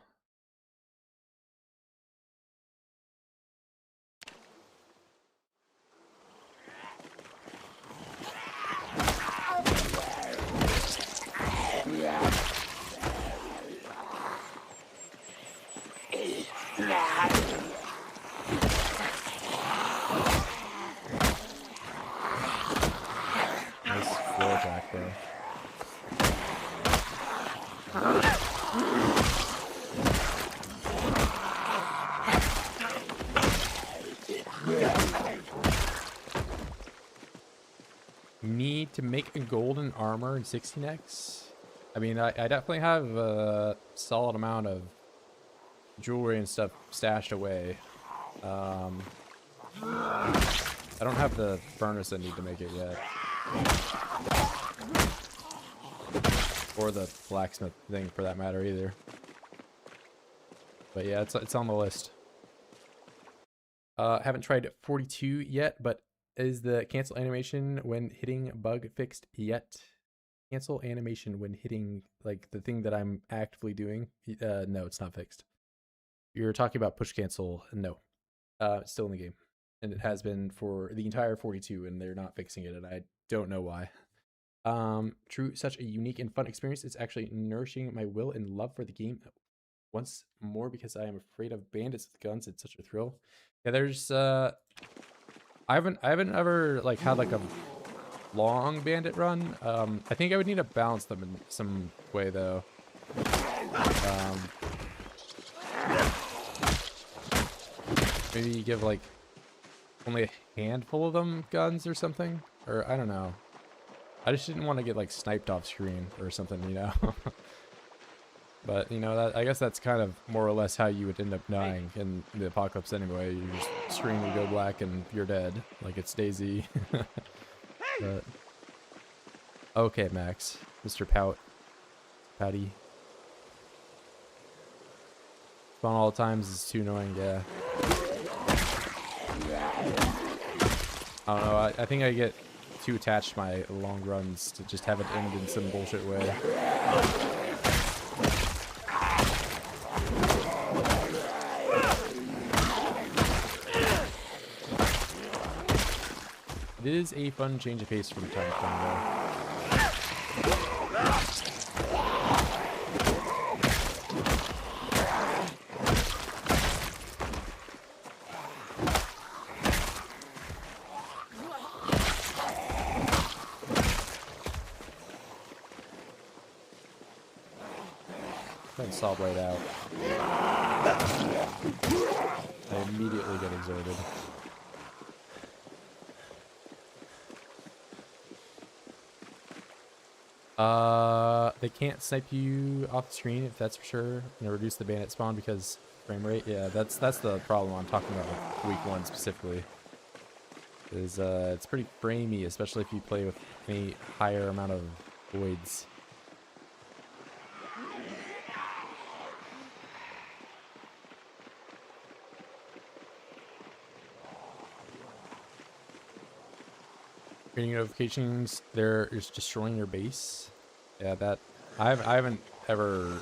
Nice floor attack, bro. Need to make a golden armor in 16x. I mean, I definitely have a solid amount of jewelry and stuff stashed away. I don't have the furnace I need to make it yet. Or the blacksmith thing for that matter either. But yeah, it's on the list. Haven't tried 42 yet, but is the cancel animation when hitting bug fixed yet? Cancel animation when hitting like the thing that I'm actively doing. No, it's not fixed. You're talking about push cancel. No, it's still in the game, and it has been for the entire 42, and they're not fixing it, and I don't know why. True, such a unique and fun experience. It's actually nourishing my will and love for the game once more because I am afraid of bandits with guns. It's such a thrill. Yeah, there's I haven't ever like had like a long bandit run. I think I would need to balance them in some way though. Maybe give like only a handful of them guns or something, or I don't know. I just didn't want to get like sniped off screen or something, you know. But you know, that I guess that's kind of more or less how you would end up dying in the apocalypse anyway. You just screen would go black and you're dead, like it's Daisy. But okay, Max, Mr. Pouty. Spawn all the times is too annoying. Yeah. I don't know. I think I get too attached to my long runs to just have it end in some bullshit way. It is a fun change of pace from time to time, though. And saw blade out. I immediately get exerted. They can't snipe you off the screen if that's for sure. And reduce the bandit spawn because frame rate. Yeah, that's the problem I'm talking about with week 1 specifically. Is it's pretty framey, especially if you play with any higher amount of voids. Getting notifications, they're just destroying your base. Yeah, that I haven't ever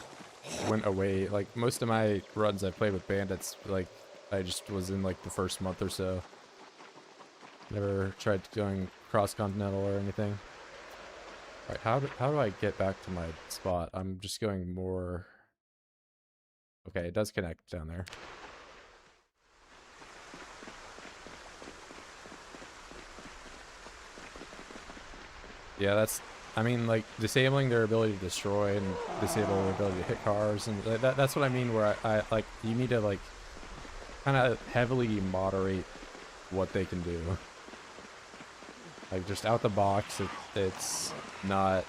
went away. Like most of my runs I played with bandits, like I just was in like the first month or so. Never tried going cross continental or anything. Alright, how do I get back to my spot? I'm just going more... Okay, it does connect down there. Yeah, that's... I mean, like, disabling their ability to destroy and disable their ability to hit cars, and that's what I mean, where I like, you need to, like, kind of heavily moderate what they can do. Like, just out the box, it's not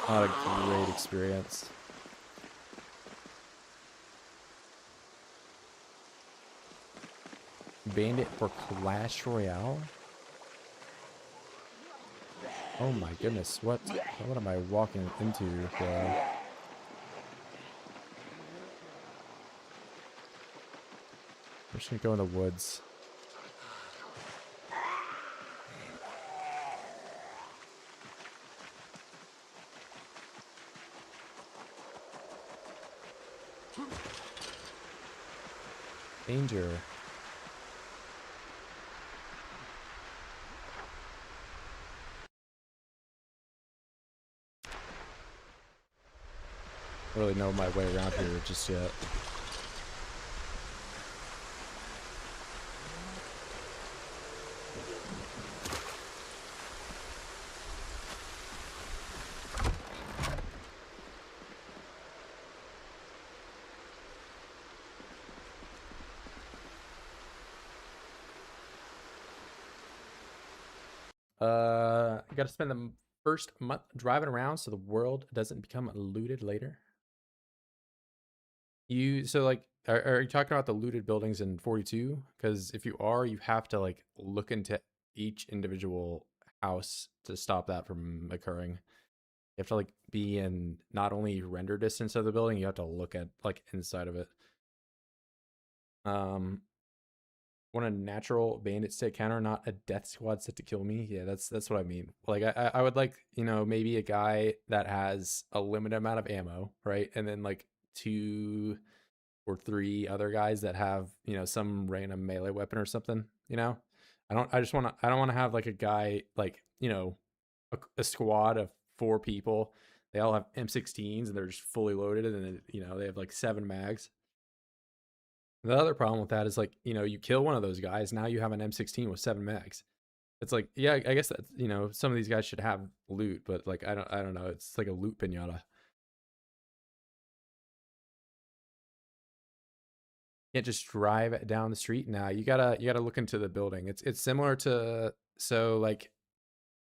a great experience. Bandit for Clash Royale? Oh my goodness, what am I walking into, bro? I'm just gonna go in the woods. Danger. I don't really know my way around here just yet. I gotta spend the first month driving around so the world doesn't become looted later. So like, are you talking about the looted buildings in 42? Because if you are, you have to like look into each individual house to stop that from occurring. You have to like be in not only render distance of the building, you have to look at like inside of it. Um, Want a natural bandit set counter, not a death squad set to kill me. Yeah, that's what I mean. Like I would like, you know, maybe a guy that has a limited amount of ammo, right? And then like 2 or 3 other guys that have, you know, some random melee weapon or something, you know? I don't want to have like a guy like, you know, a squad of 4 people. They all have M16s and they're just fully loaded, and then, you know, they have like 7 mags. The other problem with that is like, you know, you kill one of those guys, now you have an M16 with 7 mags. It's like, yeah, I guess that, you know, some of these guys should have loot, but like I don't know, it's like a loot pinata. You can't just drive down the street now. You gotta look into the building. It's similar to, so like,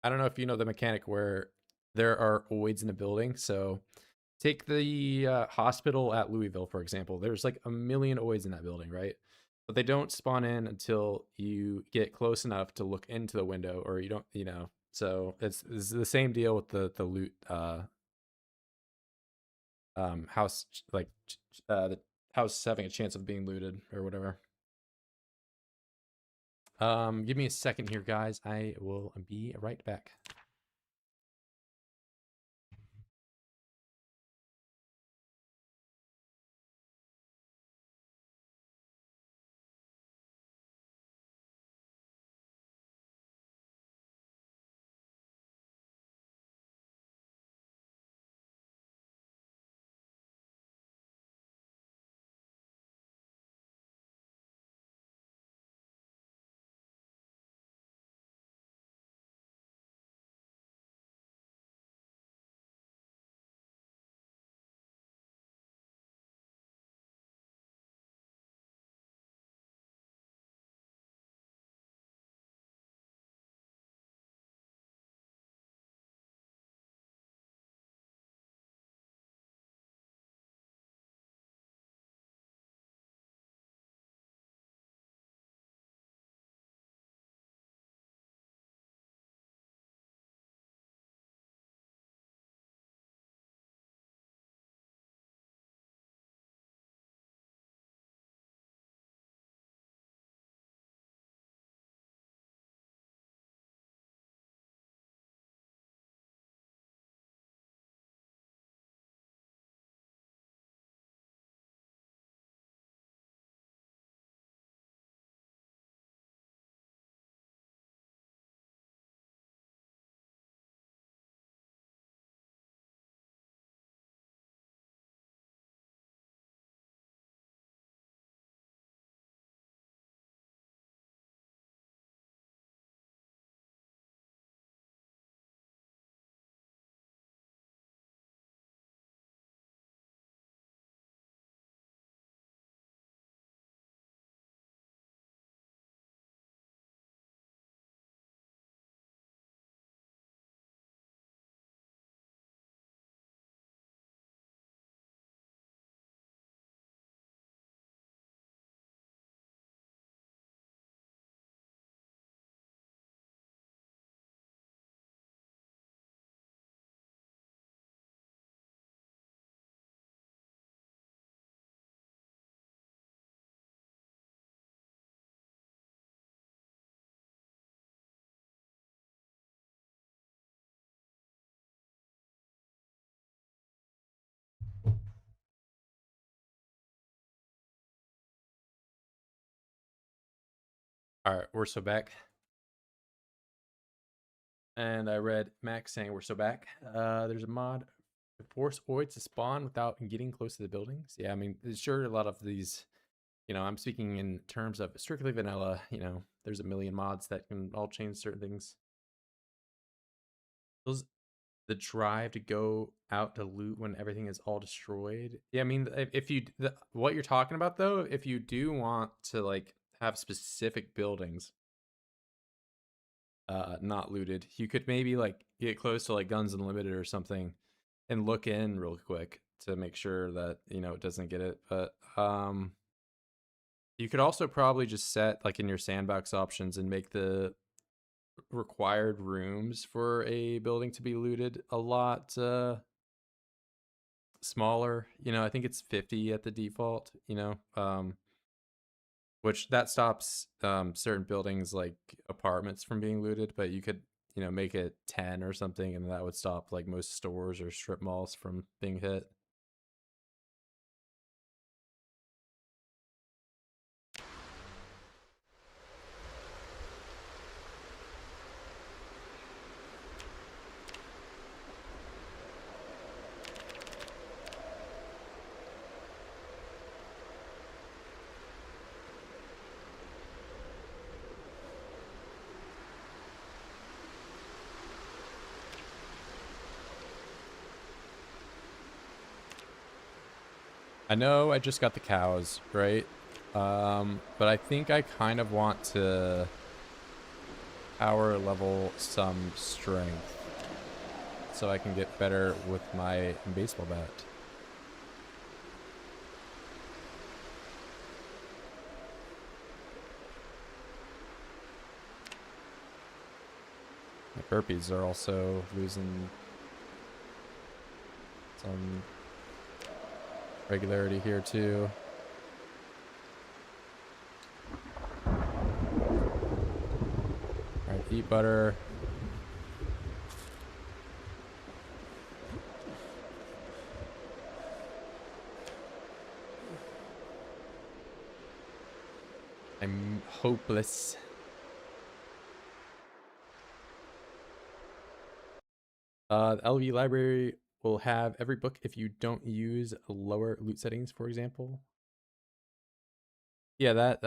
I don't know if you know the mechanic where there are oids in a building. So take the hospital at Louisville, for example. There's like a million oids in that building, right? But they don't spawn in until you get close enough to look into the window, or you don't, you know. So it's the same deal with the loot house, like the house having a chance of being looted or whatever. Give me a second here, guys. I will be right back. All right, we're so back. And I read Max saying we're so back. There's a mod to force oids to spawn without getting close to the buildings. Yeah, I mean, sure, a lot of these, I'm speaking in terms of strictly vanilla. There's a million mods that can all change certain things. Those the drive to go out to loot when everything is all destroyed. Yeah, I mean, if you what you're talking about though, if you do want to like have specific buildings not looted, you could maybe like get close to like Guns Unlimited or something and look in real quick to make sure that it doesn't get it. But you could also probably just set like in your sandbox options and make the required rooms for a building to be looted a lot smaller. I think it's 50 at the default, which that stops certain buildings like apartments from being looted, but you could make it 10 or something, and that would stop like most stores or strip malls from being hit. I know I just got the cows, right? But I think I kind of want to power level some strength so I can get better with my baseball bat. My burpees are also losing some regularity here too. Alright, eat butter. I'm hopeless. The LV library will have every book if you don't use lower loot settings, for example. Yeah, that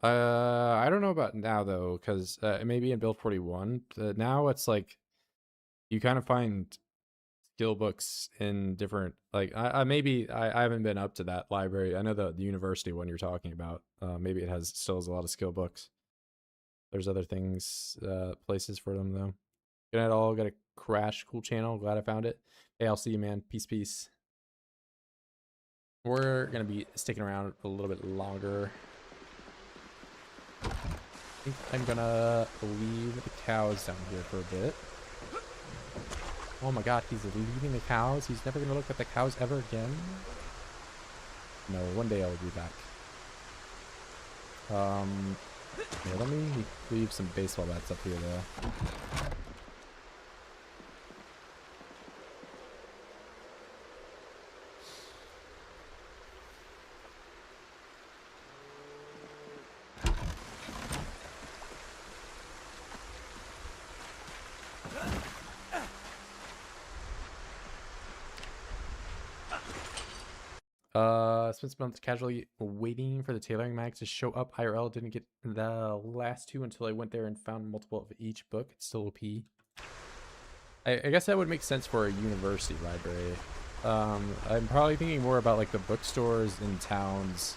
I don't know about now though, because maybe in build 41. Now it's like you kind of find skill books in different like I haven't been up to that library. I know the university one you're talking about. Maybe it still has a lot of skill books. There's other things, places for them though. Good night all. Got a crash. Cool channel. Glad I found it. Hey, I'll see you, man. Peace, peace. We're gonna be sticking around a little bit longer. I think I'm gonna leave the cows down here for a bit. Oh my god, he's leaving the cows. He's never gonna look at the cows ever again. No, one day I'll be back. Yeah, let me leave some baseball bats up here though. Spent some months casually waiting for the tailoring mags to show up IRL. Didn't get the last two until I went there and found multiple of each book. It's still OP. I guess that would make sense for a university library. I'm probably thinking more about like the bookstores in towns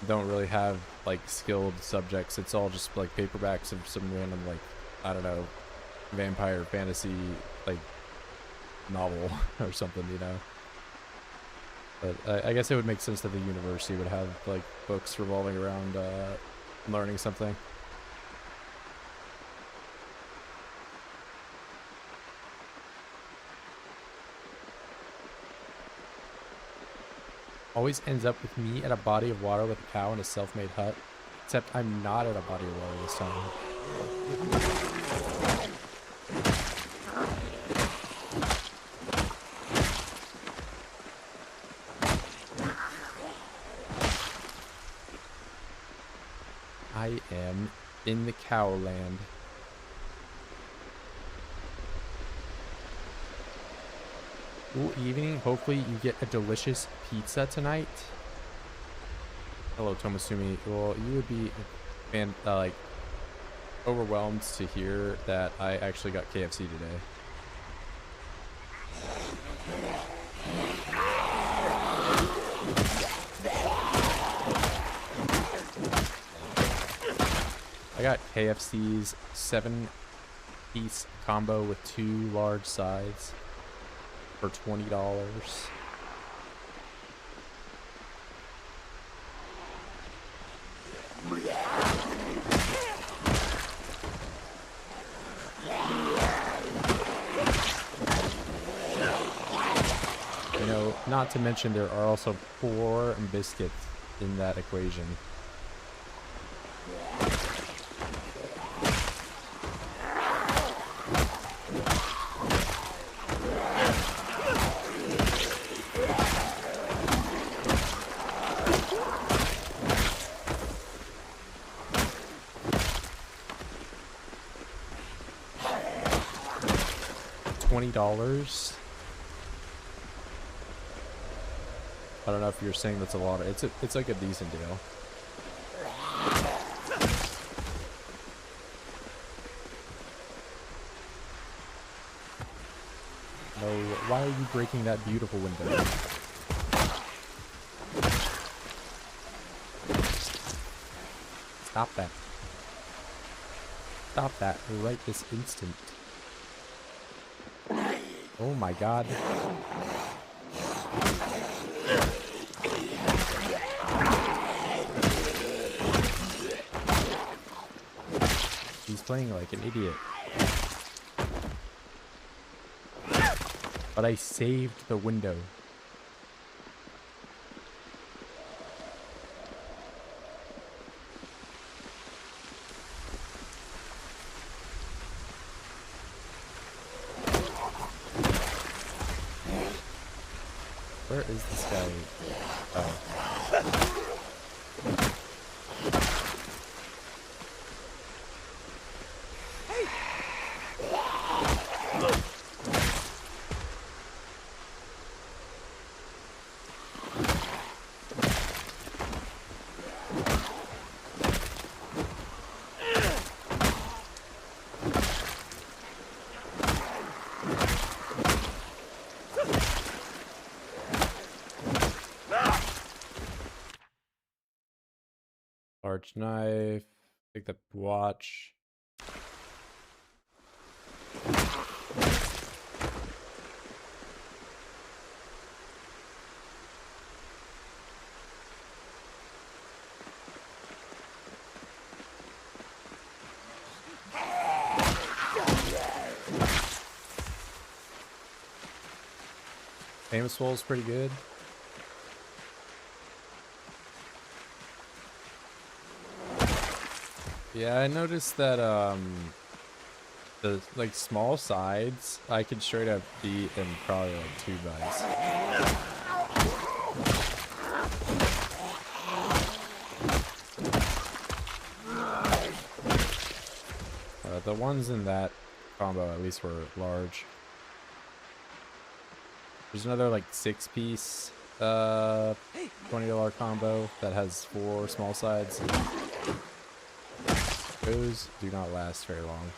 don't really have like skilled subjects. It's all just like paperbacks of some random like, I don't know, vampire fantasy like novel or something, But I guess it would make sense that the university would have like books revolving around learning something. Always ends up with me at a body of water with a cow and a self-made hut. Except I'm not at a body of water this time. I am in the cow land. Cool evening. Hopefully you get a delicious pizza tonight. Hello, Tomasumi. Well, you would be like overwhelmed to hear that I actually got KFC today. I got KFC's 7-piece combo with 2 large sides for $20. You know, not to mention there are also 4 biscuits in that equation. $20. I don't know if you're saying that's a lot. It's like a decent deal. No, why are you breaking that beautiful window? Stop that. Stop that right this instant. Oh my god. He's playing like an idiot. But I saved the window. Where is this guy? Oh. Large knife. Take the watch. Famous Swole pretty good. Yeah, I noticed that the like small sides I could straight up beat in probably like 2 bites. The ones in that combo at least were large. There's another like 6-piece $20 combo that has 4 small sides. Those do not last very long.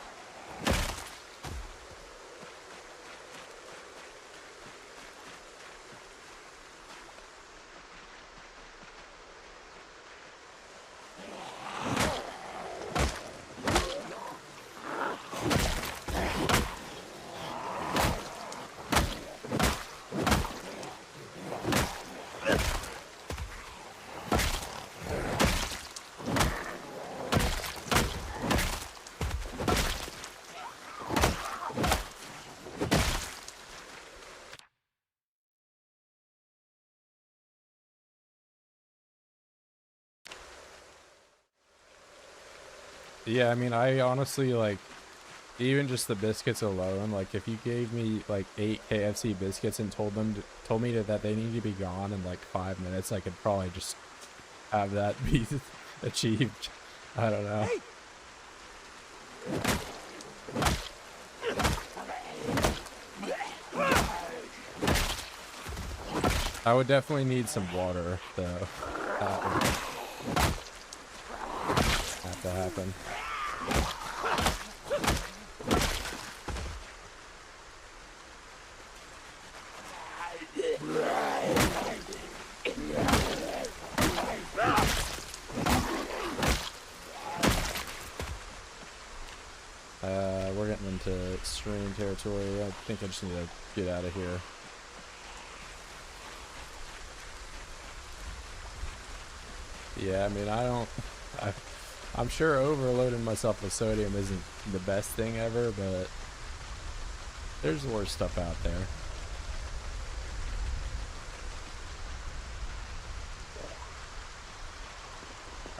Yeah, I mean, I honestly, like, even just the biscuits alone, like, if you gave me, like, 8 KFC biscuits and told me that they need to be gone in, like, 5 minutes, I could probably just have that be achieved. I don't know. Hey! I would definitely need some water, though. That would have to happen. We're getting into extreme territory. I think I just need to get out of here. Yeah, I mean, I'm sure overloading myself with sodium isn't the best thing ever, but there's worse stuff out there.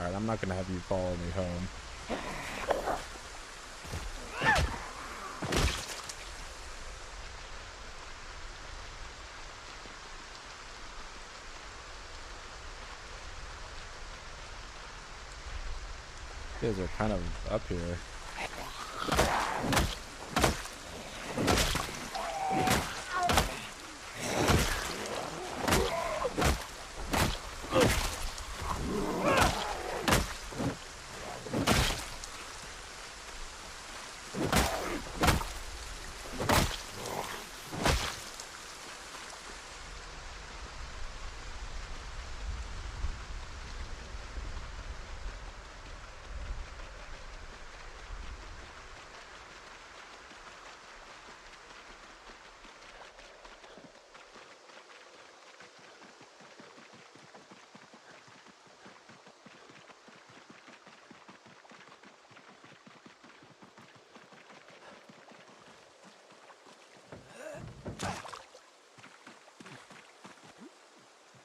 Alright, I'm not gonna have you follow me home. You guys are kind of up here.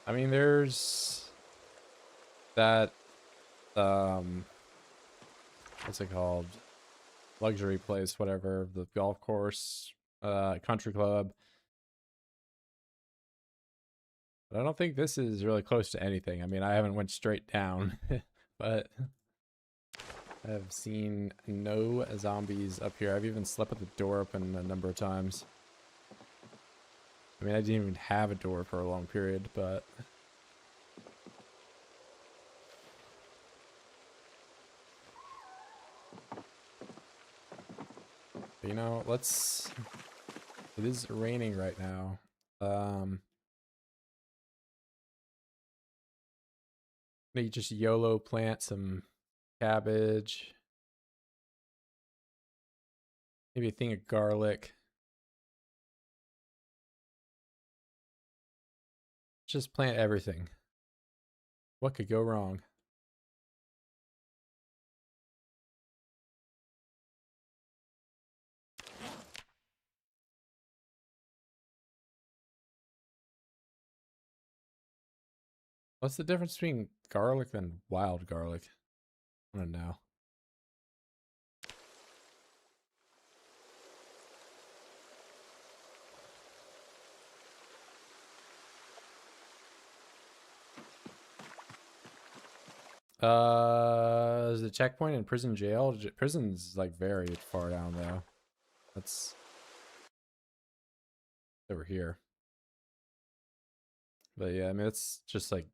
I mean, there's that, what's it called? Luxury place, whatever, the golf course, country club. But I don't think this is really close to anything. I mean, I haven't went straight down, but I've seen no zombies up here. I've even slept with the door open a number of times. I mean, I didn't even have a door for a long period, but... You know, let's... It is raining right now. Maybe just YOLO plant some cabbage. Maybe a thing of garlic. Just plant everything. What could go wrong? What's the difference between garlic and wild garlic? I don't know. Is the checkpoint in prison jail? Prison's like very far down though. That's over here. But yeah, I mean, it's just like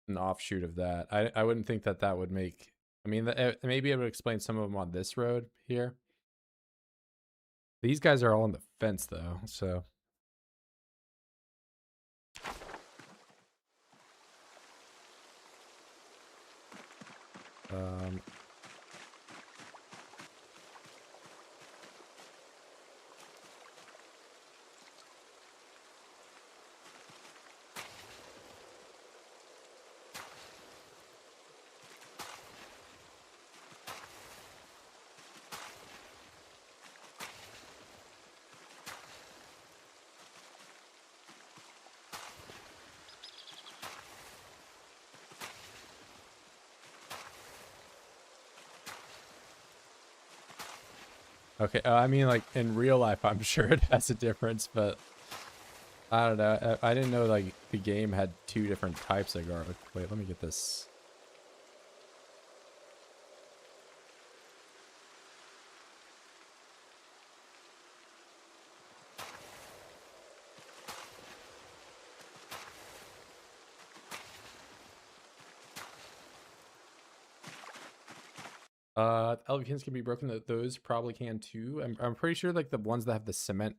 an offshoot of that. I wouldn't think that that would make... I mean, maybe it would explain some of them on this road here. These guys are all on the fence though, so... Okay, I mean, like, in real life, I'm sure it has a difference, but... I don't know. I didn't know, like, the game had two different types of garlic. Wait, let me get this. LV pins can be broken. Those probably can too. I'm pretty sure like the ones that have the cement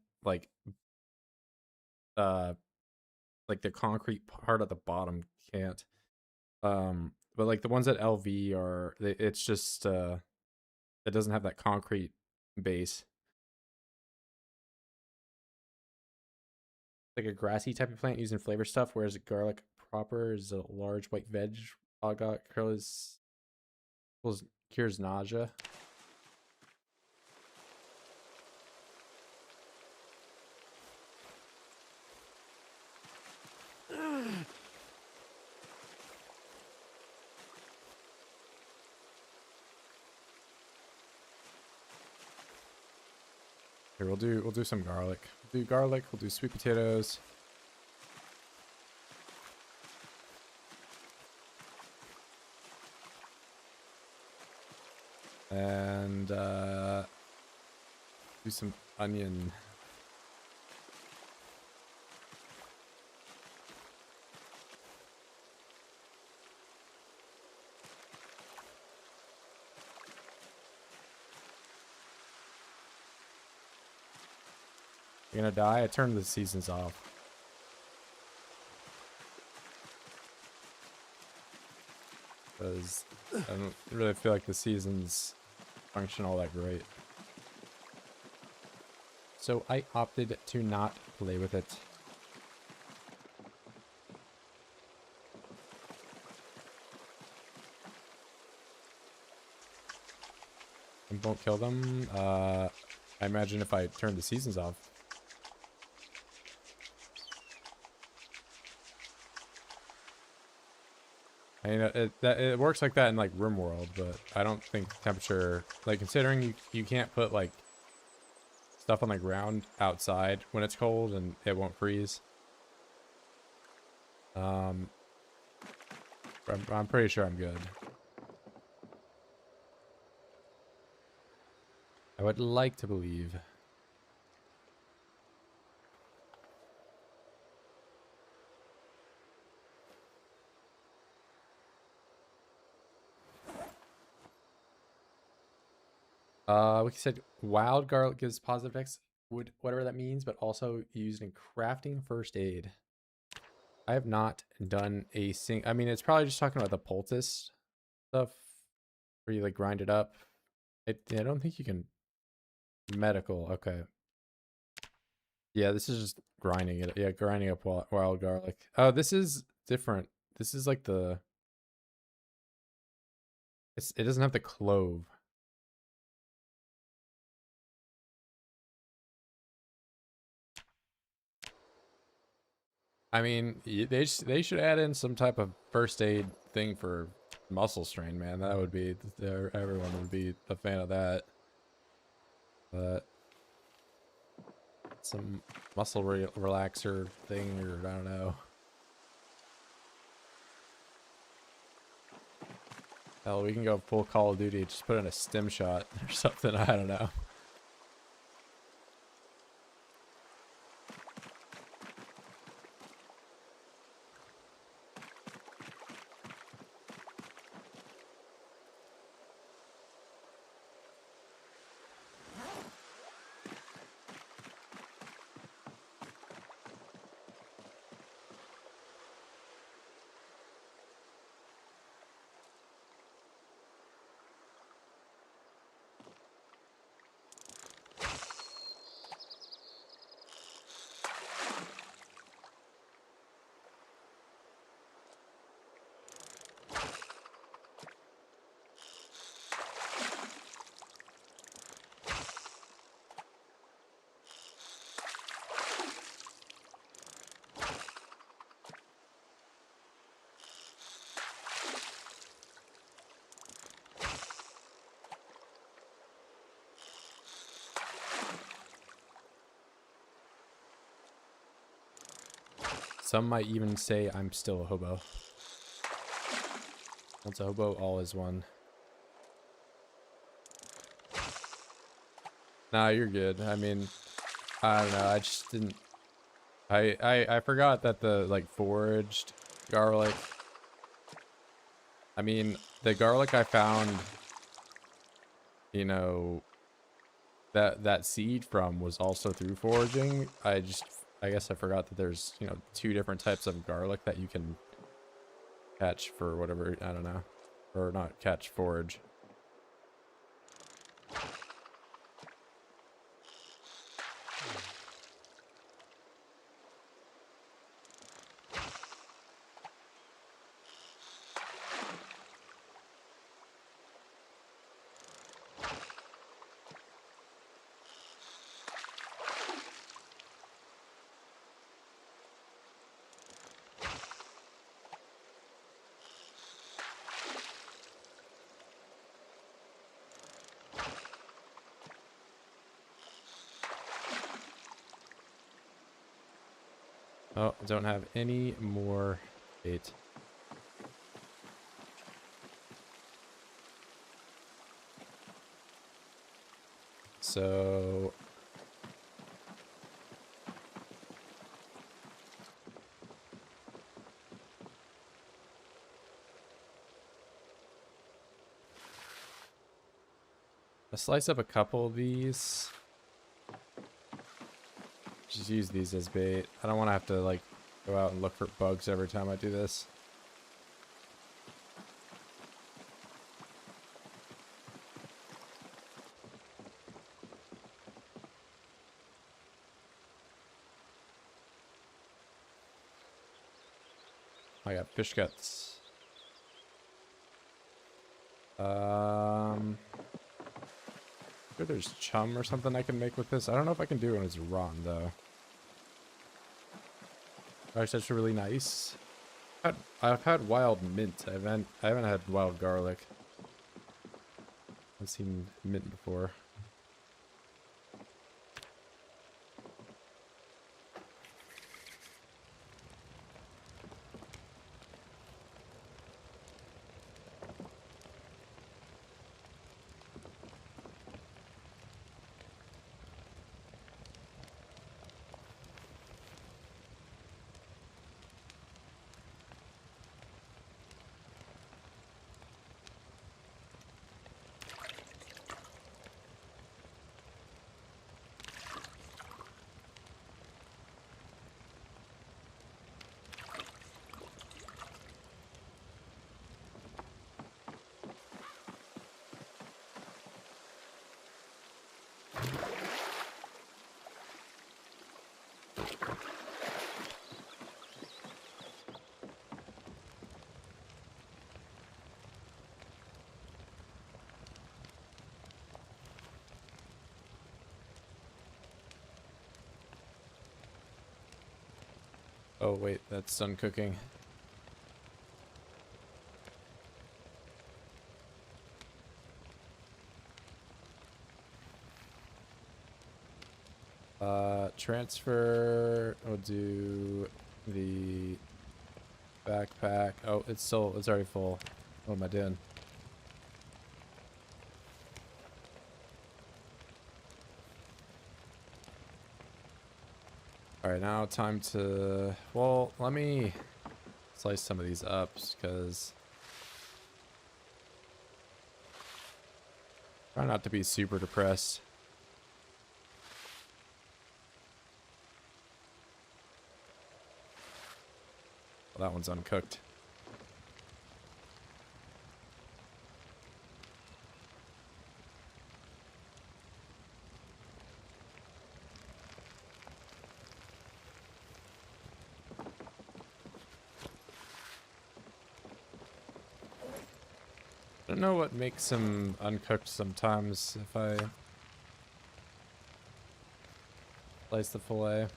uh like the concrete part at the bottom can't. But like the ones at LV are it's just it doesn't have that concrete base. Like a grassy type of plant using flavor stuff, whereas garlic proper is a large white veg. Curls cures nausea. Here we'll do some garlic. We'll do garlic. We'll do sweet potatoes. And do some onion. You're gonna die? I turned the seasons off. Because I don't really feel like the seasons function all that great. So I opted to not play with it. And won't kill them. I imagine if I turn the seasons off. I mean, it works like that in like RimWorld, but I don't think temperature, like considering you can't put like stuff on the ground outside when it's cold and it won't freeze. I'm pretty sure I'm good. I would like to believe. We said wild garlic gives positive effects, whatever that means, but also used in crafting first aid. I have not done a I mean, it's probably just talking about the poultice stuff where you like grind it up. I don't think you can medical. Okay. Yeah, this is just grinding it. Yeah, grinding up wild garlic. Oh, this is different. This is like it doesn't have the clove. I mean, they should add in some type of first aid thing for muscle strain, man. That would be everyone would be a fan of that. But some muscle relaxer thing, or I don't know. Hell, we can go full Call of Duty. Just put in a stim shot or something. I don't know. Some might even say I'm still a hobo. Once a hobo, all is one. Nah, you're good. I mean, I don't know. I just didn't. I forgot that the like foraged garlic. I mean, the garlic I found you know, that seed from was also through foraging. I guess I forgot that there's, you know, 2 different types of garlic that you can catch for whatever, I don't know. Or not catch, forage. Oh, I don't have any more bait. So I slice up a couple of these. Just use these as bait. I don't want to have to like go out and look for bugs every time I do this. I got fish guts. Sure there's chum or something I can make with this. I don't know if I can do it when it's raw though. Gosh, that's really nice. I've had wild mint. I haven't had wild garlic. I've seen mint before. Oh wait, that's done cooking. Transfer. I'll do the backpack. Oh, it's already full. What am I doing? Alright, now time to, well, let me slice some of these up because try not to be super depressed. Well, that one's uncooked. I don't know what makes them uncooked sometimes if I slice the fillet.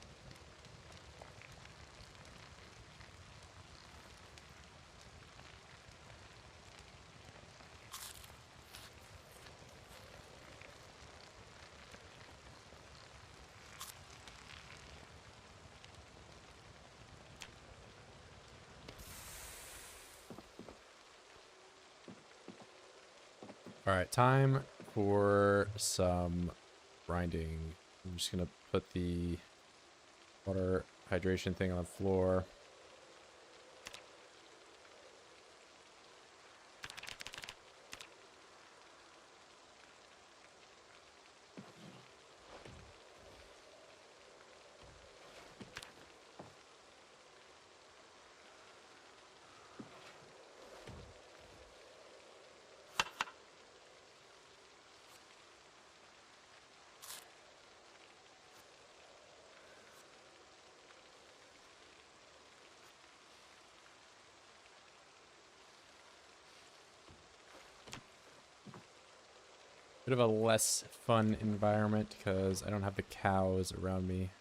Alright, time for some grinding. I'm just gonna put the water hydration thing on the floor. Bit of a less fun environment because I don't have the cows around me.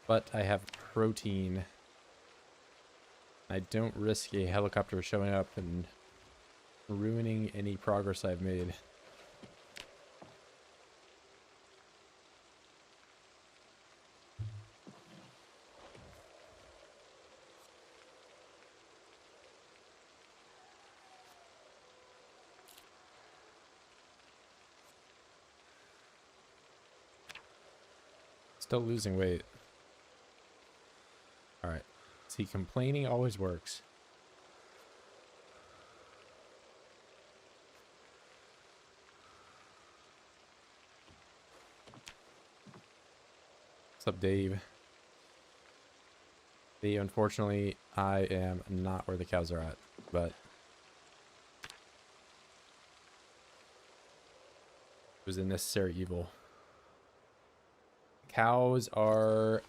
But I have protein. I don't risk a helicopter showing up and ruining any progress I've made. Still losing weight. Alright. See, complaining always works. What's up, Dave? Dave, unfortunately, I am not where the cows are at, but it was a necessary evil. Cows are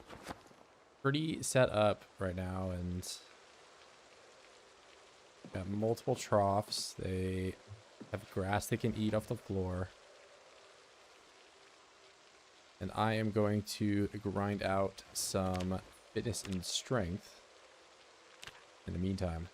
pretty set up right now and got multiple troughs. They have grass they can eat off the floor. And I am going to grind out some fitness and strength in the meantime.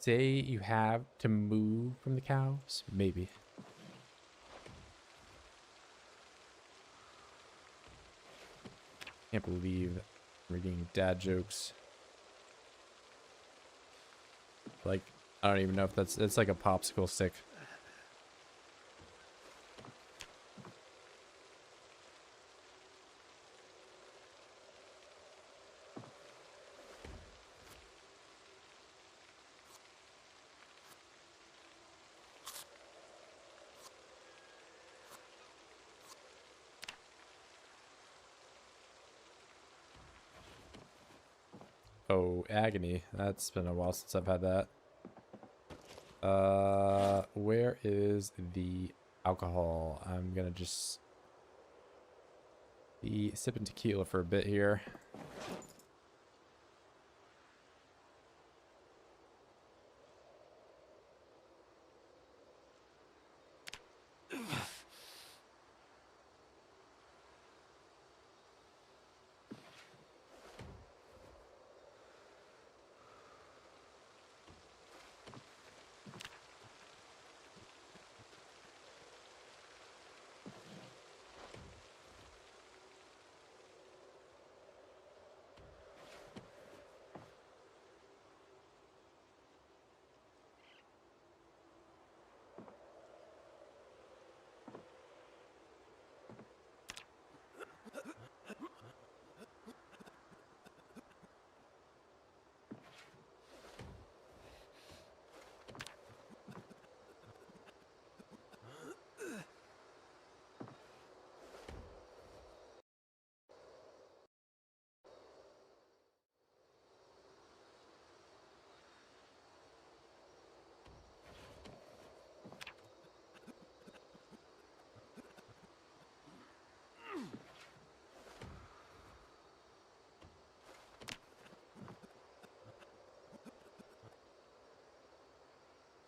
Say you have to move from the cows? Maybe. Can't believe I'm reading dad jokes. Like, I don't even know if it's like a popsicle stick. Oh, agony. That's been a while since I've had that. Where is the alcohol? I'm gonna just be sipping tequila for a bit here.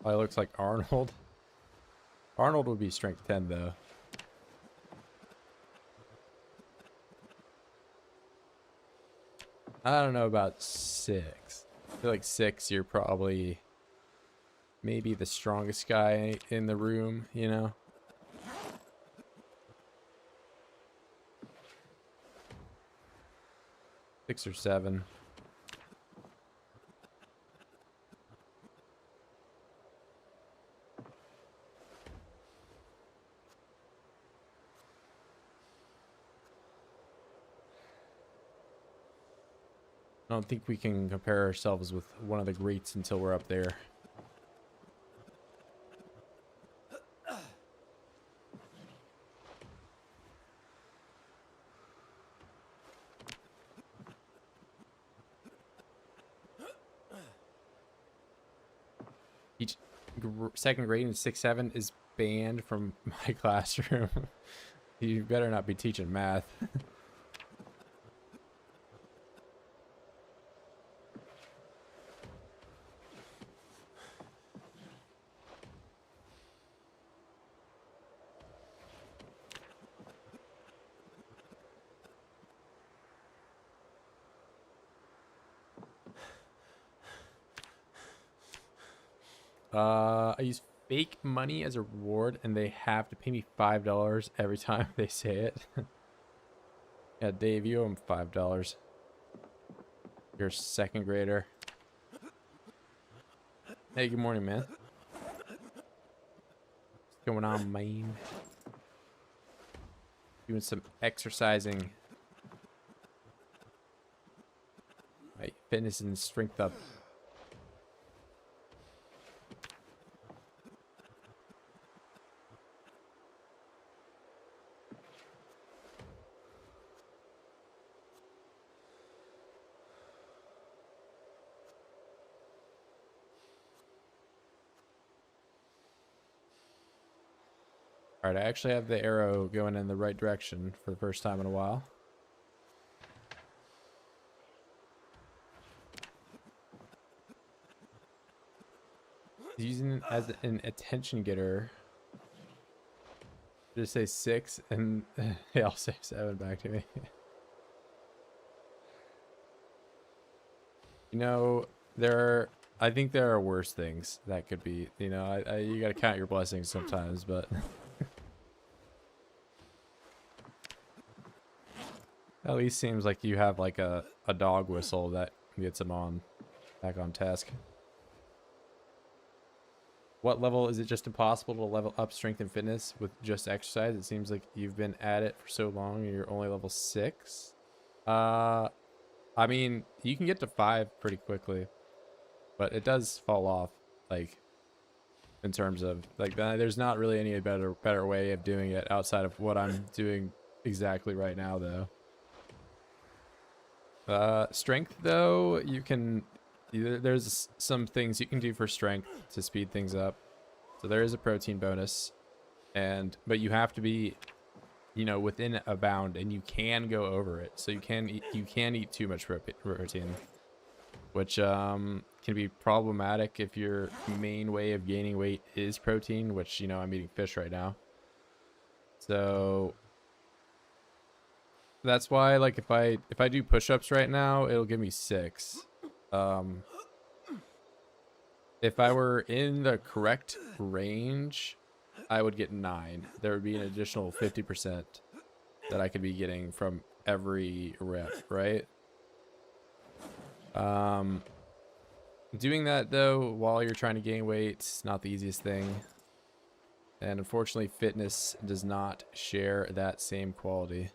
Oh, it looks like Arnold. Arnold would be strength 10 though. I don't know about 6. I feel like 6 you're probably maybe the strongest guy in the room, you know? Six or 7. I don't think we can compare ourselves with one of the greats until we're up there. Each second grade in 6-7 is banned from my classroom. You better not be teaching math. I use fake money as a reward, and they have to pay me $5 every time they say it. Yeah, Dave, you owe him $5. You're a second grader. Hey, good morning, man. What's going on, man? Doing some exercising. Right, fitness and strength up. All right, I actually have the arrow going in the right direction for the first time in a while. Using it as an attention getter. Just say 6 and they all say 7 back to me. You know, I think there are worse things that could be, you know, you gotta count your blessings sometimes, but at least seems like you have like a dog whistle that gets them back on task. What level is it just impossible to level up strength and fitness with just exercise? It seems like you've been at it for so long and you're only level 6. I mean, you can get to 5 pretty quickly, but it does fall off, like, in terms of, like, there's not really any better way of doing it outside of what I'm doing exactly right now, though. Strength, though, there's some things you can do for strength to speed things up. So there is a protein bonus, but you have to be, you know, within a bound, and you can go over it. So you can eat too much protein, which can be problematic if your main way of gaining weight is protein, which, you know, I'm eating fish right now. So that's why, like, if I do push-ups right now, it'll give me 6. If I were in the correct range, I would get 9. There would be an additional 50% that I could be getting from every rep, right? Doing that, though, while you're trying to gain weight is not the easiest thing. And unfortunately, fitness does not share that same quality.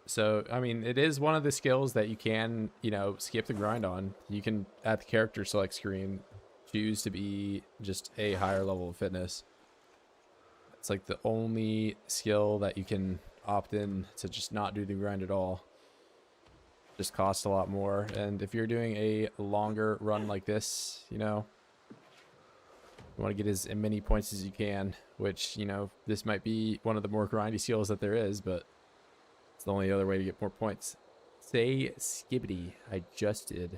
So, I mean, it is one of the skills that you can, you know, skip the grind on. You can, at the character select screen, choose to be just a higher level of fitness. It's like the only skill that you can opt in to just not do the grind at all. Just costs a lot more. And if you're doing a longer run like this, you know, you want to get as many points as you can, which, you know, this might be one of the more grindy skills that there is, but it's the only other way to get more points. Say skibbity. I just did.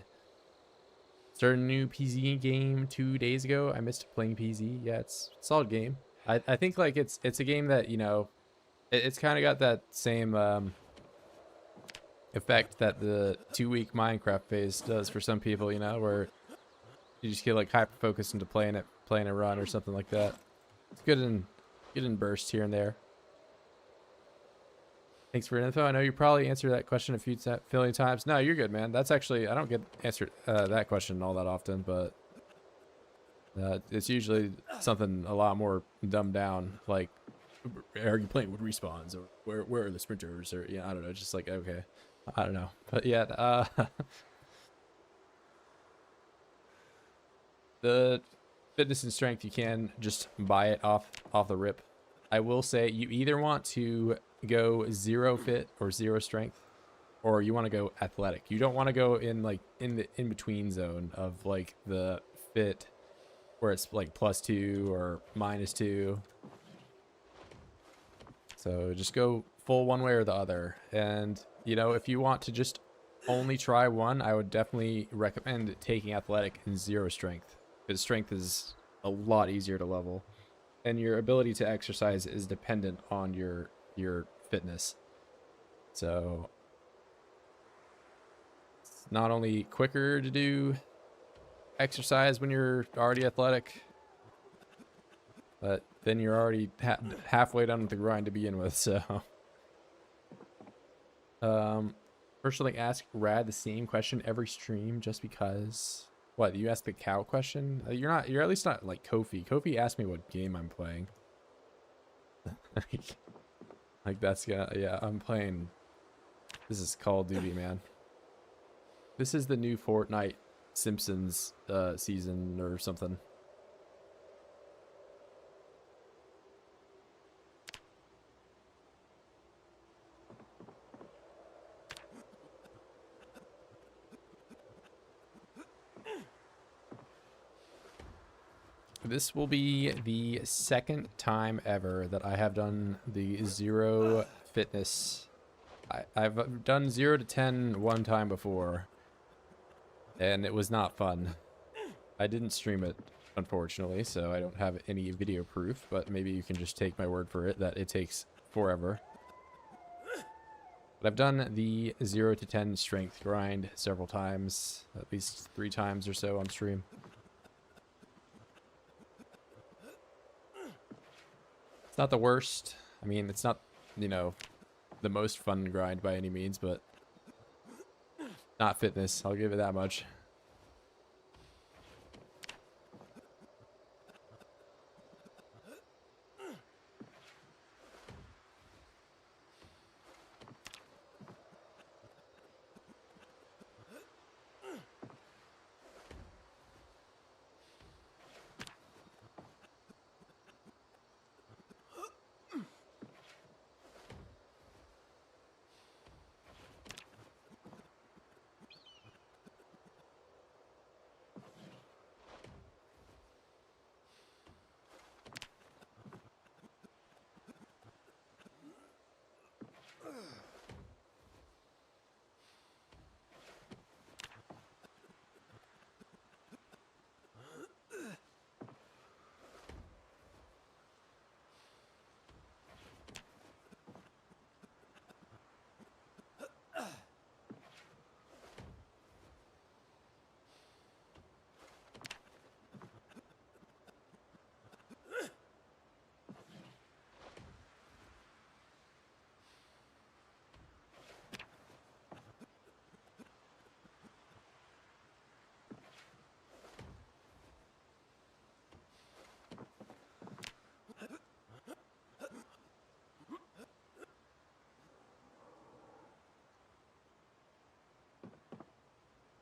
Started a new PZ game 2 days ago. I missed playing PZ. Yeah, it's a solid game. I think, like, it's a game that, you know, it's kind of got that same effect that the 2-week Minecraft phase does for some people, you know, where you just get, like, hyper focused into playing a run or something like that. It's good in bursts here and there. Thanks for your info. I know you probably answered that question a million times. No, you're good, man. That's actually, I don't get answered that question all that often, but it's usually something a lot more dumbed down, like, are you playing with respawns, or where are the sprinters, or, yeah, I don't know, just like, okay, I don't know, but yeah, the fitness and strength, you can just buy it off the rip. I will say you either want to go 0 fit or 0 strength, or you want to go athletic. You don't want to go in like in the in between zone of like the fit where it's like +2 or -2. So just go full one way or the other. And you know, if you want to just only try one, I would definitely recommend taking athletic and 0 strength, because strength is a lot easier to level, and your ability to exercise is dependent on your fitness. So it's not only quicker to do exercise when you're already athletic, but then you're already halfway done with the grind to begin with. So personally ask Rad the same question every stream just because. What, you asked the cow question? You're at least not like Kofi. Kofi asked me what game I'm playing. Like that's gonna, yeah, I'm playing. This is Call of Duty, man. This is the new Fortnite Simpsons season or something. This will be the second time ever that I have done the 0 fitness. I've done 0 to 10 one time before, and it was not fun. I didn't stream it, unfortunately, so I don't have any video proof, but maybe you can just take my word for it that it takes forever. But I've done the 0 to 10 strength grind several times, at least 3 times or so on stream. It's not the worst. I mean, it's not, you know, the most fun grind by any means, but not fitness. I'll give it that much.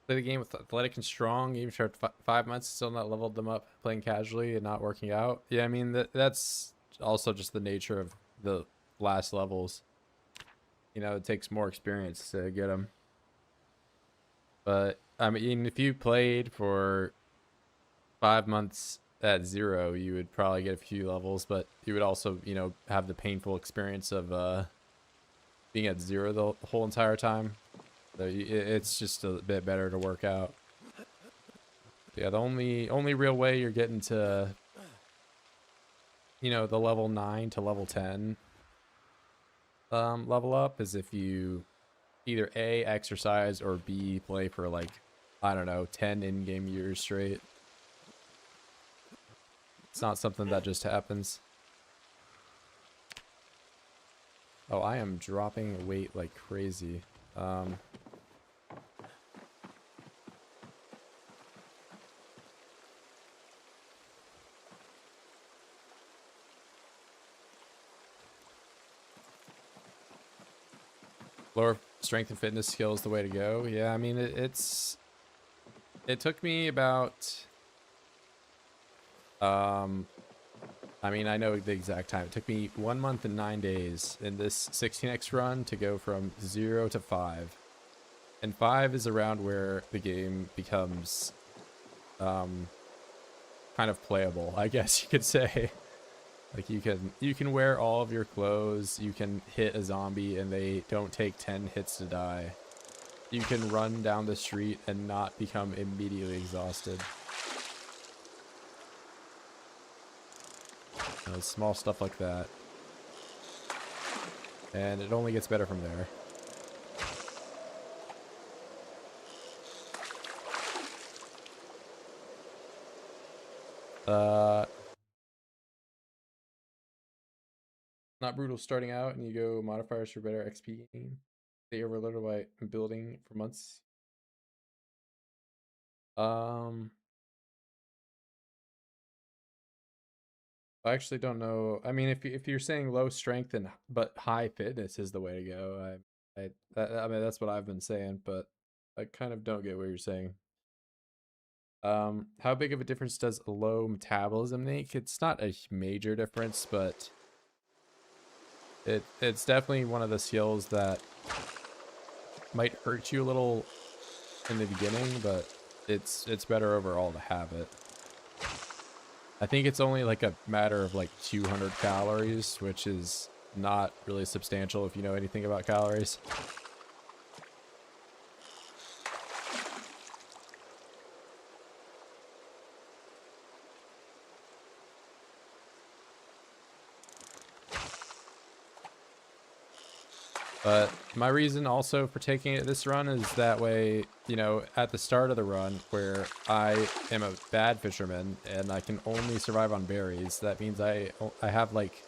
Play the game with athletic and strong, even for 5 months, still not leveled them up, playing casually and not working out. Yeah, I mean, that's also just the nature of the last levels. You know, it takes more experience to get them. But, I mean, if you played for 5 months at 0, you would probably get a few levels, but you would also, you know, have the painful experience of being at 0 the whole entire time. So it's just a bit better to work out. Yeah, the only real way you're getting to, you know, the level 9 to level 10 level up is if you either A, exercise, or B, play for like, I don't know, 10 in-game years straight. It's not something that just happens. Oh, I am dropping weight like crazy. Lower strength and fitness skill is the way to go. Yeah, I mean, it took me about I mean, I know the exact time. It took me 1 month and 9 days in this 16x run to go from 0 to 5. And 5 is around where the game becomes kind of playable, I guess you could say. Like you can wear all of your clothes, you can hit a zombie and they don't take 10 hits to die. You can run down the street and not become immediately exhausted. Small stuff like that. And it only gets better from there. Not brutal starting out and you go modifiers for better XP gain. They overloaded by building for months. I actually don't know. I mean, if you're saying low strength and but high fitness is the way to go, I mean that's what I've been saying, but I kind of don't get what you're saying. How big of a difference does low metabolism make? It's not a major difference, but it's definitely one of the skills that might hurt you a little in the beginning, but it's better overall to have it. I think it's only like a matter of like 200 calories, which is not really substantial if you know anything about calories. But my reason also for taking it this run is that way, you know, at the start of the run where I am a bad fisherman and I can only survive on berries, that means I have like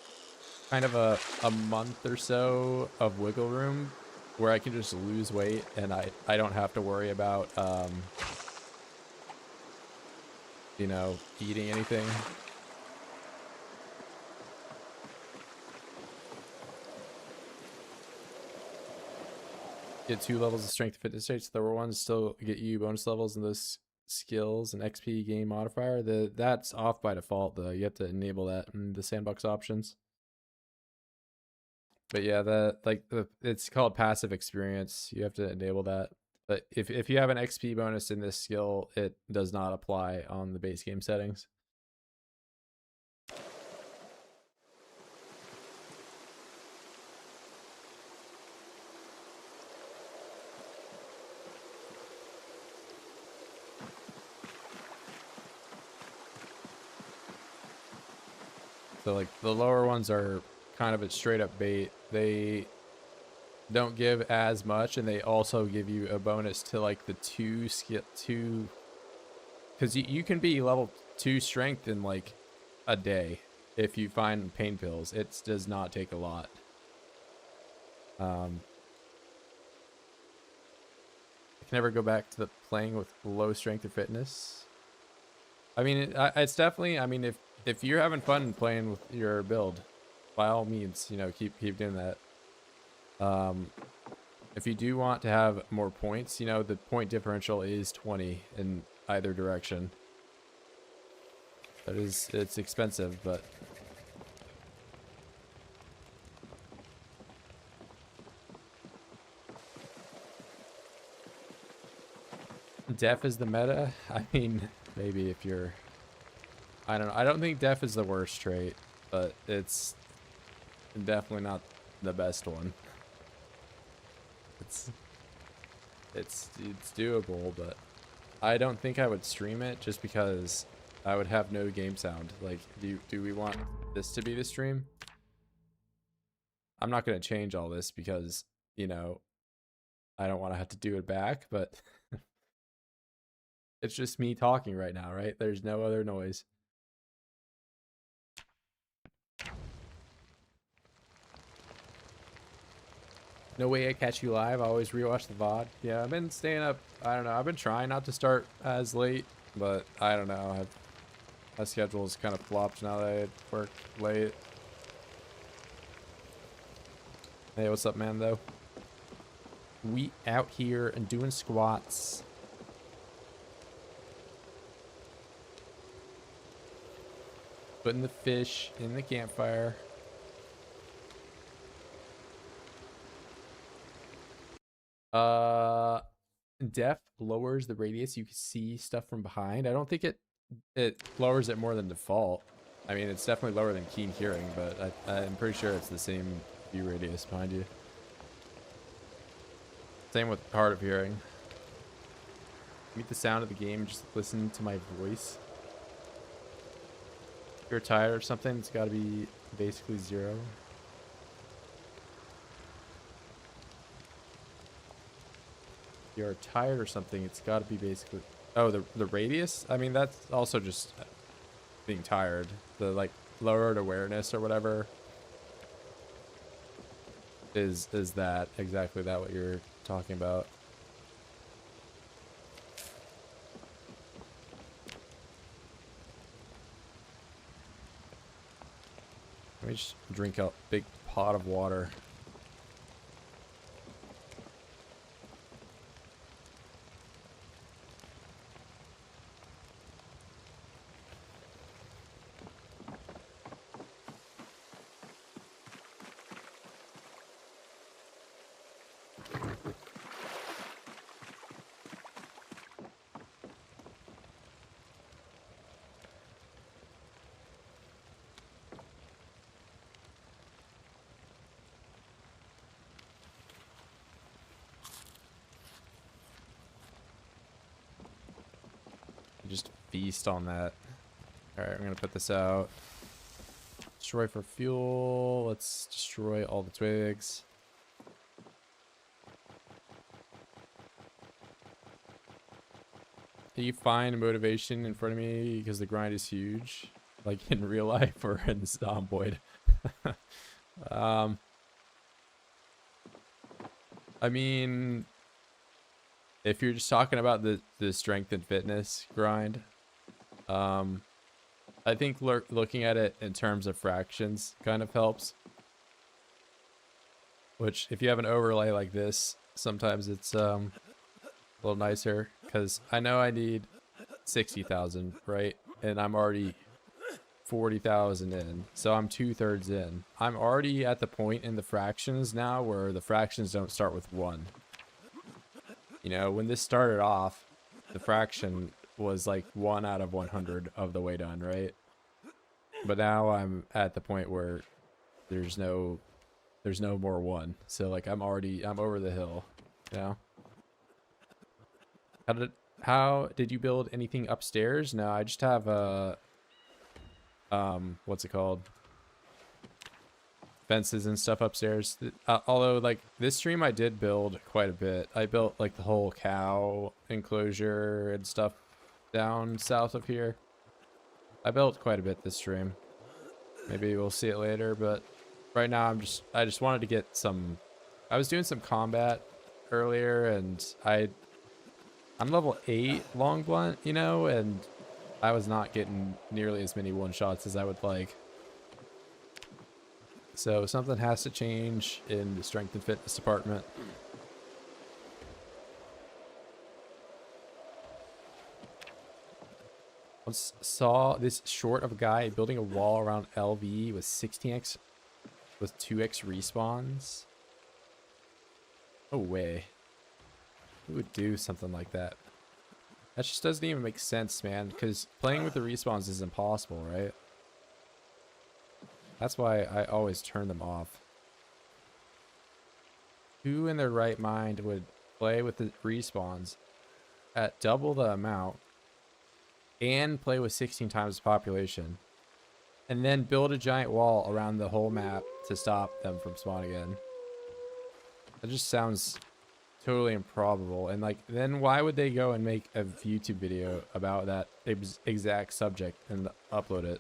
kind of a month or so of wiggle room where I can just lose weight and I don't have to worry about, you know, eating anything. Get 2 levels of strength fitness traits. The lower ones still get you bonus levels in those skills and XP gain modifier. That's off by default though. You have to enable that in the sandbox options. But yeah, it's called passive experience. You have to enable that. But if you have an XP bonus in this skill, it does not apply on the base game settings. So like the lower ones are kind of a straight up bait. They don't give as much, and they also give you a bonus to like the 2 skill 2, because you can be level 2 strength in like a day if you find pain pills. It does not take a lot. I can never go back to the playing with low strength or fitness. I mean, it's definitely. I mean, if you're having fun playing with your build, by all means, you know, keep doing that. If you do want to have more points, you know, the point differential is 20 in either direction. It's expensive, but def is the meta. I mean, maybe if you're, I don't know. I don't think def is the worst trait, but it's definitely not the best one. It's doable, but I don't think I would stream it just because I would have no game sound. Like, do we want this to be the stream? I'm not going to change all this because, you know, I don't want to have to do it back, but it's just me talking right now, right? There's no other noise. No way I catch you live. I always rewatch the VOD. Yeah, I've been staying up. I don't know. I've been trying not to start as late, but I don't know. My schedule's kind of flopped now that I work late. Hey, what's up, man, though? We out here and doing squats. Putting the fish in the campfire. Uh, Def lowers the radius. You can see stuff from behind. I don't think it lowers it more than default. I mean, it's definitely lower than keen hearing, but I'm pretty sure it's the same view radius behind you. Same with hard of hearing. Mute the sound of the game. Just listen to my voice. If you're tired or something, it's got to be basically 0. If you're tired or something, it's got to be basically... Oh, the radius? I mean, that's also just being tired. The, like, lowered awareness or whatever is that exactly that what you're talking about. Let me just drink a big pot of water. Just feast on that. Alright, I'm gonna put this out. Destroy for fuel. Let's destroy all the twigs. Do you find motivation in front of me because the grind is huge? Like in real life or in Zomboid? I mean, if you're just talking about the strength and fitness grind, I think looking at it in terms of fractions kind of helps. Which, if you have an overlay like this, sometimes it's a little nicer, because I know I need 60,000, right? And I'm already 40,000 in, so I'm 2/3 in. I'm already at the point in the fractions now where the fractions don't start with 1. You know, when this started off, the fraction was like 1 out of 100 of the way done, right? But now I'm at the point where there's no more 1. So like I'm over the hill, you know? How did you build anything upstairs? No, I just have a what's it called? Fences and stuff upstairs. Although like this stream I did build quite a bit. I built like the whole cow enclosure and stuff down south of here. I built quite a bit this stream. Maybe we'll see it later, but right now I just wanted to get some... I was doing some combat earlier, and I'm level 8 long blunt, you know, and I was not getting nearly as many one-shots as I would like. So something has to change in the strength and fitness department. Once saw this short of a guy building a wall around LV with 16x with 2x respawns. No way. Who would do something like that? That just doesn't even make sense, man, because playing with the respawns is impossible, right? That's why I always turn them off. Who in their right mind would play with the respawns at double the amount and play with 16 times the population and then build a giant wall around the whole map to stop them from spawning again? That just sounds totally improbable. And like, then why would they go and make a YouTube video about that exact subject and upload it?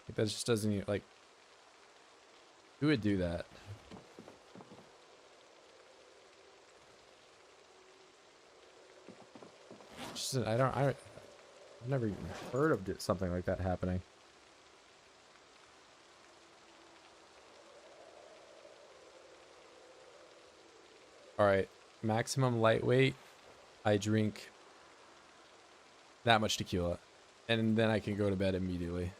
Like, that just doesn't even, like, who would do that? Just, I've never even heard of something like that happening. All right, maximum lightweight. I drink that much tequila, and then I can go to bed immediately.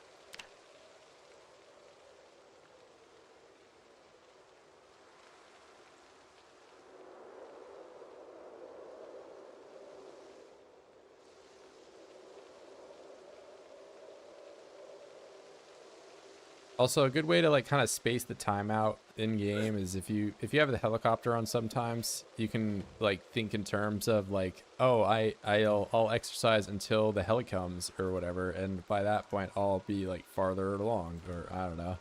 Also, a good way to like kind of space the time out in game is if you have the helicopter on, sometimes you can like think in terms of like, oh, I'll exercise until the heli comes or whatever, and by that point I'll be like farther along, or I don't know.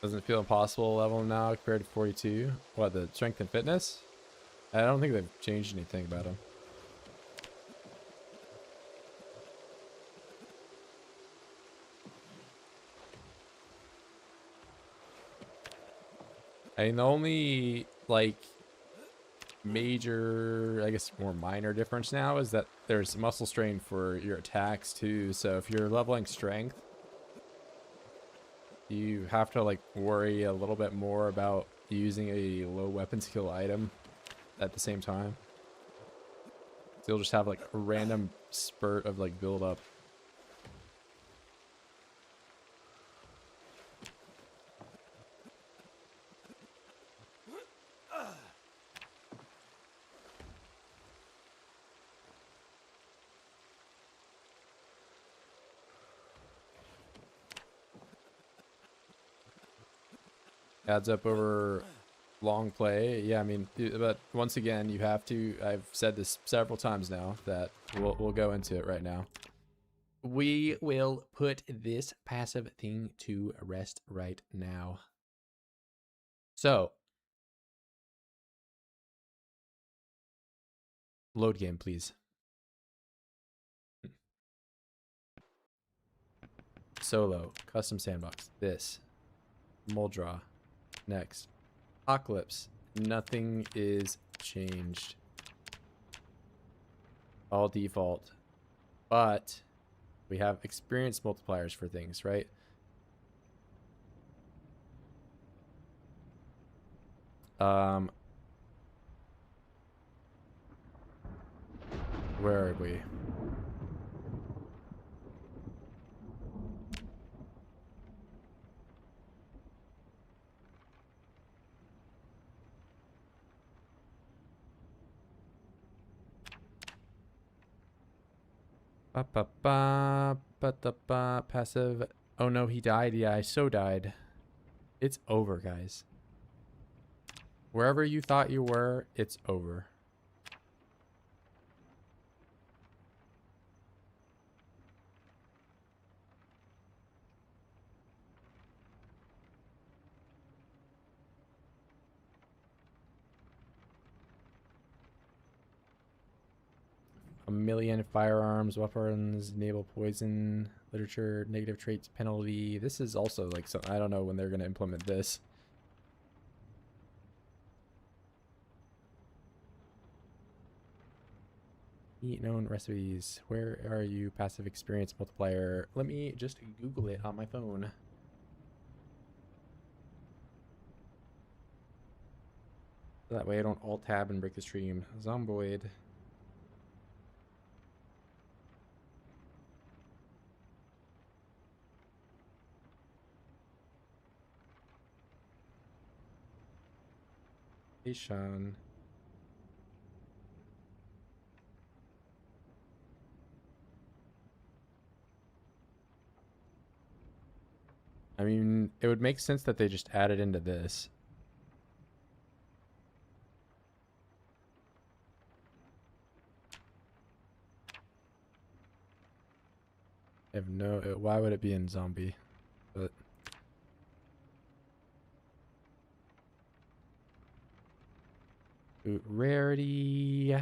Doesn't it feel impossible level now compared to 42? What, the strength and fitness? I don't think they've changed anything about them. I mean, the only like major, I guess more minor difference now is that there's muscle strain for your attacks too. So if you're leveling strength, you have to like worry a little bit more about using a low weapon skill item at the same time. So you'll just have like a random spurt of like build up. Adds up over long play. Yeah, I mean, but once again, you have to, I've said this several times now that we'll go into it right now. We will put this passive thing to rest right now. So, load game, please. Solo, custom sandbox, this, mold draw, next. Apocalypse, nothing is changed. All default. But we have experience multipliers for things, right? Where are we? Ba ba ba ba da ba passive. Oh no, he died. Yeah, I so died. It's over, guys. Wherever you thought you were, it's over. A million firearms, weapons, enable poison, literature, negative traits, penalty. This is also like some, I don't know when they're going to implement this. Eat known recipes. Where are you? Passive experience multiplier. Let me just Google it on my phone. That way I don't alt tab and break the stream. Zomboid. Hey, Sean. I mean, it would make sense that they just added into this. I have no... Why would it be in zombie? But... Ooh, rarity...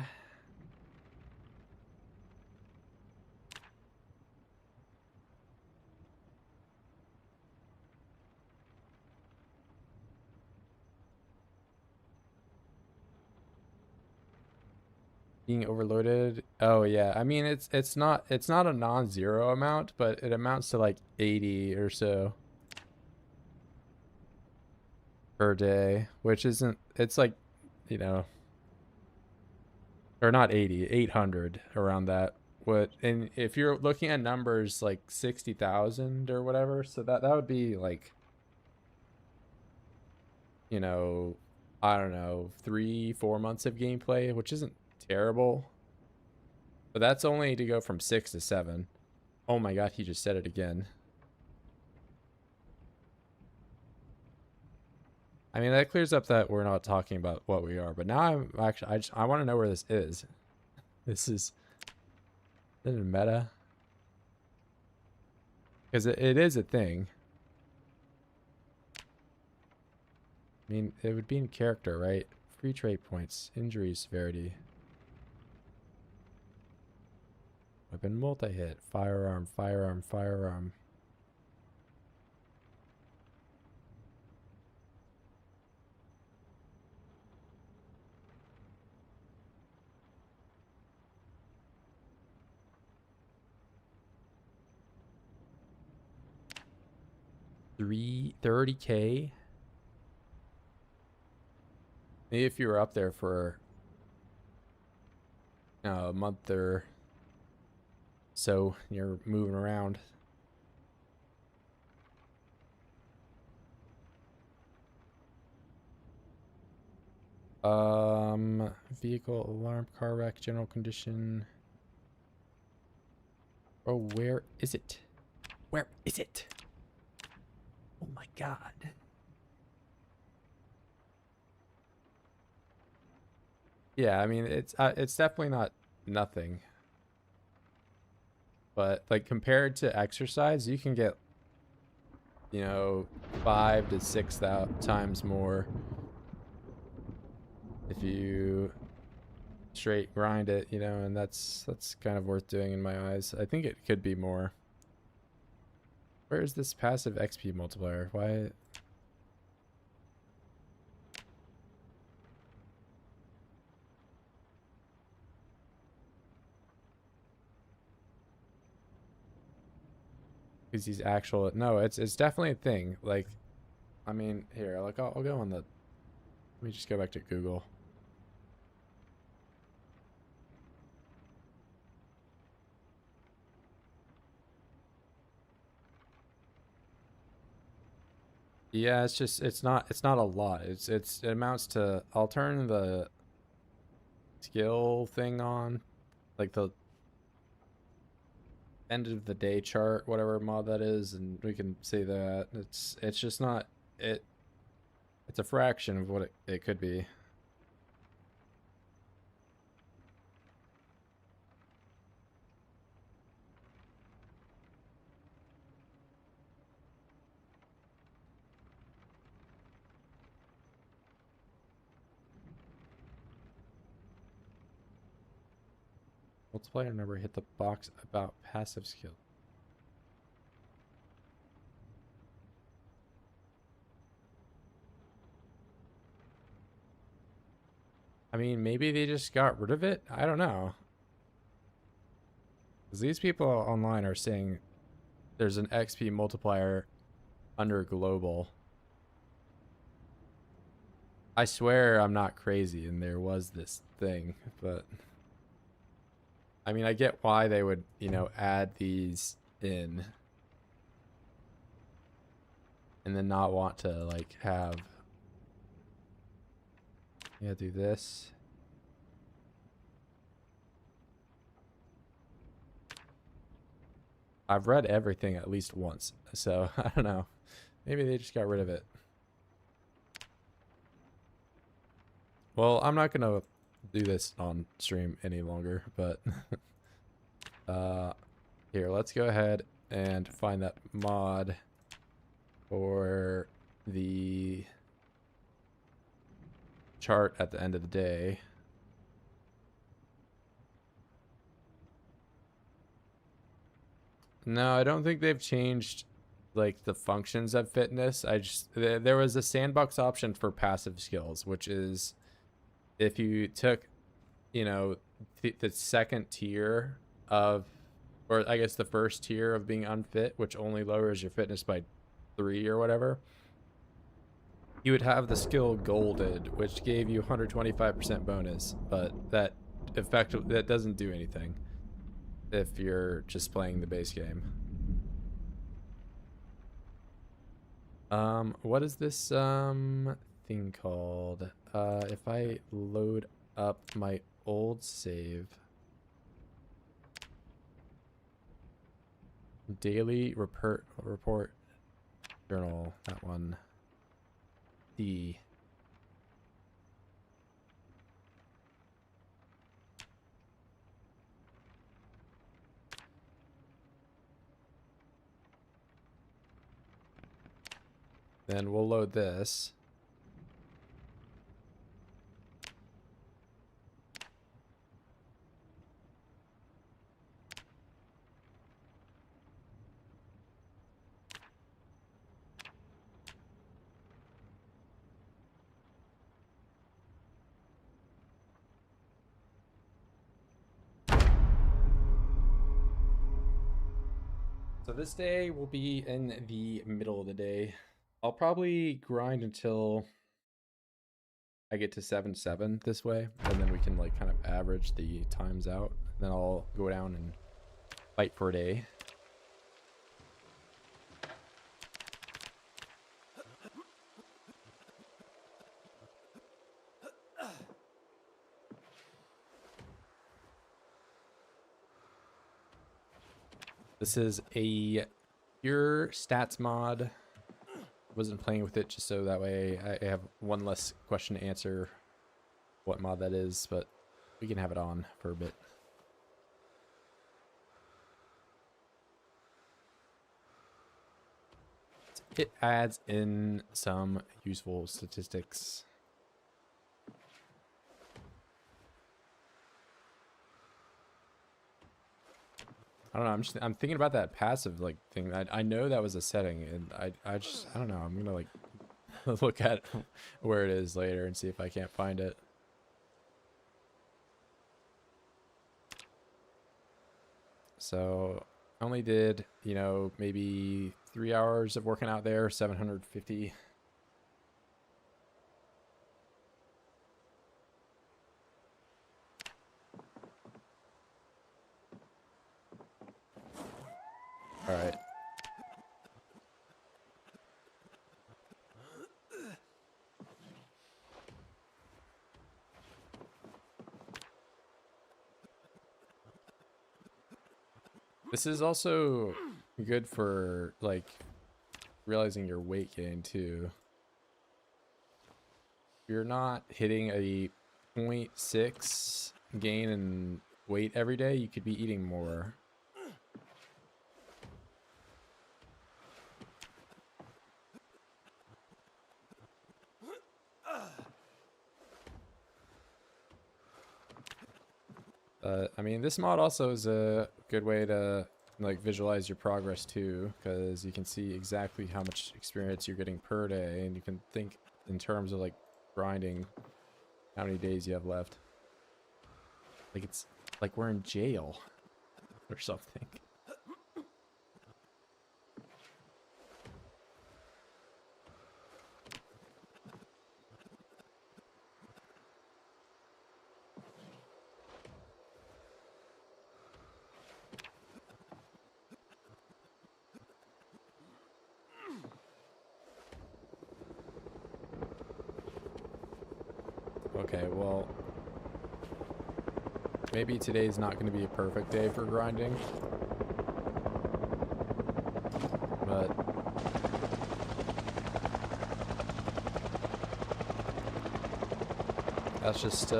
Being overloaded. Oh yeah. I mean it's not a non-zero amount, but it amounts to like 80 or so per day, which isn't it's like, you know, or not 80, 800 around that. What and if you're looking at numbers like 60,000 or whatever, so that would be like, you know, I don't know, 3, 4 months of gameplay, which isn't terrible. But that's only to go from 6 to 7. Oh my god, he just said it again. I mean, that clears up that we're not talking about what we are, but now I'm actually, I want to know where this is. This is meta? Because it is a thing. I mean, it would be in character, right? Free trait points, injury severity. Weapon multi-hit, firearm, firearm, firearm. $30K. Maybe if you were up there for a month or so, you're moving around. Vehicle alarm, car wreck, general condition. Oh, where is it? Where is it? Oh my god. Yeah, I mean it's definitely not nothing, but like compared to exercise, you can get, you know, 5 to 6 times more if you straight grind it, you know, and that's kind of worth doing in my eyes. I think it could be more. Where is this passive XP multiplier? Why? Because these actual, no, it's definitely a thing. Like, I mean, here, like I'll go on the. Let me just go back to Google. Yeah, it's not a lot. It amounts to, I'll turn the skill thing on, like the end of the day chart, whatever mod that is, and we can see that it's just not it. It's a fraction of what it could be. Multiplier number hit the box about passive skill. I mean, maybe they just got rid of it. I don't know. Because these people online are saying there's an XP multiplier under global. I swear I'm not crazy and there was this thing, but I mean, I get why they would, you know, add these in and then not want to like have, yeah, do this. I've read everything at least once, so I don't know. Maybe they just got rid of it. Well, I'm not gonna do this on stream any longer, but here, let's go ahead and find that mod for the chart at the end of the day. No, I don't think they've changed like the functions of fitness. There was a sandbox option for passive skills, which is if you took, you know, the second tier of, or I guess the first tier of being unfit, which only lowers your fitness by 3 or whatever, you would have the skill Golded, which gave you 125% bonus, but that effectively that doesn't do anything if you're just playing the base game. What is this thing called? If I load up my old save, daily report journal, that one. D. Then we'll load this. So this day will be in the middle of the day. I'll probably grind until I get to 7-7 this way, and then we can like kind of average the times out. And then I'll go down and fight for a day. This is a pure stats mod. Wasn't playing with it just so that way I have one less question to answer what mod that is, but we can have it on for a bit. It adds in some useful statistics. I don't know. I'm thinking about that passive like thing. I know that was a setting, and I don't know. I'm gonna like look at where it is later and see if I can't find it. So I only did, you know, maybe 3 hours of working out there, 750. All right. This is also good for like realizing your weight gain too. If you're not hitting a 0.6 gain in weight every day, you could be eating more. I mean, this mod also is a good way to like visualize your progress too, because you can see exactly how much experience you're getting per day, and you can think in terms of like grinding how many days you have left. Like it's like we're in jail or something. Okay, well, maybe today's not going to be a perfect day for grinding, but that's just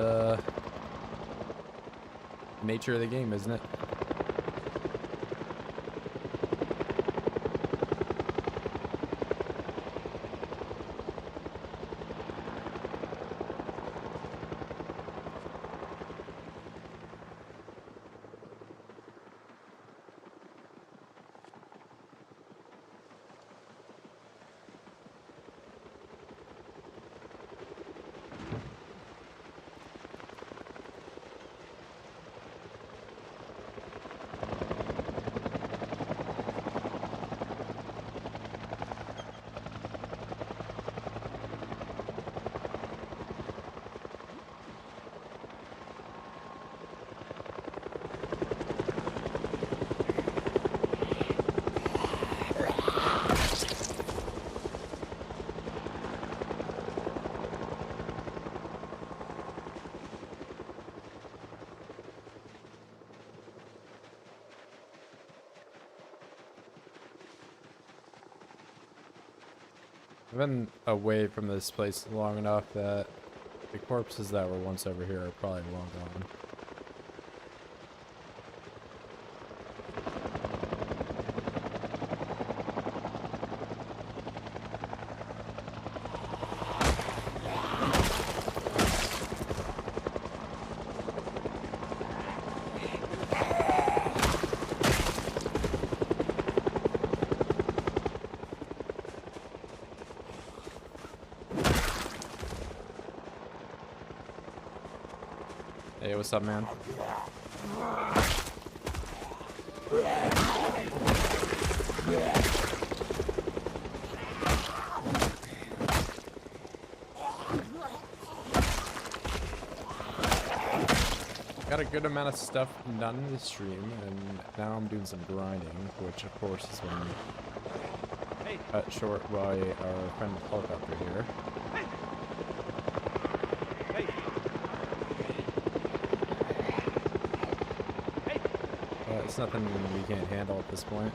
nature of the game, isn't it? I've been away from this place long enough that the corpses that were once over here are probably long gone. Hey, what's up, man? Got a good amount of stuff done in the stream, and now I'm doing some grinding, which of course is when cut short by our friend helicopter here. It's nothing we can't handle at this point.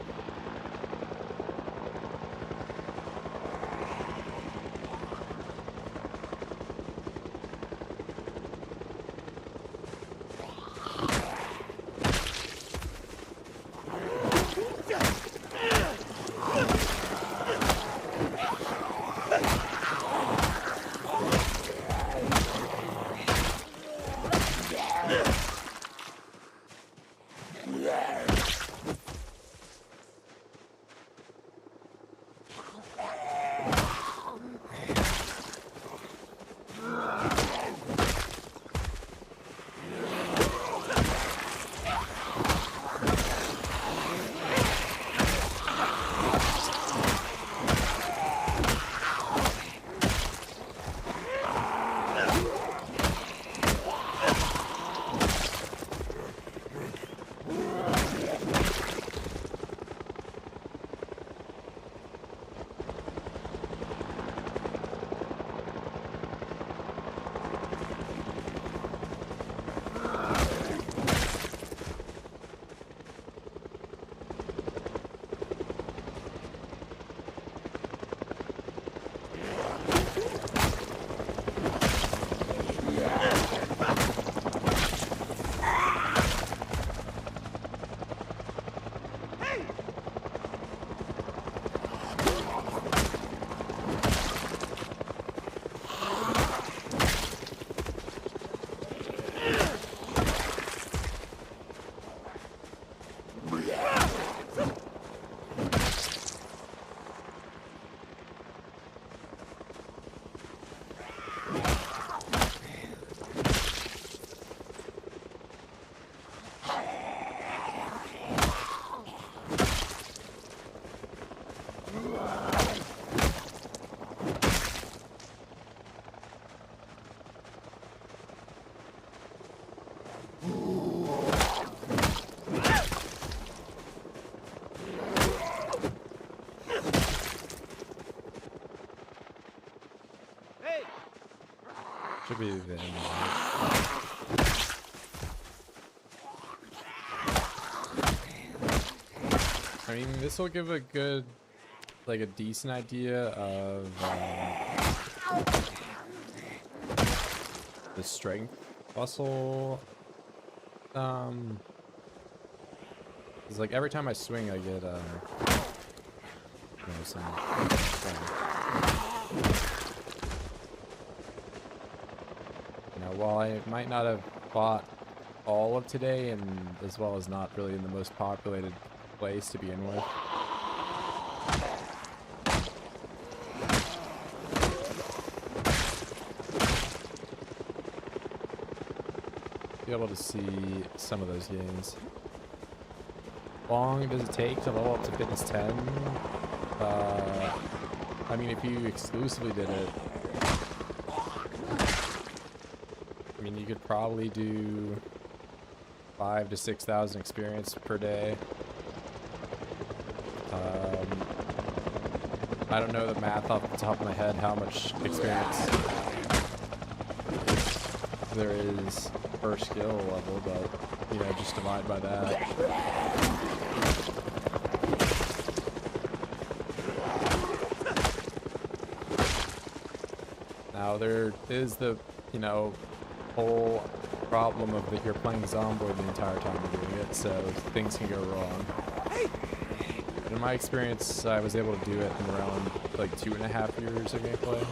Should be the end. I mean, this will give a good, like a decent idea of the strength muscle. It's like every time I swing, I get you know, some strength. While I might not have fought all of today, and as well as not really in the most populated place to begin with, be able to see some of those gains. How long does it take to level up to fitness 10? I mean, if you exclusively did it, I mean, you could probably do 5,000 to 6,000 experience per day. I don't know the math off the top of my head how much experience there is per skill level, but you know, just divide by that. know, there is the, you know, whole problem of that you're playing Zomboid the entire time you're doing it, so things can go wrong. But in my experience, I was able to do it in around like 2.5 years of gameplay.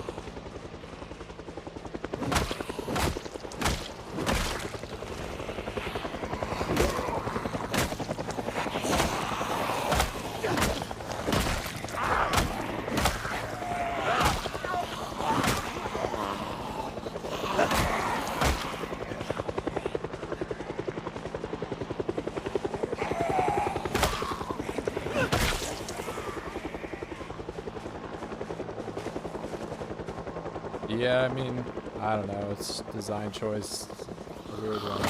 Yeah, I mean, I don't know. It's design choice. It's a weird one.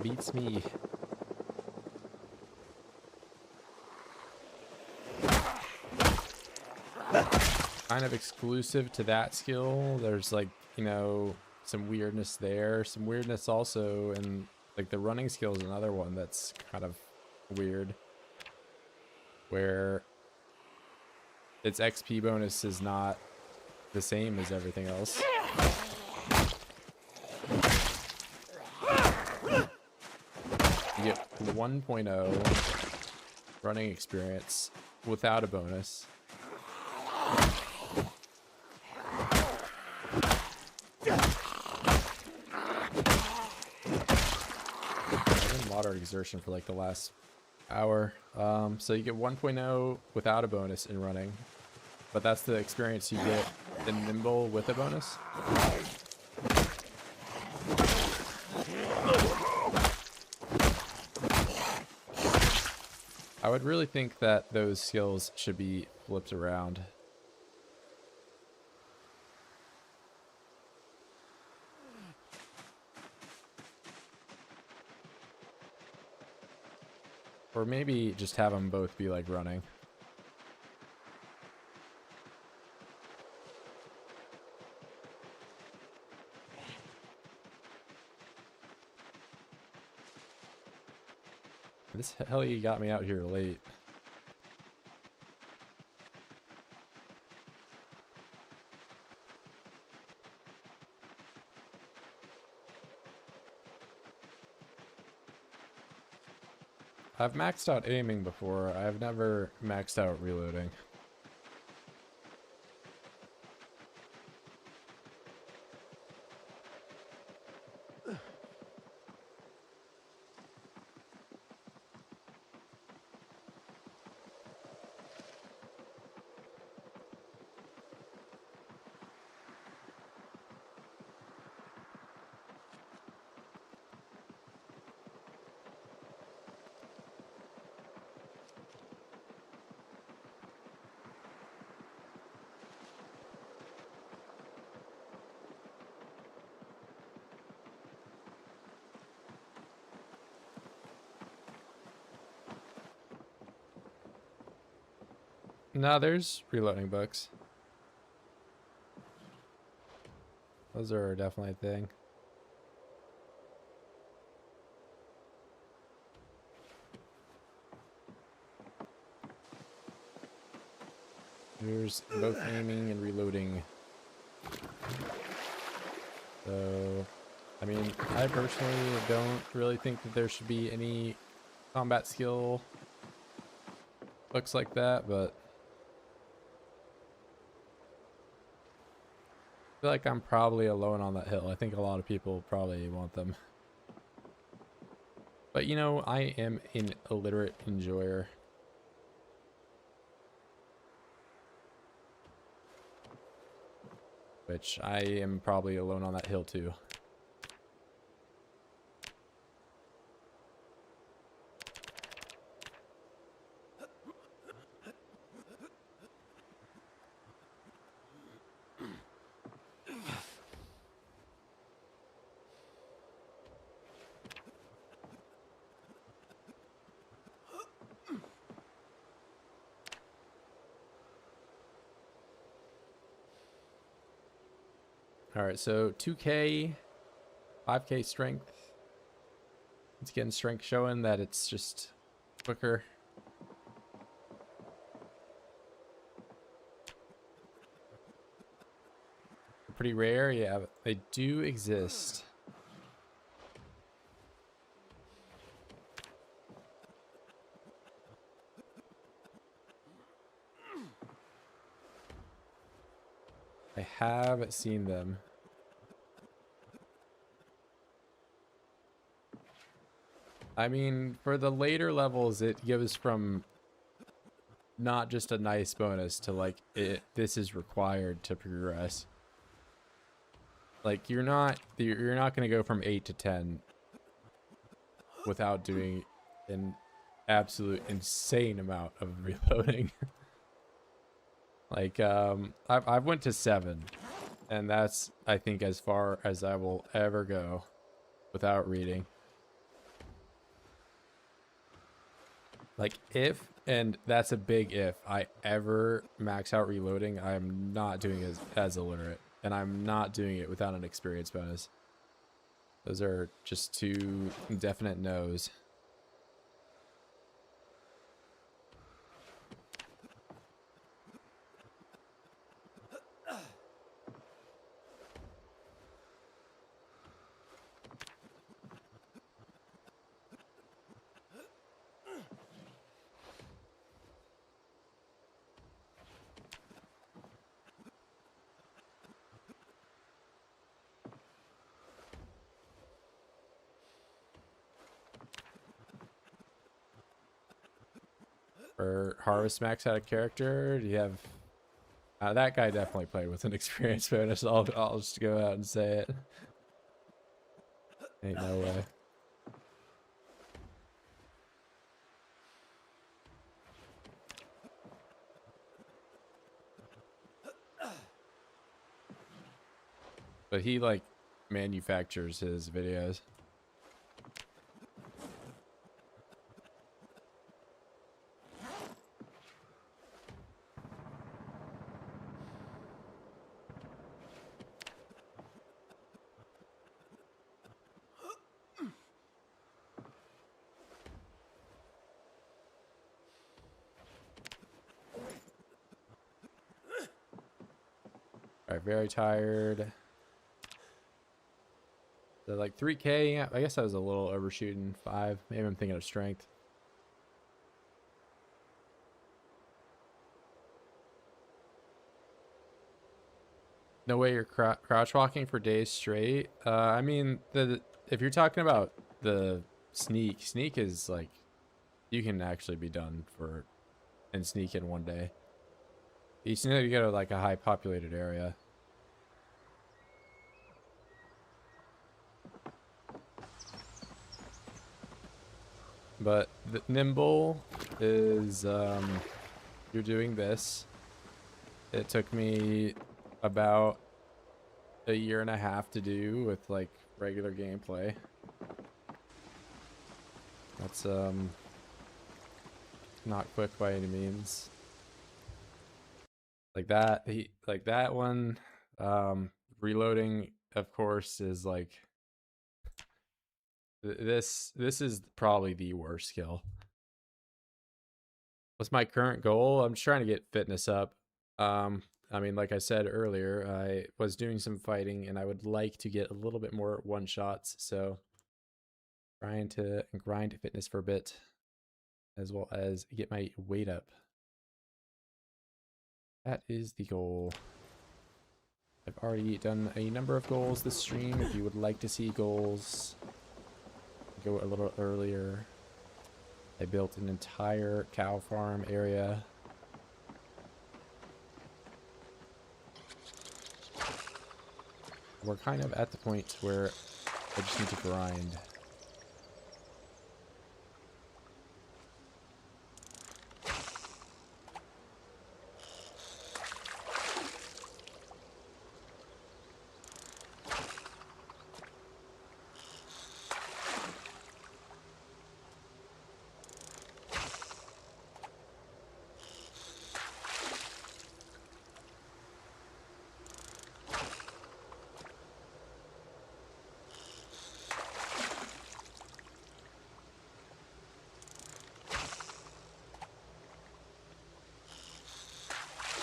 Beats me. Kind of exclusive to that skill. There's like, you know, some weirdness there. Some weirdness also in like the running skill is another one that's kind of weird. Where its XP bonus is not the same as everything else. You get 1.0 running experience without a bonus. I've been moderate exertion for like the last hour. So you get 1.0 without a bonus in running, but that's the experience you get in nimble with a bonus. I would really think that those skills should be flipped around. Or maybe just have them both be like running. This hell you got me out here late. I've maxed out aiming before. I've never maxed out reloading. No, there's reloading books. Those are definitely a thing. There's both aiming and reloading. So, I mean, I personally don't really think that there should be any combat skill books like that, but I feel like I'm probably alone on that hill. I think a lot of people probably want them. But you know, I am an illiterate enjoyer. Which I am probably alone on that hill too. Alright, so 2K, 5K strength. It's getting strength showing that it's just quicker. pretty rare. Yeah, but they do exist. I have seen them. I mean, for the later levels, it gives from not just a nice bonus to like this is required to progress. Like you're not going to go from 8 to 10 without doing an absolute insane amount of reloading. Like I've went to 7, and that's I think as far as I will ever go without reading. Like if, and that's a big if, I ever max out reloading, I'm not doing it as illiterate, and I'm not doing it without an experience bonus. Those are just two definite no's. For harvest max out of character, do you have... that guy definitely played with an experience bonus. I'll just go out and say it. Ain't no way. But he like manufactures his videos. Alright, very tired. So like 3K, yeah, I guess I was a little overshooting. 5, maybe I'm thinking of strength. No way you're crouch walking for days straight. I mean, if you're talking about the sneak is like, you can actually be done for and sneak in one day. You just need to go to like a high populated area. But the nimble is you're doing this. It took me about a year and a half to do with like regular gameplay. That's not quick by any means. Like that one reloading of course is like this is probably the worst skill. What's my current goal? I'm just trying to get fitness up. I mean, like I said earlier, I was doing some fighting and I would like to get a little bit more one shots, so trying to grind fitness for a bit as well as get my weight up. That is the goal. I've already done a number of goals this stream. If you would like to see goals, go a little earlier. I built an entire cow farm area. We're kind of at the point where I just need to grind.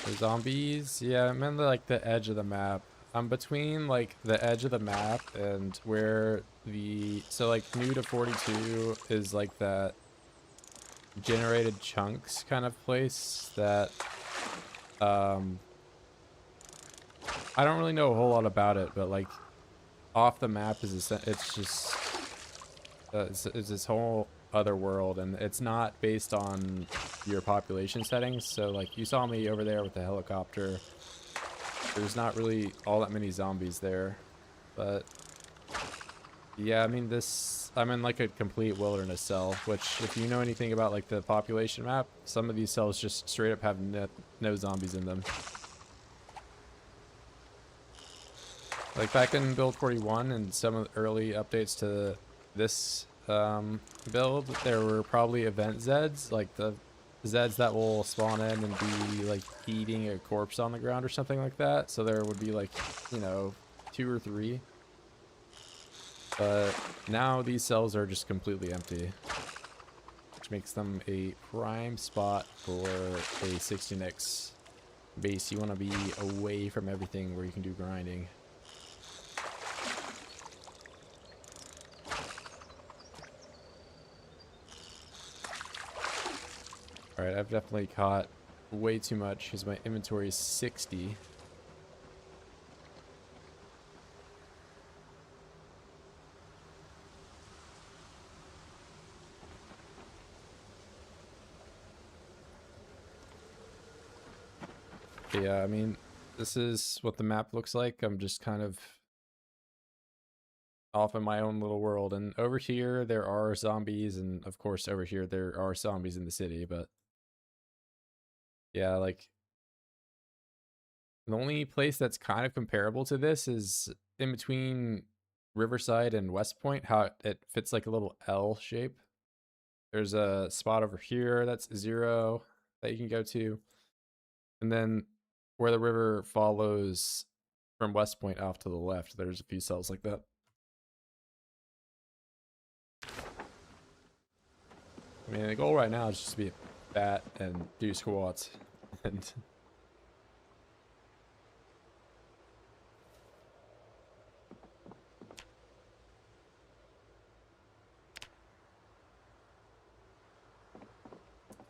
The zombies, yeah, I'm in like the edge of the map. I'm between like the edge of the map and where so like new to 42 is like that generated chunks kind of place that um I don't really know a whole lot about it, but like off the map is it's just it's this whole other world, and it's not based on your population settings. So like you saw me over there with the helicopter. There's not really all that many zombies there, but yeah, I mean I'm in like a complete wilderness cell, which if you know anything about like the population map, some of these cells just straight up have no zombies in them. Like back in build 41 and some of the early updates to this build, there were probably event Zeds, like the Zeds that will spawn in and be like eating a corpse on the ground or something like that. So there would be like, you know, 2 or 3. But now these cells are just completely empty, which makes them a prime spot for a 16x base. You want to be away from everything where you can do grinding. Alright, I've definitely caught way too much because my inventory is 60. But yeah, I mean, this is what the map looks like. I'm just kind of off in my own little world. And over here, there are zombies. And of course, over here, there are zombies in the city. But yeah, like the only place that's kind of comparable to this is in between Riverside and West Point, how it fits like a little L shape. There's a spot over here that's 0 that you can go to. And then where the river follows from West Point off to the left, there's a few cells like that. I mean, the goal right now is just to be fat and do squats. And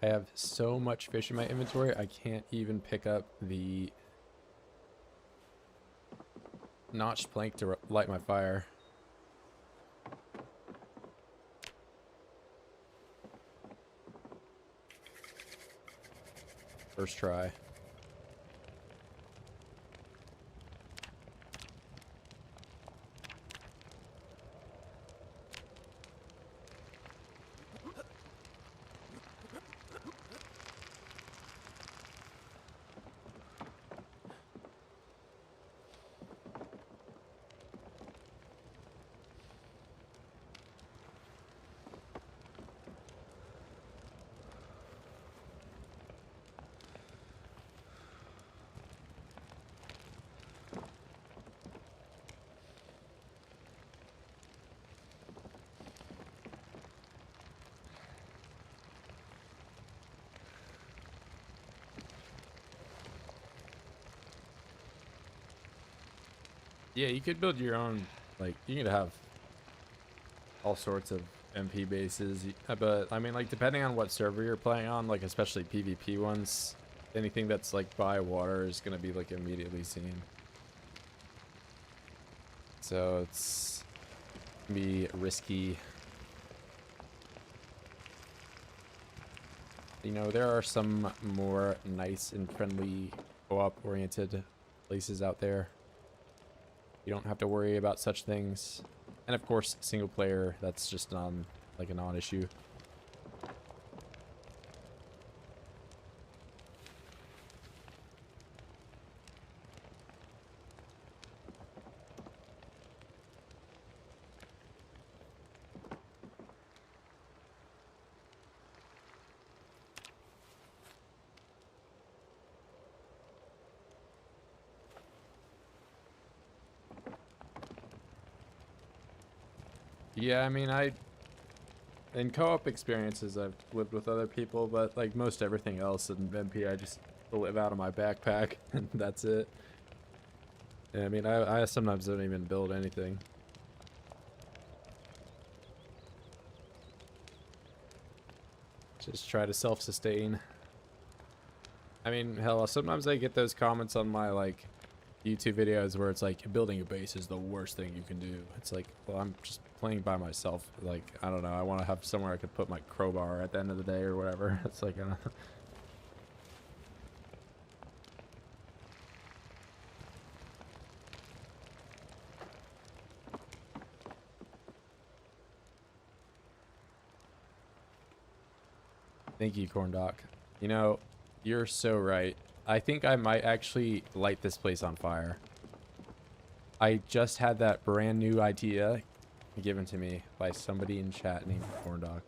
I have so much fish in my inventory, I can't even pick up the notched plank to light my fire. First try. Yeah, you could build your own, like, you could have all sorts of MP bases, but I mean, like, depending on what server you're playing on, like, especially PvP ones, anything that's, like, by water is gonna be, like, immediately seen. So it's gonna be risky. You know, there are some more nice and friendly co-op oriented places out there. You don't have to worry about such things. And of course, single player, that's just like a non-issue. Yeah, I mean, in co-op experiences, I've lived with other people, but like most everything else in MP, I just live out of my backpack, and that's it. I mean, I sometimes don't even build anything. Just try to self-sustain. I mean, hell, sometimes I get those comments on my, like, YouTube videos where it's like, building a base is the worst thing you can do. It's like, well, I'm just playing by myself. Like, I don't know. I want to have somewhere I could put my crowbar at the end of the day or whatever. It's like, I don't know. Thank you, Corn Doc. You know, you're so right. I think I might actually light this place on fire. I just had that brand new idea given to me by somebody in chat named Corn Doc.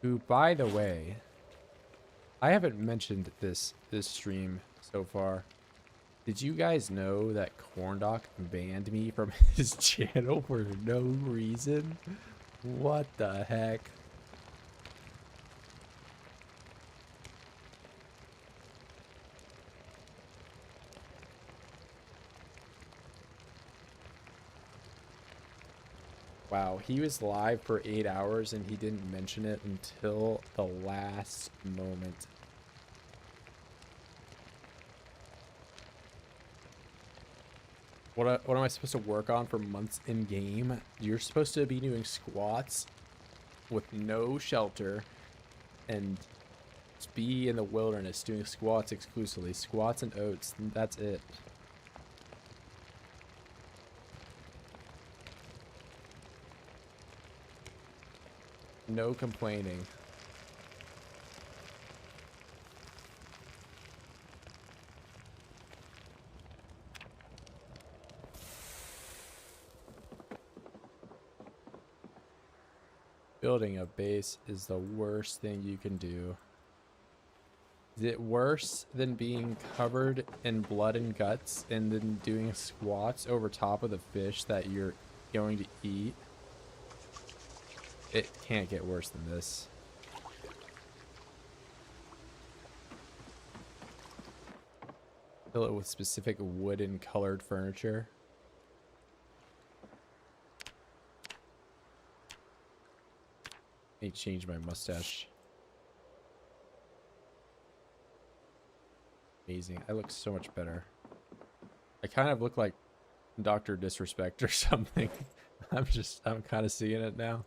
Who, by the way, I haven't mentioned this stream so far. Did you guys know that Corndoc banned me from his channel for no reason? What the heck? Wow, he was live for 8 hours and he didn't mention it until the last moment. What am I supposed to work on for months in game? You're supposed to be doing squats with no shelter and be in the wilderness doing squats exclusively. Squats and oats, that's it. No complaining. Building a base is the worst thing you can do. Is it worse than being covered in blood and guts and then doing squats over top of the fish that you're going to eat? It can't get worse than this. Fill it with specific wooden colored furniture. Let me change my mustache. Amazing. I look so much better. I kind of look like Dr. Disrespect or something. I'm kind of seeing it now.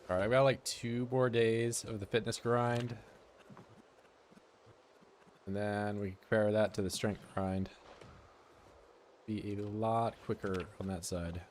All right, I've got like 2 more days of the fitness grind. And then we compare that to the strength grind. Be a lot quicker on that side.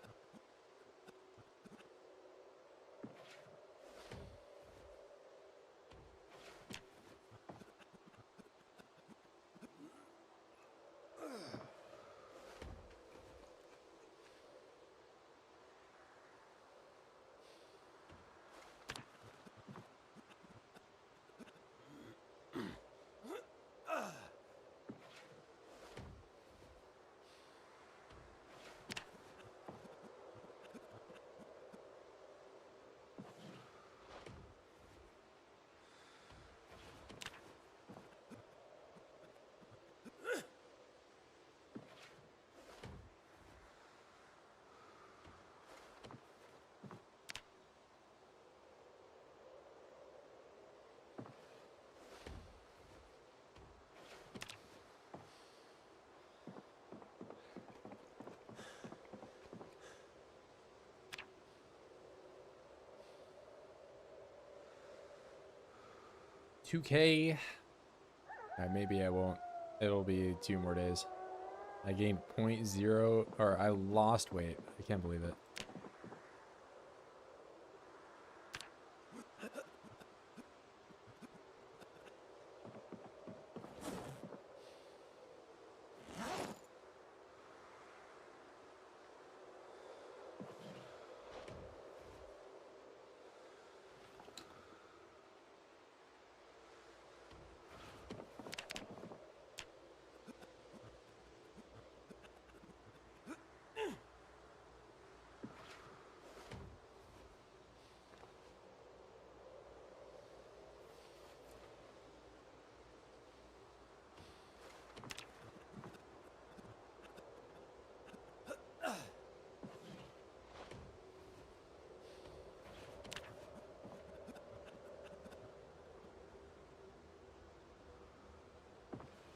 $2K. Maybe I won't. It'll be 2 more days. I gained 0.0, or I lost weight. I can't believe it.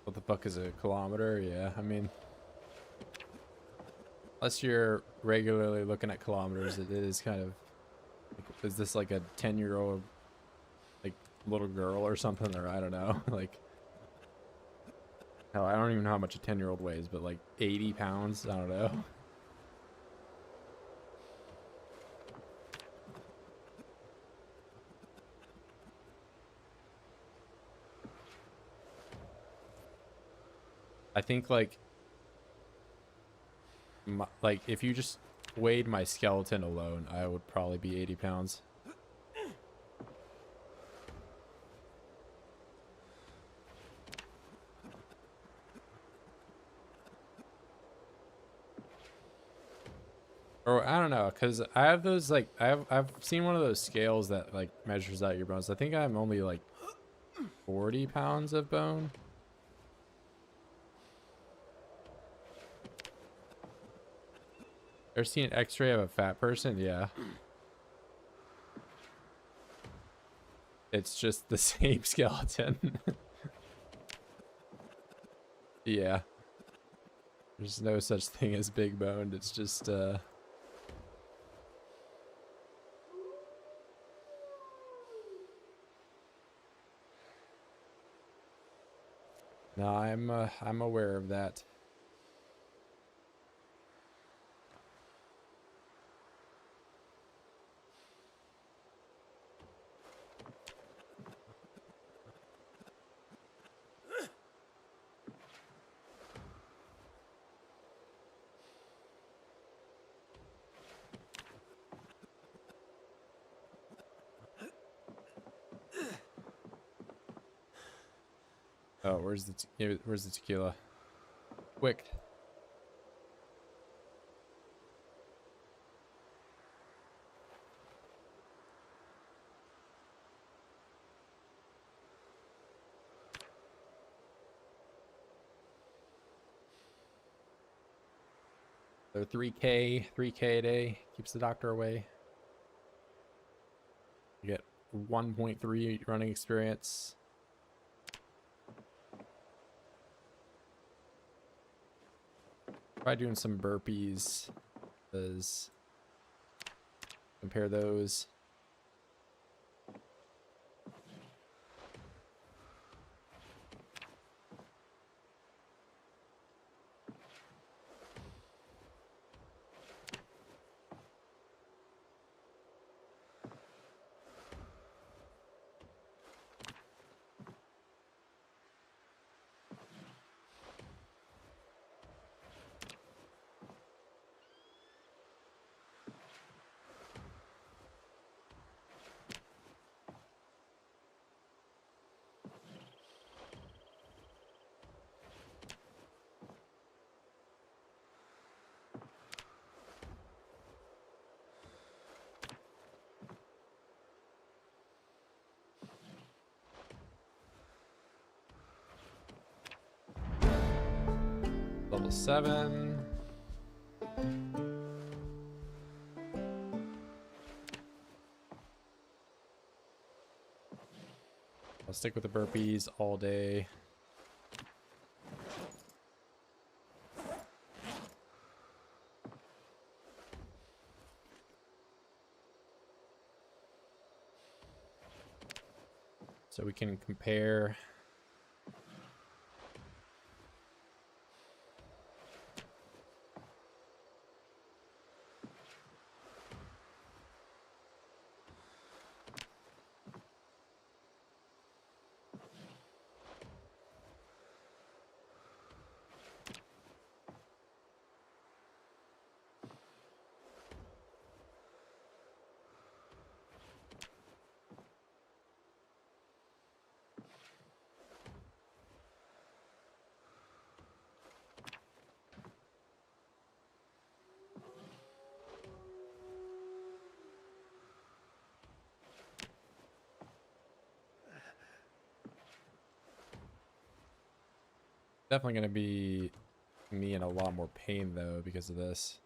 What the fuck is a kilometer? Yeah, I mean, unless you're regularly looking at kilometers, it is kind of like, is this like a 10-year-old like little girl or something, or I don't know. Like, hell, I don't even know how much a 10-year-old weighs, but like 80 pounds, I don't know. I think like if you just weighed my skeleton alone, I would probably be 80 pounds. Or I don't know, because I have those like I've seen one of those scales that like measures out your bones. I think I'm only like 40 pounds of bone. Ever seen an X-ray of a fat person? Yeah, it's just the same skeleton. Yeah, there's no such thing as big boned. It's just no, I'm aware of that. Oh, where's the tequila? Quick. They're 3K a day keeps the doctor away. You get 1.3 running experience. Try doing some burpees. Does compare those. Level 7. I'll stick with the burpees all day. So we can compare Definitely gonna be me in a lot more pain though because of this.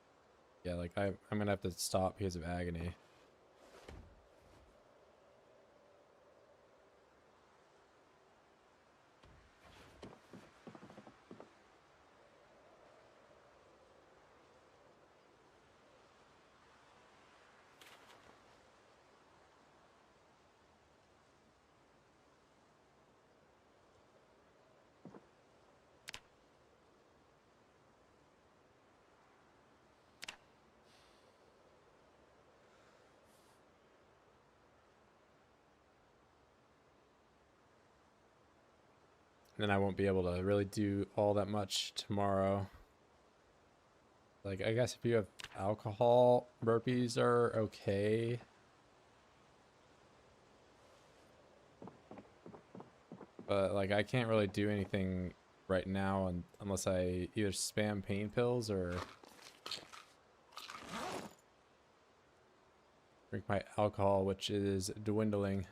Yeah, like I'm gonna have to stop because of agony. And then I won't be able to really do all that much tomorrow. Like, I guess if you have alcohol, burpees are okay. But, like, I can't really do anything right now unless I either spam pain pills or drink my alcohol, which is dwindling.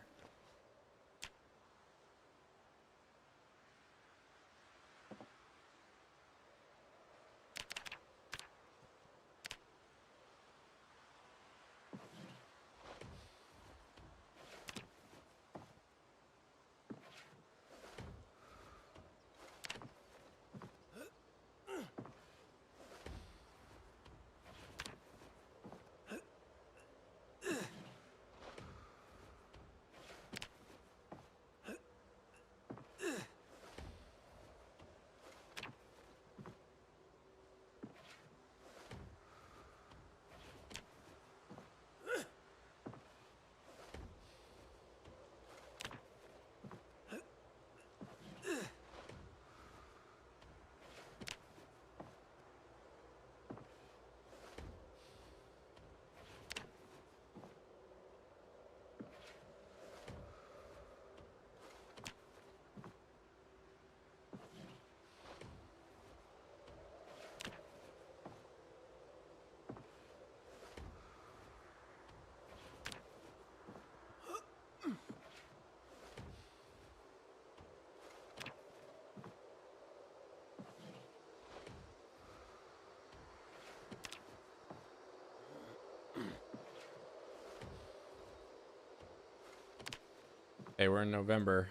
Hey, we're in November.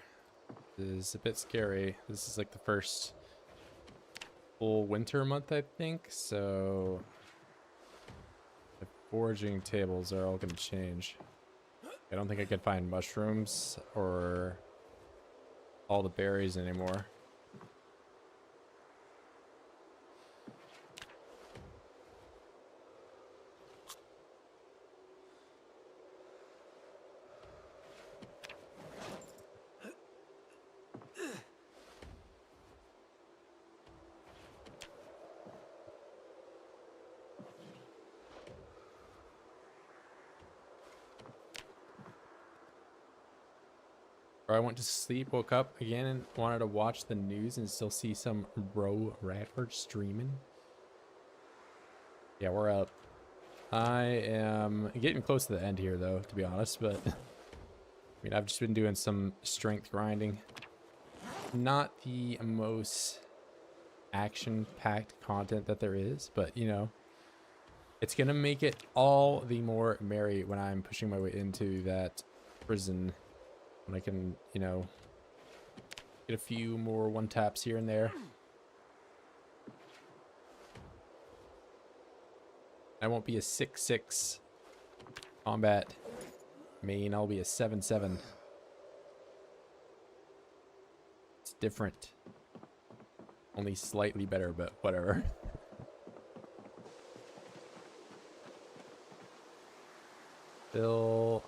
This is a bit scary. This is like the first full winter month, I think. So the foraging tables are all going to change. I don't think I could find mushrooms or all the berries anymore. Or I went to sleep, woke up again, and wanted to watch the news and still see some bro rapper streaming. Yeah, we're up. I am getting close to the end here, though, to be honest. But I mean, I've just been doing some strength grinding. Not the most action-packed content that there is, but you know, it's gonna make it all the more merry when I'm pushing my way into that prison. When I can, you know, get a few more one-taps here and there. I won't be a 6-6 combat main. I'll be a 7-7. It's different. Only slightly better, but whatever. Still...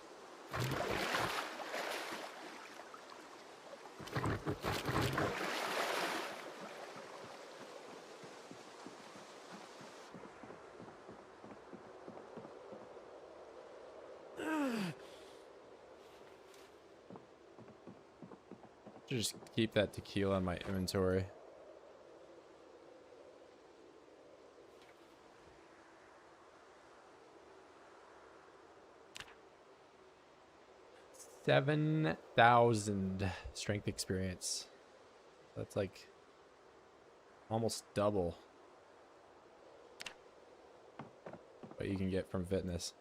just keep that tequila in my inventory. $7,000 strength experience. That's like almost double what you can get from fitness.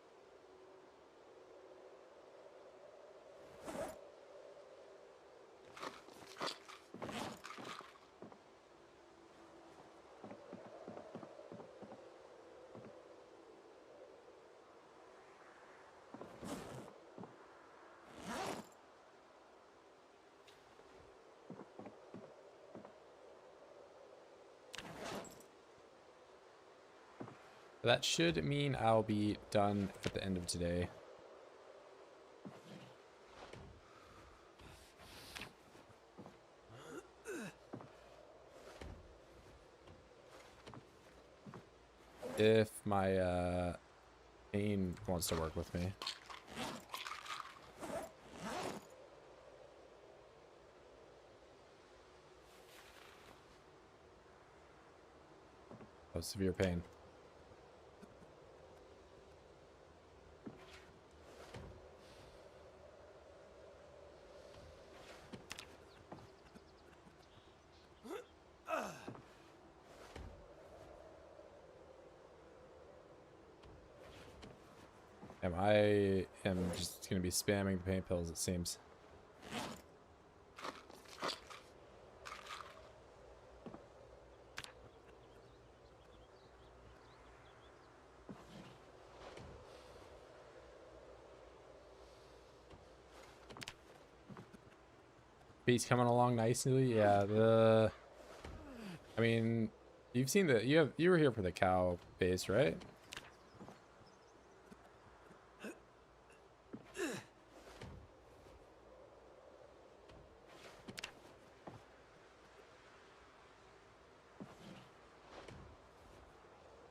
That should mean I'll be done at the end of today. If my pain wants to work with me. Oh, severe pain. I am just going to be spamming the pain pills, it seems. Beat's coming along nicely. Yeah, I mean, you've seen you were here for the cow base, right?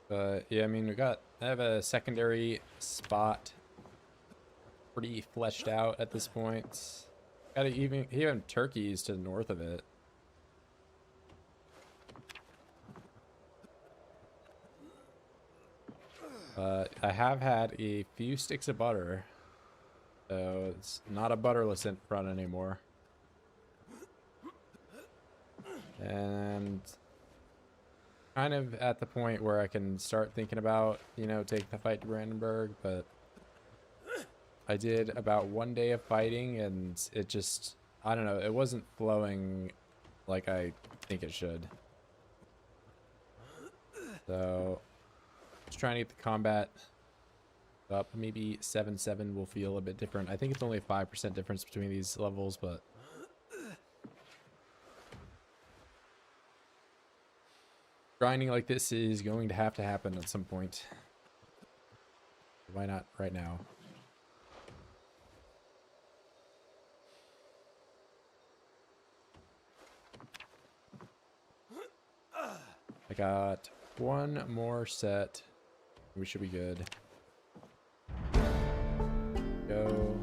But yeah, I mean, I have a secondary spot pretty fleshed out at this point. Got even turkeys to the north of it. But I have had a few sticks of butter, so it's not a butterless in front anymore. And kind of at the point where I can start thinking about, you know, taking the fight to Brandenburg, but I did about 1 day of fighting and it just, I don't know, it wasn't flowing like I think it should. So, just trying to get the combat up. Maybe 7-7 will feel a bit different. I think it's only a 5% difference between these levels, but grinding like this is going to happen at some point. Why not right now? I got one more set. We should be good. Go.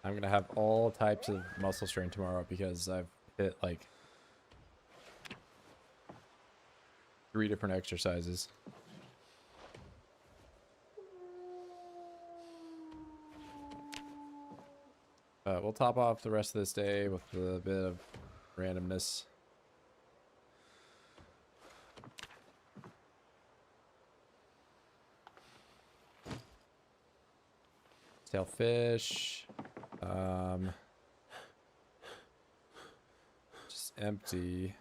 I'm gonna have all types of muscle strain tomorrow because I've hit like 3 different exercises. We'll top off the rest of this day with a bit of randomness. Sailfish. Just empty.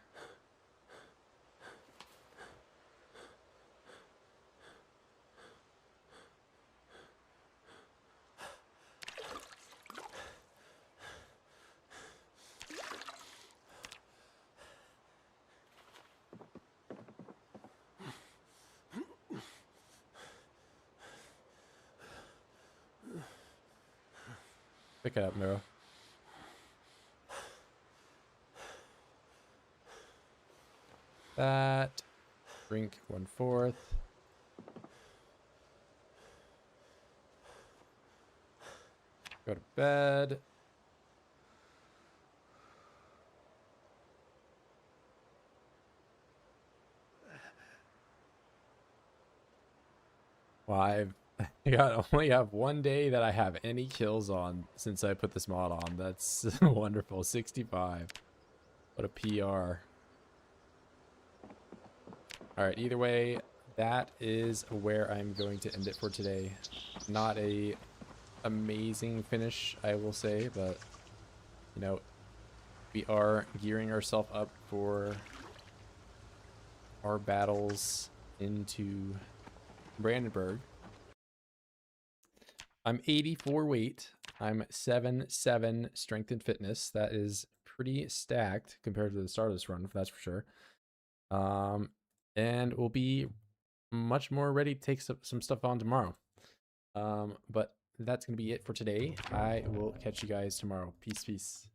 Pick it up, Miro. that. Drink 1/4. Go to bed. Well, I only have one day that I have any kills on since I put this mod on. That's wonderful. 65. What a PR. All right, either way, that is where I'm going to end it for today. Not a amazing finish, I will say, but you know, we are gearing ourselves up for our battles into Brandenburg. I'm 84 weight. I'm 7'7" strength and fitness. That is pretty stacked compared to the start of this run, that's for sure. And we'll be much more ready to take some stuff on tomorrow. But that's going to be it for today. I will catch you guys tomorrow. Peace, peace.